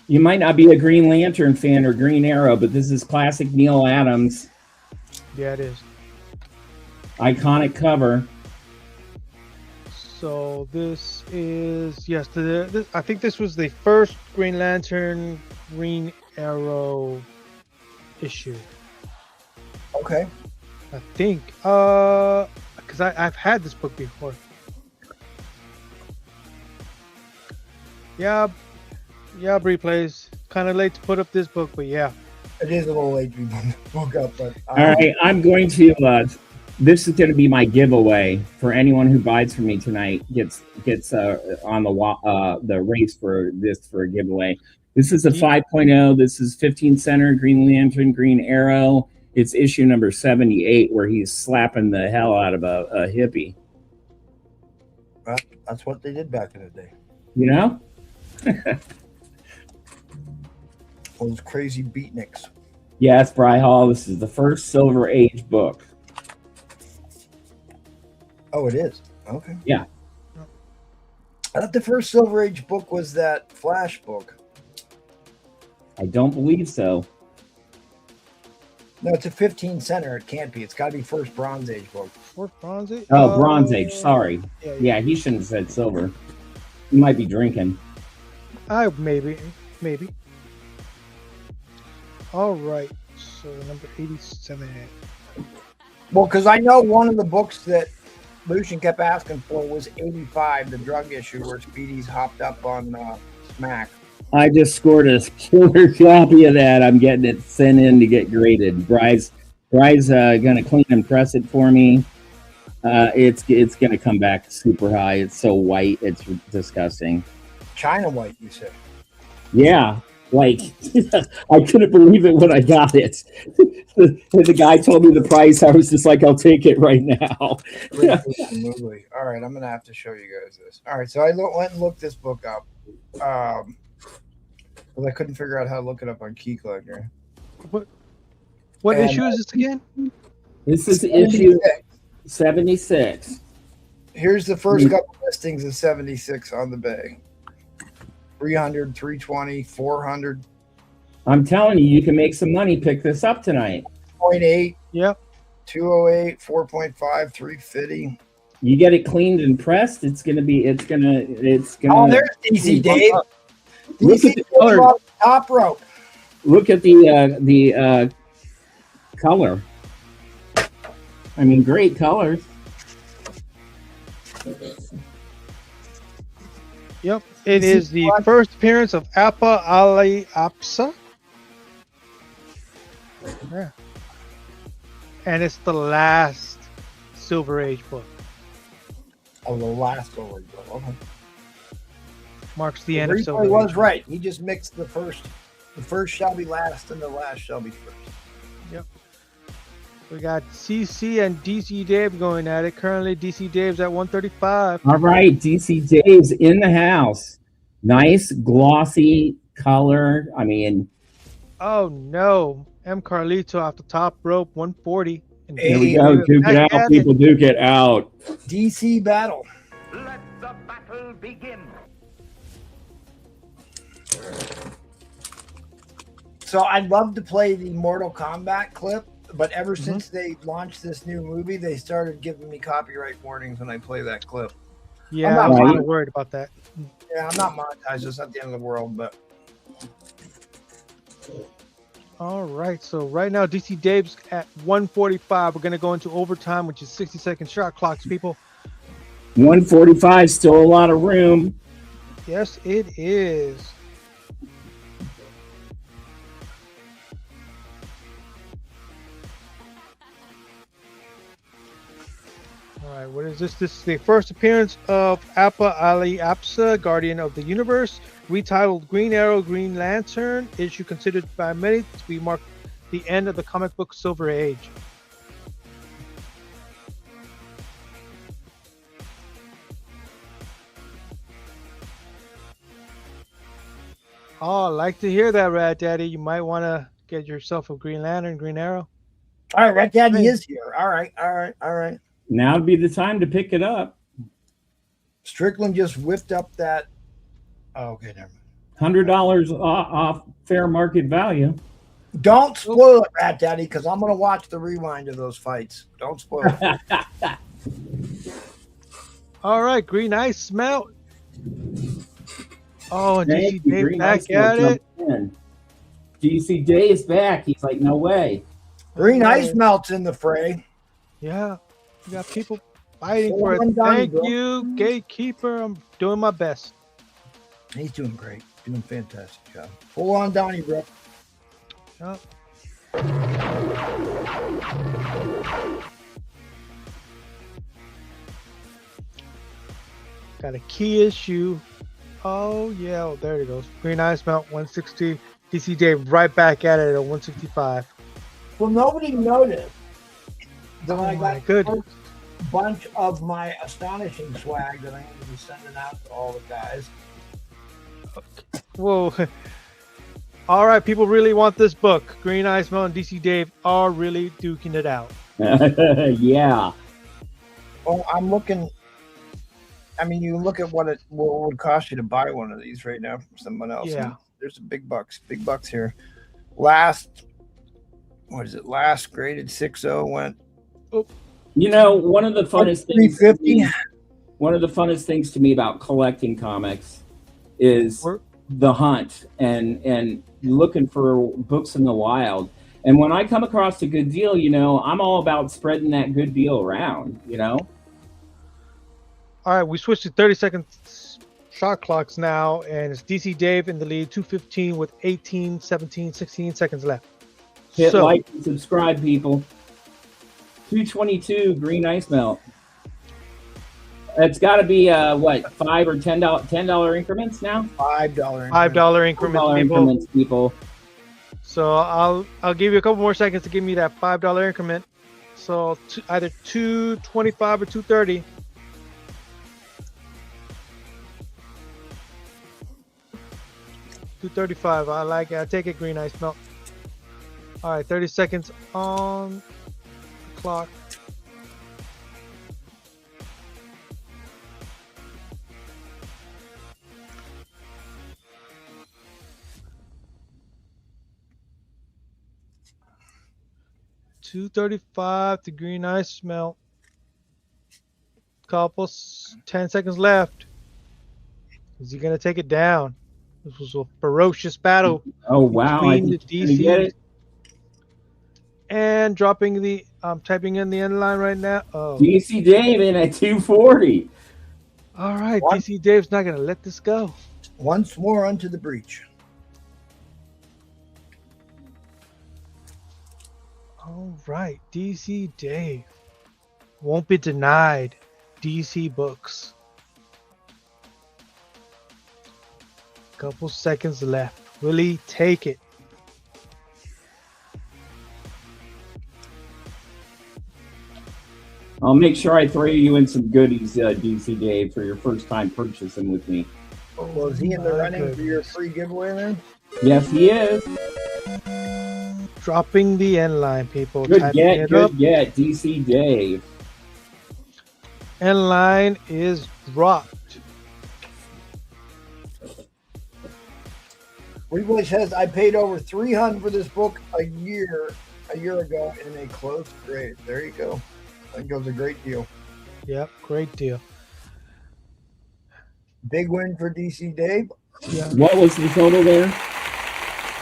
Speaker 6: You might not be a Green Lantern fan or Green Arrow, but this is classic Neil Adams.
Speaker 11: Yeah, it is.
Speaker 6: Iconic cover.
Speaker 11: So this is, yes, I think this was the first Green Lantern, Green Arrow issue.
Speaker 10: Okay.
Speaker 11: I think, because I've had this book before. Yeah, replays. Kind of late to put up this book, but yeah.
Speaker 10: It is a little late to put the book up, but
Speaker 6: All right, I'm going to. This is going to be my giveaway for anyone who buys from me tonight. Gets on the race for a giveaway. This is a 5.0. This is 15 center Green Lantern, Green Arrow. It's issue number 78, where he's slapping the hell out of a hippie.
Speaker 10: Well, that's what they did back in the day.
Speaker 6: You know.
Speaker 10: Those crazy beatniks.
Speaker 6: Yes, Bry Hall. This is the first Silver Age book.
Speaker 10: Oh, it is. Okay.
Speaker 6: Yeah.
Speaker 10: I thought the first Silver Age book was that Flash book.
Speaker 6: I don't believe so.
Speaker 10: No, it's a 15 center. It can't be. It's got to be first Bronze Age book.
Speaker 11: Fourth Bronze Age?
Speaker 6: Oh, Bronze Age. Sorry.
Speaker 11: Yeah,
Speaker 6: Yeah, he shouldn't have said silver. He might be drinking.
Speaker 11: Maybe. All right. So number 87.
Speaker 10: Well, because I know one of the books that Lucian kept asking for was 85, the drug issue where Speedy's hopped up on Smack.
Speaker 6: I just scored a killer copy of that. I'm getting it sent in to get graded. Bry's gonna clean and press it for me. It's gonna come back super high. It's so white, it's disgusting.
Speaker 10: China white, you said?
Speaker 6: Yeah, like I couldn't believe it when I got it. The guy told me the price. I was just like, I'll take it right now.
Speaker 10: All right, I'm gonna have to show you guys this. All right, so I went and looked this book up. Well, I couldn't figure out how to look it up on Key Collector.
Speaker 11: What issue is this again?
Speaker 6: This is issue 76.
Speaker 10: Here's the first couple listings of 76 on the Bay. 300, 320, 400.
Speaker 6: I'm telling you, you can make some money. Pick this up tonight.
Speaker 10: 0.8.
Speaker 11: Yep.
Speaker 10: 208, 4.5, 350.
Speaker 6: You get it cleaned and pressed. It's gonna.
Speaker 10: Oh, there's DC Dave.
Speaker 6: Look at the color.
Speaker 10: Top rope.
Speaker 6: Look at the color. I mean, great colors.
Speaker 11: Yep. It is the first appearance of Appa Ali Apsa. Yeah. And it's the last Silver Age book.
Speaker 10: Oh, the last Silver Age book. Okay.
Speaker 11: Marks the end of
Speaker 10: He
Speaker 11: Silver Age.
Speaker 10: was right. He just mixed the first shall be last and the last shall be first.
Speaker 11: Yep. We got CC and DC Dave going at it. Currently, DC Dave's at 135.
Speaker 6: All right, DC Dave's in the house. Nice glossy color. I mean,
Speaker 11: Oh no. M. Carlito off the top rope, 140. And
Speaker 6: here we go. Duke it out, people. Duke it out.
Speaker 10: DC battle.
Speaker 12: Let the battle begin.
Speaker 10: So I'd love to play the Mortal Kombat clip, but ever since they launched this new movie, they started giving me copyright warnings when I play that clip.
Speaker 11: Yeah, I'm not worried about that.
Speaker 10: Yeah, I'm not monetized. It's not the end of the world, but
Speaker 11: All right, so right now DC Dave's at 145. We're going to go into overtime, which is 60-second shot clocks, people.
Speaker 6: 145, still a lot of room.
Speaker 11: Yes, it is. All right, what is this? This is the first appearance of Appa Ali Apsa, Guardian of the Universe, retitled Green Arrow, Green Lantern, issue considered by many to be marked the end of the comic book Silver Age. Oh, I like to hear that, Rat Daddy. You might want to get yourself a Green Lantern, Green Arrow.
Speaker 10: all right, Rat Daddy is here. All right.
Speaker 6: Now would be the time to pick it up.
Speaker 10: Strickland just whipped up that. Oh, okay, never mind.
Speaker 6: $100 off fair market value.
Speaker 10: Don't spoil it, Rat Daddy, because I'm going to watch the rewind of those fights. Don't spoil it.
Speaker 11: All right, Green Ice Melt. Oh, and
Speaker 6: Thank
Speaker 11: DC
Speaker 6: you,
Speaker 11: Dave
Speaker 6: Green
Speaker 11: back
Speaker 6: Ice
Speaker 11: at
Speaker 6: Melt
Speaker 11: it.
Speaker 6: jumped in. DC Day is back. He's like, no way.
Speaker 10: Green Ice Melt's in the fray.
Speaker 11: Yeah, we got people fighting
Speaker 10: Full
Speaker 11: for it.
Speaker 10: on Donnie,
Speaker 11: Thank
Speaker 10: bro.
Speaker 11: you, Gatekeeper. I'm doing my best.
Speaker 10: He's doing great. Doing fantastic job. Full on Donnie, bro.
Speaker 11: Yep. Got a key issue. Oh, yeah. Oh, there it goes. Green Ice Melt 160. DC Dave right back at it at 165.
Speaker 10: Well, nobody noticed that I
Speaker 11: Oh, my
Speaker 10: got
Speaker 11: good.
Speaker 10: the first bunch of my Astonishing swag that I'm going to be sending out to all the guys.
Speaker 11: Whoa. All right, people really want this book. Green Ice Mountain and DC Dave are really duking it out.
Speaker 6: Yeah.
Speaker 10: Oh, I'm looking. I mean, you look at what it would cost you to buy one of these right now from someone else.
Speaker 11: Yeah.
Speaker 10: And there's big bucks here. Last graded 6.0 went.
Speaker 6: You know, one of the funnest things.
Speaker 10: 350.
Speaker 6: One of the funnest things to me about collecting comics is the hunt and looking for books in the wild. And when I come across a good deal, you know, I'm all about spreading that good deal around, you know?
Speaker 11: All right, we switched to 30-second shot clocks now, and it's DC Dave in the lead, 2:15 with 18, 17, 16 seconds left.
Speaker 6: Hit like and subscribe, people. 222 Green Ice Melt. It's got to be what, $5 or $10 increments now?
Speaker 10: $5
Speaker 11: increments,
Speaker 6: people.
Speaker 11: So I'll give you a couple more seconds to give me that $5 increment. So either 225 or 230. $235. I like it. I take it. Green Ice Melt. All right, 30 seconds on the clock. $235 to Green Ice Melt. Couple 10 seconds left. Is he gonna take it down? This was a ferocious battle.
Speaker 6: Oh wow!
Speaker 11: Between the DC and dropping the. I'm typing in the end line right now. Oh,
Speaker 6: DC Dave in at 240.
Speaker 11: All right, DC Dave's not gonna let this go.
Speaker 10: Once more onto the breach.
Speaker 11: All right, DC Dave won't be denied DC books. Couple seconds left. Will he take it?
Speaker 6: I'll make sure I throw you in some goodies, DC Dave, for your first time purchasing with me.
Speaker 10: Well, is he in the running for your free giveaway then?
Speaker 6: Yes, he is.
Speaker 11: Dropping the end line, people.
Speaker 6: Good get, DC Dave.
Speaker 11: End line is dropped.
Speaker 10: Replay says I paid over $300 for this book a year ago in a closed grade. There you go. That goes a great deal.
Speaker 11: Yep, great deal.
Speaker 10: Big win for DC Dave.
Speaker 11: Yeah.
Speaker 6: What was the total there?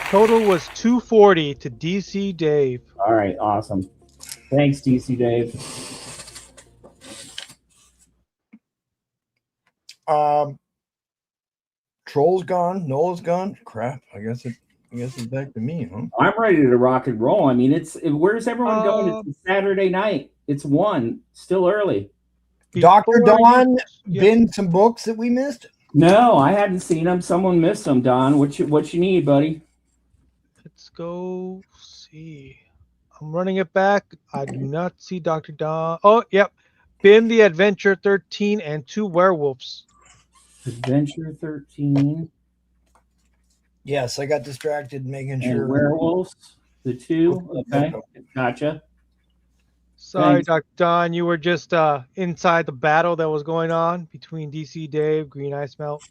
Speaker 11: Total was 240 to DC Dave.
Speaker 6: All right, awesome. Thanks, DC Dave.
Speaker 10: Troll's gone. Noel's gone. Crap. I guess it's back to me, huh?
Speaker 6: I'm ready to rock and roll. I mean, where's everyone going? It's Saturday night. It's 1. Still early.
Speaker 10: Dr. Don, been some books that we missed?
Speaker 6: No, I hadn't seen them. Someone missed them, Don. What you need, buddy?
Speaker 11: Let's go see. I'm running it back. I do not see Dr. Don. Oh, yep. Bin the Adventure 13 and 2 werewolves.
Speaker 6: Adventure 13.
Speaker 10: Yes, I got distracted making
Speaker 6: And
Speaker 10: sure.
Speaker 6: werewolves, the 2. Okay, gotcha.
Speaker 11: Sorry,
Speaker 6: Thanks.
Speaker 11: Dr. Don. You were just inside the battle that was going on between DC Dave, Green Ice Melt.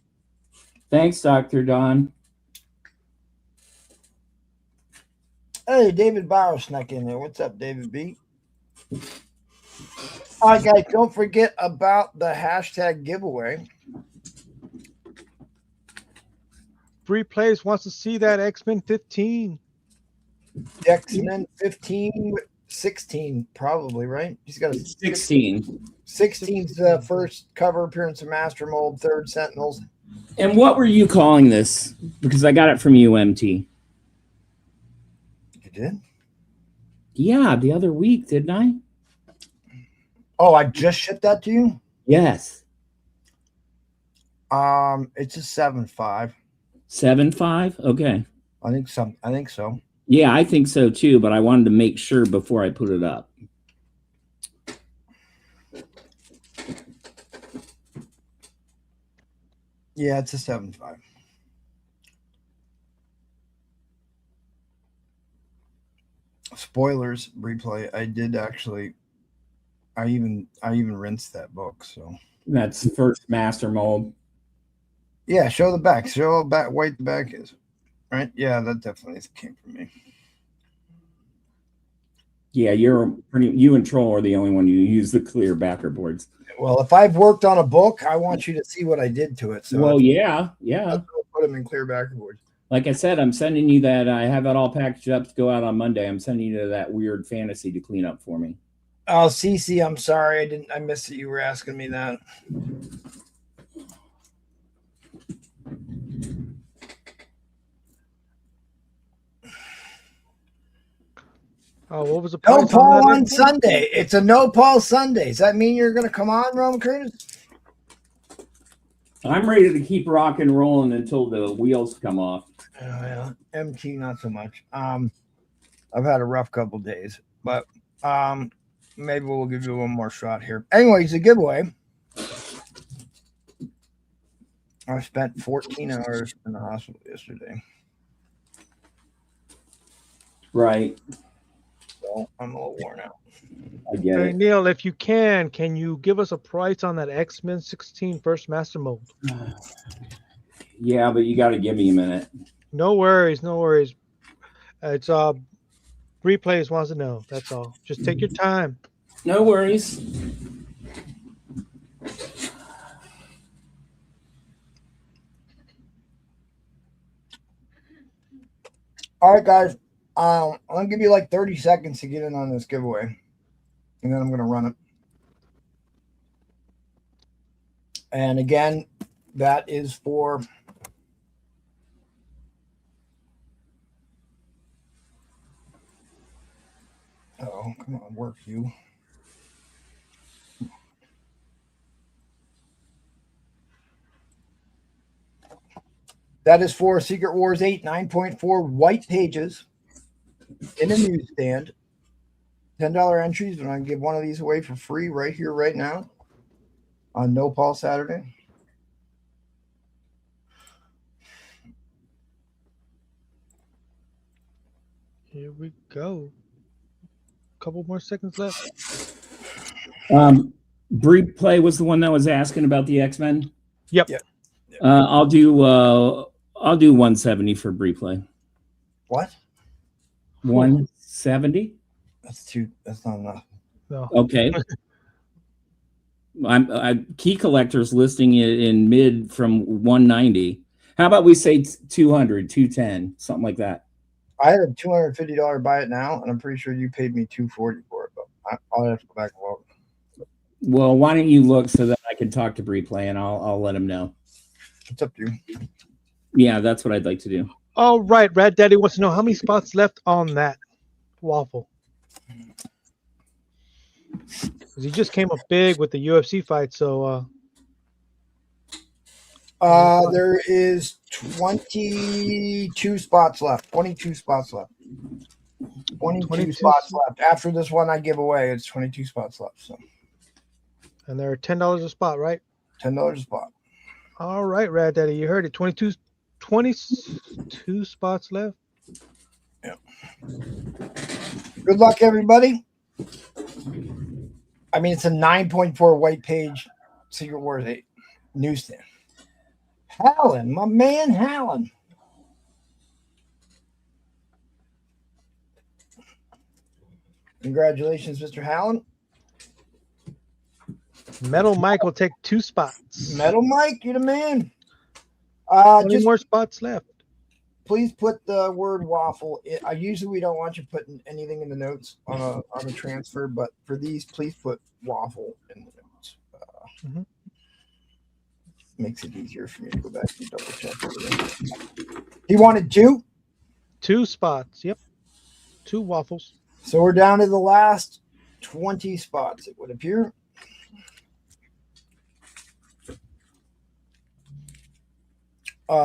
Speaker 6: Thanks, Dr. Don.
Speaker 10: Hey, David Bauer snuck in there. What's up, David B? All right, guys, don't forget about the hashtag giveaway.
Speaker 11: Free Plays wants to see that X-Men 15.
Speaker 10: X-Men 15, 16, probably, right? He's got a
Speaker 6: 16.
Speaker 10: 16's the first cover appearance of Master Mold, 3rd Sentinels.
Speaker 6: And what were you calling this? Because I got it from you, MT.
Speaker 10: You did?
Speaker 6: Yeah, the other week, didn't I?
Speaker 10: Oh, I just shipped that to you?
Speaker 6: Yes.
Speaker 10: It's a 7.5.
Speaker 6: 7.5? Okay.
Speaker 10: I think so.
Speaker 6: Yeah, I think so too, but I wanted to make sure before I put it up.
Speaker 10: Yeah, it's a 7.5.
Speaker 1: spoilers replay. I did actually. I even rinsed that book. So
Speaker 6: That's first master mold.
Speaker 1: yeah, show the back. Show how back white the back is. Right? Yeah, that definitely came from me.
Speaker 6: Yeah, you and Troll are the only one who use the clear backer boards.
Speaker 1: Well, if I've worked on a book, I want you to see what I did to it. So
Speaker 6: well, yeah.
Speaker 1: Put them in clear backer boards.
Speaker 6: Like I said, I'm sending you that. I have it all packaged up to go out on Monday. I'm sending you that weird fantasy to clean up for me.
Speaker 1: Oh, Cece, I'm sorry. I missed that you were asking me that.
Speaker 11: Oh, what was the
Speaker 1: No
Speaker 11: price
Speaker 1: Paul on
Speaker 11: that?
Speaker 1: Sunday. It's a no Paul Sunday. Does that mean you're going to come on, Roman Curtis?
Speaker 6: I'm ready to keep rock and rolling until the wheels come off.
Speaker 1: Oh, yeah. MT, not so much. I've had a rough couple days, but maybe we'll give you one more shot here. Anyways, the giveaway. I spent 14 hours in the hospital yesterday.
Speaker 6: Right.
Speaker 1: So I'm a little worn out.
Speaker 6: I get
Speaker 11: Hey,
Speaker 6: it.
Speaker 11: Neil, if you can you give us a price on that X-Men 16 first master mold?
Speaker 6: Yeah, but you got to give me a minute.
Speaker 11: No worries, no worries. It's replays wants to know. That's all. Just take your time.
Speaker 6: No worries.
Speaker 1: All right, guys. I'm gonna give you like 30 seconds to get in on this giveaway, and then I'm gonna run it. And again, that is for oh, come on, work you. That is for Secret Wars 8, 9.4 white pages in a newsstand. $10 entries, and I can give one of these away for free right here, right now on No Paul Saturday.
Speaker 11: Here we go. Couple more seconds left.
Speaker 6: Replay was the one that was asking about the X-Men.
Speaker 11: Yep.
Speaker 6: I'll do 170 for replay.
Speaker 1: What?
Speaker 6: 170?
Speaker 1: That's not enough.
Speaker 11: No.
Speaker 6: Okay. I'm key collectors listing it in mid from 190. How about we say 200, 210, something like that?
Speaker 1: I had a $250 buy it now, and I'm pretty sure you paid me $240 for it, but I'll have to go back and look.
Speaker 6: Well, why don't you look so that I can talk to replay and I'll let him know.
Speaker 1: It's up to you.
Speaker 6: Yeah, that's what I'd like to do.
Speaker 11: All right, Red Daddy wants to know how many spots left on that waffle. 'Cause he just came up big with the UFC fight, so
Speaker 1: there is 22 spots left. 22 spots left. 22 spots left. After this one I give away, it's 22 spots left. So,
Speaker 11: and they're $10 a spot, right?
Speaker 1: $10 a spot.
Speaker 11: All right, Red Daddy, you heard it. 22 spots left.
Speaker 1: Yeah. Good luck, everybody. I mean, it's a 9.4 white page Secret Wars 8 newsstand. Hallen, my man Hallen. Congratulations, Mr. Hallen.
Speaker 11: Metal Mike will take 2 spots.
Speaker 1: Metal Mike, you're the man.
Speaker 11: 20 more spots left.
Speaker 1: Please put the word waffle. Usually we don't want you putting anything in the notes on a transfer, but for these, please put waffle in the notes. Makes it easier for me to go back and double check everything. He wanted
Speaker 11: 2 spots. Yep. 2 waffles.
Speaker 1: So we're down to the last 20 spots, it would appear.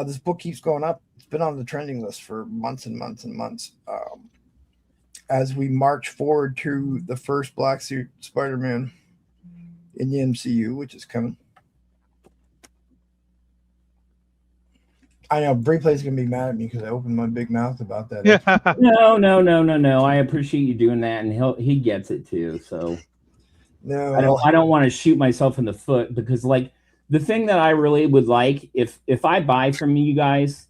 Speaker 1: This book keeps going up. It's been on the trending list for months and months and months. As we march forward to the first Black Suit Spider-Man in the MCU, which is coming. I know Breplay's gonna be mad at me because I opened my big mouth about that.
Speaker 6: No. I appreciate you doing that, and he gets it too. So
Speaker 1: No,
Speaker 6: I don't want to shoot myself in the foot, because like the thing that I really would like, if I buy from you guys,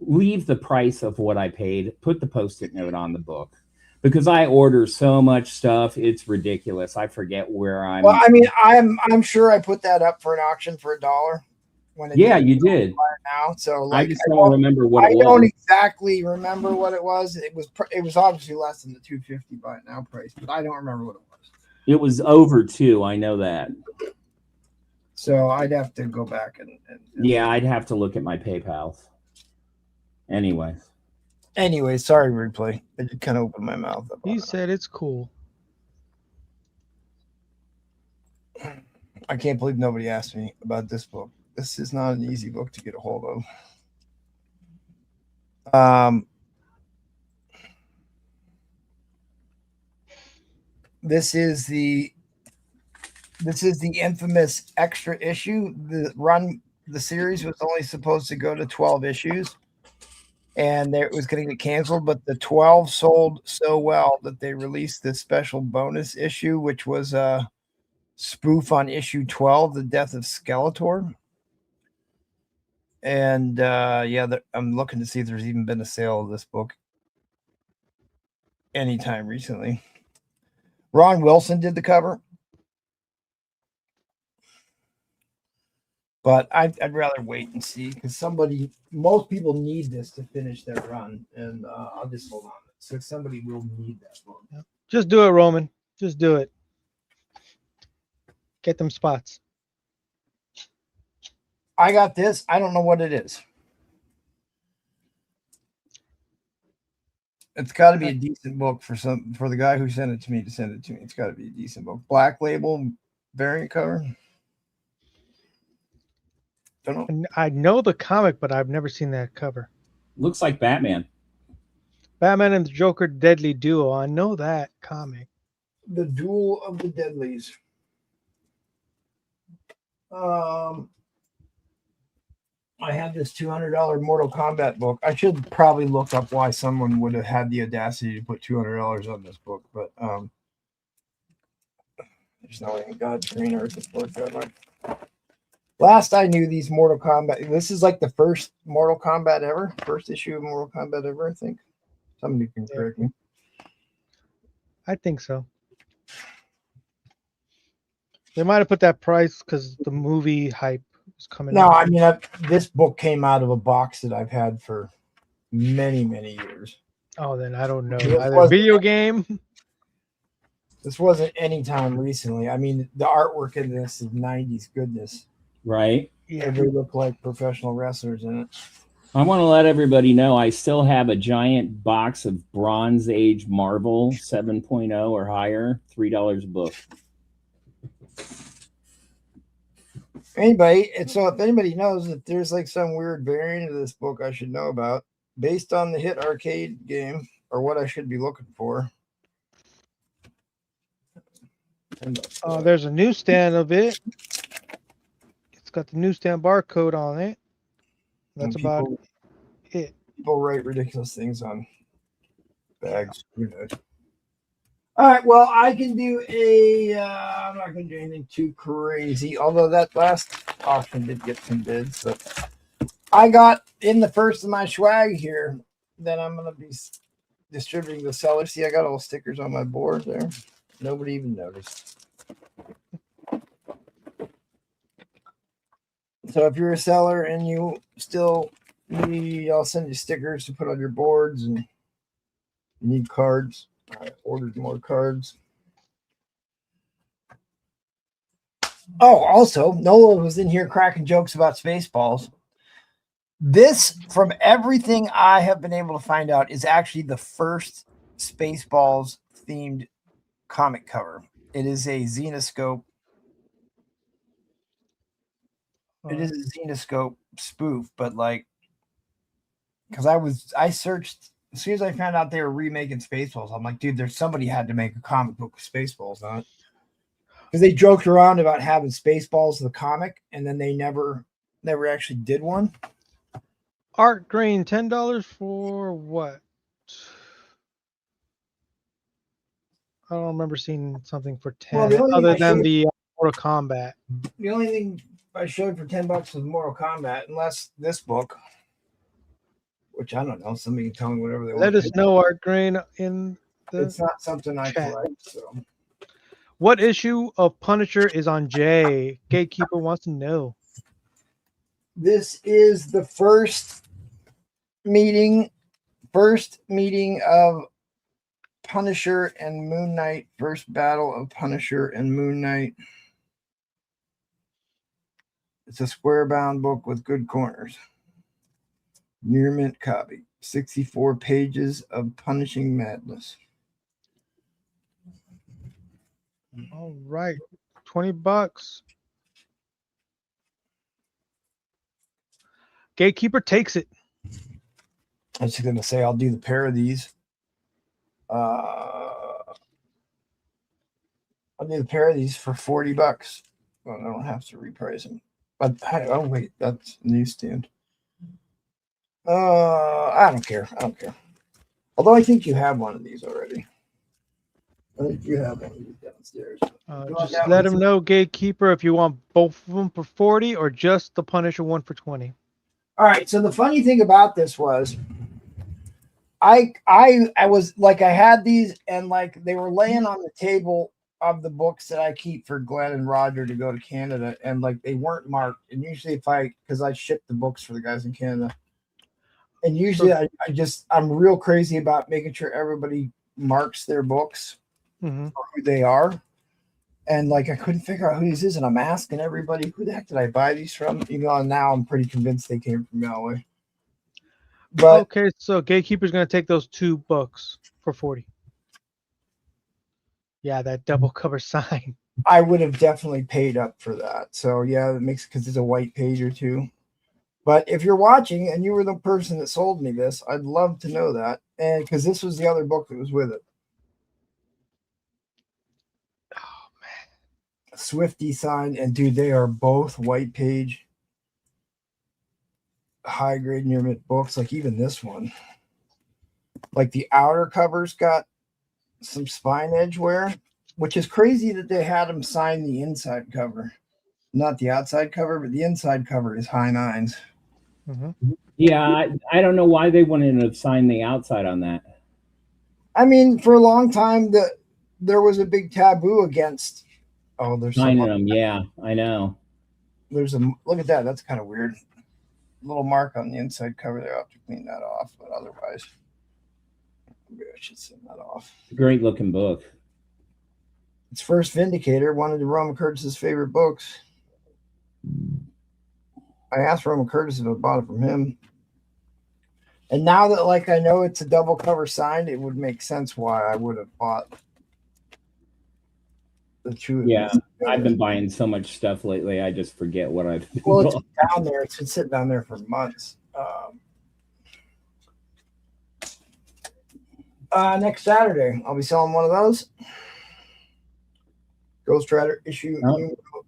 Speaker 6: leave the price of what I paid, put the post-it note on the book, because I order so much stuff, it's ridiculous. I forget where I'm.
Speaker 1: Well, I mean, I'm sure I put that up for an auction for $1 when it
Speaker 6: You did.
Speaker 1: Now, so
Speaker 6: I
Speaker 1: like
Speaker 6: just don't remember what it
Speaker 1: I
Speaker 6: was.
Speaker 1: don't exactly remember what it was. It was obviously less than the $250 buy it now price, but I don't remember what it was.
Speaker 6: It was over 2. I know that.
Speaker 1: So I'd have to go back and
Speaker 6: yeah, I'd have to look at my PayPal. Anyway,
Speaker 1: sorry, Replay. I just kind of opened my mouth up.
Speaker 11: He said it's cool.
Speaker 1: I can't believe nobody asked me about this book. This is not an easy book to get a hold of. This is the infamous extra issue. The series was only supposed to go to 12 issues, and it was going to get canceled, but the 12 sold so well that they released this special bonus issue, which was a spoof on issue 12, The Death of Skeletor. And I'm looking to see if there's even been a sale of this book anytime recently. Ron Wilson did the cover, but I'd rather wait and see, because most people need this to finish their run, and I'll just hold on. So somebody will need that book.
Speaker 11: Just do it, Roman. Just do it. Get them spots.
Speaker 1: I got this. I don't know what it is. It's got to be a decent book for the guy who sent it to me to send it to me. It's got to be a decent book. Black label variant cover. Don't know.
Speaker 11: I know the comic, but I've never seen that cover.
Speaker 6: Looks like Batman.
Speaker 11: Batman and the Joker Deadly Duo. I know that comic.
Speaker 1: The Duel of the Deadlies. I have this $200 Mortal Kombat book. I should probably look up why someone would have had the audacity to put $200 on this book, but there's no way in God's green earth it's worth that much. Last I knew, these Mortal Kombat, this is like the first Mortal Kombat ever, first issue of Mortal Kombat ever, I think. Somebody can correct me.
Speaker 11: I think so. They might have put that price because the movie hype was coming out.
Speaker 1: No, I mean, this book came out of a box that I've had for many, many years.
Speaker 11: Oh, then I don't know. Either video game.
Speaker 1: This wasn't any time recently. I mean, the artwork in this is 90s goodness.
Speaker 6: Right?
Speaker 1: Yeah, they look like professional wrestlers in it.
Speaker 6: I want to let everybody know I still have a giant box of Bronze Age Marvel 7.0 or higher, $3 a book.
Speaker 1: So if anybody knows if there's like some weird variant of this book I should know about, based on the hit arcade game, or what I should be looking for.
Speaker 11: There's a newsstand of it. It's got the newsstand barcode on it. That's about it.
Speaker 1: People write ridiculous things on bags. Who knows? All right. Well, I can do I'm not going to do anything too crazy. Although that last auction did get some bids, but I got in the first of my swag here that I'm going to be distributing the seller. See, I got all the stickers on my board there. Nobody even noticed. So if you're a seller and you still need, I'll send you stickers to put on your boards, and you need cards. I ordered more cards. Oh, also, Nola was in here cracking jokes about Spaceballs. This, from everything I have been able to find out, is actually the first Spaceballs themed comic cover. It is a Xenoscope. It is a Xenoscope spoof, but like, because I searched as soon as I found out they were remaking Spaceballs. I'm like, dude, there's somebody had to make a comic book with Spaceballs on it, because they joked around about having Spaceballs the comic, and then they never actually did one.
Speaker 11: Art green, $10 for what? I don't remember seeing something for 10
Speaker 10: Well, the only thing
Speaker 11: other
Speaker 10: I
Speaker 11: than
Speaker 10: showed-
Speaker 11: the Mortal Kombat.
Speaker 10: The only thing I showed for $10 was Mortal Kombat, unless this book, which I don't know. Somebody can tell me whatever they
Speaker 11: Let
Speaker 10: want.
Speaker 11: us know, Art Green, in the
Speaker 10: It's not something I
Speaker 11: chat.
Speaker 10: collect. So
Speaker 11: What issue of Punisher is on J? Gatekeeper wants to know.
Speaker 10: this is the first meeting of Punisher and Moon Knight. First battle of Punisher and Moon Knight. It's a square bound book with good corners. Near mint copy. 64 pages of punishing madness.
Speaker 11: All right, $20. Gatekeeper takes it.
Speaker 10: I was just gonna say I'll do the pair of these. I'll do the pair of these for $40. Well, I don't have to reprice them. But oh wait, that's newsstand. I don't care. Although I think you have one of these already. I think you have one of these downstairs.
Speaker 11: Just let him know, Gatekeeper, if you want both of them for 40 or just the Punisher one for 20.
Speaker 10: All right. So the funny thing about this was, I was like, I had these and like they were laying on the table of the books that I keep for Glenn and Roger to go to Canada, and like they weren't marked. And usually, because I ship the books for the guys in Canada, and usually I'm real crazy about making sure everybody marks their books for who they are. And like I couldn't figure out who these is, and I'm asking everybody, who the heck did I buy these from? Even though now I'm pretty convinced they came from Yahweh. But
Speaker 11: okay, so Gatekeeper's gonna take those 2 books for 40. Yeah, that double cover sign.
Speaker 10: I would have definitely paid up for that. So yeah, it makes, because it's a white page or 2. But if you're watching and you were the person that sold me this, I'd love to know that. And because this was the other book that was with it.
Speaker 11: Oh man.
Speaker 10: Swifty signed, and dude, they are both white page, high grade near mint books. Like even this one, like the outer cover's got some spine edge wear, which is crazy that they had them sign the inside cover, not the outside cover, but the inside cover is high 9s.
Speaker 6: Yeah, I don't know why they wouldn't have signed the outside on that.
Speaker 10: I mean, for a long time, there was a big taboo against. Oh, there's
Speaker 6: signing them. Yeah, I know.
Speaker 10: There's a look at that. That's kind of weird. Little mark on the inside cover there. I'll have to clean that off, but otherwise, maybe I should send that off.
Speaker 6: Great looking book.
Speaker 10: It's first Vindicator, one of the Roman Curtis's favorite books. I asked Roman Curtis if I bought it from him. And now that like I know it's a double cover signed, it would make sense why I would have bought the 2 of
Speaker 6: Yeah,
Speaker 10: these.
Speaker 6: I've been buying so much stuff lately, I just forget what I've been
Speaker 10: Well, it's
Speaker 6: buying.
Speaker 10: down there. It's been sitting down there for months. Next Saturday, I'll be selling one of those. Ghost Rider issue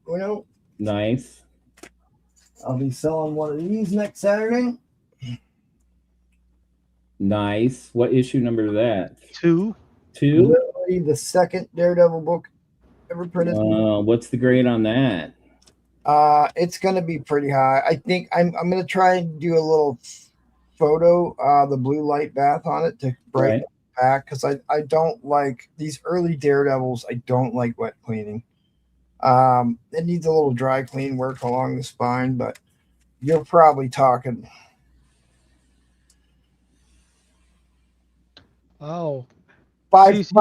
Speaker 10: Uno.
Speaker 6: Nice.
Speaker 10: I'll be selling one of these next Saturday.
Speaker 6: Nice. What issue number is that?
Speaker 11: 2.
Speaker 10: Literally the second Daredevil book ever printed.
Speaker 6: What's the grade on that?
Speaker 10: It's gonna be pretty high. I think I'm gonna try and do a little photo, the blue light bath on it to brighten it back, because I don't like these early Daredevils. I don't like wet cleaning. It needs a little dry clean work along the spine, but you're probably talking.
Speaker 11: Oh.
Speaker 10: 5.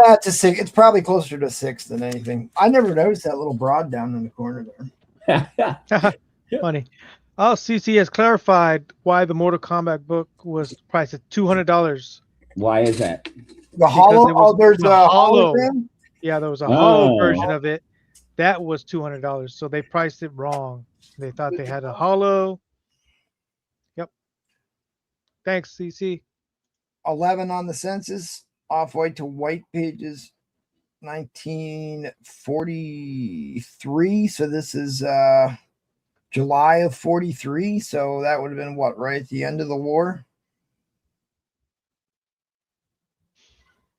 Speaker 10: That's a 6. It's probably closer to 6 than anything. I never noticed that little broad down in the corner there.
Speaker 11: Funny. Oh, CC has clarified why the Mortal Kombat book was priced at $200.
Speaker 6: Why is that?
Speaker 10: The hollow. Oh, there's a
Speaker 11: hollow.
Speaker 10: hologram?
Speaker 11: Yeah, there was a hollow version of it. That was $200. So they priced it wrong. They thought they had a hollow. Yep. Thanks, CC.
Speaker 10: 11 on the census. Off-white to white pages. 1943. So this is July of 43. So that would have been what, right at the end of the war?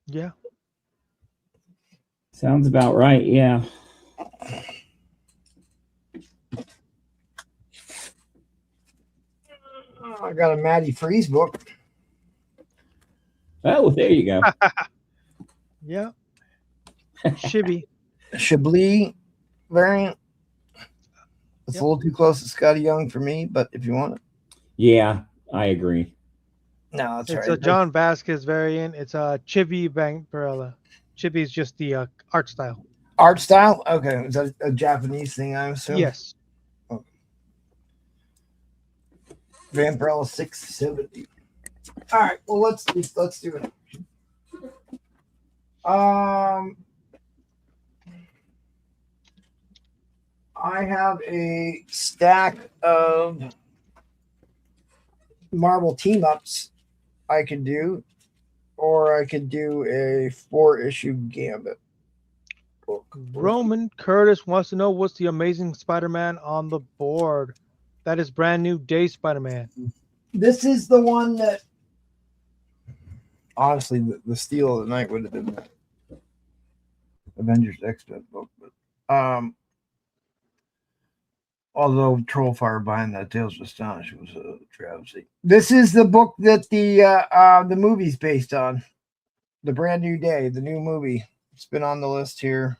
Speaker 11: Yeah.
Speaker 6: Sounds about right. Yeah.
Speaker 10: I got a Matty Freeze book.
Speaker 6: Oh, there you go.
Speaker 11: Yeah. Shibby.
Speaker 10: Chablis variant. It's
Speaker 11: Yep.
Speaker 10: a little too close to Scotty Young for me, but if you want it.
Speaker 6: Yeah, I agree.
Speaker 10: No, it's
Speaker 11: It's
Speaker 10: right.
Speaker 11: a John Vasquez variant. It's a Chibi Vampirella. Chibi is just the art style.
Speaker 10: Art style? Okay. Is that a Japanese thing, I assume?
Speaker 11: Yes.
Speaker 10: Okay. Vampirella 670. All right. Well, let's do it. I have a stack of Marvel team ups I could do, or I could do a 4-issue Gambit book.
Speaker 11: Roman Curtis wants to know what's the Amazing Spider-Man on the board. That is brand new Day Spider-Man.
Speaker 10: This is the one that, honestly, the steal of the night would have been the Avengers X-Men book, but although Trollfire buying that Tales of Astonishing was a travesty. This is the book that the movie's based on. The Brand New Day, the new movie. It's been on the list here.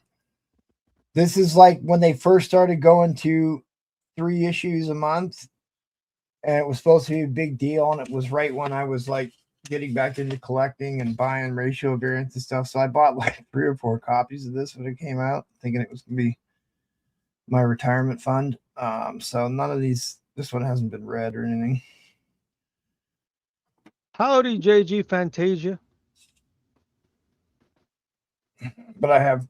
Speaker 10: This is like when they first started going to 3 issues a month, and it was supposed to be a big deal, and it was right when I was like getting back into collecting and buying ratio variants and stuff. So I bought like 3 or 4 copies of this when it came out, thinking it was gonna be my retirement fund. So none of these, this one hasn't been read or anything.
Speaker 11: Howdy, JG Fantasia.
Speaker 10: But I have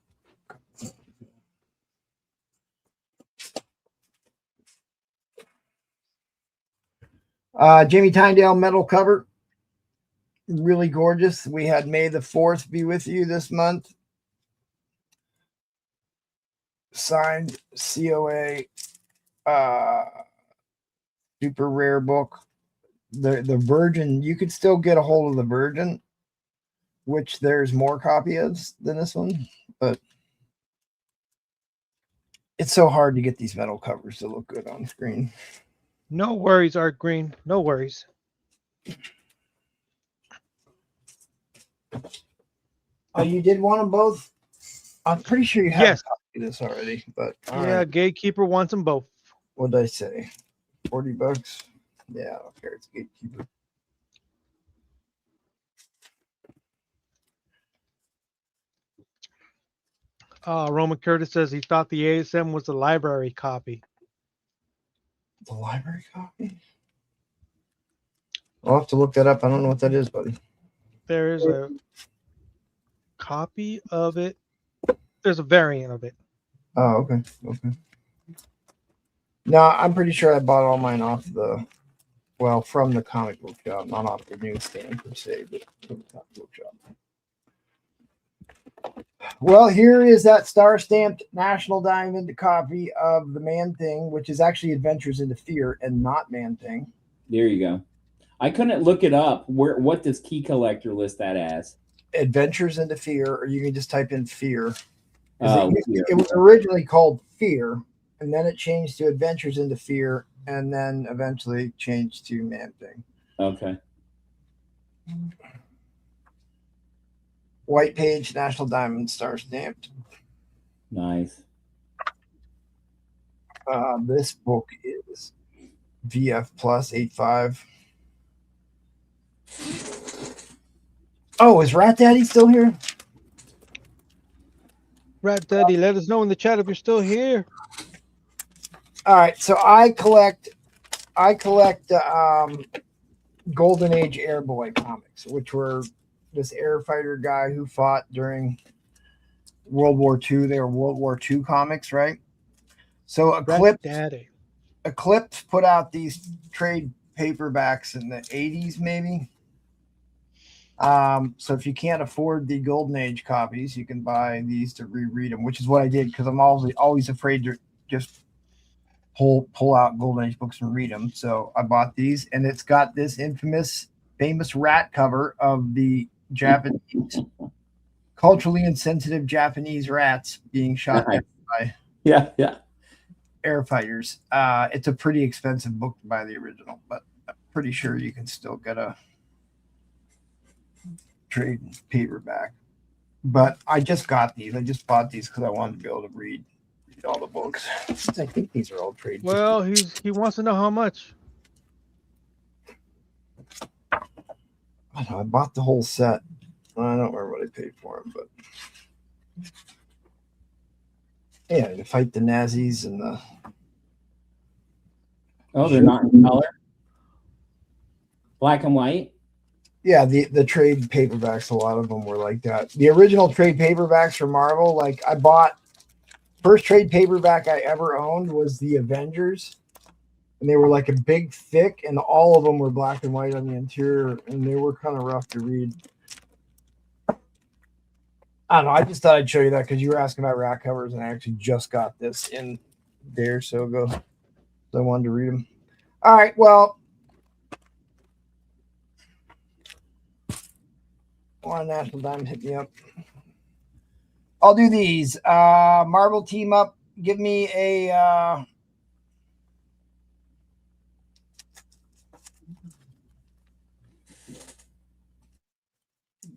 Speaker 10: Jamie Tyndale metal cover. Really gorgeous. We had May the 4th be with you this month. Signed COA, super rare book. The Virgin, you could still get a hold of the Virgin, which there's more copies than this one, but it's so hard to get these metal covers to look good on screen.
Speaker 11: No worries, Art Green. No worries.
Speaker 10: Oh, you did want them both? I'm pretty sure you have
Speaker 11: Yes.
Speaker 10: a copy of this already, but
Speaker 11: Yeah,
Speaker 10: right.
Speaker 11: Gatekeeper wants them both.
Speaker 10: What did I say? $40? Yeah, okay, it's Gatekeeper.
Speaker 11: Roman Curtis says he thought the ASM was the library copy.
Speaker 10: The library copy? I'll have to look that up. I don't know what that is, buddy.
Speaker 11: There is a copy of it. There's a variant of it.
Speaker 10: Oh, okay. Okay. No, I'm pretty sure I bought all mine off from the comic book shop, not off the newsstand per se, but from the comic book shop. Well, here is that star-stamped National Diamond copy of the Man-Thing, which is actually Adventures into Fear and not Man-Thing.
Speaker 6: There you go. I couldn't look it up. What does Key Collector list that as?
Speaker 10: Adventures into Fear, or you can just type in Fear.
Speaker 6: Fear.
Speaker 10: It was originally called Fear, and then it changed to Adventures into Fear, and then eventually changed to Man-Thing.
Speaker 6: Okay.
Speaker 10: White page, National Diamond, star stamped.
Speaker 6: Nice.
Speaker 10: This book is VF plus 85. Oh, is Rat Daddy still here?
Speaker 11: Rat Daddy, let us know in the chat if you're still here.
Speaker 10: All right, so I collect Golden Age Airboy comics, which were this air fighter guy who fought during World War II. They were World War II comics, right? So Eclipse put out these trade paperbacks in the 80s, maybe. So if you can't afford the Golden Age copies, you can buy these to reread them, which is what I did because I'm always afraid to just
Speaker 1: pull out Golden Age books and read them. So I bought these, and it's got this famous rat cover of the Japanese, culturally insensitive Japanese rats being shot down by air fighters. It's a pretty expensive book to buy the original, but I'm pretty sure you can still get a trade paperback. But I just got these. I just bought these because I wanted to be able to read all the books. I think these are all trade.
Speaker 11: Well, he wants to know how much.
Speaker 1: I don't know, I bought the whole set. I don't remember what I paid for them, but yeah, to fight the Nazis and the.
Speaker 6: Oh, they're not in color. Black and white.
Speaker 1: Yeah, the trade paperbacks, a lot of them were like that. The original trade paperbacks for Marvel, like I bought, first trade paperback I ever owned was the Avengers. And they were like a big, thick, and all of them were black and white on the interior, and they were kind of rough to read. I don't know. I just thought I'd show you that because you were asking about rat covers, and I actually just got this in a day or so ago. So I wanted to read them. All right, well. On National Diamond, hit me up. I'll do these. Marvel team up. Give me a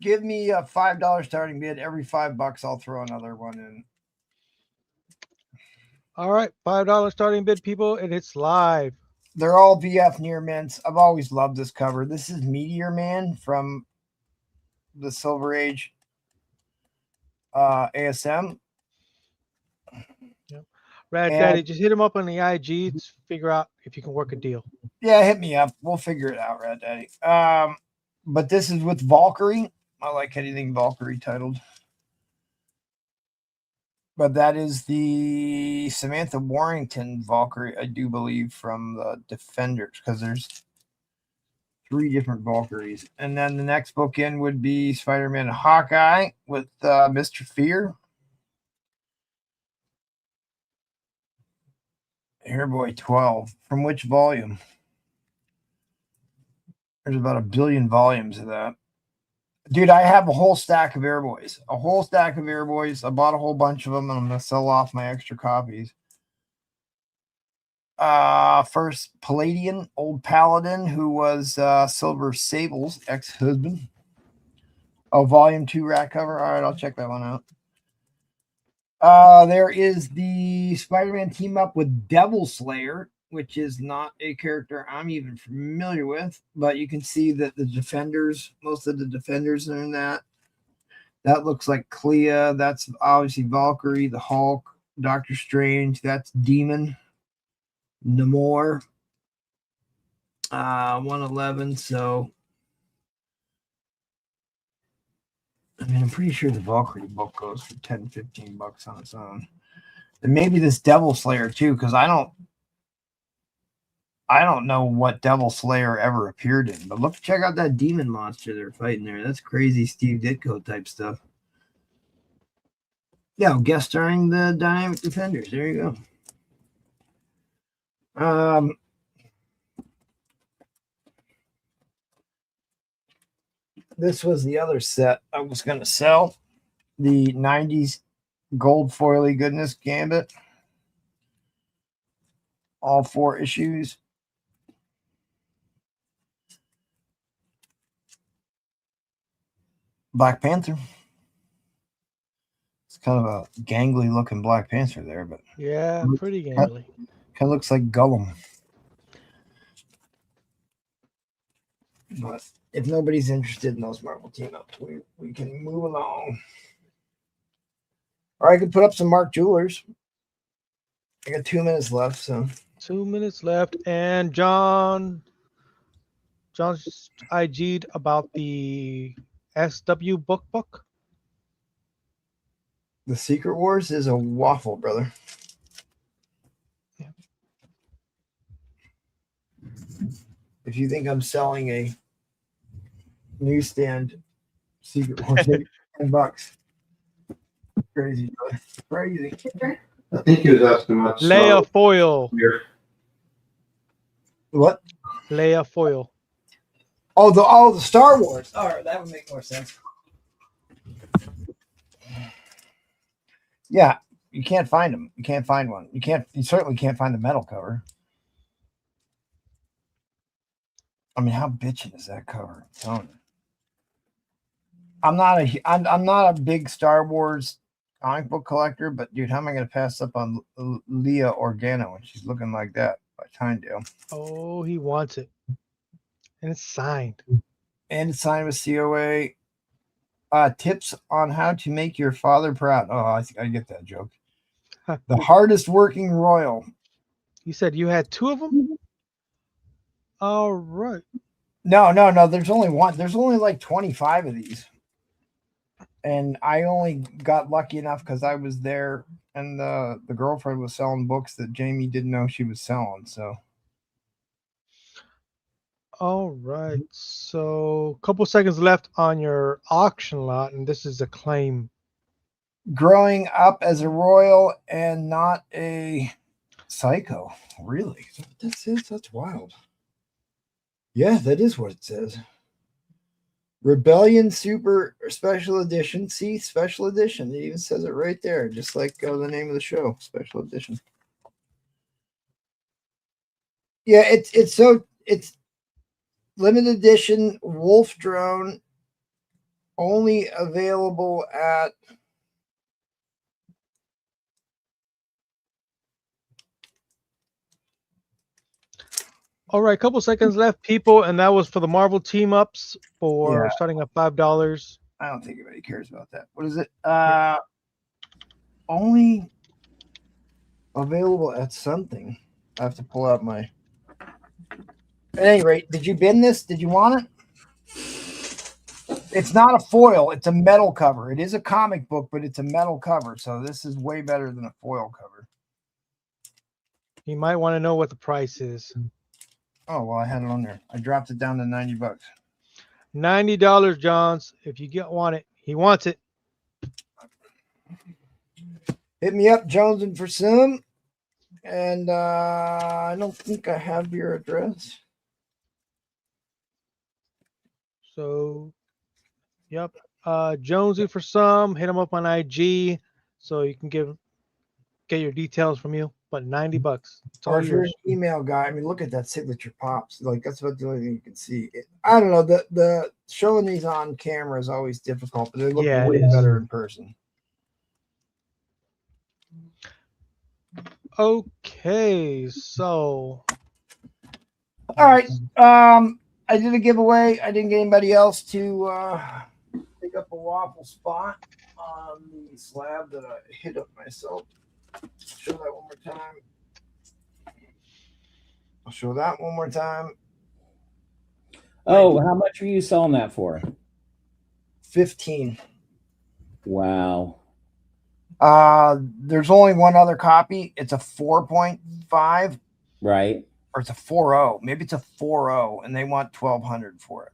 Speaker 1: $5 starting bid. Every $5, I'll throw another one in.
Speaker 11: All right, $5 starting bid, people, and it's live.
Speaker 1: They're all VF near mints. I've always loved this cover. This is Meteor Man from the Silver Age ASM.
Speaker 11: Yep. Rad Daddy, just hit him up on the IG to figure out if you can work a deal.
Speaker 1: Yeah, hit me up. We'll figure it out, Rad Daddy. But this is with Valkyrie. I like anything Valkyrie titled. But that is the Samantha Warrington Valkyrie, I do believe, from the Defenders, because there's 3 different Valkyries. And then the next book in would be Spider-Man and Hawkeye with Mr. Fear. Airboy 12. From which volume? There's about 1 billion volumes of that. Dude, I have a whole stack of Airboys. A whole stack of Airboys. I bought a whole bunch of them, and I'm going to sell off my extra copies. First, Palladian, old Paladin, who was Silver Sable's ex-husband. Oh, volume 2 rat cover. All right, I'll check that one out. There is the Spider-Man team up with Devil Slayer, which is not a character I'm even familiar with, but you can see that the Defenders, most of the Defenders are in that. That looks like Clea. That's obviously Valkyrie, the Hulk, Doctor Strange. That's Demon. Namor, 111. So, I mean, I'm pretty sure the Valkyrie book goes for $10-15 on its own. And maybe this Devil Slayer too, because I don't know what Devil Slayer ever appeared in. But check out that demon monster they're fighting there. That's crazy Steve Ditko type stuff. Yeah, guest starring the Dynamic Defenders. There you go. This was the other set I was going to sell. The 90s gold foily goodness Gambit. All 4 issues. Black Panther. It's kind of a gangly looking Black Panther there, but
Speaker 11: yeah, pretty gangly.
Speaker 1: Kind of looks like Gollum. But if nobody's interested in those Marvel team ups, we can move along. Or I could put up some Mark Jewelers. I got 2 minutes left, so
Speaker 11: 2 minutes left, and John's IG'd about the SW book.
Speaker 1: The Secret Wars is a waffle, brother.
Speaker 11: Yeah.
Speaker 1: If you think I'm selling a newsstand Secret Wars, $10. Crazy, brother. Crazy.
Speaker 2: I think he was asking about
Speaker 11: Leia foil.
Speaker 2: Here.
Speaker 1: What?
Speaker 11: Leia foil.
Speaker 1: Oh, the Star Wars. All right, that would make more sense. Yeah, you can't find them. You can't find one. You certainly can't find the metal cover. I mean, how bitchin' is that cover? I'm telling you. I'm not a big Star Wars comic book collector, but dude, how am I going to pass up on Leia Organa when she's looking like that by Tyndale?
Speaker 11: Oh, he wants it, and it's signed.
Speaker 1: And it's signed with COA. Tips on how to make your father proud. Oh, I get that joke. The hardest working royal.
Speaker 11: You said you had 2 of them? All right.
Speaker 1: No. There's only one. There's only like 25 of these. And I only got lucky enough because I was there and the girlfriend was selling books that Jamie didn't know she was selling. So.
Speaker 11: All right. So a couple seconds left on your auction lot, and this is a claim.
Speaker 1: Growing up as a royal and not a psycho. Really? That's wild. Yeah, that is what it says. Rebellion Super Special Edition. See, Special Edition. It even says it right there, just like the name of the show, Special Edition. Yeah, it's limited edition Wolf Drone, only available at
Speaker 11: All right, couple seconds left, people, and that was for the Marvel team ups for starting at $5.
Speaker 1: I don't think anybody cares about that. What is it? Only available at something. I have to pull out my. At any rate, did you bin this? Did you want it? It's not a foil. It's a metal cover. It is a comic book, but it's a metal cover. So this is way better than a foil cover.
Speaker 11: You might want to know what the price is.
Speaker 1: Oh, well, I had it on there. I dropped it down to $90.
Speaker 11: $90, Johns. If you want it, he wants it.
Speaker 1: Hit me up, Jonesing for some. And I don't think I have your address.
Speaker 11: So, yep. Jonesy for some. Hit him up on IG so you can get your details from you. But $90. It's all
Speaker 1: Or if you're
Speaker 11: yours.
Speaker 1: an email guy, I mean, look at that signature pops. Like that's about the only thing you can see. I don't know. The showing these on camera is always difficult, but they look way better in person.
Speaker 11: Okay, so
Speaker 1: all right. I did a giveaway. I didn't get anybody else to pick up a waffle spot on the slab that I hit up myself. Show that one more time. I'll show that one more time.
Speaker 6: Oh, how much are you selling that for?
Speaker 1: 15.
Speaker 6: Wow.
Speaker 1: There's only one other copy. It's a 4.5.
Speaker 6: Right.
Speaker 1: Or it's a 4.0. Maybe it's a 4.0, and they want $1,200 for it.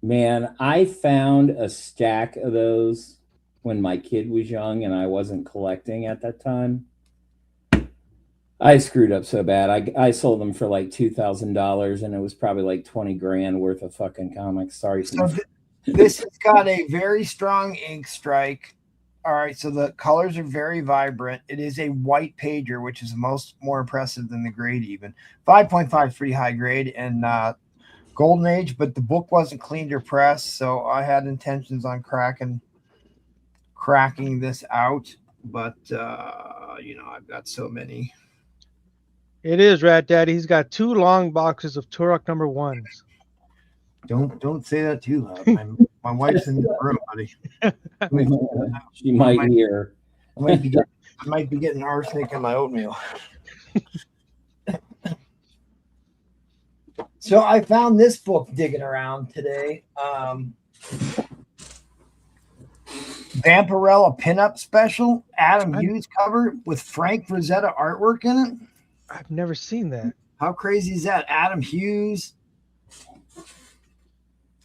Speaker 6: Man, I found a stack of those when my kid was young and I wasn't collecting at that time. I screwed up so bad. I sold them for like $2,000 and it was probably like 20 grand worth of fucking comics. Sorry.
Speaker 1: So this has got a very strong ink strike. All right. So the colors are very vibrant. It is a white pager, which is more impressive than the grade even. 5.5 is pretty high grade and golden age, but the book wasn't cleaned or pressed. So I had intentions on cracking this out, but I've got so many.
Speaker 11: it is Rat Daddy. He's got 2 long boxes of Turok number 1s.
Speaker 1: Don't say that too loud. My wife's in the room, buddy.
Speaker 6: She might hear.
Speaker 1: I might be getting arsenic in my oatmeal. So I found this book digging around today. Vampirella pinup special, Adam Hughes cover with Frank Frazetta artwork in it.
Speaker 11: I've never seen that.
Speaker 1: How crazy is that? Adam Hughes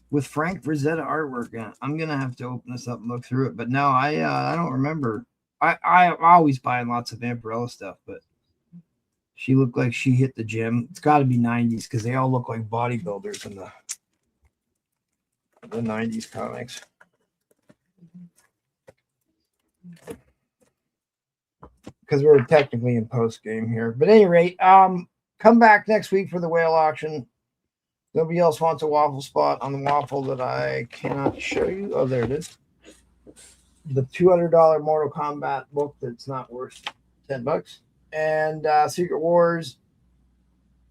Speaker 1: with Frank Frazetta artwork in it. I'm gonna have to open this up and look through it. But no, I don't remember. I always buying lots of Vampirella stuff, but
Speaker 10: She looked like she hit the gym. It's got to be 90s because they all look like bodybuilders in the 90s comics. Because we're technically in post game here. But at any rate, come back next week for the whale auction. Nobody else wants a waffle spot on the waffle that I cannot show you. Oh, there it is. The $200 Mortal Kombat book that's not worth $10. And Secret Wars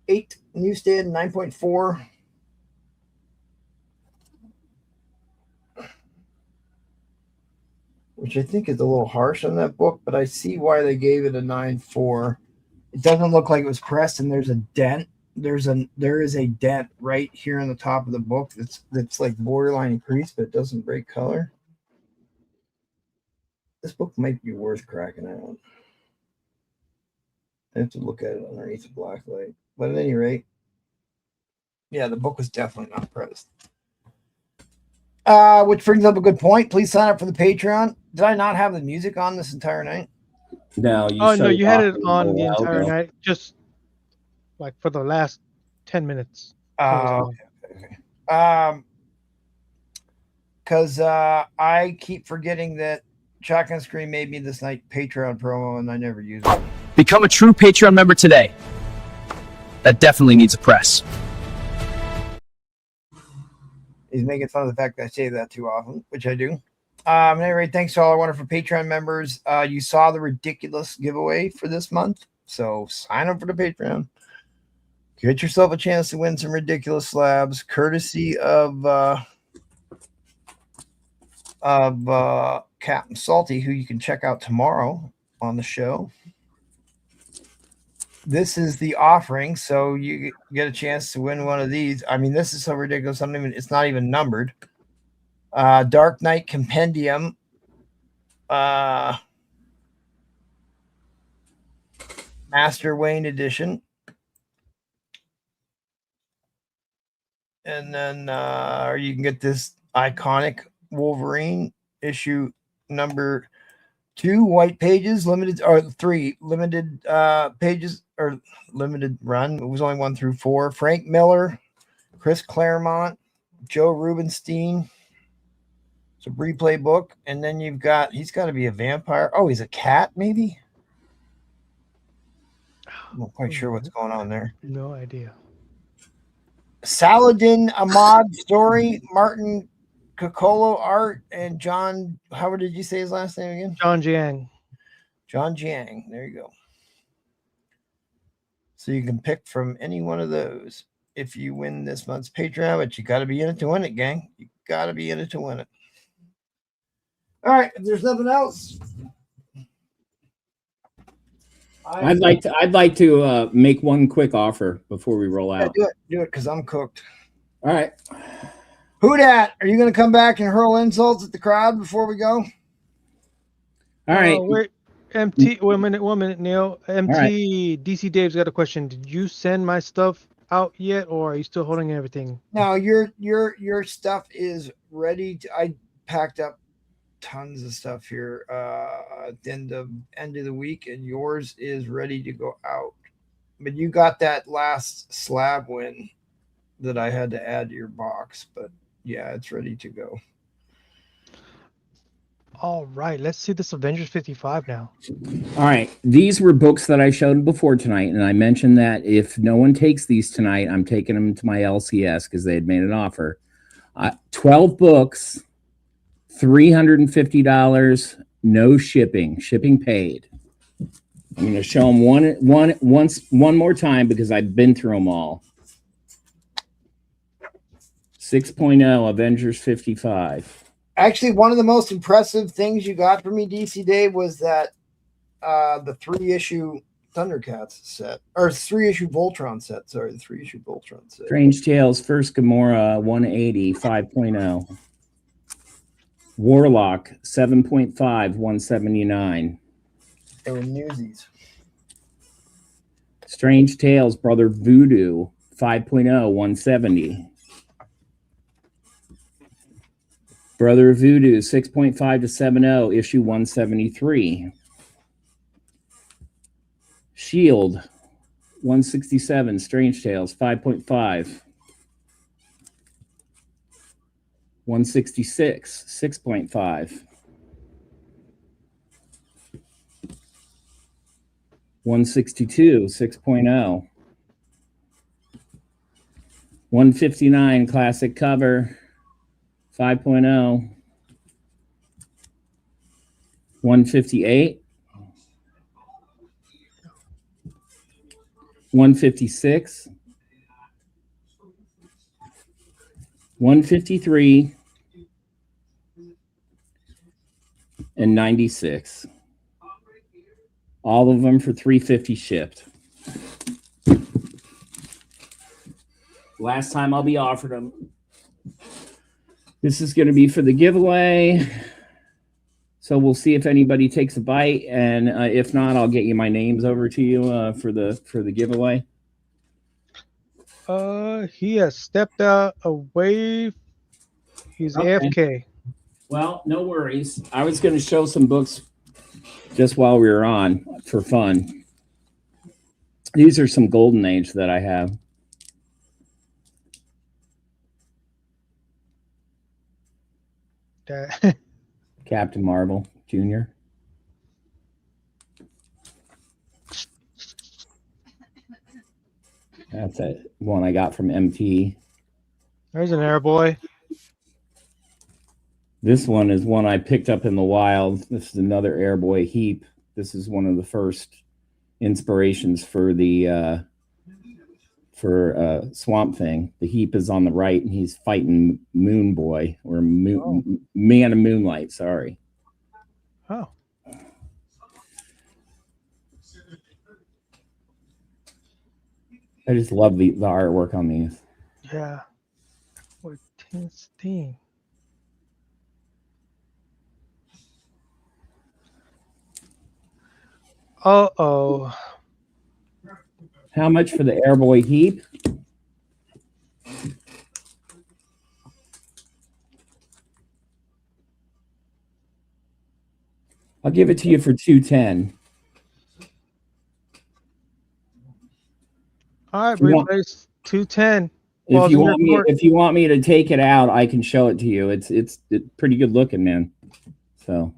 Speaker 10: 8 newsstand 9.4. Which I think is a little harsh on that book, but I see why they gave it a 9.4. It doesn't look like it was pressed, and there's a dent. There is a dent right here on the top of the book that's like borderline crease, but it doesn't break color. This book might be worth cracking out. I have to look at it underneath the black light. But at any rate, yeah, the book was definitely not pressed. Which brings up a good point. Please sign up for the Patreon. Did I not have the music on this entire night?
Speaker 6: No,
Speaker 11: you had it on the entire night, just like for the last 10 minutes.
Speaker 10: Okay. Because I keep forgetting that Shotgun Screen made me this night Patreon promo, and I never use it.
Speaker 8: Become a true Patreon member today. That definitely needs a press.
Speaker 10: He's making fun of the fact that I say that too often, which I do. Anyway, thanks to all our wonderful Patreon members. You saw the ridiculous giveaway for this month, so sign up for the Patreon. Get yourself a chance to win some ridiculous slabs, courtesy of Captain Salty, who you can check out tomorrow on the show. This is the offering, so you get a chance to win one of these. I mean, this is so ridiculous. It's not even numbered. Dark Knight Compendium. Master Wayne edition. And then you can get this iconic Wolverine issue number 2, white pages, limited, or 3 limited pages, or limited run. It was only 1 through 4. Frank Miller, Chris Claremont, Joe Rubenstein. It's a replay book. And then he's got to be a vampire. Oh, he's a cat, maybe? I'm not quite sure what's going on there.
Speaker 11: No idea.
Speaker 10: Saladin Ahmad story, Martin Cocolo art, and John, how did you say his last name again?
Speaker 11: John Jiang.
Speaker 10: John Jiang. There you go. So you can pick from any one of those if you win this month's Patreon, but you got to be in it to win it, gang. You got to be in it to win it. All right. If there's nothing else,
Speaker 6: I'd like to make one quick offer before we roll out.
Speaker 10: Do it, because I'm cooked.
Speaker 6: All right.
Speaker 10: Who dat? Are you going to come back and hurl insults at the crowd before we go?
Speaker 6: All right.
Speaker 11: Wait, MT. 1 minute, Neil. MT. Right. DC Dave's got a question. Did you send my stuff out yet, or are you still holding everything?
Speaker 10: No, your stuff is ready. I packed up tons of stuff here at the end of the week, and yours is ready to go out. But you got that last slab win that I had to add to your box. But yeah, it's ready to go.
Speaker 11: All right, let's see this Avengers 55 now.
Speaker 6: All right, these were books that I showed before tonight, and I mentioned that if no one takes these tonight, I'm taking them to my LCS because they had made an offer. 12 books, $350, no shipping, shipping paid. I'm going to show them one more time because I've been through them all. 6.0 Avengers 55.
Speaker 10: Actually, one of the most impressive things you got for me, DC Dave, was that the 3-issue Thundercats set, or 3-issue Voltron set. Sorry, the 3-issue Voltron set.
Speaker 6: Strange Tales, First Gamora, 180, 5.0. Warlock, 7.5, 179.
Speaker 10: They were newsies.
Speaker 6: Strange Tales, Brother Voodoo, 5.0, 170. Brother Voodoo, 6.5 to 7.0, issue 173. Shield, 167, Strange Tales, 5.5. 166, 6.5. 162, 6.0. 159, classic cover, 5.0. 158. 156. 153. And 96. All of them for $350 shipped. Last time I'll be offered them. This is going to be for the giveaway. So we'll see if anybody takes a bite, and if not, I'll get you my names over to you for the giveaway.
Speaker 11: He has stepped out away. He's AFK.
Speaker 6: Well, no worries. I was going to show some books just while we were on for fun. These are some Golden Age that I have. Captain Marvel Jr. That's a one I got from MT.
Speaker 11: There's an Airboy.
Speaker 6: This one is one I picked up in the wild. This is another Airboy heap. This is one of the first inspirations for the Swamp Thing. The heap is on the right, and he's fighting Moon Boy or Man of Moonlight. Sorry.
Speaker 11: Oh.
Speaker 6: I just love the artwork on these.
Speaker 11: Yeah. 14. Uh-oh.
Speaker 6: How much for the Airboy heap? I'll give it to you for $210.
Speaker 11: All right, replace 210.
Speaker 6: If you want me to take it out, I can show it to you. It's pretty good looking, man. So.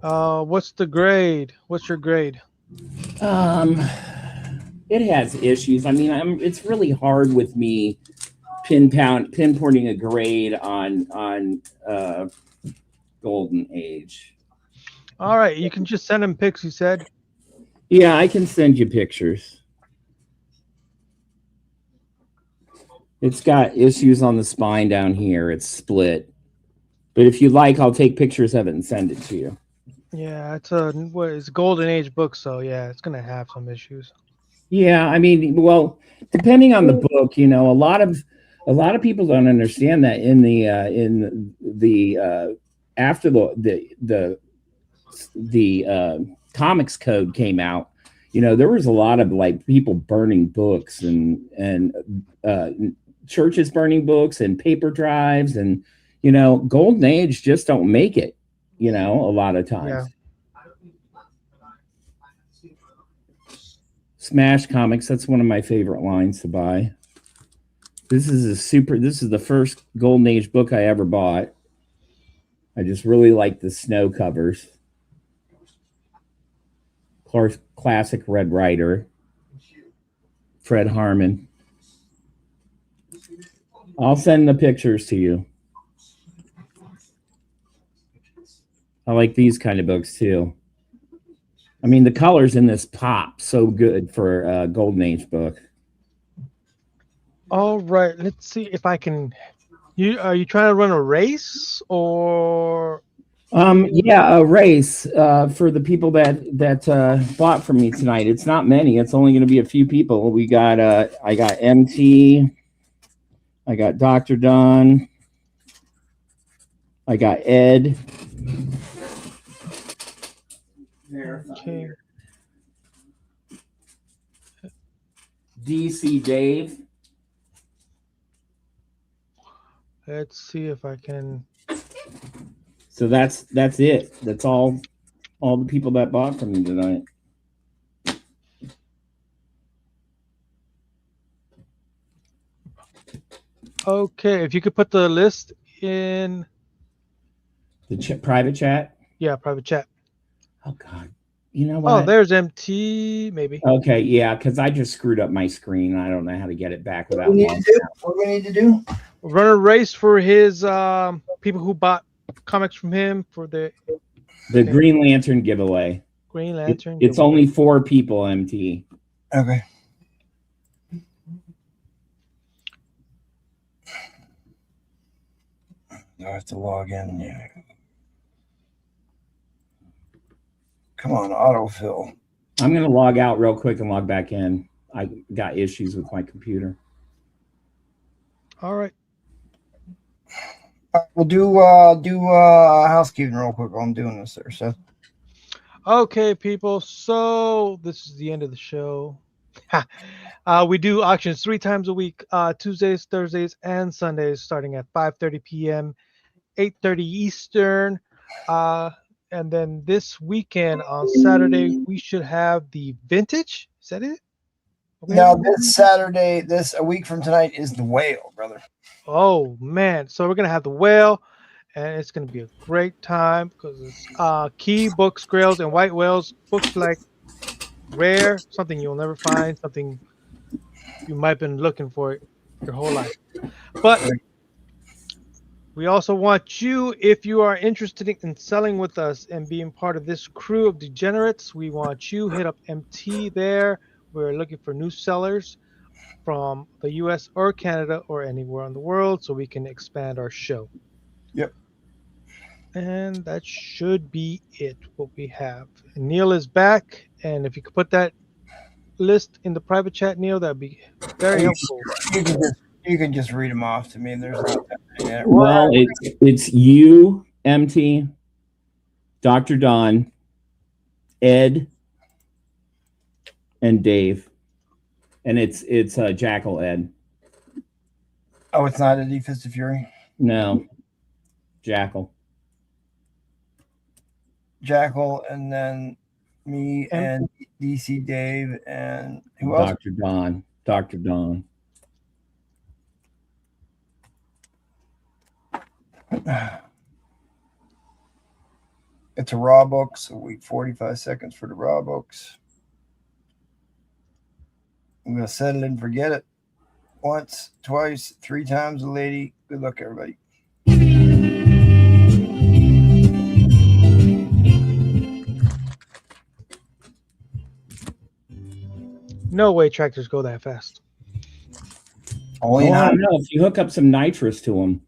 Speaker 11: What's the grade? What's your grade?
Speaker 6: It has issues. I mean, it's really hard with me pinpointing a grade on Golden Age.
Speaker 11: All right, you can just send him pics, you said.
Speaker 6: Yeah, I can send you pictures. It's got issues on the spine down here. It's split. But if you like, I'll take pictures of it and send it to you.
Speaker 11: Yeah, it's a Golden Age book, so yeah, it's gonna have some issues.
Speaker 6: Yeah, I mean, well, depending on the book, you know, a lot of people don't understand that in the after the comics code came out, you know, there was a lot of like people burning books and churches burning books and paper drives, and you know, Golden Age just don't make it, you know, a lot of times. Yeah. Smash Comics, that's one of my favorite lines to buy. This is the first Golden Age book I ever bought. I just really like the snow covers. Classic Red Rider. Fred Harmon. I'll send the pictures to you. I like these kind of books too. I mean, the colors in this pop so good for a Golden Age book.
Speaker 11: All right, let's see if I can. Are you trying to run a race or?
Speaker 6: Yeah, a race for the people that bought from me tonight. It's not many. It's only going to be a few people. We got I got MT. I got Dr. Don. I got Ed.
Speaker 11: Okay.
Speaker 6: DC Dave.
Speaker 11: Let's see if I can.
Speaker 6: So that's it. That's all the people that bought from me tonight.
Speaker 11: Okay, if you could put the list in
Speaker 6: the private chat.
Speaker 11: Yeah, private chat.
Speaker 6: Oh God, you know what?
Speaker 11: Oh, there's MT. Maybe.
Speaker 6: Okay, yeah, because I just screwed up my screen. I don't know how to get it back without.
Speaker 10: What we need to do?
Speaker 11: Run a race for his people who bought comics from him for the
Speaker 6: Green Lantern giveaway.
Speaker 11: Green Lantern.
Speaker 6: It's only 4 people, MT.
Speaker 10: Okay. I have to log in. Yeah. Come on, autofill.
Speaker 6: I'm going to log out real quick and log back in. I got issues with my computer.
Speaker 11: All right.
Speaker 10: We'll do housekeeping real quick while I'm doing this there, Seth.
Speaker 11: Okay, people. So this is the end of the show. We do auctions 3 times a week, Tuesdays, Thursdays, and Sundays, starting at 5:30 p.m., 8:30 Eastern. And then this weekend on Saturday, we should have the vintage. Is that it?
Speaker 10: Now this Saturday, a week from tonight, is the whale, brother.
Speaker 11: Oh man! So we're gonna have the whale, and it's gonna be a great time because it's key books, grails, and white whales. Books like rare, something you'll never find, something you might have been looking for your whole life. But we also want you, if you are interested in selling with us and being part of this crew of degenerates, we want you hit up MT there. We're looking for new sellers from the US or Canada or anywhere in the world so we can expand our show.
Speaker 10: Yep.
Speaker 11: And that should be it, what we have. And Neil is back, and if you could put that list in the private chat, Neil, that'd be very helpful.
Speaker 10: You can just read them off to me. There's not that many there.
Speaker 6: Well, it's you, MT, Dr. Don, Ed, and Dave. And it's Jackal Ed.
Speaker 10: Oh, it's not Eddie Fist of Fury?
Speaker 6: No. Jackal.
Speaker 10: Jackal, and then me and DC Dave, and who else?
Speaker 6: Dr. Don. Dr. Don.
Speaker 10: It's a raw book, so we 45 seconds for the raw books. I'm gonna set it and forget it. Once, twice, 3 times, a lady. Good luck, everybody.
Speaker 11: No way tractors go that fast.
Speaker 10: Only
Speaker 6: I don't know if you hook up some nitrous to them.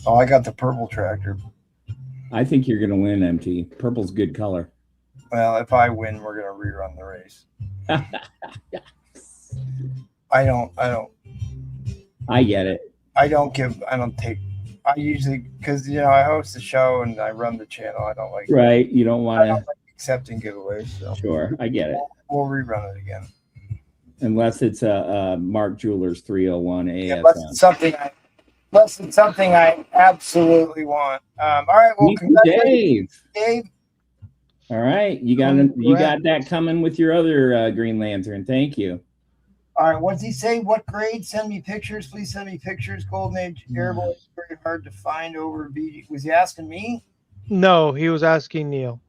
Speaker 10: Oh, I got the purple tractor.
Speaker 6: I think you're going to win, MT. Purple's good color.
Speaker 10: Well, if I win, we're gonna rerun the race. I
Speaker 6: get it.
Speaker 10: I usually, because I host the show and I run the channel. I don't like
Speaker 6: You don't want to
Speaker 10: accepting giveaways. So
Speaker 6: sure, I get it.
Speaker 10: We'll rerun it again.
Speaker 6: Unless it's a Mark Jewelers 301 ASM.
Speaker 10: Yeah, unless it's something I absolutely want. All right, well, congratulations, Dave.
Speaker 6: All right, you got that coming with your other Green Lantern. Thank you.
Speaker 10: All right, what does he say? What grade? Send me pictures. Please send me pictures. Golden Age Airboy is very hard to find over BG. Was he asking me?
Speaker 11: No, he was asking Neil.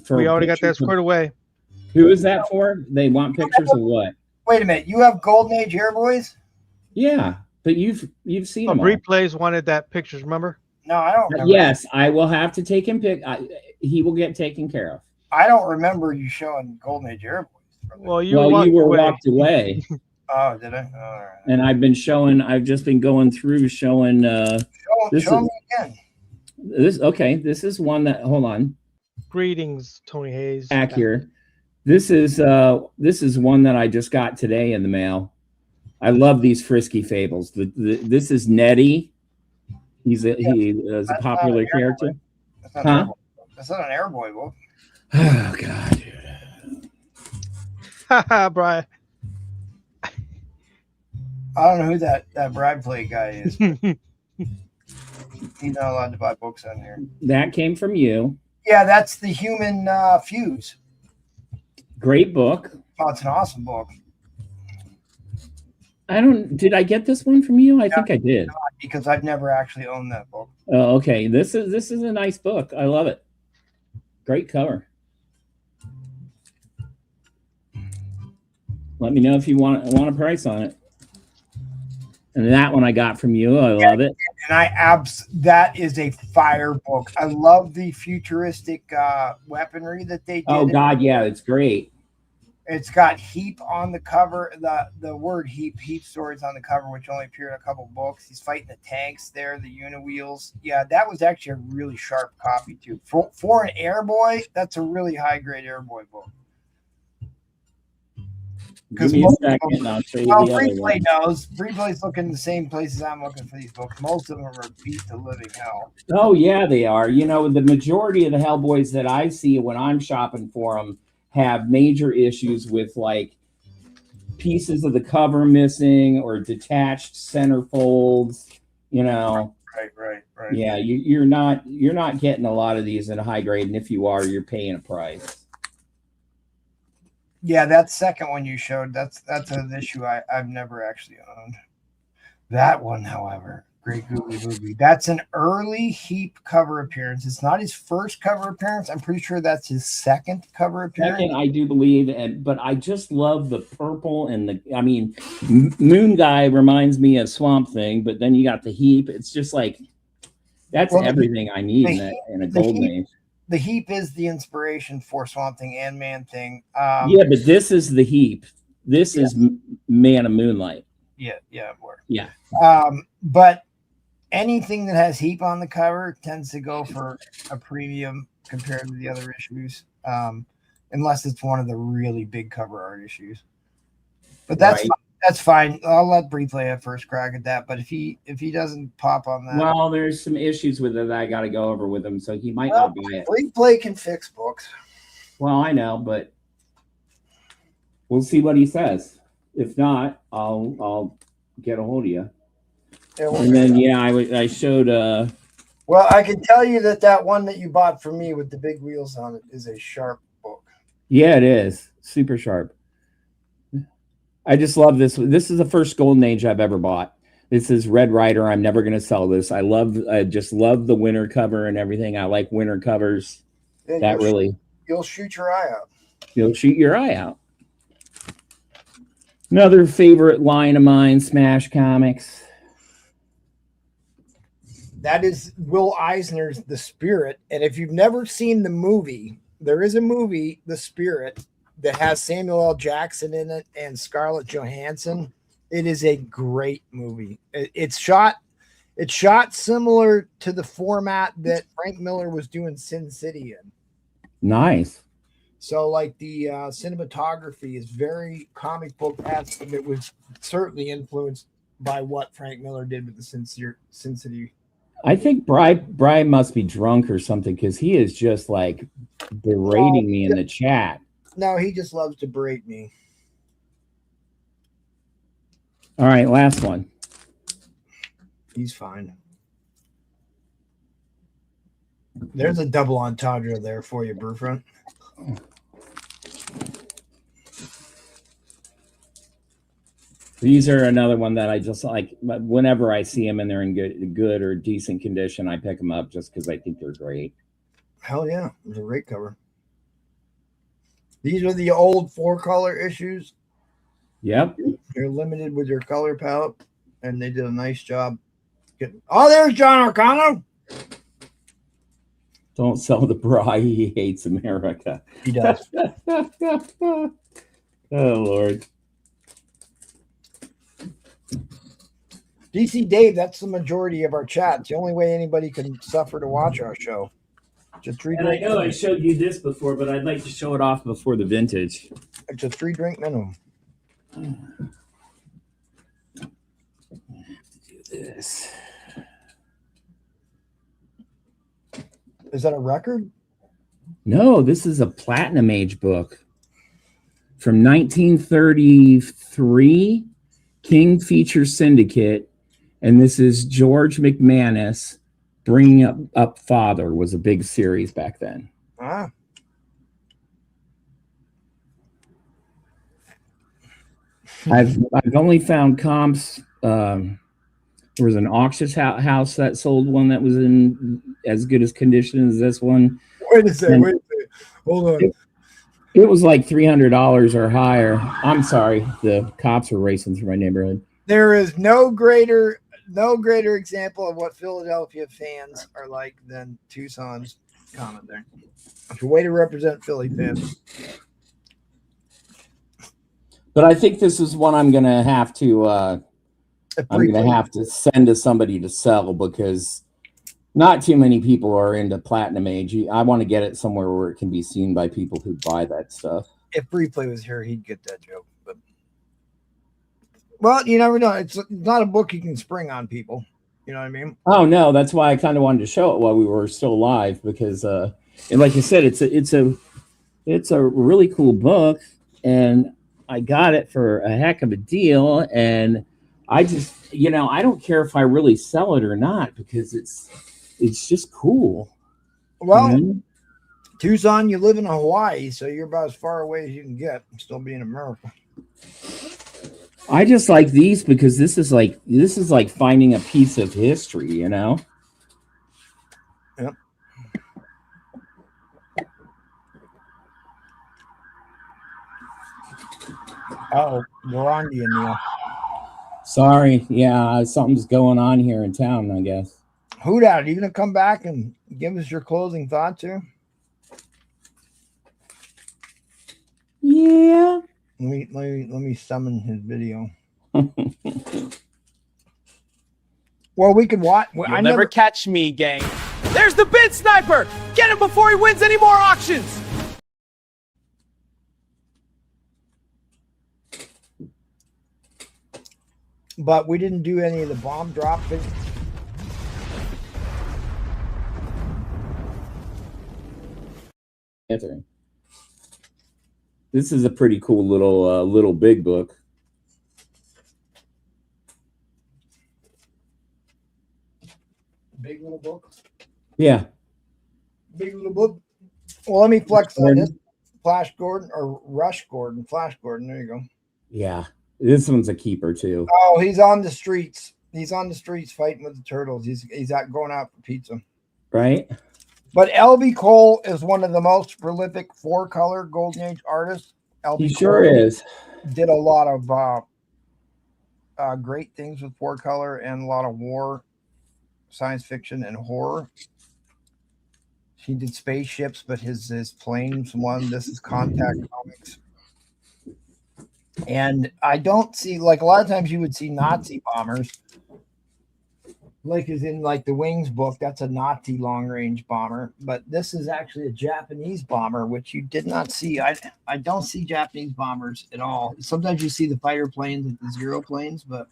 Speaker 11: We already got that squared away.
Speaker 6: Who is that for? They want pictures of what?
Speaker 10: Wait a minute. You have Golden Age Airboys?
Speaker 6: Yeah, but you've seen them.
Speaker 11: Replays wanted that pictures. Remember?
Speaker 10: No, I don't remember.
Speaker 6: Yes, I will have to take him. He will get taken care of.
Speaker 10: I don't remember you showing Golden Age Airboys.
Speaker 11: Well, you
Speaker 6: were walked away.
Speaker 10: Oh, did I? All right.
Speaker 6: And I've just been going through showing.
Speaker 10: Show me again.
Speaker 6: This is one that. Hold on.
Speaker 11: Greetings, Tony Hayes.
Speaker 6: Accurate. This is one that I just got today in the mail. I love these Frisky Fables. This is Nettie. He is a popular character.
Speaker 10: That's not an Airboy book.
Speaker 6: Oh God, dude.
Speaker 11: Brian.
Speaker 10: I don't know who that bribe play guy is. He's not allowed to buy books on here.
Speaker 6: That came from you.
Speaker 10: Yeah, that's the Human Fuse.
Speaker 6: Great book.
Speaker 10: Oh, it's an awesome book.
Speaker 6: Did I get this one from you? I think I did.
Speaker 10: Because I've never actually owned that book.
Speaker 6: Oh, okay. This is a nice book. I love it. Great cover. Let me know if you want a price on it. And that one I got from you. I love it.
Speaker 10: And that is a fire book. I love the futuristic weaponry that they did.
Speaker 6: Oh God, yeah, it's great.
Speaker 10: It's got heap on the cover. The word heap swords on the cover, which only appeared in a couple books. He's fighting the tanks there, the uniwheels. Yeah, that was actually a really sharp copy too. For an airboy, that's a really high grade airboy book.
Speaker 6: Give me a second, and I'll show you the other
Speaker 10: Freeplay
Speaker 6: one.
Speaker 10: knows. Freeplay's looking the same places I'm looking for these books. Most of them are beat to living hell.
Speaker 6: Oh yeah, they are. You know, the majority of the Hellboys that I see when I'm shopping for them have major issues with like pieces of the cover missing or detached center folds. You know.
Speaker 10: Right.
Speaker 6: Yeah, you're not getting a lot of these in a high grade, and if you are, you're paying a price.
Speaker 10: Yeah, that second one you showed, that's an issue I've never actually owned. That one, however, great googly movie. That's an early Heap cover appearance. It's not his first cover appearance. I'm pretty sure that's his second cover appearance.
Speaker 6: Second, I do believe, but I just love the purple and Moon Guy reminds me of Swamp Thing, but then you got the Heap. It's just like that's everything I need in a golden age.
Speaker 10: The Heap is the inspiration for Swamp Thing and Man Thing.
Speaker 6: Yeah, but this is the Heap. This is Man of Moonlight.
Speaker 10: Yeah.
Speaker 6: Yeah.
Speaker 10: But anything that has Heap on the cover tends to go for a premium compared to the other issues, unless it's one of the really big cover art issues. But that's fine. I'll let Breeplay have first crack at that. But if he doesn't pop on that,
Speaker 6: Well, there's some issues with it that I got to go over with him, so he might not buy it.
Speaker 10: Breeplay can fix books.
Speaker 6: Well, I know, but we'll see what he says. If not, I'll get a hold of you. And then I showed.
Speaker 10: Well, I can tell you that one that you bought for me with the big wheels on it is a sharp book.
Speaker 6: Yeah, it is super sharp. I just love this. This is the first Golden Age I've ever bought. This is Red Rider. I'm never going to sell this. I just love the winter cover and everything. I like winter covers.
Speaker 10: Yeah, you'll shoot your eye out.
Speaker 6: You'll shoot your eye out. Another favorite line of mine, Smash Comics.
Speaker 10: That is Will Eisner's The Spirit. And if you've never seen the movie, there is a movie, The Spirit, that has Samuel L. Jackson in it and Scarlett Johansson. It is a great movie. It's shot similar to the format that Frank Miller was doing Sin City in.
Speaker 6: Nice.
Speaker 10: So like the cinematography is very comic book-esque, and it was certainly influenced by what Frank Miller did with the Sin City.
Speaker 6: I think Brian must be drunk or something, because he is just like berating me in the chat.
Speaker 10: No, he just loves to berate me.
Speaker 6: All right, last one.
Speaker 10: He's fine. There's a double entendre there for you, Brewfront.
Speaker 6: These are another one that I just like. Whenever I see them and they're in good or decent condition, I pick them up just because I think they're great.
Speaker 10: Hell yeah, it's a great cover. These are the old 4-color issues.
Speaker 6: Yep.
Speaker 10: They're limited with your color palette, and they did a nice job. Oh, there's John Arcano.
Speaker 6: Don't sell the bra. He hates America.
Speaker 10: He does.
Speaker 6: Oh, Lord.
Speaker 10: DC Dave, that's the majority of our chat. It's the only way anybody can suffer to watch our show. Just 3
Speaker 6: And I know I showed you this before, but I'd like to show it off before the vintage.
Speaker 10: It's a 3-drink minimum.
Speaker 6: Do this.
Speaker 10: Is that a record?
Speaker 6: No, this is a Platinum Age book from 1933. King Feature Syndicate, and this is George McManus. Bringing Up Father was a big series back then.
Speaker 10: Ah.
Speaker 6: I've only found comps. There was an auction house that sold one that was in as good as condition as this one.
Speaker 10: Wait a second. Hold on.
Speaker 6: It was like $300 or higher. I'm sorry, the cops were racing through my neighborhood.
Speaker 10: There is no greater example of what Philadelphia fans are like than Tucson's comment there. It's a way to represent Philly fans.
Speaker 6: But I think this is one I'm gonna have to send to somebody to sell, because not too many people are into Platinum Age. I want to get it somewhere where it can be seen by people who buy that stuff.
Speaker 10: If Replay was here, he'd get that joke. But well, you never know. It's not a book you can spring on people. You know what I mean?
Speaker 6: Oh no, that's why I kind of wanted to show it while we were still live, because and like you said, it's a really cool book, and I got it for a heck of a deal, and I just, I don't care if I really sell it or not, because it's just cool.
Speaker 10: Well, Tucson, you live in Hawaii, so you're about as far away as you can get, still being America.
Speaker 6: I just like these because this is like finding a piece of history,
Speaker 10: Yep. Oh, we're on to you, Neil.
Speaker 6: Sorry, yeah, something's going on here in town, I guess.
Speaker 10: Who dat? Are you gonna come back and give us your closing thoughts here?
Speaker 6: Yeah.
Speaker 10: Let me summon his video. Well, we could watch.
Speaker 8: You'll never catch me, gang. There's the bid sniper! Get him before he wins any more auctions!
Speaker 10: But we didn't do any of the bomb drop thing.
Speaker 6: This is a pretty cool little big book.
Speaker 10: Big little book.
Speaker 6: Yeah.
Speaker 10: Big little book. Well, let me flex on this. Flash Gordon or Rush Gordon. Flash Gordon. There you go.
Speaker 6: Yeah. This one's a keeper too.
Speaker 10: Oh, he's on the streets. He's on the streets fighting with the turtles. He's out going out for pizza.
Speaker 6: Right.
Speaker 10: But L.B. Cole is one of the most prolific four-color Golden Age artists.
Speaker 6: He sure is.
Speaker 10: Did a lot of great things with four-color and a lot of war, science fiction, and horror. He did spaceships, but his planes one. This is Contact Comics. And I don't see, like, a lot of times you would see Nazi bombers. Like is in like the Wings book, that's a Nazi long-range bomber, but this is actually a Japanese bomber, which you did not see. I don't see Japanese bombers at all. Sometimes you see the fighter planes and the Zero planes, but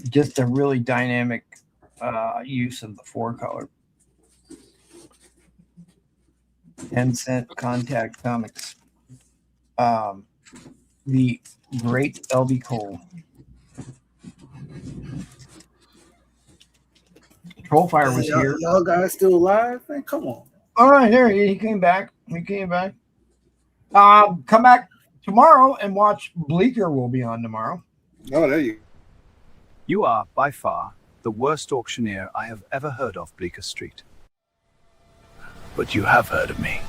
Speaker 10: just a really dynamic use of the four-color. 10-cent Contact Comics. The great L.B. Cole. Trollfire was here.
Speaker 3: Y'all guys still alive? Man, come on.
Speaker 10: All right, there he came back. Come back tomorrow and watch Bleecker will be on tomorrow.
Speaker 3: Oh, there you.
Speaker 14: You are by far the worst auctioneer I have ever heard of, Bleecker Street. But you have heard of me.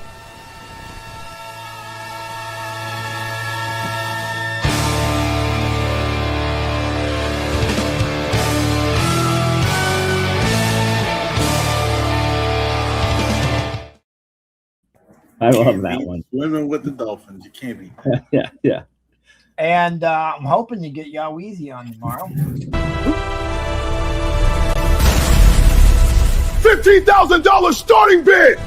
Speaker 6: I love that one.
Speaker 3: Swimming with the dolphins. You can't be.
Speaker 6: Yeah.
Speaker 10: And I'm hoping to get Yaweezy on tomorrow.
Speaker 15: $15,000 starting bid.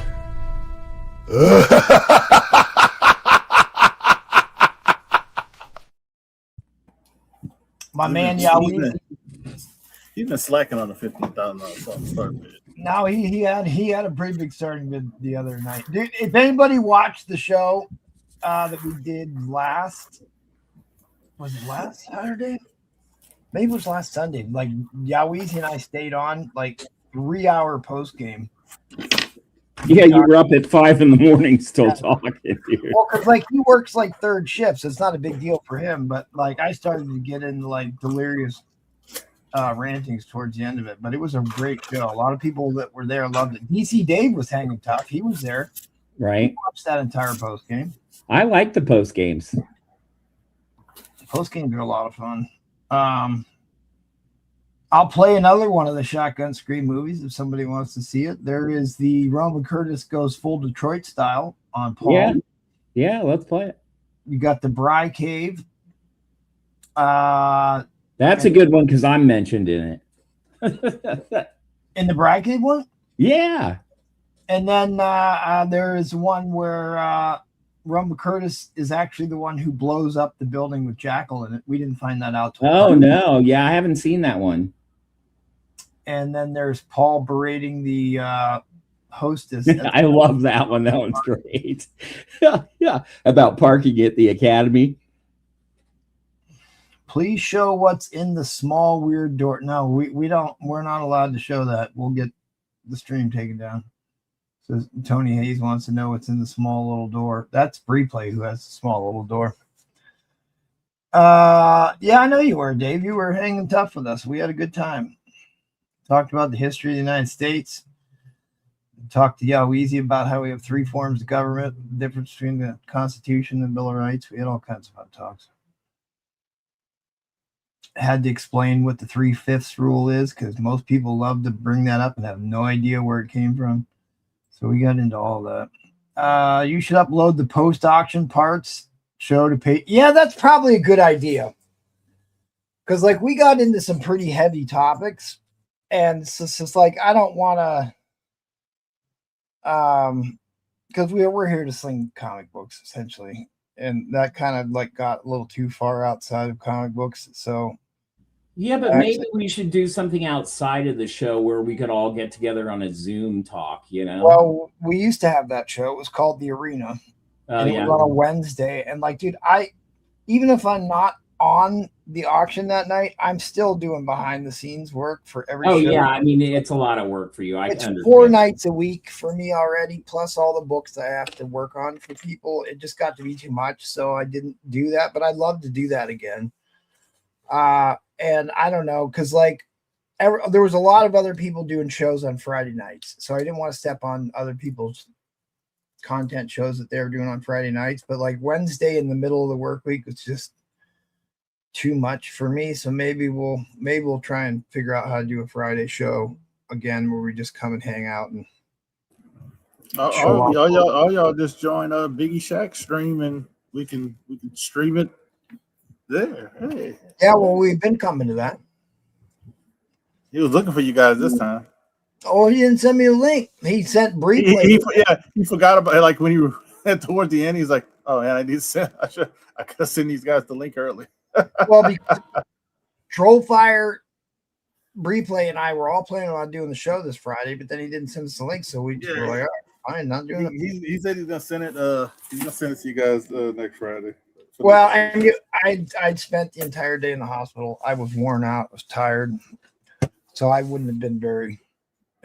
Speaker 10: My man Yaweezy.
Speaker 3: He's been slacking on the $15,000 starting bid.
Speaker 10: No, he had a pretty big starting bid the other night. Dude, if anybody watched the show that we did last, Was it last Saturday? Maybe it was last Sunday. Like Yaweezy and I stayed on like 3-hour post game.
Speaker 6: Yeah, you were up at 5 a.m. still talking, dude.
Speaker 10: Well, because like he works like third shift, so it's not a big deal for him. But like I started to get into like delirious rantings towards the end of it. But it was a great show. A lot of people that were there loved it. DC Dave was hanging tough. He was there.
Speaker 6: Right.
Speaker 10: He watched that entire post game.
Speaker 6: I like the post games.
Speaker 10: Post games are a lot of fun. I'll play another one of the Shotgun Scream movies if somebody wants to see it. There is the Roman Curtis goes full Detroit style on Paul.
Speaker 6: Yeah, let's play it.
Speaker 10: You got the Bry Cave.
Speaker 6: That's a good one because I'm mentioned in
Speaker 10: it. In the Bry Cave one?
Speaker 6: Yeah.
Speaker 10: And then there is one where Roman Curtis is actually the one who blows up the building with Jackal in it. We didn't find that out.
Speaker 6: Oh, no. Yeah, I haven't seen that one.
Speaker 10: And then there's Paul berating the hostess.
Speaker 6: I love that one. That one's great. Yeah. About parking at the academy.
Speaker 10: Please show what's in the small weird door. No, we're not allowed to show that. We'll get the stream taken down. So Tony Hayes wants to know what's in the small little door. That's Replay who has the small little door. Yeah, I know you were, Dave. You were hanging tough with us. We had a good time. Talked about the history of the United States. Talked to Yaweezy about how we have 3 forms of government, the difference between the Constitution and the Bill of Rights. We had all kinds of fun talks. Had to explain what the 3/5 rule is because most people love to bring that up and have no idea where it came from. So we got into all that. You should upload the post-auction parts show to pay. Yeah, that's probably a good idea. Because like we got into some pretty heavy topics. And it's just like I don't want to, because we're here to sling comic books essentially, and that kind of like got a little too far outside of comic books. So
Speaker 6: yeah, but maybe we should do something outside of the show where we could all get together on a Zoom talk. You know?
Speaker 10: Well, we used to have that show. It was called The Arena.
Speaker 6: And
Speaker 10: it was on a Wednesday, and like, dude, even if I'm not on the auction that night, I'm still doing behind the scenes work for every show.
Speaker 6: Yeah, I mean it's a lot of work for you.
Speaker 10: It's 4 nights a week for me already, plus all the books I have to work on for people. It just got to be too much, so I didn't do that, but I'd love to do that again. And I don't know, because like there was a lot of other people doing shows on Friday nights, so I didn't want to step on other people's content shows that they were doing on Friday nights, but like Wednesday in the middle of the work week was just too much for me. So maybe we'll try and figure out how to do a Friday show again where we just come and hang out and
Speaker 3: all y'all just join Biggie Shack stream and we can stream it there. Hey.
Speaker 10: Yeah, well, we've been coming to that.
Speaker 3: He was looking for you guys this time.
Speaker 10: Oh, he didn't send me a link. He sent briefly.
Speaker 3: He forgot about it. Like when you were toward the end, he's like, "Oh man, I need to send. I could have sent these guys the link early."
Speaker 10: Well, because Trollfire, Replay, and I were all planning on doing the show this Friday, but then he didn't send us the link, so we just were like, "All right, fine, not doing it."
Speaker 3: He said he's gonna send it. He's gonna send it to you guys next Friday.
Speaker 10: Well, and I'd spent the entire day in the hospital. I was worn out. I was tired, so I wouldn't have been very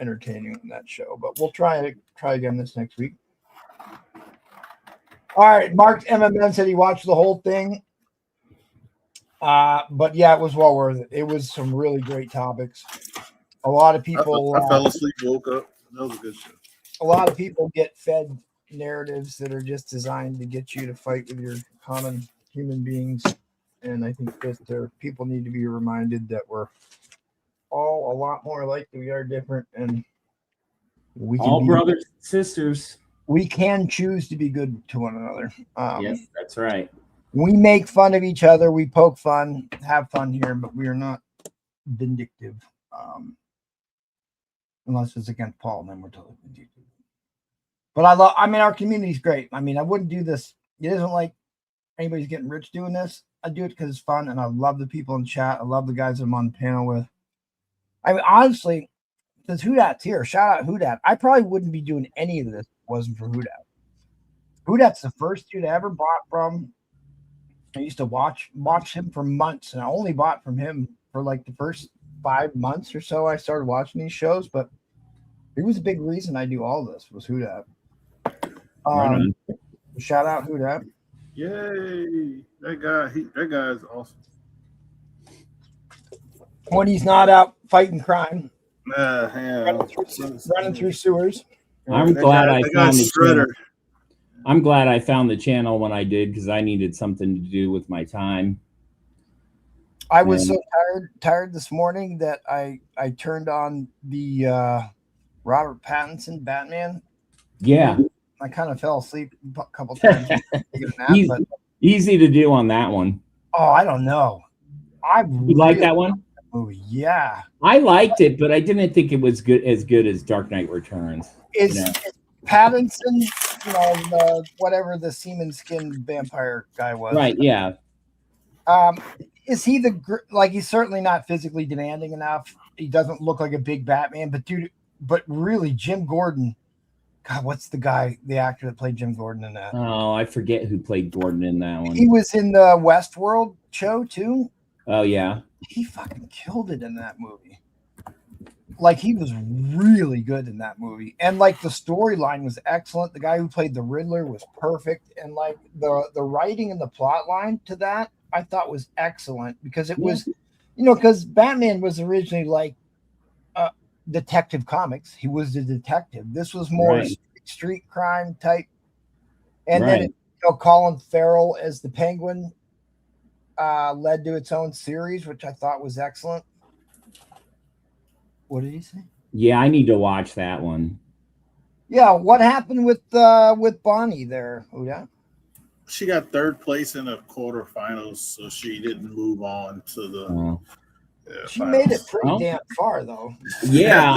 Speaker 10: entertaining in that show. But we'll try again this next week. All right, Mark MMM said he watched the whole thing. But yeah, it was well worth it. It was some really great topics. A lot of people
Speaker 3: I fell asleep, woke up. That was a good show.
Speaker 10: A lot of people get fed narratives that are just designed to get you to fight with your common human beings. And I think that people need to be reminded that we're all a lot more alike than we are different, and we can
Speaker 6: all brothers and sisters.
Speaker 10: We can choose to be good to one another.
Speaker 6: Yes, that's right.
Speaker 10: We make fun of each other. We poke fun, have fun here, but we are not vindictive. Unless it's against Paul, then we're totally vindictive. But I mean, our community's great. I mean, I wouldn't do this. It isn't like anybody's getting rich doing this. I do it because it's fun, and I love the people in chat. I love the guys I'm on the panel with. I mean, honestly, since Hoodat's here, shout out Hoodat. I probably wouldn't be doing any of this if it wasn't for Hoodat. Hoodat's the first dude I ever bought from I used to watch him for months, and I only bought from him for like the first 5 months or so. I started watching these shows, but it was a big reason I do all this was Who Dat. Shout out Who Dat.
Speaker 3: Yay! That guy is awesome.
Speaker 10: When he's not out fighting crime,
Speaker 3: yeah.
Speaker 10: running through sewers.
Speaker 6: I'm glad I found the channel. I'm glad I found the channel when I did because I needed something to do with my time.
Speaker 10: I was so tired this morning that I turned on the Robert Pattinson Batman.
Speaker 6: Yeah.
Speaker 10: I kind of fell asleep a couple times.
Speaker 6: Easy to do on that one.
Speaker 10: Oh, I don't know.
Speaker 6: You like that one?
Speaker 10: Oh yeah.
Speaker 6: I liked it, but I didn't think it was as good as Dark Knight Returns.
Speaker 10: It's Pattinson, whatever the semen skin vampire guy was.
Speaker 6: Right, yeah.
Speaker 10: Is he he's certainly not physically demanding enough. He doesn't look like a big Batman, but really Jim Gordon. God, what's the actor that played Jim Gordon in that?
Speaker 6: Oh, I forget who played Gordon in that one.
Speaker 10: He was in the Westworld show too.
Speaker 6: Oh yeah.
Speaker 10: He fucking killed it in that movie. Like he was really good in that movie. And like the storyline was excellent. The guy who played the Riddler was perfect. And like the writing and the plot line to that, I thought was excellent because it was, because Batman was originally like Detective Comics. He was the detective. This was more street crime type. And then Colin Farrell as the Penguin led to its own series, which I thought was excellent. What did he say?
Speaker 6: Yeah, I need to watch that one.
Speaker 10: Yeah, what happened with Bonnie there? Oh yeah.
Speaker 3: She got third place in the quarterfinals, so she didn't move on to the.
Speaker 10: She made it pretty damn far, though.
Speaker 6: Yeah,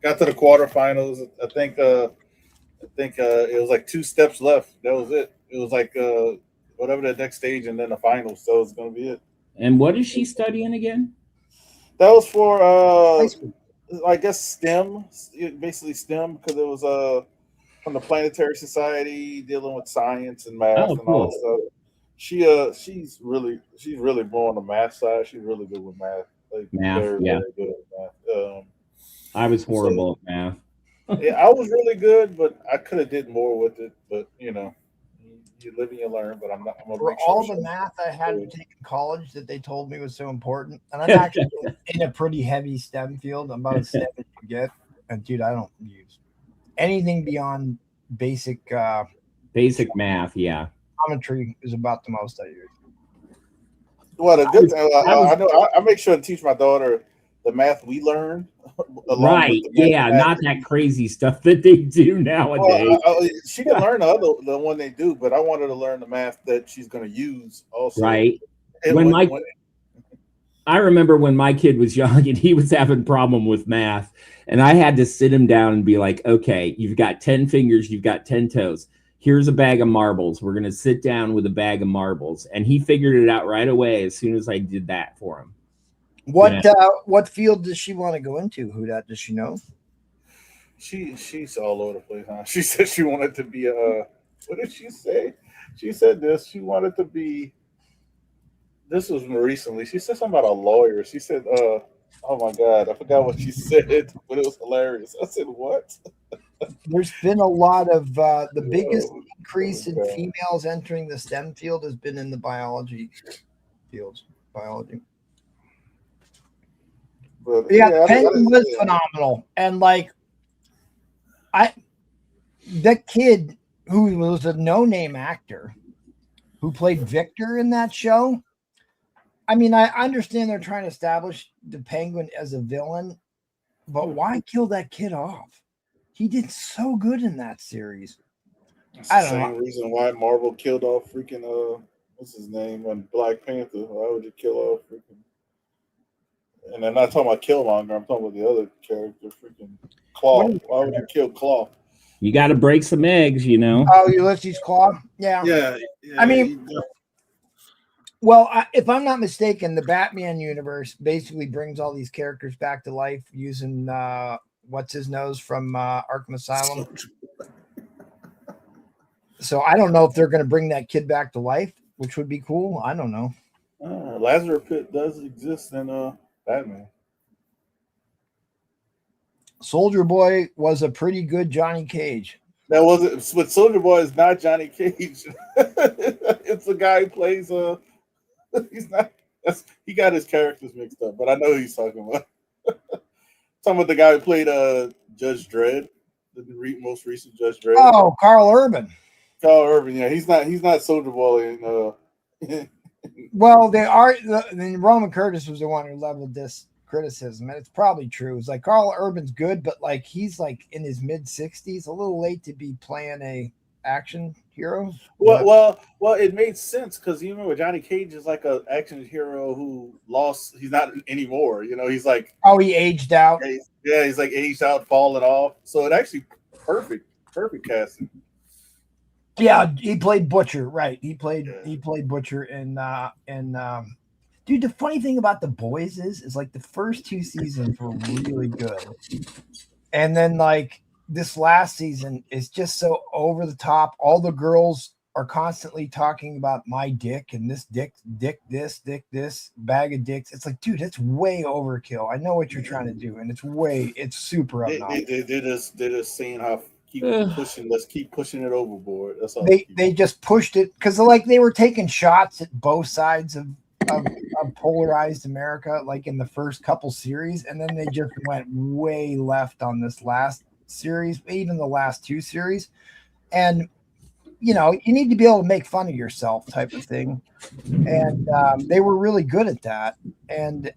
Speaker 3: got to the quarterfinals. I think it was like 2 steps left. That was it. It was like whatever the next stage, and then the finals. So it's gonna be it.
Speaker 6: And what is she studying again?
Speaker 3: That was for I guess STEM, basically STEM, because it was from the Planetary Society dealing with science and math and all that stuff. She's really more on the math side. She's really good with math. Like
Speaker 6: math,
Speaker 3: very good at math.
Speaker 6: I was horrible at math.
Speaker 3: Yeah, I was really good, but I could have did more with it. But you live and you learn. But I'm not.
Speaker 10: For all the math I had to take in college that they told me was so important, and I'm actually in a pretty heavy STEM field. I'm about as STEM as you get, and dude, I don't use anything beyond basic
Speaker 6: math. Yeah,
Speaker 3: geometry is about the most I use. Well, the good thing I know, I make sure to teach my daughter the math we learned.
Speaker 6: Right? Yeah, not that crazy stuff that they do nowadays.
Speaker 3: Well, she can learn the one they do, but I want her to learn the math that she's going to use also.
Speaker 6: Right. I remember when my kid was young and he was having a problem with math, and I had to sit him down and be like, okay, you've got 10 fingers, you've got 10 toes. Here's a bag of marbles. We're going to sit down with a bag of marbles. And he figured it out right away as soon as I did that for him.
Speaker 10: What field does she want to go into? Who that does she know?
Speaker 3: She's all over the place, huh? She said she wanted to be what did she say? She said she wanted to be, this was recently. She said something about a lawyer. She said, oh my God, I forgot what she said, but it was hilarious. I said, what?
Speaker 10: There's been a lot of the biggest increase in females entering the STEM field has been in the biology fields. Biology.
Speaker 3: But,
Speaker 10: yeah, Penguin was phenomenal, and like, that kid who was a no-name actor who played Victor in that show. I mean, I understand they're trying to establish the Penguin as a villain, but why kill that kid off? He did so good in that series.
Speaker 3: I don't know. Same reason why Marvel killed off freaking what's his name on Black Panther. Why would you kill off freaking? And I'm not talking about Killmonger. I'm talking about the other character, freaking Claw. Why would you kill Claw?
Speaker 6: You got to break some eggs, you know.
Speaker 10: Oh, Ulysses Claw. Yeah.
Speaker 3: Yeah.
Speaker 10: I mean, well, if I'm not mistaken, the Batman universe basically brings all these characters back to life using what's his nose from Arkham Asylum. So I don't know if they're going to bring that kid back to life which would be cool. I don't know.
Speaker 3: Lazarus Pit does exist in Batman.
Speaker 10: Soldier Boy was a pretty good Johnny Cage.
Speaker 3: That wasn't, but Soldier Boy is not Johnny Cage. It's the guy who plays. He's not. He got his characters mixed up, but I know who he's talking about. Talking about the guy who played Judge Dredd, the most recent Judge Dredd.
Speaker 10: Oh, Carl Urban.
Speaker 3: Carl Urban, yeah, he's not Soldier Boy.
Speaker 10: Well, they are. Roman Curtis was the one who leveled this criticism, and it's probably true. It's like Carl Urban's good, but like he's like in his mid-60s, a little late to be playing a action hero.
Speaker 3: Well, it made sense because you remember Johnny Cage is like an action hero who lost. He's not anymore. He's like
Speaker 10: he aged out.
Speaker 3: Yeah, he's like aged out, falling off. So it actually perfect casting.
Speaker 10: Yeah, he played Butcher, right? He played Butcher, and dude, the funny thing about The Boys is like the first 2 seasons were really good, and then like this last season is just so over the top. All the girls are constantly talking about my dick and this dick, this bag of dicks. It's like, dude, it's way overkill. I know what you're trying to do, and it's super obnoxious.
Speaker 3: They're just saying how let's keep pushing it overboard. That's all.
Speaker 10: They just pushed it because like they were taking shots at both sides of polarized America, like in the first couple series, and then they just went way left on this last series, even the last 2 series. And you need to be able to make fun of yourself, type of thing. And they were really good at that. And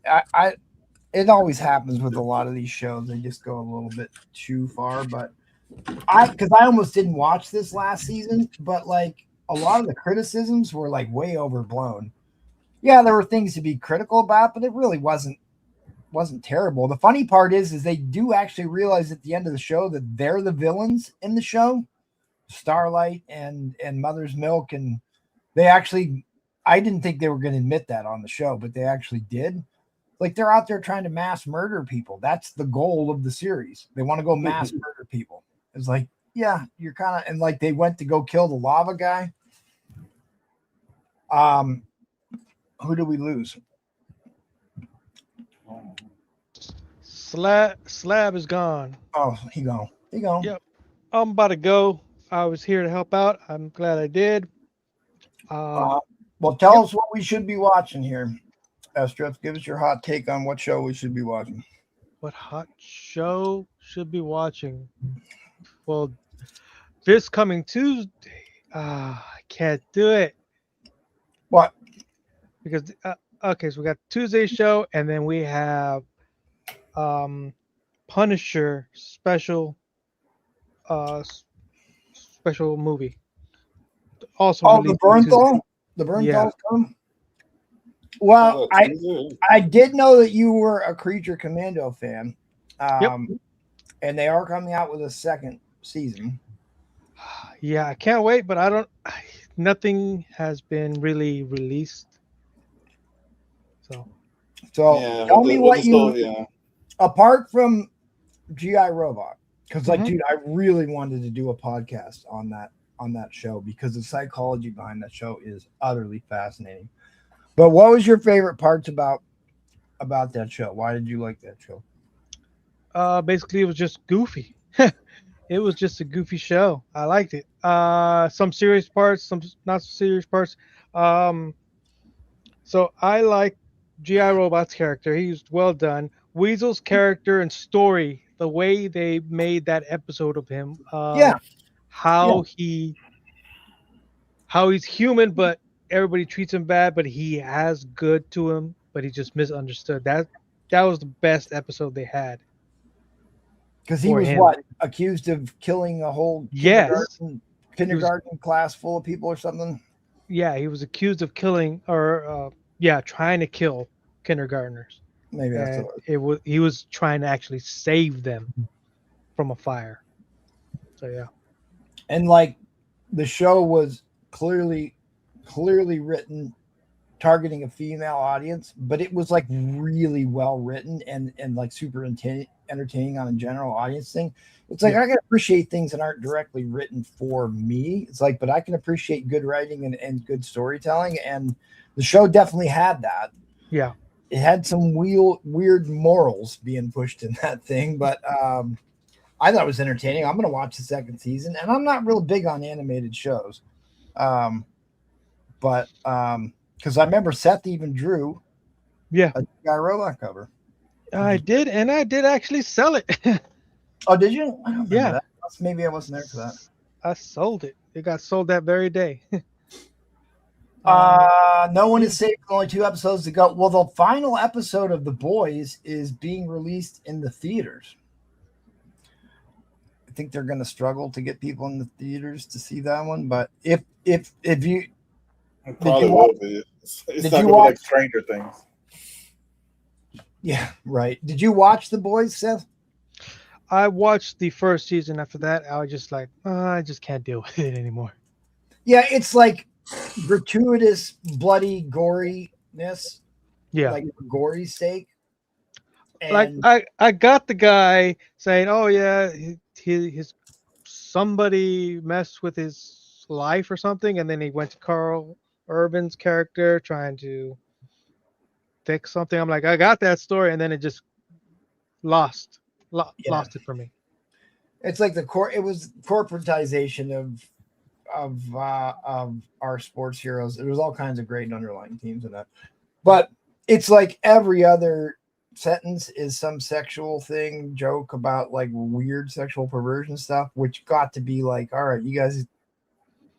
Speaker 10: it always happens with a lot of these shows; they just go a little bit too far. But because I almost didn't watch this last season, but like a lot of the criticisms were like way overblown. Yeah, there were things to be critical about, but it really wasn't terrible. The funny part is they do actually realize at the end of the show that they're the villains in the show, Starlight and Mother's Milk, and they actually, I didn't think they were going to admit that on the show, but they actually did. Like they're out there trying to mass murder people. That's the goal of the series. They want to go mass murder people. It's like, yeah, you're kind of, and like they went to go kill the lava guy. Who did we lose?
Speaker 11: Slab is gone.
Speaker 10: Oh, he gone.
Speaker 11: Yep. I'm about to go. I was here to help out. I'm glad I did.
Speaker 10: Well, tell us what we should be watching here. Estreth, give us your hot take on what show we should be watching.
Speaker 11: What hot show should be watching? Well, this coming Tuesday, I can't do it.
Speaker 10: What?
Speaker 11: Because okay, so we got Tuesday show, and then we have Punisher special movie. Also,
Speaker 10: the Bernthal? The Bernthal's come? Well, I did know that you were a Creature Commando fan. And they are coming out with a second season.
Speaker 11: Yeah, I can't wait, but nothing has been really released.
Speaker 10: So tell me what apart from GI Robot, because dude, I really wanted to do a podcast on that show because the psychology behind that show is utterly fascinating. But what was your favorite parts about that show? Why did you like that show?
Speaker 11: Basically, it was just goofy. It was just a goofy show. I liked it. Some serious parts, some not so serious parts. So I like G.I. Robot's character. He's well done. Weasel's character and story, the way they made that episode of him. How he's human, but everybody treats him bad, but he has good to him, but he just misunderstood. That was the best episode they had.
Speaker 10: Because he was accused of killing a whole kindergarten class full of people or something.
Speaker 11: Yeah, he was accused of killing trying to kill kindergartners.
Speaker 10: Maybe that's
Speaker 11: he was trying to actually save them from a fire. So yeah.
Speaker 10: And like the show was clearly written targeting a female audience, but it was like really well written and like super entertaining on a general audience thing. It's like I can appreciate things that aren't directly written for me. It's like, but I can appreciate good writing and good storytelling, and the show definitely had that.
Speaker 11: Yeah.
Speaker 10: It had some weird morals being pushed in that thing, but I thought it was entertaining. I'm going to watch the second season, and I'm not real big on animated shows. But because I remember Seth even drew a Guy Robot cover.
Speaker 11: I did, and I did actually sell it.
Speaker 10: Oh, did you? I don't remember
Speaker 11: Yeah.
Speaker 10: that. Maybe I wasn't there for that.
Speaker 11: I sold it. It got sold that very day.
Speaker 10: No one is safe. Only 2 episodes to go. Well, the final episode of The Boys is being released in the theaters. I think they're going to struggle to get people in the theaters to see that one. But if you
Speaker 3: probably will be. It's not going to be like Stranger Things.
Speaker 10: Yeah, right. Did you watch The Boys, Seth?
Speaker 11: I watched the first season. After that, I was just like, I just can't deal with it anymore.
Speaker 10: Yeah, it's like gratuitous, bloody, goriness.
Speaker 11: Yeah.
Speaker 10: Like for gory's sake.
Speaker 11: And like I got the guy saying, "Oh yeah, his somebody messed with his life or something," and then he went to Carl Urban's character trying to fix something. I'm like, I got that story, and then it just lost it for me.
Speaker 10: It's like it was corporatization of our sports heroes. There was all kinds of great underlying themes in that, but it's like every other sentence is some sexual thing, joke about like weird sexual perversion stuff, which got to be like, all right, you guys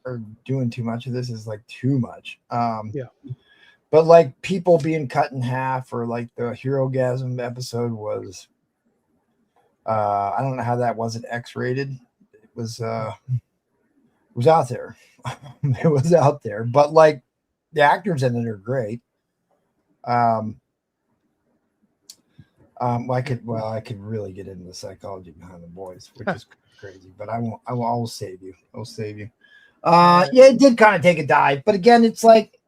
Speaker 10: are doing too much of this. Is like too much. But like people being cut in half, or like the Herogasm episode was, I don't know how that wasn't X-rated. It was out there. It was out there, but like the actors in it are great. I could really get into the psychology behind The Boys, which is crazy, but I won't. I will save you. I'll save you. Yeah, it did kind of take a dive, but again, it's like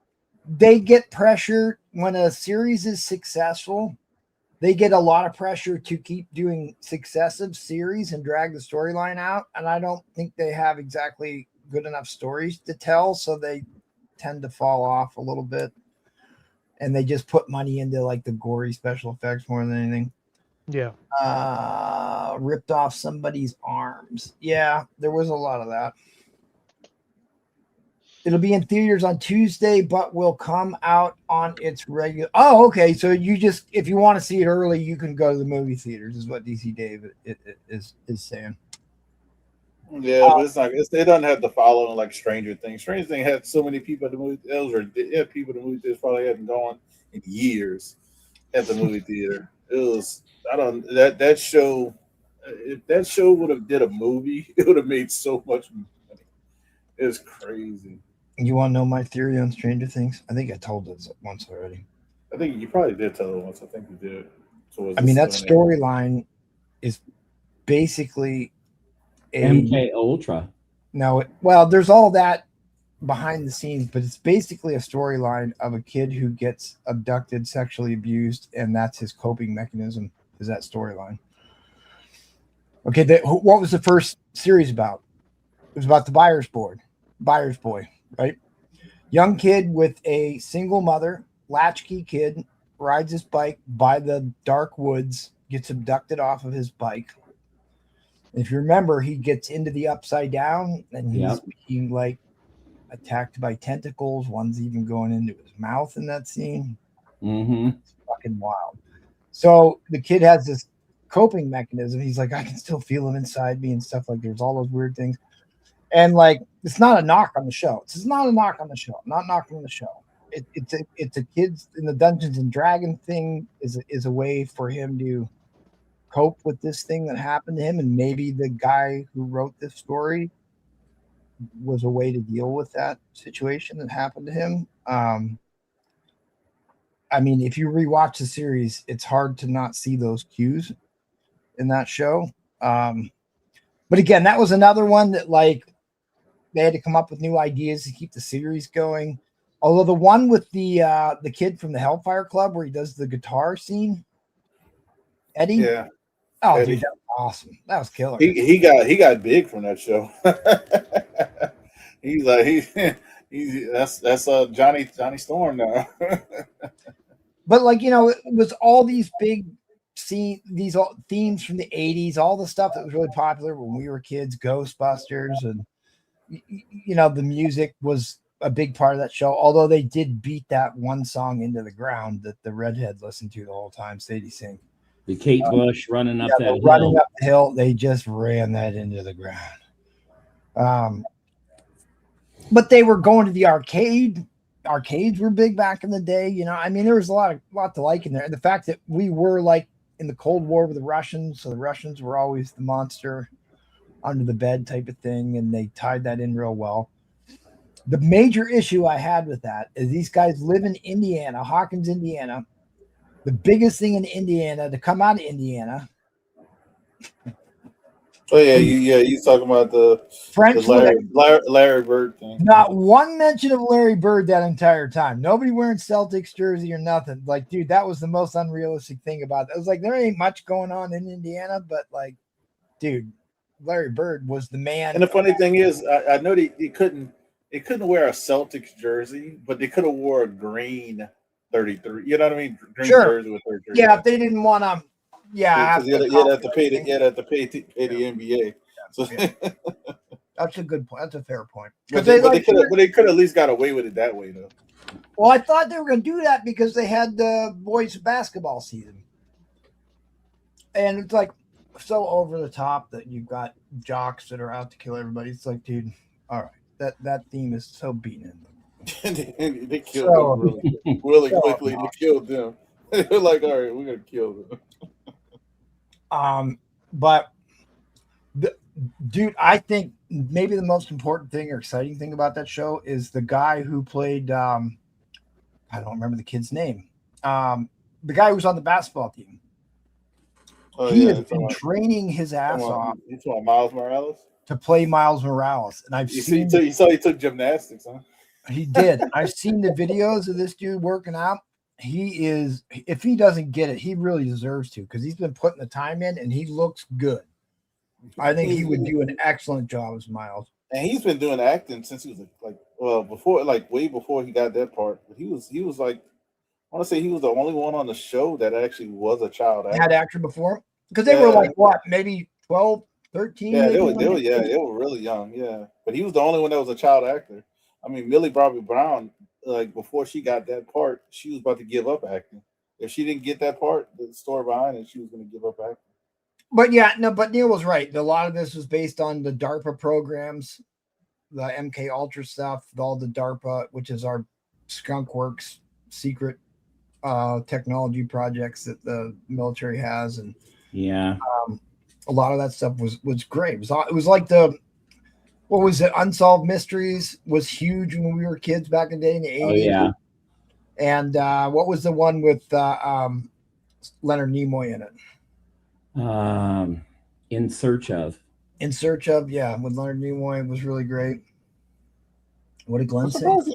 Speaker 10: they get pressure when a series is successful. They get a lot of pressure to keep doing successive series and drag the storyline out, and I don't think they have exactly good enough stories to tell, so they tend to fall off a little bit, and they just put money into like the gory special effects more than anything.
Speaker 11: Yeah.
Speaker 10: Ripped off somebody's arms. Yeah, there was a lot of that. It'll be in theaters on Tuesday, but will come out on its regular. Oh, okay. So you just, if you want to see it early, you can go to the movie theaters, is what DC Dave is saying.
Speaker 3: Yeah, but it's not. It doesn't have the following like Stranger Things. Stranger Things had so many people at the movie. People at the movie theaters probably hadn't gone in years at the movie theater. It was. I don't. That show. If that show would have did a movie, it would have made so much money. It's crazy.
Speaker 10: You want to know my theory on Stranger Things? I think I told this once already.
Speaker 3: I think you probably did tell it once. I think you did. So
Speaker 10: I mean, that storyline is basically
Speaker 16: MK Ultra.
Speaker 10: No, well, there's all that behind the scenes, but it's basically a storyline of a kid who gets abducted, sexually abused, and that's his coping mechanism. Is that storyline? Okay, what was the first series about? It was about the buyer's boy, right? Young kid with a single mother, latchkey kid, rides his bike by the dark woods, gets abducted off of his bike. If you remember, he gets into the upside down and he's being like attacked by tentacles. One's even going into his mouth in that scene.
Speaker 16: Mm-hmm.
Speaker 10: It's fucking wild. So the kid has this coping mechanism. He's like, I can still feel him inside me and stuff. Like there's all those weird things. And like, it's not a knock on the show. It's not a knock on the show. Not knocking the show. It's a kids in the Dungeons and Dragons thing is a way for him to cope with this thing that happened to him, and maybe the guy who wrote this story was a way to deal with that situation that happened to him. I mean, if you rewatch the series, it's hard to not see those cues in that show. But again, that was another one that like they had to come up with new ideas to keep the series going. Although the one with the kid from the Hellfire Club where he does the guitar scene, Eddie, Oh,
Speaker 3: And
Speaker 10: dude, that was awesome. That was killer.
Speaker 3: he got big from that show. He's like he's that's Johnny Storm now.
Speaker 10: But like, you know, it was all these big these all themes from the 80s, all the stuff that was really popular when we were kids, Ghostbusters, and you know, the music was a big part of that show. Although they did beat that one song into the ground that the redhead listened to the whole time, Sadie Sink.
Speaker 16: The Kate Bush running up that hill.
Speaker 10: Running up the hill, they just ran that into the ground. But they were going to the arcade. Arcades were big back in the day. You know, I mean, there was a lot to like in there. And the fact that we were like in the Cold War with the Russians, so the Russians were always the monster under the bed type of thing, and they tied that in real well. The major issue I had with that is these guys live in Indiana, Hawkins, Indiana. The biggest thing in Indiana to come out of Indiana.
Speaker 3: Oh yeah, you talking about the
Speaker 10: French
Speaker 3: Larry Bird thing.
Speaker 10: Not one mention of Larry Bird that entire time. Nobody wearing Celtics jersey or nothing. Like, dude, that was the most unrealistic thing about it. It was like there ain't much going on in Indiana, but like, dude, Larry Bird was the man.
Speaker 3: And the funny thing is, I know they couldn't wear a Celtics jersey, but they could have wore a green 33. You know what I mean? Green jersey with 33.
Speaker 10: Yeah, if they didn't want to. Yeah,
Speaker 3: you have to pay the NBA. So
Speaker 10: that's a good point. That's a fair point.
Speaker 3: But they could at least got away with it that way, though.
Speaker 10: Well, I thought they were going to do that because they had the boys basketball season, and it's like so over the top that you've got jocks that are out to kill everybody. It's like, dude, all right, that theme is so beaten in them.
Speaker 3: They killed them really quickly. They killed them. They're like, all right, we're gonna kill them.
Speaker 10: But dude, I think maybe the most important thing or exciting thing about that show is the guy who played I don't remember the kid's name. The guy who was on the basketball team. He has been training his ass off.
Speaker 3: You talking Miles Morales?
Speaker 10: To play Miles Morales. And I've seen
Speaker 3: you saw he took gymnastics, huh?
Speaker 10: He did. I've seen the videos of this dude working out. He is, if he doesn't get it, he really deserves to, because he's been putting the time in and he looks good. I think he would do an excellent job as Miles.
Speaker 3: And he's been doing acting since he was way before he got that part. But he was like, I want to say he was the only one on the show that actually was a child actor.
Speaker 10: Had actor before? Because they were like, what, maybe 12, 13?
Speaker 3: Yeah, they were really young, yeah. But he was the only one that was a child actor. I mean, Millie Bobby Brown, like before she got that part, she was about to give up acting. If she didn't get that part, the story behind it, she was going to give up acting.
Speaker 10: But yeah, no, but Neil was right. A lot of this was based on the DARPA programs, the MK Ultra stuff, all the DARPA, which is our Skunk Works secret technology projects that the military has, and
Speaker 16: yeah,
Speaker 10: a lot of that stuff was great. It was like what was it? Unsolved Mysteries was huge when we were kids back in the day in the 80s.
Speaker 16: Oh, yeah.
Speaker 10: And what was the one with Leonard Nimoy in it?
Speaker 16: In Search of.
Speaker 10: In Search of, yeah, with Leonard Nimoy was really great. What did Glenn say?
Speaker 3: You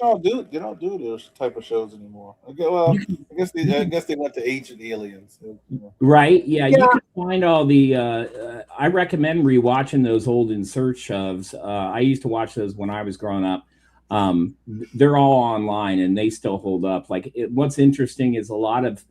Speaker 3: don't do those type of shows anymore. Okay, well, I guess they went to Ancient Aliens.
Speaker 16: Right? Yeah, you can find all the. I recommend rewatching those old In Search ofs. I used to watch those when I was growing up. They're all online and they still hold up. What's interesting is a lot of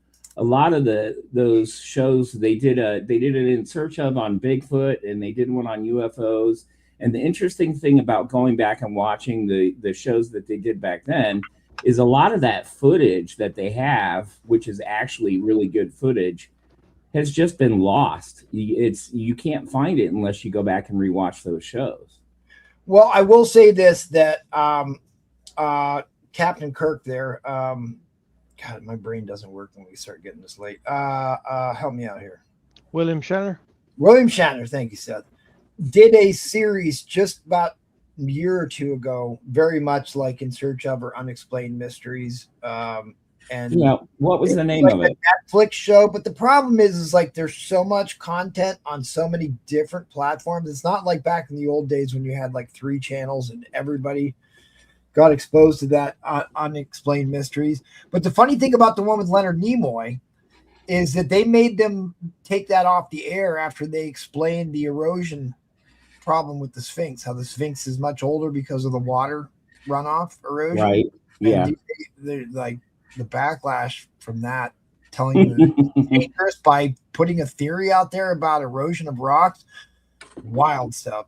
Speaker 16: those shows they did it In Search of on Bigfoot, and they did one on UFOs. And the interesting thing about going back and watching the shows that they did back then is a lot of that footage that they have, which is actually really good footage, has just been lost. You can't find it unless you go back and rewatch those shows.
Speaker 10: Well, I will say this, that Captain Kirk there, God, my brain doesn't work when we start getting this late. Help me out here.
Speaker 11: William Shatner.
Speaker 10: William Shatner, thank you, Seth. Did a series just about a year or two ago, very much like In Search of or Unexplained Mysteries. And
Speaker 16: yeah, what was the name of it?
Speaker 10: A Netflix show. But the problem is like there's so much content on so many different platforms. It's not like back in the old days when you had like 3 channels and everybody got exposed to that Unexplained Mysteries. But the funny thing about the one with Leonard Nimoy is that they made them take that off the air after they explained the erosion problem with the Sphinx, how the Sphinx is much older because of the water runoff erosion.
Speaker 16: Right. Yeah.
Speaker 10: And they're like the backlash from that, telling you that it's dangerous by putting a theory out there about erosion of rocks. Wild stuff.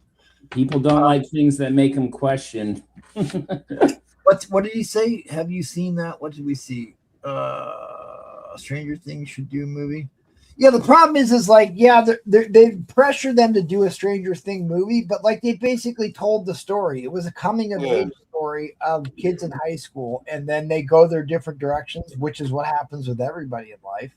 Speaker 16: People don't like things that make them question.
Speaker 10: What did he say? Have you seen that? What did we see? Stranger Things should do a movie. Yeah, the problem is like, yeah, they pressure them to do a Stranger Thing movie, but like they basically told the story. It was a coming of age story of kids in high school, and then they go their different directions, which is what happens with everybody in life.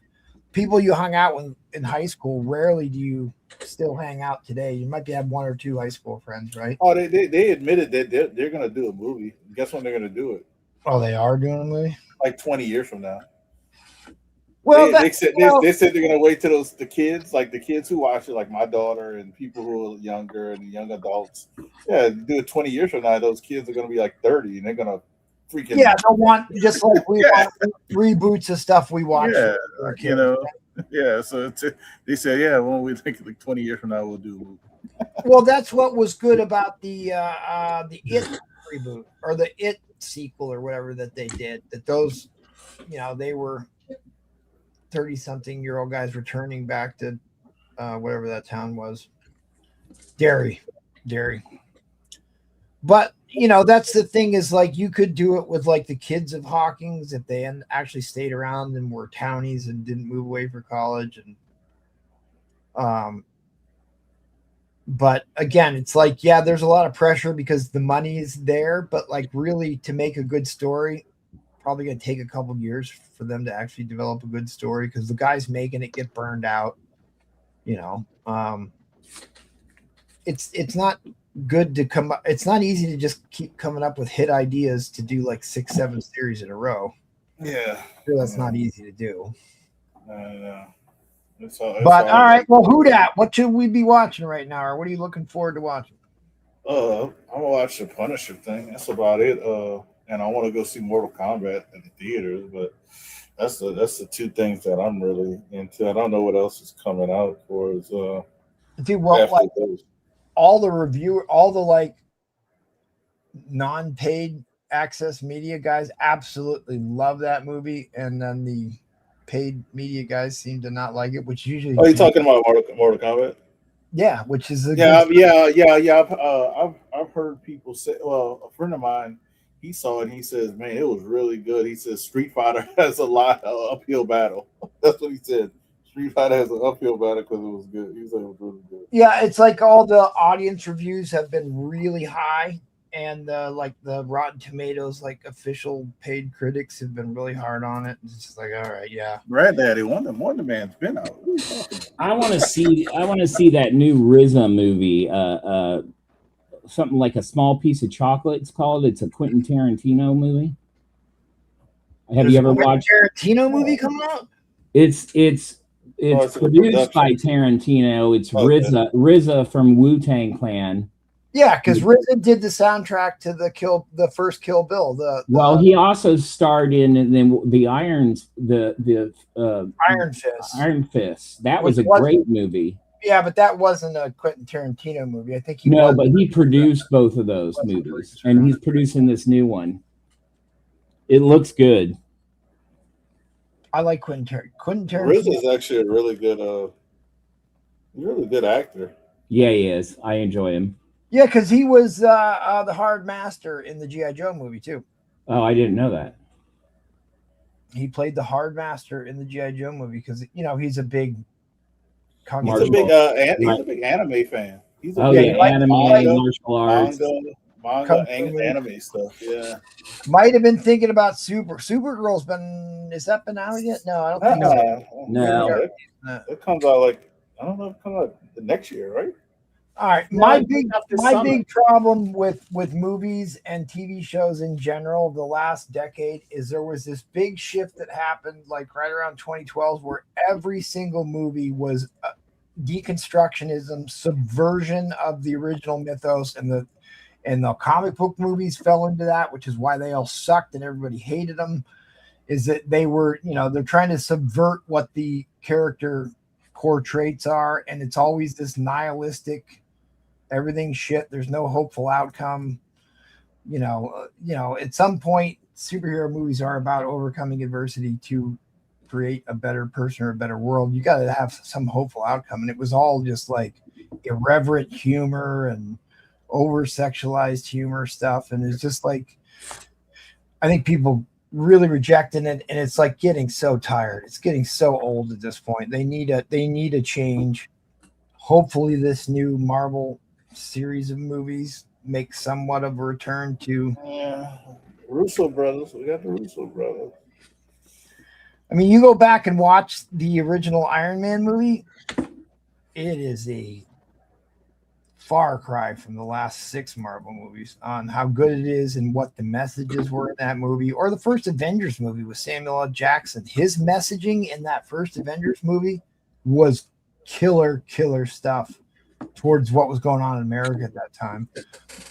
Speaker 10: People you hung out with in high school, rarely do you still hang out today. You might have one or two high school friends, right?
Speaker 3: Oh, they admitted that they're going to do a movie. Guess when they're going to do it?
Speaker 10: Oh, they are doing a movie?
Speaker 3: Like 20 years from now.
Speaker 10: Well,
Speaker 3: they said they're going to wait till the kids who watch it, like my daughter and people who are younger and young adults. Yeah, do it 20 years from now. Those kids are going to be like 30, and they're going to freaking
Speaker 10: they'll want just like we want reboots of stuff we watch.
Speaker 3: Yeah, yeah. So they said, when we think like 20 years from now, we'll do a movie.
Speaker 10: Well, that's what was good about the It reboot or the It sequel or whatever that they did. That those, they were 30-something-year-old guys returning back to whatever that town was. Derry. But, that's the thing is like you could do it with like the kids of Hawkins if they actually stayed around and were townies and didn't move away for college. And but again, it's like, there's a lot of pressure because the money is there, but like really to make a good story, probably going to take a couple years for them to actually develop a good story because the guys making it get burned out. It's not good to come up. It's not easy to just keep coming up with hit ideas to do like 6-7 series in a row.
Speaker 3: Yeah.
Speaker 10: Sure, that's not easy to do.
Speaker 3: It's
Speaker 10: all right. Well, who dat? What should we be watching right now? Or what are you looking forward to watching?
Speaker 3: I'm gonna watch the Punisher thing. That's about it. And I want to go see Mortal Kombat in the theaters, but that's the two things that I'm really into. I don't know what else is coming out for us.
Speaker 10: Dude, well, like all the like non-paid access media guys absolutely love that movie, and then the paid media guys seem to not like it, which usually.
Speaker 3: Oh, you talking about Mortal Kombat?
Speaker 10: Yeah, which is
Speaker 3: I've heard people say. Well, a friend of mine, he saw it and he says, "Man, it was really good." He says Street Fighter has a lot of uphill battle. That's what he said. Street Fighter has an uphill battle because it was good. He said it was really good.
Speaker 10: Yeah, it's like all the audience reviews have been really high, and like the Rotten Tomatoes, like official paid critics have been really hard on it. It's just like, all right, yeah.
Speaker 3: Granddaddy, Wonder Man's been out.
Speaker 16: I want to see that new RZA movie. Something like A Small Piece of Chocolate. It's called. It's a Quentin Tarantino movie. Have you ever watched
Speaker 10: Tarantino movie coming out?
Speaker 16: It's produced by Tarantino. It's RZA from Wu-Tang Clan.
Speaker 10: Yeah, because RZA did the soundtrack to the first Kill Bill.
Speaker 16: He also starred in the Iron Fist. Iron Fist. That was a great movie.
Speaker 10: Yeah, but that wasn't a Quentin Tarantino movie. I think
Speaker 16: but he produced both of those movies, and he's producing this new one. It looks good.
Speaker 10: I like Quentin Tarantino.
Speaker 3: RZA's actually a really good actor.
Speaker 16: Yeah, he is. I enjoy him.
Speaker 10: Yeah, because he was the Hard Master in the G.I. Joe movie too.
Speaker 16: Oh, I didn't know that.
Speaker 10: He played the Hard Master in the G.I. Joe movie because he's a big.
Speaker 3: He's a big anime fan.
Speaker 16: Anime, martial arts,
Speaker 3: manga, anime stuff. Yeah,
Speaker 10: might have been thinking about Supergirl's been. Has that been out yet? No, I don't think so.
Speaker 16: No,
Speaker 3: it comes out like I don't know. It comes out next year, right?
Speaker 10: All right, my big problem with movies and TV shows in general the last decade is there was this big shift that happened like right around 2012 where every single movie was deconstructionism, subversion of the original mythos, and the comic book movies fell into that, which is why they all sucked and everybody hated them. Is that they were, they're trying to subvert what the character core traits are, and it's always this nihilistic, everything's shit. There's no hopeful outcome. At some point, superhero movies are about overcoming adversity to create a better person or a better world. You got to have some hopeful outcome, and it was all just like irreverent humor and over sexualized humor stuff, and it's just like, I think people really rejecting it, and it's like getting so tired. It's getting so old at this point. They need a change. Hopefully this new Marvel series of movies make somewhat of a return to
Speaker 3: Russo brothers. We got the Russo brothers.
Speaker 10: I mean, you go back and watch the original Iron Man movie, it is a far cry from the last 6 Marvel movies on how good it is and what the messages were in that movie. Or the first Avengers movie with Samuel L. Jackson. His messaging in that first Avengers movie was killer stuff towards what was going on in America at that time.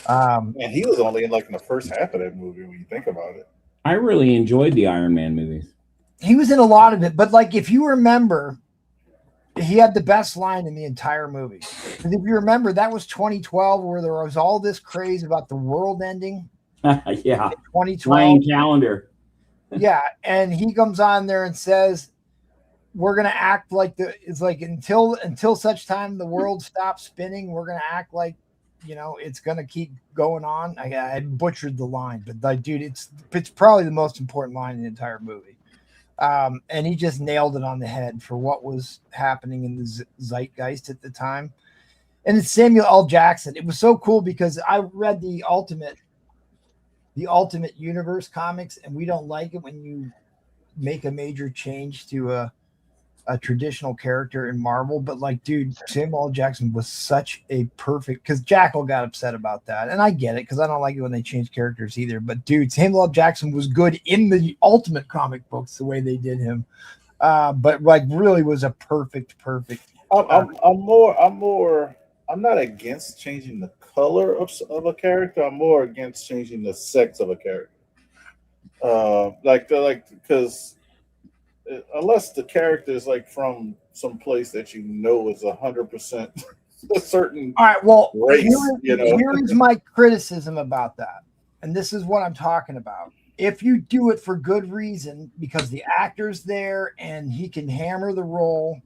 Speaker 3: And he was only in the first half of that movie when you think about it.
Speaker 16: I really enjoyed the Iron Man movies.
Speaker 10: He was in a lot of it, but like if you remember, he had the best line in the entire movie. Because if you remember, that was 2012 where there was all this craze about the world ending.
Speaker 16: Yeah.
Speaker 10: 2012
Speaker 16: Mayan calendar.
Speaker 10: Yeah, and he comes on there and says, "We're gonna act like it's like until such time the world stops spinning, we're gonna act like it's gonna keep going on." I butchered the line, but like, dude, it's probably the most important line in the entire movie. And he just nailed it on the head for what was happening in the zeitgeist at the time. And it's Samuel L. Jackson. It was so cool because I read the Ultimate Universe comics, and we don't like it when you make a major change to a traditional character in Marvel. But like, dude, Samuel L. Jackson was such a perfect, because Jackal got upset about that. And I get it, because I don't like it when they change characters either. But dude, Samuel L. Jackson was good in the Ultimate comic books, the way they did him. But like really was a perfect.
Speaker 3: I'm not against changing the color of a character. I'm more against changing the sex of a character. Because unless the character is like from some place that is 100% a certain
Speaker 10: all right, well,
Speaker 3: race,
Speaker 10: here is my criticism about that, and this is what I'm talking about. If you do it for good reason, because the actor's there and he can hammer the role,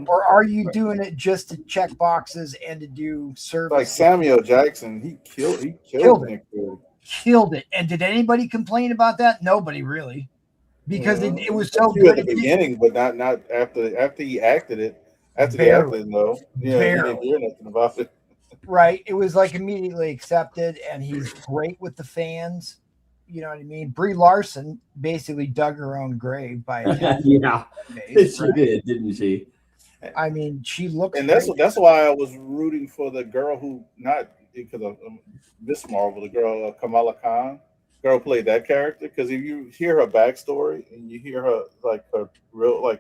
Speaker 10: or are you doing it just to check boxes and to do service?
Speaker 3: Like Samuel Jackson, he killed it.
Speaker 10: Killed it. And did anybody complain about that? Nobody really. Because it was so good
Speaker 3: at the beginning, but not after he acted it. After the acting, though, he didn't hear nothing about it.
Speaker 10: Right, it was like immediately accepted, and he's great with the fans. You know what I mean? Brie Larson basically dug her own grave by
Speaker 16: yeah, she did, didn't she?
Speaker 10: I mean, she looked,
Speaker 3: and that's why I was rooting for the girl who, not because of Miss Marvel, the girl Kamala Khan. Girl played that character, because if you hear her backstory and you hear her her real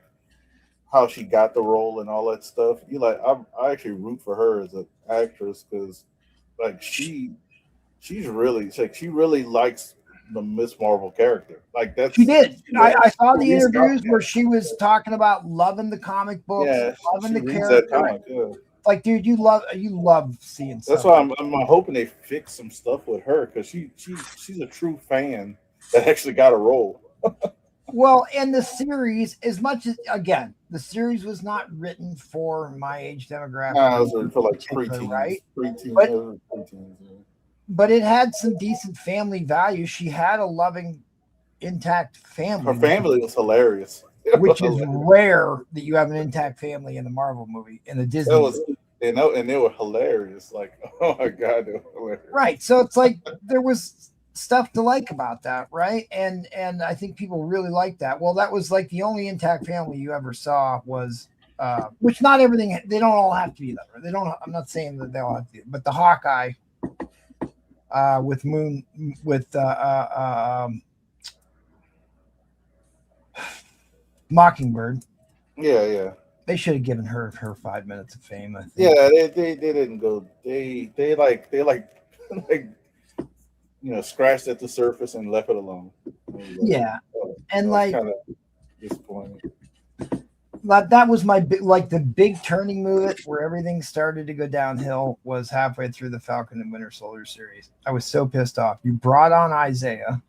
Speaker 3: how she got the role and all that stuff, you I actually root for her as an actress, because she's really she really likes the Miss Marvel character. That's
Speaker 10: she did. I saw the interviews where she was talking about loving the comic books, loving the character. Like, dude, you love seeing stuff.
Speaker 3: That's why I'm hoping they fix some stuff with her, because she's a true fan that actually got a role.
Speaker 10: Well, and the series, as much as, again, the series was not written for my age demographic.
Speaker 3: No, it was for preteens,
Speaker 10: right?
Speaker 3: Preteens,
Speaker 10: but it had some decent family value. She had a loving, intact family.
Speaker 3: Her family was hilarious.
Speaker 10: Which is rare that you have an intact family in the Marvel movie, in the Disney movie.
Speaker 3: And they were hilarious. Oh my God, they were hilarious.
Speaker 10: Right. So it's like there was stuff to like about that, right? And I think people really liked that. Well, that was like the only intact family you ever saw was which not everything, they don't all have to be that. They don't, I'm not saying that they all have to be, but the Hawkeye with Mockingbird.
Speaker 3: Yeah.
Speaker 10: They should have given her 5 minutes of fame, I think.
Speaker 3: Yeah, they didn't go. They scratched at the surface and left it alone.
Speaker 10: Yeah, and
Speaker 3: kind of disappointing.
Speaker 1: that was my the big turning move where everything started to go downhill was halfway through the Falcon and Winter Soldier series. I was so pissed off. You brought on Isaiah.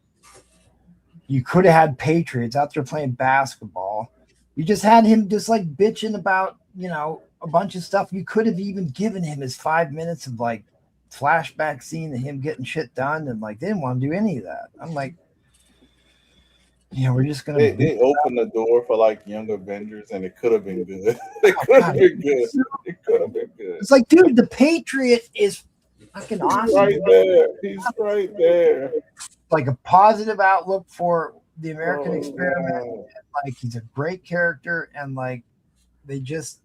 Speaker 1: You could have had Patriots out there playing basketball. You just had him just like bitching about, a bunch of stuff. You could have even given him his 5 minutes of like flashback scene of him getting shit done, and like they didn't want to do any of that. I'm like, we're just gonna.
Speaker 3: They opened the door for like Young Avengers, and it could have been good. It could have been good. It could have been good.
Speaker 1: It's like, dude, the Patriot is fucking awesome.
Speaker 3: Right there. He's right there.
Speaker 1: Like a positive outlook for the American experiment. And, like he's a great character, and like they just,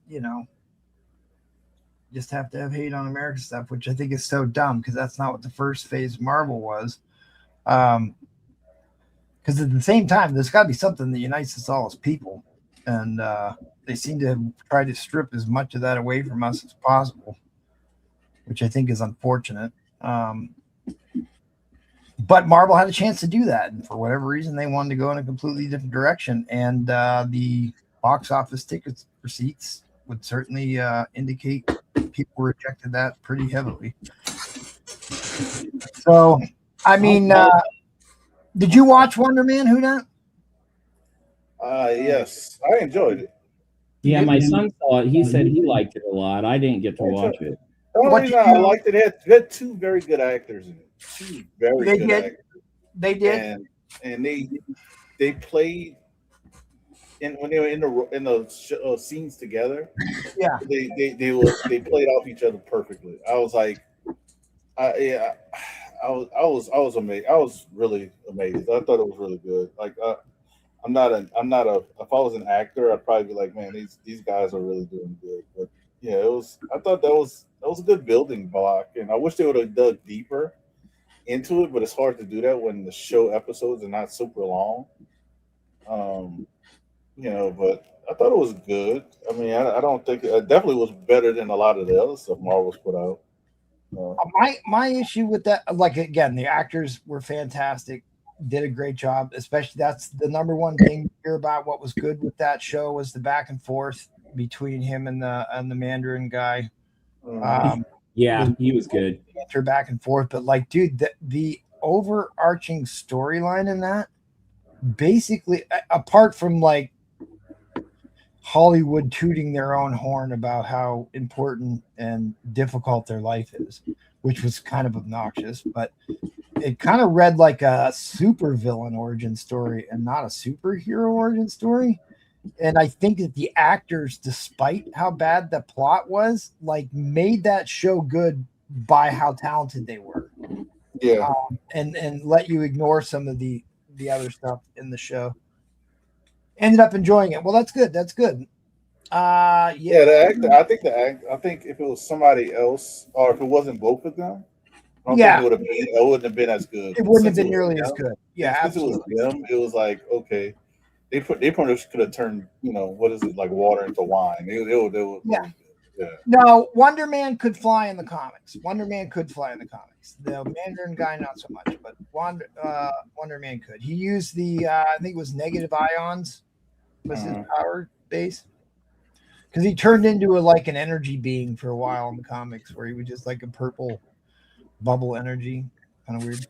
Speaker 1: just have to have hate on American stuff, which I think is so dumb because that's not what the first phase of Marvel was. Because at the same time, there's got to be something that unites us all as people, and they seem to try to strip as much of that away from us as possible, which I think is unfortunate. But Marvel had a chance to do that, and for whatever reason, they wanted to go in a completely different direction. And the box office ticket receipts would certainly indicate people rejected that pretty heavily. So, I mean, did you watch Wonder Man? Who not?
Speaker 3: Yes, I enjoyed it.
Speaker 16: Yeah, my son saw it. He said he liked it a lot. I didn't get to watch it.
Speaker 3: The only reason I liked it, it had two very good actors in it. Two very good actors.
Speaker 1: They did.
Speaker 3: And they played when they were in the scenes together.
Speaker 1: Yeah.
Speaker 3: They played off each other perfectly. I was like, I was amazed. I was really amazed. I thought it was really good. Like I'm not a if I was an actor, I'd probably be like, man, these guys are really doing good. But yeah, I thought that was a good building block, and I wish they would have dug deeper into it, but it's hard to do that when the show episodes are not super long. But I thought it was good. I mean, I don't think it definitely was better than a lot of the other stuff Marvel's put out.
Speaker 1: My issue with that, like again, the actors were fantastic, did a great job. Especially that's the number one thing you hear about. What was good with that show was the back and forth between him and the Mandarin guy.
Speaker 16: Yeah, he was good.
Speaker 1: Banter back and forth, but like, dude, the overarching storyline in that, basically, apart from like Hollywood tooting their own horn about how important and difficult their life is, which was kind of obnoxious, but it kind of read like a supervillain origin story and not a superhero origin story. And I think that the actors, despite how bad the plot was, like made that show good by how talented they were.
Speaker 3: Yeah.
Speaker 1: And let you ignore some of the other stuff in the show. Ended up enjoying it. Well, that's good. That's good.
Speaker 3: Yeah. The actor. I think if it was somebody else, or if it wasn't both of them, I don't think it wouldn't have been as good.
Speaker 1: It wouldn't have been nearly as good. Yeah,
Speaker 3: absolutely. It was them. It was like, okay. They probably could have turned, what is it, like water into wine.
Speaker 1: Yeah. No, Wonder Man could fly in the comics. The Mandarin guy, not so much, but Wonder Man could. He used the, I think it was negative ions was his power base. Because he turned into an energy being for a while in the comics, where he was just like a purple bubble energy. Kind of weird.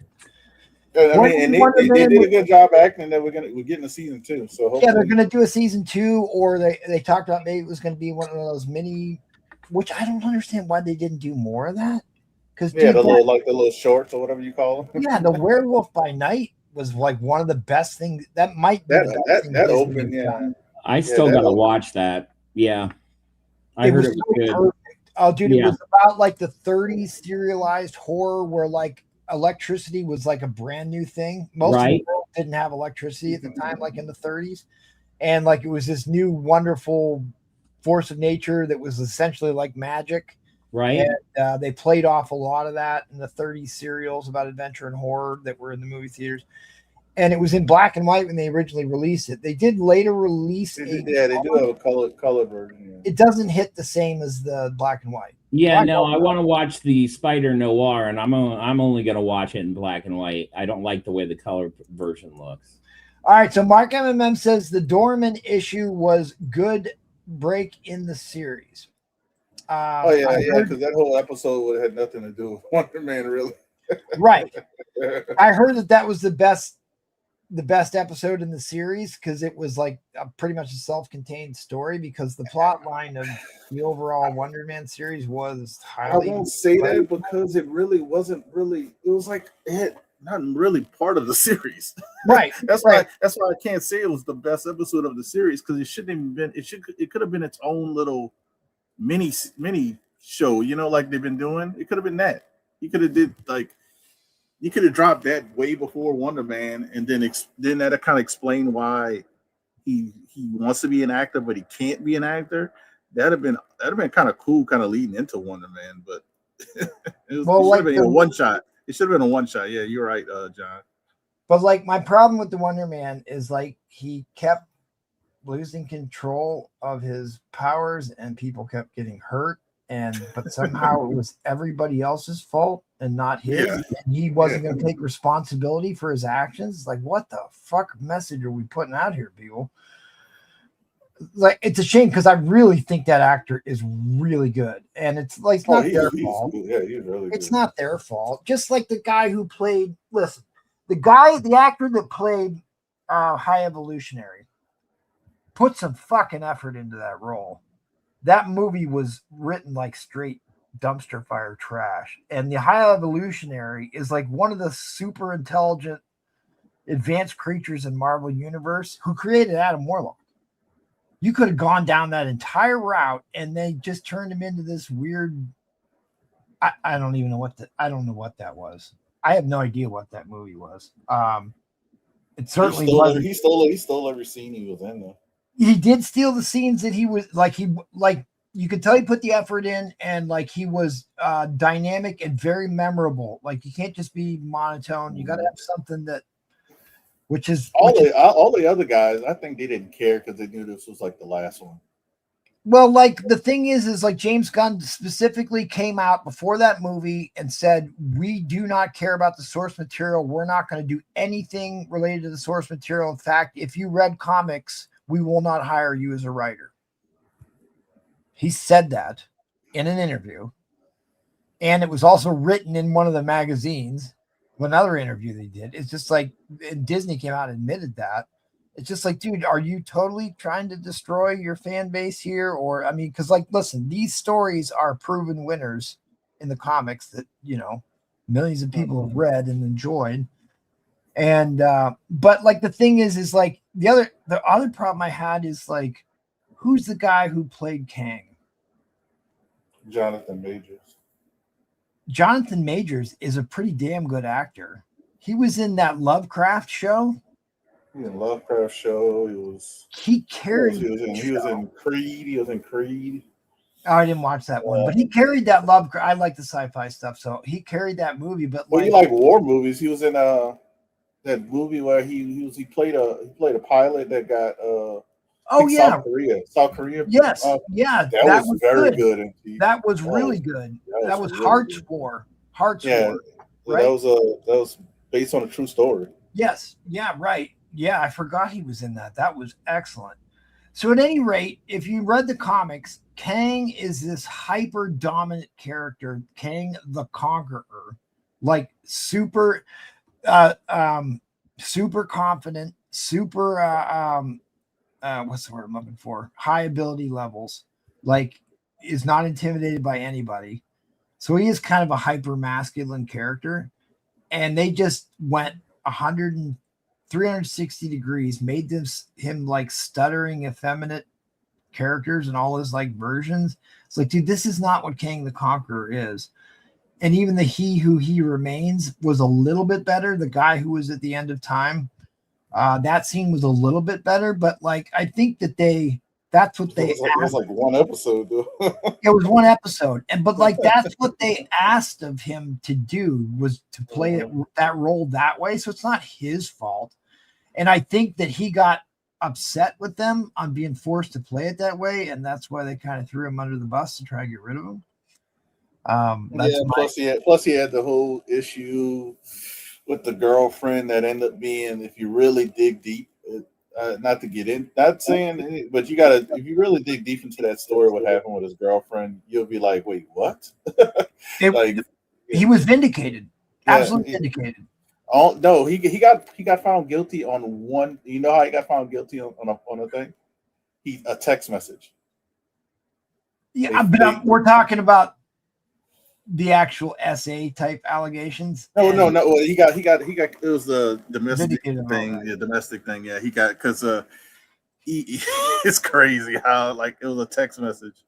Speaker 3: Yeah, I mean, and they did a good job acting that we're getting a season 2. So hopefully.
Speaker 1: Yeah, they're gonna do a season 2, or they talked about maybe it was gonna be one of those mini, which I don't understand why they didn't do more of that. Because
Speaker 3: the little shorts or whatever you call them.
Speaker 1: Yeah, the Werewolf by Night was like one of the best things. That might be
Speaker 3: that opened. Yeah,
Speaker 16: I still gotta watch that. Yeah, I heard it was good.
Speaker 1: Perfect. Oh, dude, it was about like the 30s serialized horror where like electricity was like a brand new thing. Most of the world didn't have electricity at the time, like in the 30s, and like it was this new wonderful force of nature that was essentially like magic.
Speaker 16: Right.
Speaker 1: And they played off a lot of that in the 30s serials about adventure and horror that were in the movie theaters. And it was in black and white when they originally released it. They did later release
Speaker 3: they do have a color version. Yeah.
Speaker 1: It doesn't hit the same as the black and white.
Speaker 16: Yeah, no, I want to watch the Spider Noir, and I'm only going to watch it in black and white. I don't like the way the color version looks.
Speaker 1: All right, so Mark MMM says the Dorman issue was good
Speaker 10: break in the series.
Speaker 3: Oh yeah,
Speaker 10: I
Speaker 3: yeah,
Speaker 10: heard-
Speaker 3: because that whole episode would have had nothing to do with Wonder Man, really.
Speaker 10: right. I heard that was the best episode in the series because it was like pretty much a self-contained story because the plot line of the overall Wonder Man series was
Speaker 3: I
Speaker 10: highly.
Speaker 3: won't say that because it really wasn't really. It was like it had not really part of the series.
Speaker 10: Right.
Speaker 3: That's
Speaker 10: right.
Speaker 3: why. That's why I can't say it was the best episode of the series because it shouldn't even been. It could have been its own little mini show. You know, like they've been doing. It could have been that. You could have did like. You could have dropped that way before Wonder Man, and then that kind of explain why he wants to be an actor, but he can't be an actor. That'd have been kind of cool, kind of leading into Wonder Man. But it should have been a one shot. It should have been a one shot. Yeah, you're right, John.
Speaker 10: But like my problem with the Wonder Man is like he kept losing control of his powers, and people kept getting hurt. But somehow it was everybody else's fault and not his.
Speaker 3: Yeah.
Speaker 10: And he wasn't going to take responsibility for his actions. Like, what the fuck message are we putting out here, people? Like, it's a shame because I really think that actor is really good, and it's like it's not their fault.
Speaker 3: Yeah, he's really good.
Speaker 10: It's not their fault. Just like the guy who played. Listen, the actor that played High Evolutionary put some fucking effort into that role. That movie was written like straight dumpster fire trash. And the High Evolutionary is like one of the super intelligent advanced creatures in Marvel Universe who created Adam Warlock. You could have gone down that entire route and they just turned him into this weird. I don't even know what I don't know what that was. I have no idea what that movie was. It certainly wasn't.
Speaker 3: He stole every scene he was in though.
Speaker 10: He did steal the scenes that he was like you could tell he put the effort in, and like he was dynamic and very memorable. Like you can't just be monotone. You got to have something that,
Speaker 3: all the other guys. I think they didn't care because they knew this was like the last one.
Speaker 10: Well, like the thing is like James Gunn specifically came out before that movie and said, we do not care about the source material. We're not going to do anything related to the source material. In fact, if you read comics, we will not hire you as a writer. He said that in an interview. And it was also written in one of the magazines, another interview they did. It's just like Disney came out and admitted that. It's just like, dude, are you totally trying to destroy your fan base here? Or, I mean, because like, listen, these stories are proven winners in the comics that, you know, millions of people have read and enjoyed. And but like the thing is like the other problem I had is like, who's the guy who played Kang?
Speaker 3: Jonathan Majors.
Speaker 10: Jonathan Majors is a pretty damn good actor. He was in that Lovecraft show.
Speaker 3: He in Lovecraft show.
Speaker 10: He carried.
Speaker 3: He was in Creed. He was in Creed.
Speaker 10: Oh, I didn't watch that one, but he carried that Lovecraft. I like the sci-fi stuff, so he carried that movie. But
Speaker 3: well, you like war movies? He was in that movie where he played a pilot that got South Korea.
Speaker 10: Yes, yeah,
Speaker 3: that was very good.
Speaker 10: That was really good. That was really Hearts War. Hearts War. Right?
Speaker 3: That was based on a true story.
Speaker 10: Yes. Yeah. Right. Yeah, I forgot he was in that. That was excellent. So at any rate, if you read the comics, Kang is this hyper dominant character, Kang the Conqueror, like super confident, super what's the word I'm looking for? High ability levels, like is not intimidated by anybody. So he is kind of a hyper masculine character. And they just went 360 degrees, made him like stuttering, effeminate characters and all his like versions. It's like, dude, this is not what Kang the Conqueror is. And even the He Who He Remains was a little bit better. The guy who was at the end of time, that scene was a little bit better. But like, I think that that's what they. It
Speaker 3: was like one episode, though.
Speaker 10: It was one episode, but like that's what they asked of him to do, was to play that role that way. So it's not his fault, and I think that he got upset with them on being forced to play it that way, and that's why they kind of threw him under the bus to try to get rid of him.
Speaker 3: Plus he had the whole issue with the girlfriend that ended up being, if you really dig deep, not to get in, not saying, but you gotta, if you really dig deep into that story, what happened with his girlfriend, you'll be like, wait, what? Like,
Speaker 10: he was vindicated, absolutely vindicated.
Speaker 3: Oh no, he got found guilty on one. You know how he got found guilty on a thing? A text message.
Speaker 10: Yeah, but we're talking about the actual SA type allegations.
Speaker 3: No. Well, he got. It was the domestic thing. Yeah, domestic thing. Yeah, he got because it's crazy how like it was a text message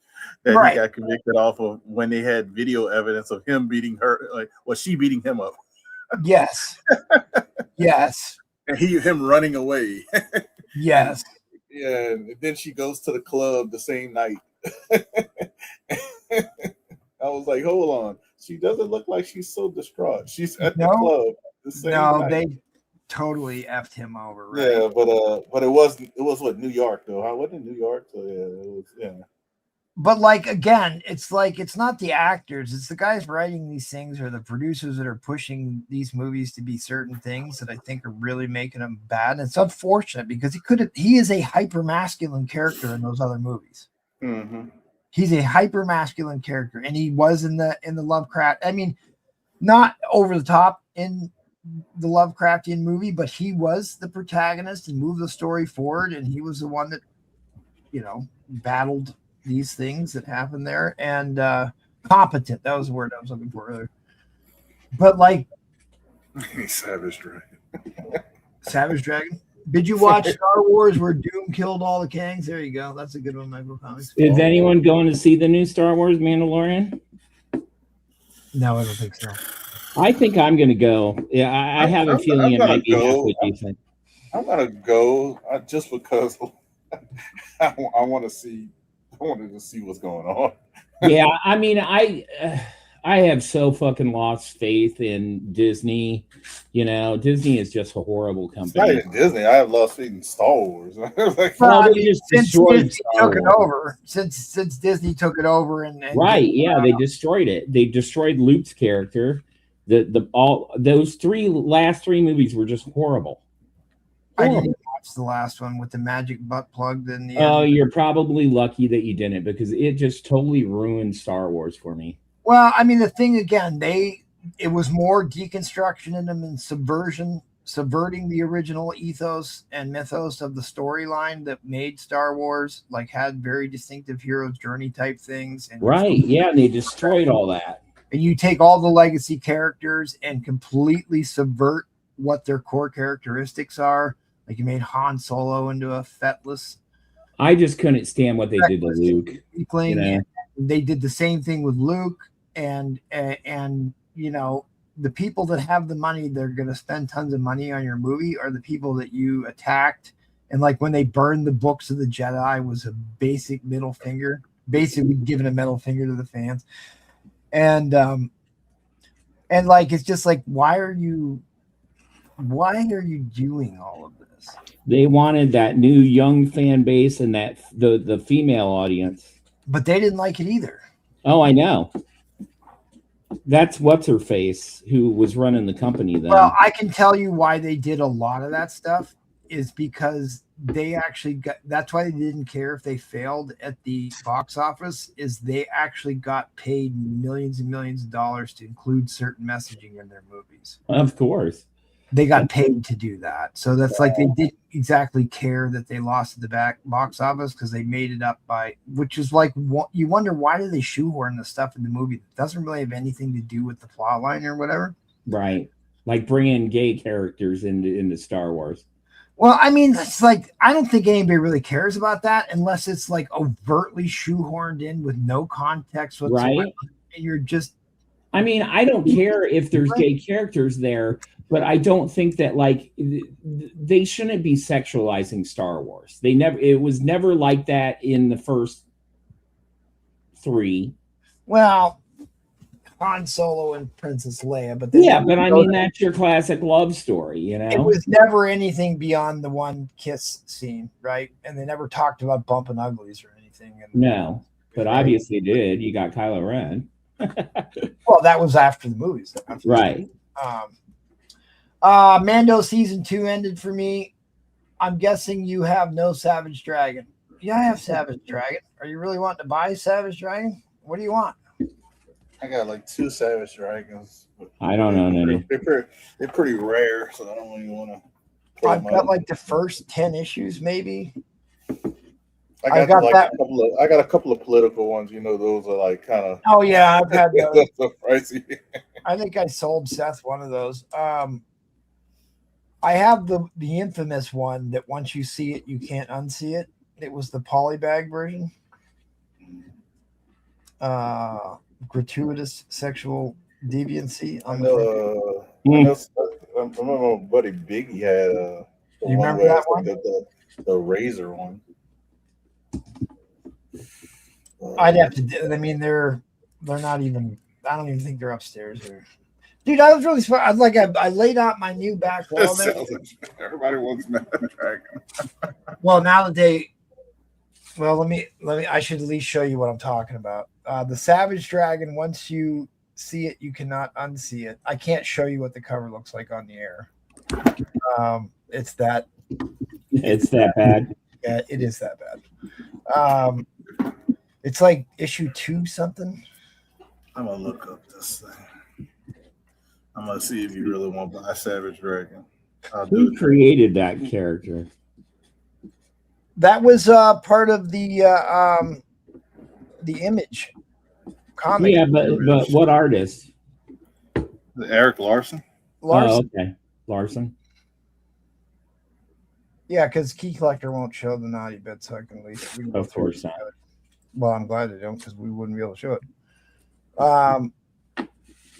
Speaker 3: that he got convicted off of when they had video evidence of him beating her. Like, well, she beating him up.
Speaker 10: Yes. Yes.
Speaker 3: And him running away.
Speaker 10: Yes.
Speaker 3: Yeah, and then she goes to the club the same night. I was like, hold on. She doesn't look like she's so distraught. She's at the club the same night.
Speaker 10: They totally effed him over, right?
Speaker 3: Yeah, but it was what, New York though. I wasn't in New York, so yeah.
Speaker 10: But like again, it's like it's not the actors, it's the guys writing these things or the producers that are pushing these movies to be certain things that I think are really making them bad. And it's unfortunate because he is a hyper masculine character in those other movies.
Speaker 3: Mm-hmm.
Speaker 10: He's a hyper masculine character, and he was in the Lovecraft. I mean, not over the top in the Lovecraftian movie, but he was the protagonist and moved the story forward, and he was the one that, battled these things that happened there, and competent. That was the word I was looking for earlier. But like
Speaker 3: Savage Dragon.
Speaker 10: Savage Dragon. Did you watch Star Wars where Doom killed all the Kangs? There you go. That's a good one, Michael Comics.
Speaker 16: Is anyone going to see the new Star Wars Mandalorian?
Speaker 10: No, I don't think so.
Speaker 16: I think I'm going to go. Yeah, I have a feeling it might be halfway decent.
Speaker 3: I'm going to go just because I want to see. I wanted to see what's going on.
Speaker 16: Yeah, I mean, I have so fucking lost faith in Disney. Disney is just a horrible company.
Speaker 3: It's not even Disney. I have lost faith in Star Wars.
Speaker 10: Since Disney took it over, since Disney took it over, and
Speaker 16: right, yeah, they destroyed it. They destroyed Luke's character. Those last three movies were just horrible.
Speaker 10: I didn't watch the last one with the magic butt plug.
Speaker 16: You're probably lucky that you didn't, because it just totally ruined Star Wars for me.
Speaker 10: Well, I mean, the thing again, it was more deconstruction in them and subverting the original ethos and mythos of the storyline that made Star Wars, like, had very distinctive hero's journey type things. And
Speaker 16: and they destroyed all that.
Speaker 10: And you take all the legacy characters and completely subvert what their core characteristics are. Like, you made Han Solo into a fetless.
Speaker 16: I just couldn't stand what they did to Luke.
Speaker 10: They did the same thing with Luke, and the people that have the money, they're going to spend tons of money on your movie, are the people that you attacked. And like when they burned the books of the Jedi was a basic middle finger, basically giving a middle finger to the fans. And like, it's just like, why are you doing all of this?
Speaker 16: They wanted that new young fan base and that the female audience,
Speaker 10: but they didn't like it either.
Speaker 16: Oh, I know. That's what's her face who was running the company then.
Speaker 10: Well, I can tell you why they did a lot of that stuff is because they actually that's why they didn't care if they failed at the box office, is they actually got paid millions and millions of dollars to include certain messaging in their movies.
Speaker 16: Of course.
Speaker 10: They got paid to do that. So that's like, they didn't exactly care that they lost at the box office, because they made it up which is like, you wonder, why do they shoehorn the stuff in the movie that doesn't really have anything to do with the plot line or whatever?
Speaker 16: Right. Like bringing gay characters into Star Wars.
Speaker 10: Well, I mean, it's like, I don't think anybody really cares about that unless it's like overtly shoehorned in with no context whatsoever.
Speaker 16: Right.
Speaker 10: And you're just,
Speaker 16: I mean, I don't care if there's gay characters there, but I don't think that, like, they shouldn't be sexualizing Star Wars. It was never like that in the first three.
Speaker 10: Well, Han Solo and Princess Leia, but
Speaker 16: I mean, that's your classic love story,
Speaker 10: It was never anything beyond the one kiss scene, right? And they never talked about bumping uglies or anything.
Speaker 16: No, but obviously did. You got Kylo Ren.
Speaker 10: Well, that was after the movies,
Speaker 16: right?
Speaker 10: Mando season 2 ended for me. I'm guessing you have no Savage Dragon. Yeah, I have Savage Dragon. Are you really wanting to buy Savage Dragon? What do you want?
Speaker 3: I got like 2 Savage Dragons.
Speaker 16: I don't own any.
Speaker 3: They're pretty rare, so I don't even want to.
Speaker 10: I've got like the first 10 issues, maybe.
Speaker 3: I got a couple of political ones. You know, those are like kind of.
Speaker 10: Oh yeah, I've had those.
Speaker 3: So pricey.
Speaker 10: I think I sold Seth one of those. I have the infamous one that once you see it, you can't unsee it. It was the polybag version. Gratuitous sexual deviancy.
Speaker 3: I remember my buddy Biggie had.
Speaker 10: You remember that one?
Speaker 3: The Razor one.
Speaker 10: I'd have to. I mean, they're not even. I don't even think they're upstairs here. Dude, I was really smart. I laid out my new back wall there.
Speaker 3: Everybody wants another dragon.
Speaker 10: Well, now that they. Well, let me. I should at least show you what I'm talking about. The Savage Dragon. Once you see it, you cannot unsee it. I can't show you what the cover looks like on the air. It's that.
Speaker 16: It's that bad.
Speaker 10: Yeah, it is that bad. It's like issue 2 something.
Speaker 3: I'm gonna look up this thing. I'm gonna see if you really want to buy Savage Dragon.
Speaker 16: Who created that character?
Speaker 10: That was part of the Image comic.
Speaker 16: Yeah, but what artist?
Speaker 3: Eric Larson.
Speaker 16: Oh, okay, Larson.
Speaker 10: Yeah, because Key Collector won't show the naughty bits, so I can at least.
Speaker 16: Of course not.
Speaker 10: Well, I'm glad they don't, because we wouldn't be able to show it.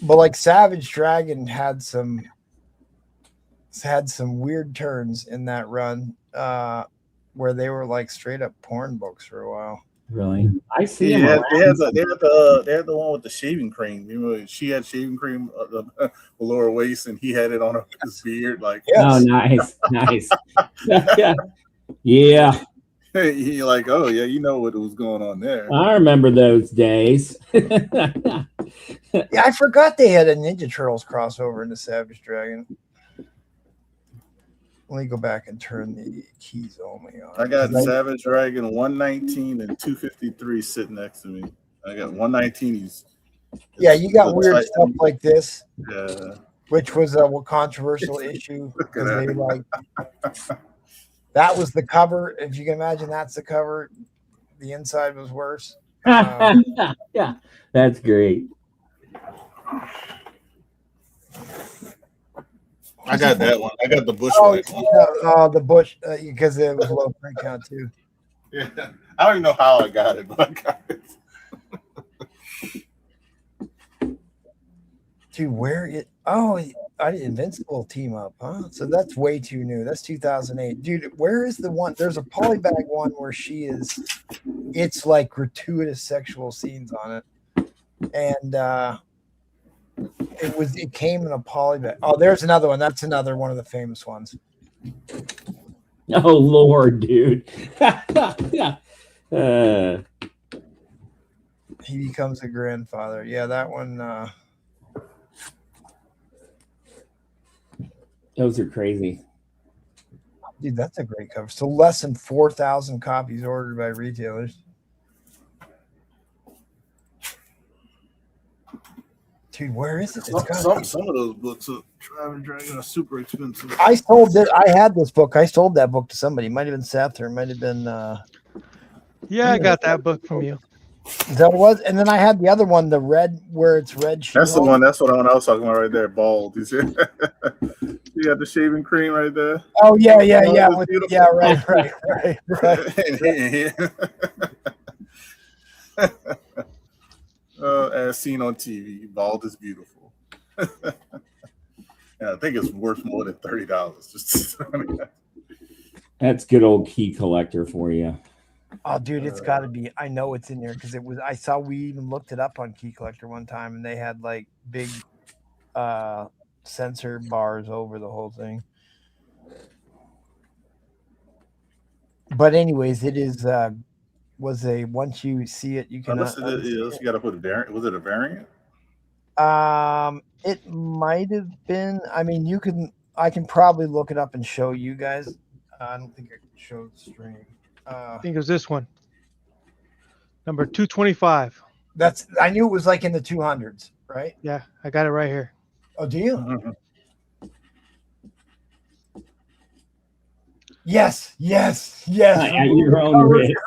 Speaker 10: But like Savage Dragon had some weird turns in that run, where they were like straight up porn books for a while.
Speaker 16: Really? I see.
Speaker 3: Yeah, they had the one with the shaving cream. You know, she had shaving cream below her waist, and he had it on his beard. Like,
Speaker 16: oh, nice. Yeah.
Speaker 3: You're like, oh yeah, you know what was going on there.
Speaker 16: I remember those days.
Speaker 10: Yeah, I forgot they had a Ninja Turtles crossover in the Savage Dragon. Let me go back and turn the keys only on.
Speaker 3: I got Savage Dragon 119 and 253 sitting next to me. I got 119.
Speaker 10: Yeah, you got weird stuff like this.
Speaker 3: Yeah.
Speaker 10: Which was a controversial issue because they like that was the cover. If you can imagine, that's the cover. The inside was worse.
Speaker 16: Yeah, that's great.
Speaker 3: I got that one. I got the Bush
Speaker 10: one. The Bush because it was low print count too.
Speaker 3: Yeah, I don't even know how I got it, but I got it.
Speaker 10: Dude, where it? Oh, I did Invincible team up, huh? So that's way too new. That's 2008. Dude, where is the one? There's a polybag one where she is. It's like gratuitous sexual scenes on it, and it came in a polybag. Oh, there's another one. That's another one of the famous ones.
Speaker 16: Oh Lord, dude.
Speaker 10: He becomes a grandfather. Yeah, that one.
Speaker 16: Those are crazy.
Speaker 10: Dude, that's a great cover. So less than 4,000 copies ordered by retailers. Dude, where is it?
Speaker 3: Some of those books of Savage Dragon are super expensive.
Speaker 10: I sold it. I had this book. I sold that book to somebody. It might have been Seth or it might have been.
Speaker 11: Yeah, I got that book from you.
Speaker 10: Is that what it was? And then I had the other one, the red, where it's red.
Speaker 3: That's the one. That's what I was talking about right there. Bald. You see? You got the shaving cream right there.
Speaker 10: Oh yeah. Right.
Speaker 3: As seen on TV, bald is beautiful. And I think it's worth more than $30.
Speaker 16: That's good old Key Collector for you.
Speaker 10: Oh, dude, it's got to be. I know it's in there because it was. I saw we even looked it up on Key Collector one time, and they had like big sensor bars over the whole thing. But anyways, it is. Was a once you see it, you can.
Speaker 3: You got to put a variant. Was it a variant?
Speaker 10: It might have been. I mean, you can. I can probably look it up and show you guys. I don't think I can show the stream.
Speaker 11: I think it was this one. Number 225.
Speaker 10: That's I knew it was like in the 200s, right?
Speaker 11: Yeah, I got it right here.
Speaker 10: Oh, do you? Yes.
Speaker 16: At your own risk.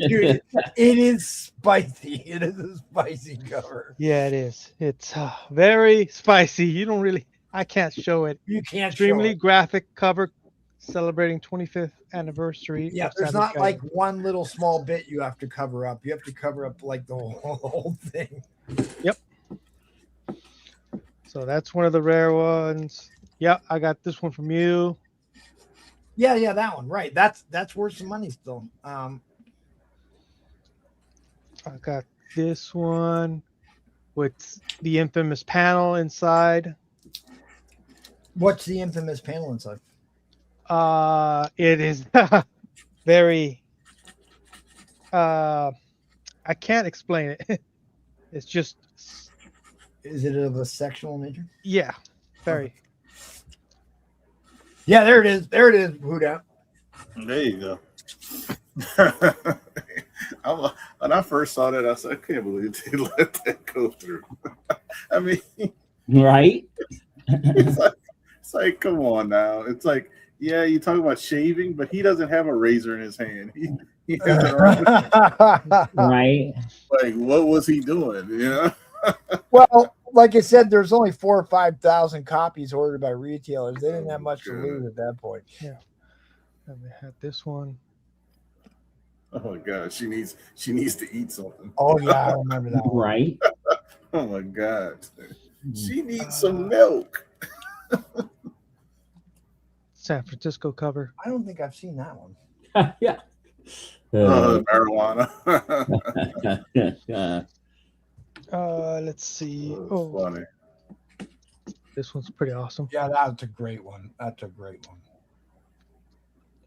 Speaker 10: Dude, it is spicy. It is a spicy cover.
Speaker 11: Yeah, it is. It's very spicy. You don't really. I can't show it.
Speaker 10: You can't
Speaker 11: Extremely
Speaker 10: show it.
Speaker 11: graphic cover celebrating 25th anniversary.
Speaker 10: Yeah,
Speaker 11: of
Speaker 10: there's
Speaker 11: Savage
Speaker 10: not
Speaker 11: Gaiden.
Speaker 10: like one little small bit you have to cover up. You have to cover up like the whole thing.
Speaker 11: Yep. So that's one of the rare ones. Yeah, I got this one from you.
Speaker 10: Yeah, that one. Right. That's worth some money still.
Speaker 11: I got this one with the infamous panel inside.
Speaker 10: What's the infamous panel inside?
Speaker 11: It is very. I can't explain it. It's just.
Speaker 10: Is it of a sexual nature?
Speaker 11: Yeah, very.
Speaker 10: Yeah, there it is. There it is. Huda.
Speaker 3: There you go. When I first saw that, I said, I can't believe they let that go through. I mean,
Speaker 16: right?
Speaker 3: It's like, come on now. It's like, yeah, you talk about shaving, but he doesn't have a razor in his hand. He has it
Speaker 16: right.
Speaker 3: Like, what was he doing? You know?
Speaker 10: Well, like I said, there's only 4,000 or 5,000 copies ordered by retailers. They didn't have much to lose at that point.
Speaker 11: Yeah. And they had this one.
Speaker 3: Oh my god, she needs to eat something.
Speaker 10: Oh yeah, I remember that one.
Speaker 16: Right.
Speaker 3: Oh my god. She needs some milk.
Speaker 11: San Francisco cover.
Speaker 10: I don't think I've seen that one.
Speaker 16: Yeah.
Speaker 3: Marijuana.
Speaker 11: Let's see.
Speaker 3: Oh, funny.
Speaker 11: This one's pretty awesome.
Speaker 10: Yeah, that's a great one. That's a great one.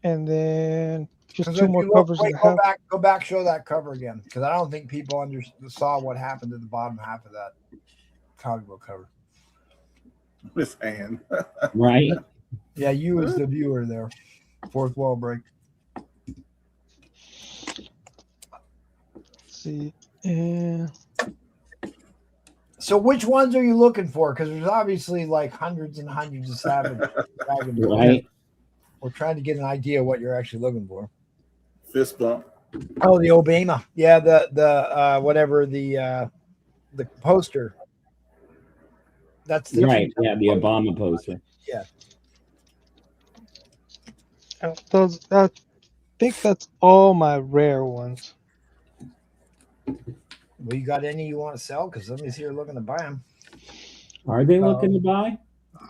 Speaker 11: And then just
Speaker 10: 'Cause
Speaker 11: two
Speaker 10: if
Speaker 11: more
Speaker 10: you look-
Speaker 11: covers.
Speaker 10: wait,
Speaker 11: that I have.
Speaker 10: go back, show that cover again, because I don't think people saw what happened to the bottom half of that comic book cover.
Speaker 3: Miss Ann.
Speaker 16: Right.
Speaker 10: Yeah, you as the viewer there. Fourth wall break.
Speaker 11: Let's see. Yeah.
Speaker 10: So which ones are you looking for? Because there's obviously like hundreds and hundreds of Savage Dragon books.
Speaker 16: Right.
Speaker 10: We're trying to get an idea what you're actually looking for.
Speaker 3: Fist bump.
Speaker 10: Oh, the Obama. Yeah, the whatever the poster. That's the
Speaker 16: Right. Yeah, the Obama poster.
Speaker 10: Yeah.
Speaker 11: I think that's all my rare ones.
Speaker 10: Well, you got any you want to sell? Because somebody's here looking to buy them.
Speaker 16: Are they looking to buy?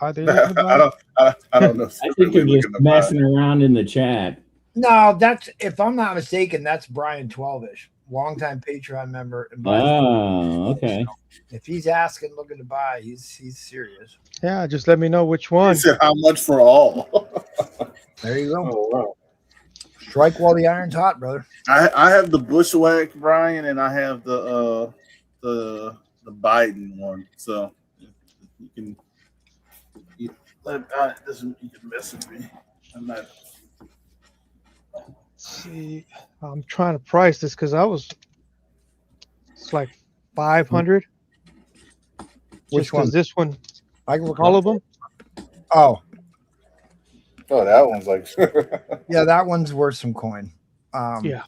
Speaker 11: Are they looking to buy?
Speaker 3: I don't know.
Speaker 16: I think they're just messing around in the chat.
Speaker 10: No, that's if I'm not mistaken, that's Brian 12ish, longtime Patreon member. And
Speaker 16: Oh, okay.
Speaker 10: So if he's asking, looking to buy, he's serious.
Speaker 11: Yeah, just let me know which one.
Speaker 3: He said, how much for all?
Speaker 10: There you go.
Speaker 3: Oh, wow.
Speaker 10: Strike while the iron's hot, brother.
Speaker 3: I have the Bushwhack Brian, and I have the Biden one. So you can you can mess with me. I'm not.
Speaker 11: Let's see, I'm trying to price this because it's like 500.
Speaker 10: Which one?
Speaker 11: This one.
Speaker 10: I can look
Speaker 11: all
Speaker 10: up.
Speaker 11: of them.
Speaker 3: Oh, that one's like.
Speaker 10: Yeah, that one's worth some coin.
Speaker 11: Yeah.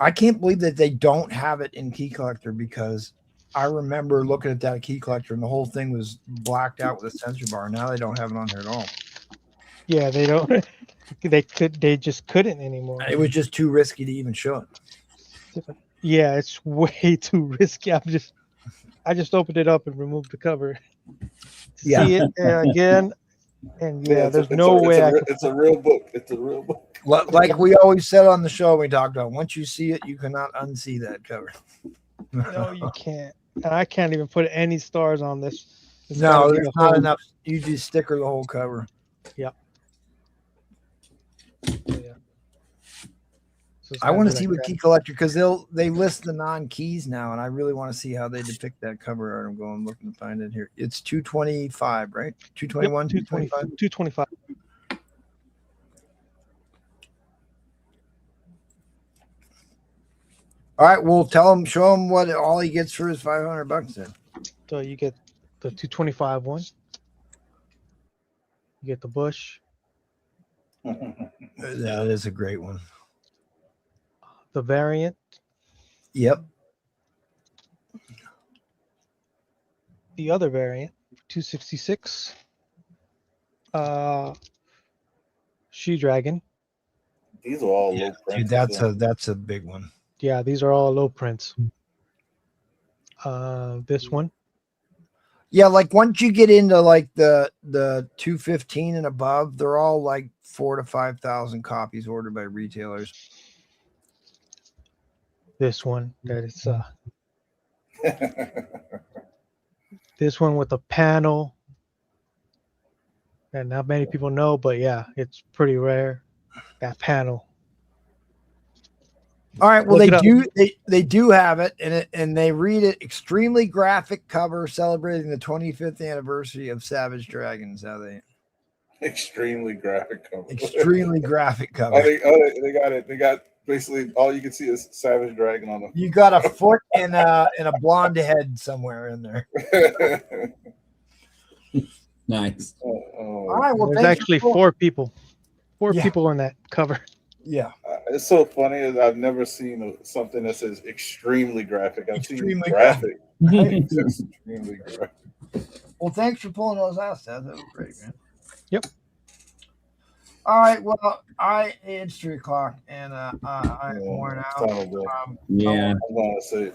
Speaker 10: I can't believe that they don't have it in Key Collector, because I remember looking at that Key Collector and the whole thing was blacked out with a sensor bar. Now they don't have it on here at all.
Speaker 11: Yeah, they don't. They just couldn't anymore.
Speaker 10: It was just too risky to even show it.
Speaker 11: Yeah, it's way too risky. I just opened it up and removed the cover.
Speaker 10: Yeah.
Speaker 11: See it again, and yeah, there's
Speaker 3: it's
Speaker 11: no way I can.
Speaker 3: It's a real book. It's a real book.
Speaker 10: Like we always said on the show, we talked about, once you see it, you cannot unsee that cover.
Speaker 11: No, you can't. And I can't even put any stars on this. It's
Speaker 10: No,
Speaker 11: gotta be
Speaker 10: there's
Speaker 11: the
Speaker 10: not
Speaker 11: whole-
Speaker 10: enough. You just sticker the whole cover.
Speaker 11: Yep. Yeah. So it's
Speaker 1: I
Speaker 11: gotta
Speaker 1: want
Speaker 11: be
Speaker 1: to see
Speaker 11: like
Speaker 1: what
Speaker 11: that.
Speaker 1: key collector because they list the non-keys now, and I really want to see how they depict that cover art. I'm going looking to find it here. It's 225, right? 221, 225.
Speaker 11: 225.
Speaker 1: All right, we'll show him what all he gets for his $500 then.
Speaker 11: So you get the 225 one. You get the Bush,
Speaker 1: That is a great one.
Speaker 11: the variant,
Speaker 1: Yep.
Speaker 11: the other variant, 266. She Dragon.
Speaker 3: These are all low
Speaker 1: Dude,
Speaker 3: prints.
Speaker 1: that's a big one.
Speaker 11: Yeah, these are all low prints. This one.
Speaker 1: Yeah, like once you get into like the 215 and above, they're all like 4,000 to 5,000 copies ordered by retailers.
Speaker 11: This one that is this one with a panel. And not many people know, but yeah, it's pretty rare. That panel.
Speaker 1: All right, well
Speaker 11: Look it up.
Speaker 1: they do have it, and they read it extremely graphic cover celebrating the 25th anniversary of Savage Dragons. How they
Speaker 3: extremely graphic cover.
Speaker 1: Extremely graphic cover.
Speaker 3: They got it. They got basically all you can see is Savage Dragon on them.
Speaker 1: You got a foot and a blonde head somewhere in there.
Speaker 16: Nice.
Speaker 1: All right, well,
Speaker 11: there's actually four people
Speaker 1: Yeah.
Speaker 11: people on that cover.
Speaker 1: Yeah.
Speaker 3: It's so funny. I've never seen something that says extremely graphic. I've
Speaker 1: Extremely
Speaker 3: seen graphic.
Speaker 1: graphic.
Speaker 3: Extremely graphic.
Speaker 1: Well, thanks for pulling those out, Seth. That was great, man.
Speaker 11: Yep.
Speaker 1: All right. Well, it's 3:00 and I'm worn out.
Speaker 16: Yeah.
Speaker 3: I'm gonna say.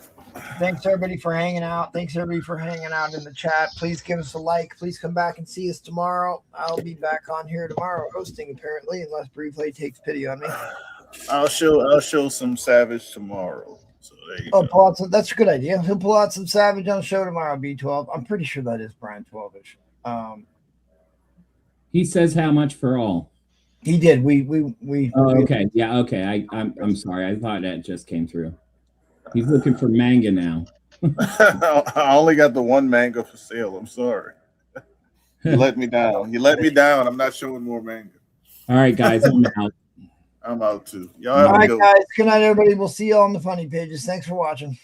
Speaker 1: Thanks everybody for hanging out. Thanks everybody for hanging out in the chat. Please give us a like. Please come back and see us tomorrow. I'll be back on here tomorrow hosting apparently, unless Briefly takes pity on me.
Speaker 3: I'll show some Savage tomorrow. So there you go.
Speaker 1: Pull out some, that's a good idea. He'll pull out some Savage on the show tomorrow. B12. I'm pretty sure that is Brian 12ish.
Speaker 16: He says how much for all.
Speaker 1: He did. We.
Speaker 16: Oh, okay. Yeah. Okay. I'm sorry. I thought that just came through. He's looking for manga now.
Speaker 3: I only got the one manga for sale. I'm sorry. You let me down. You let me down. I'm not showing more manga.
Speaker 16: All right, guys. I'm out.
Speaker 3: I'm out too. Y'all have
Speaker 1: All
Speaker 3: a
Speaker 1: right,
Speaker 3: good
Speaker 1: guys. Good night, everybody. We'll see you on the funny pages. Thanks for watching.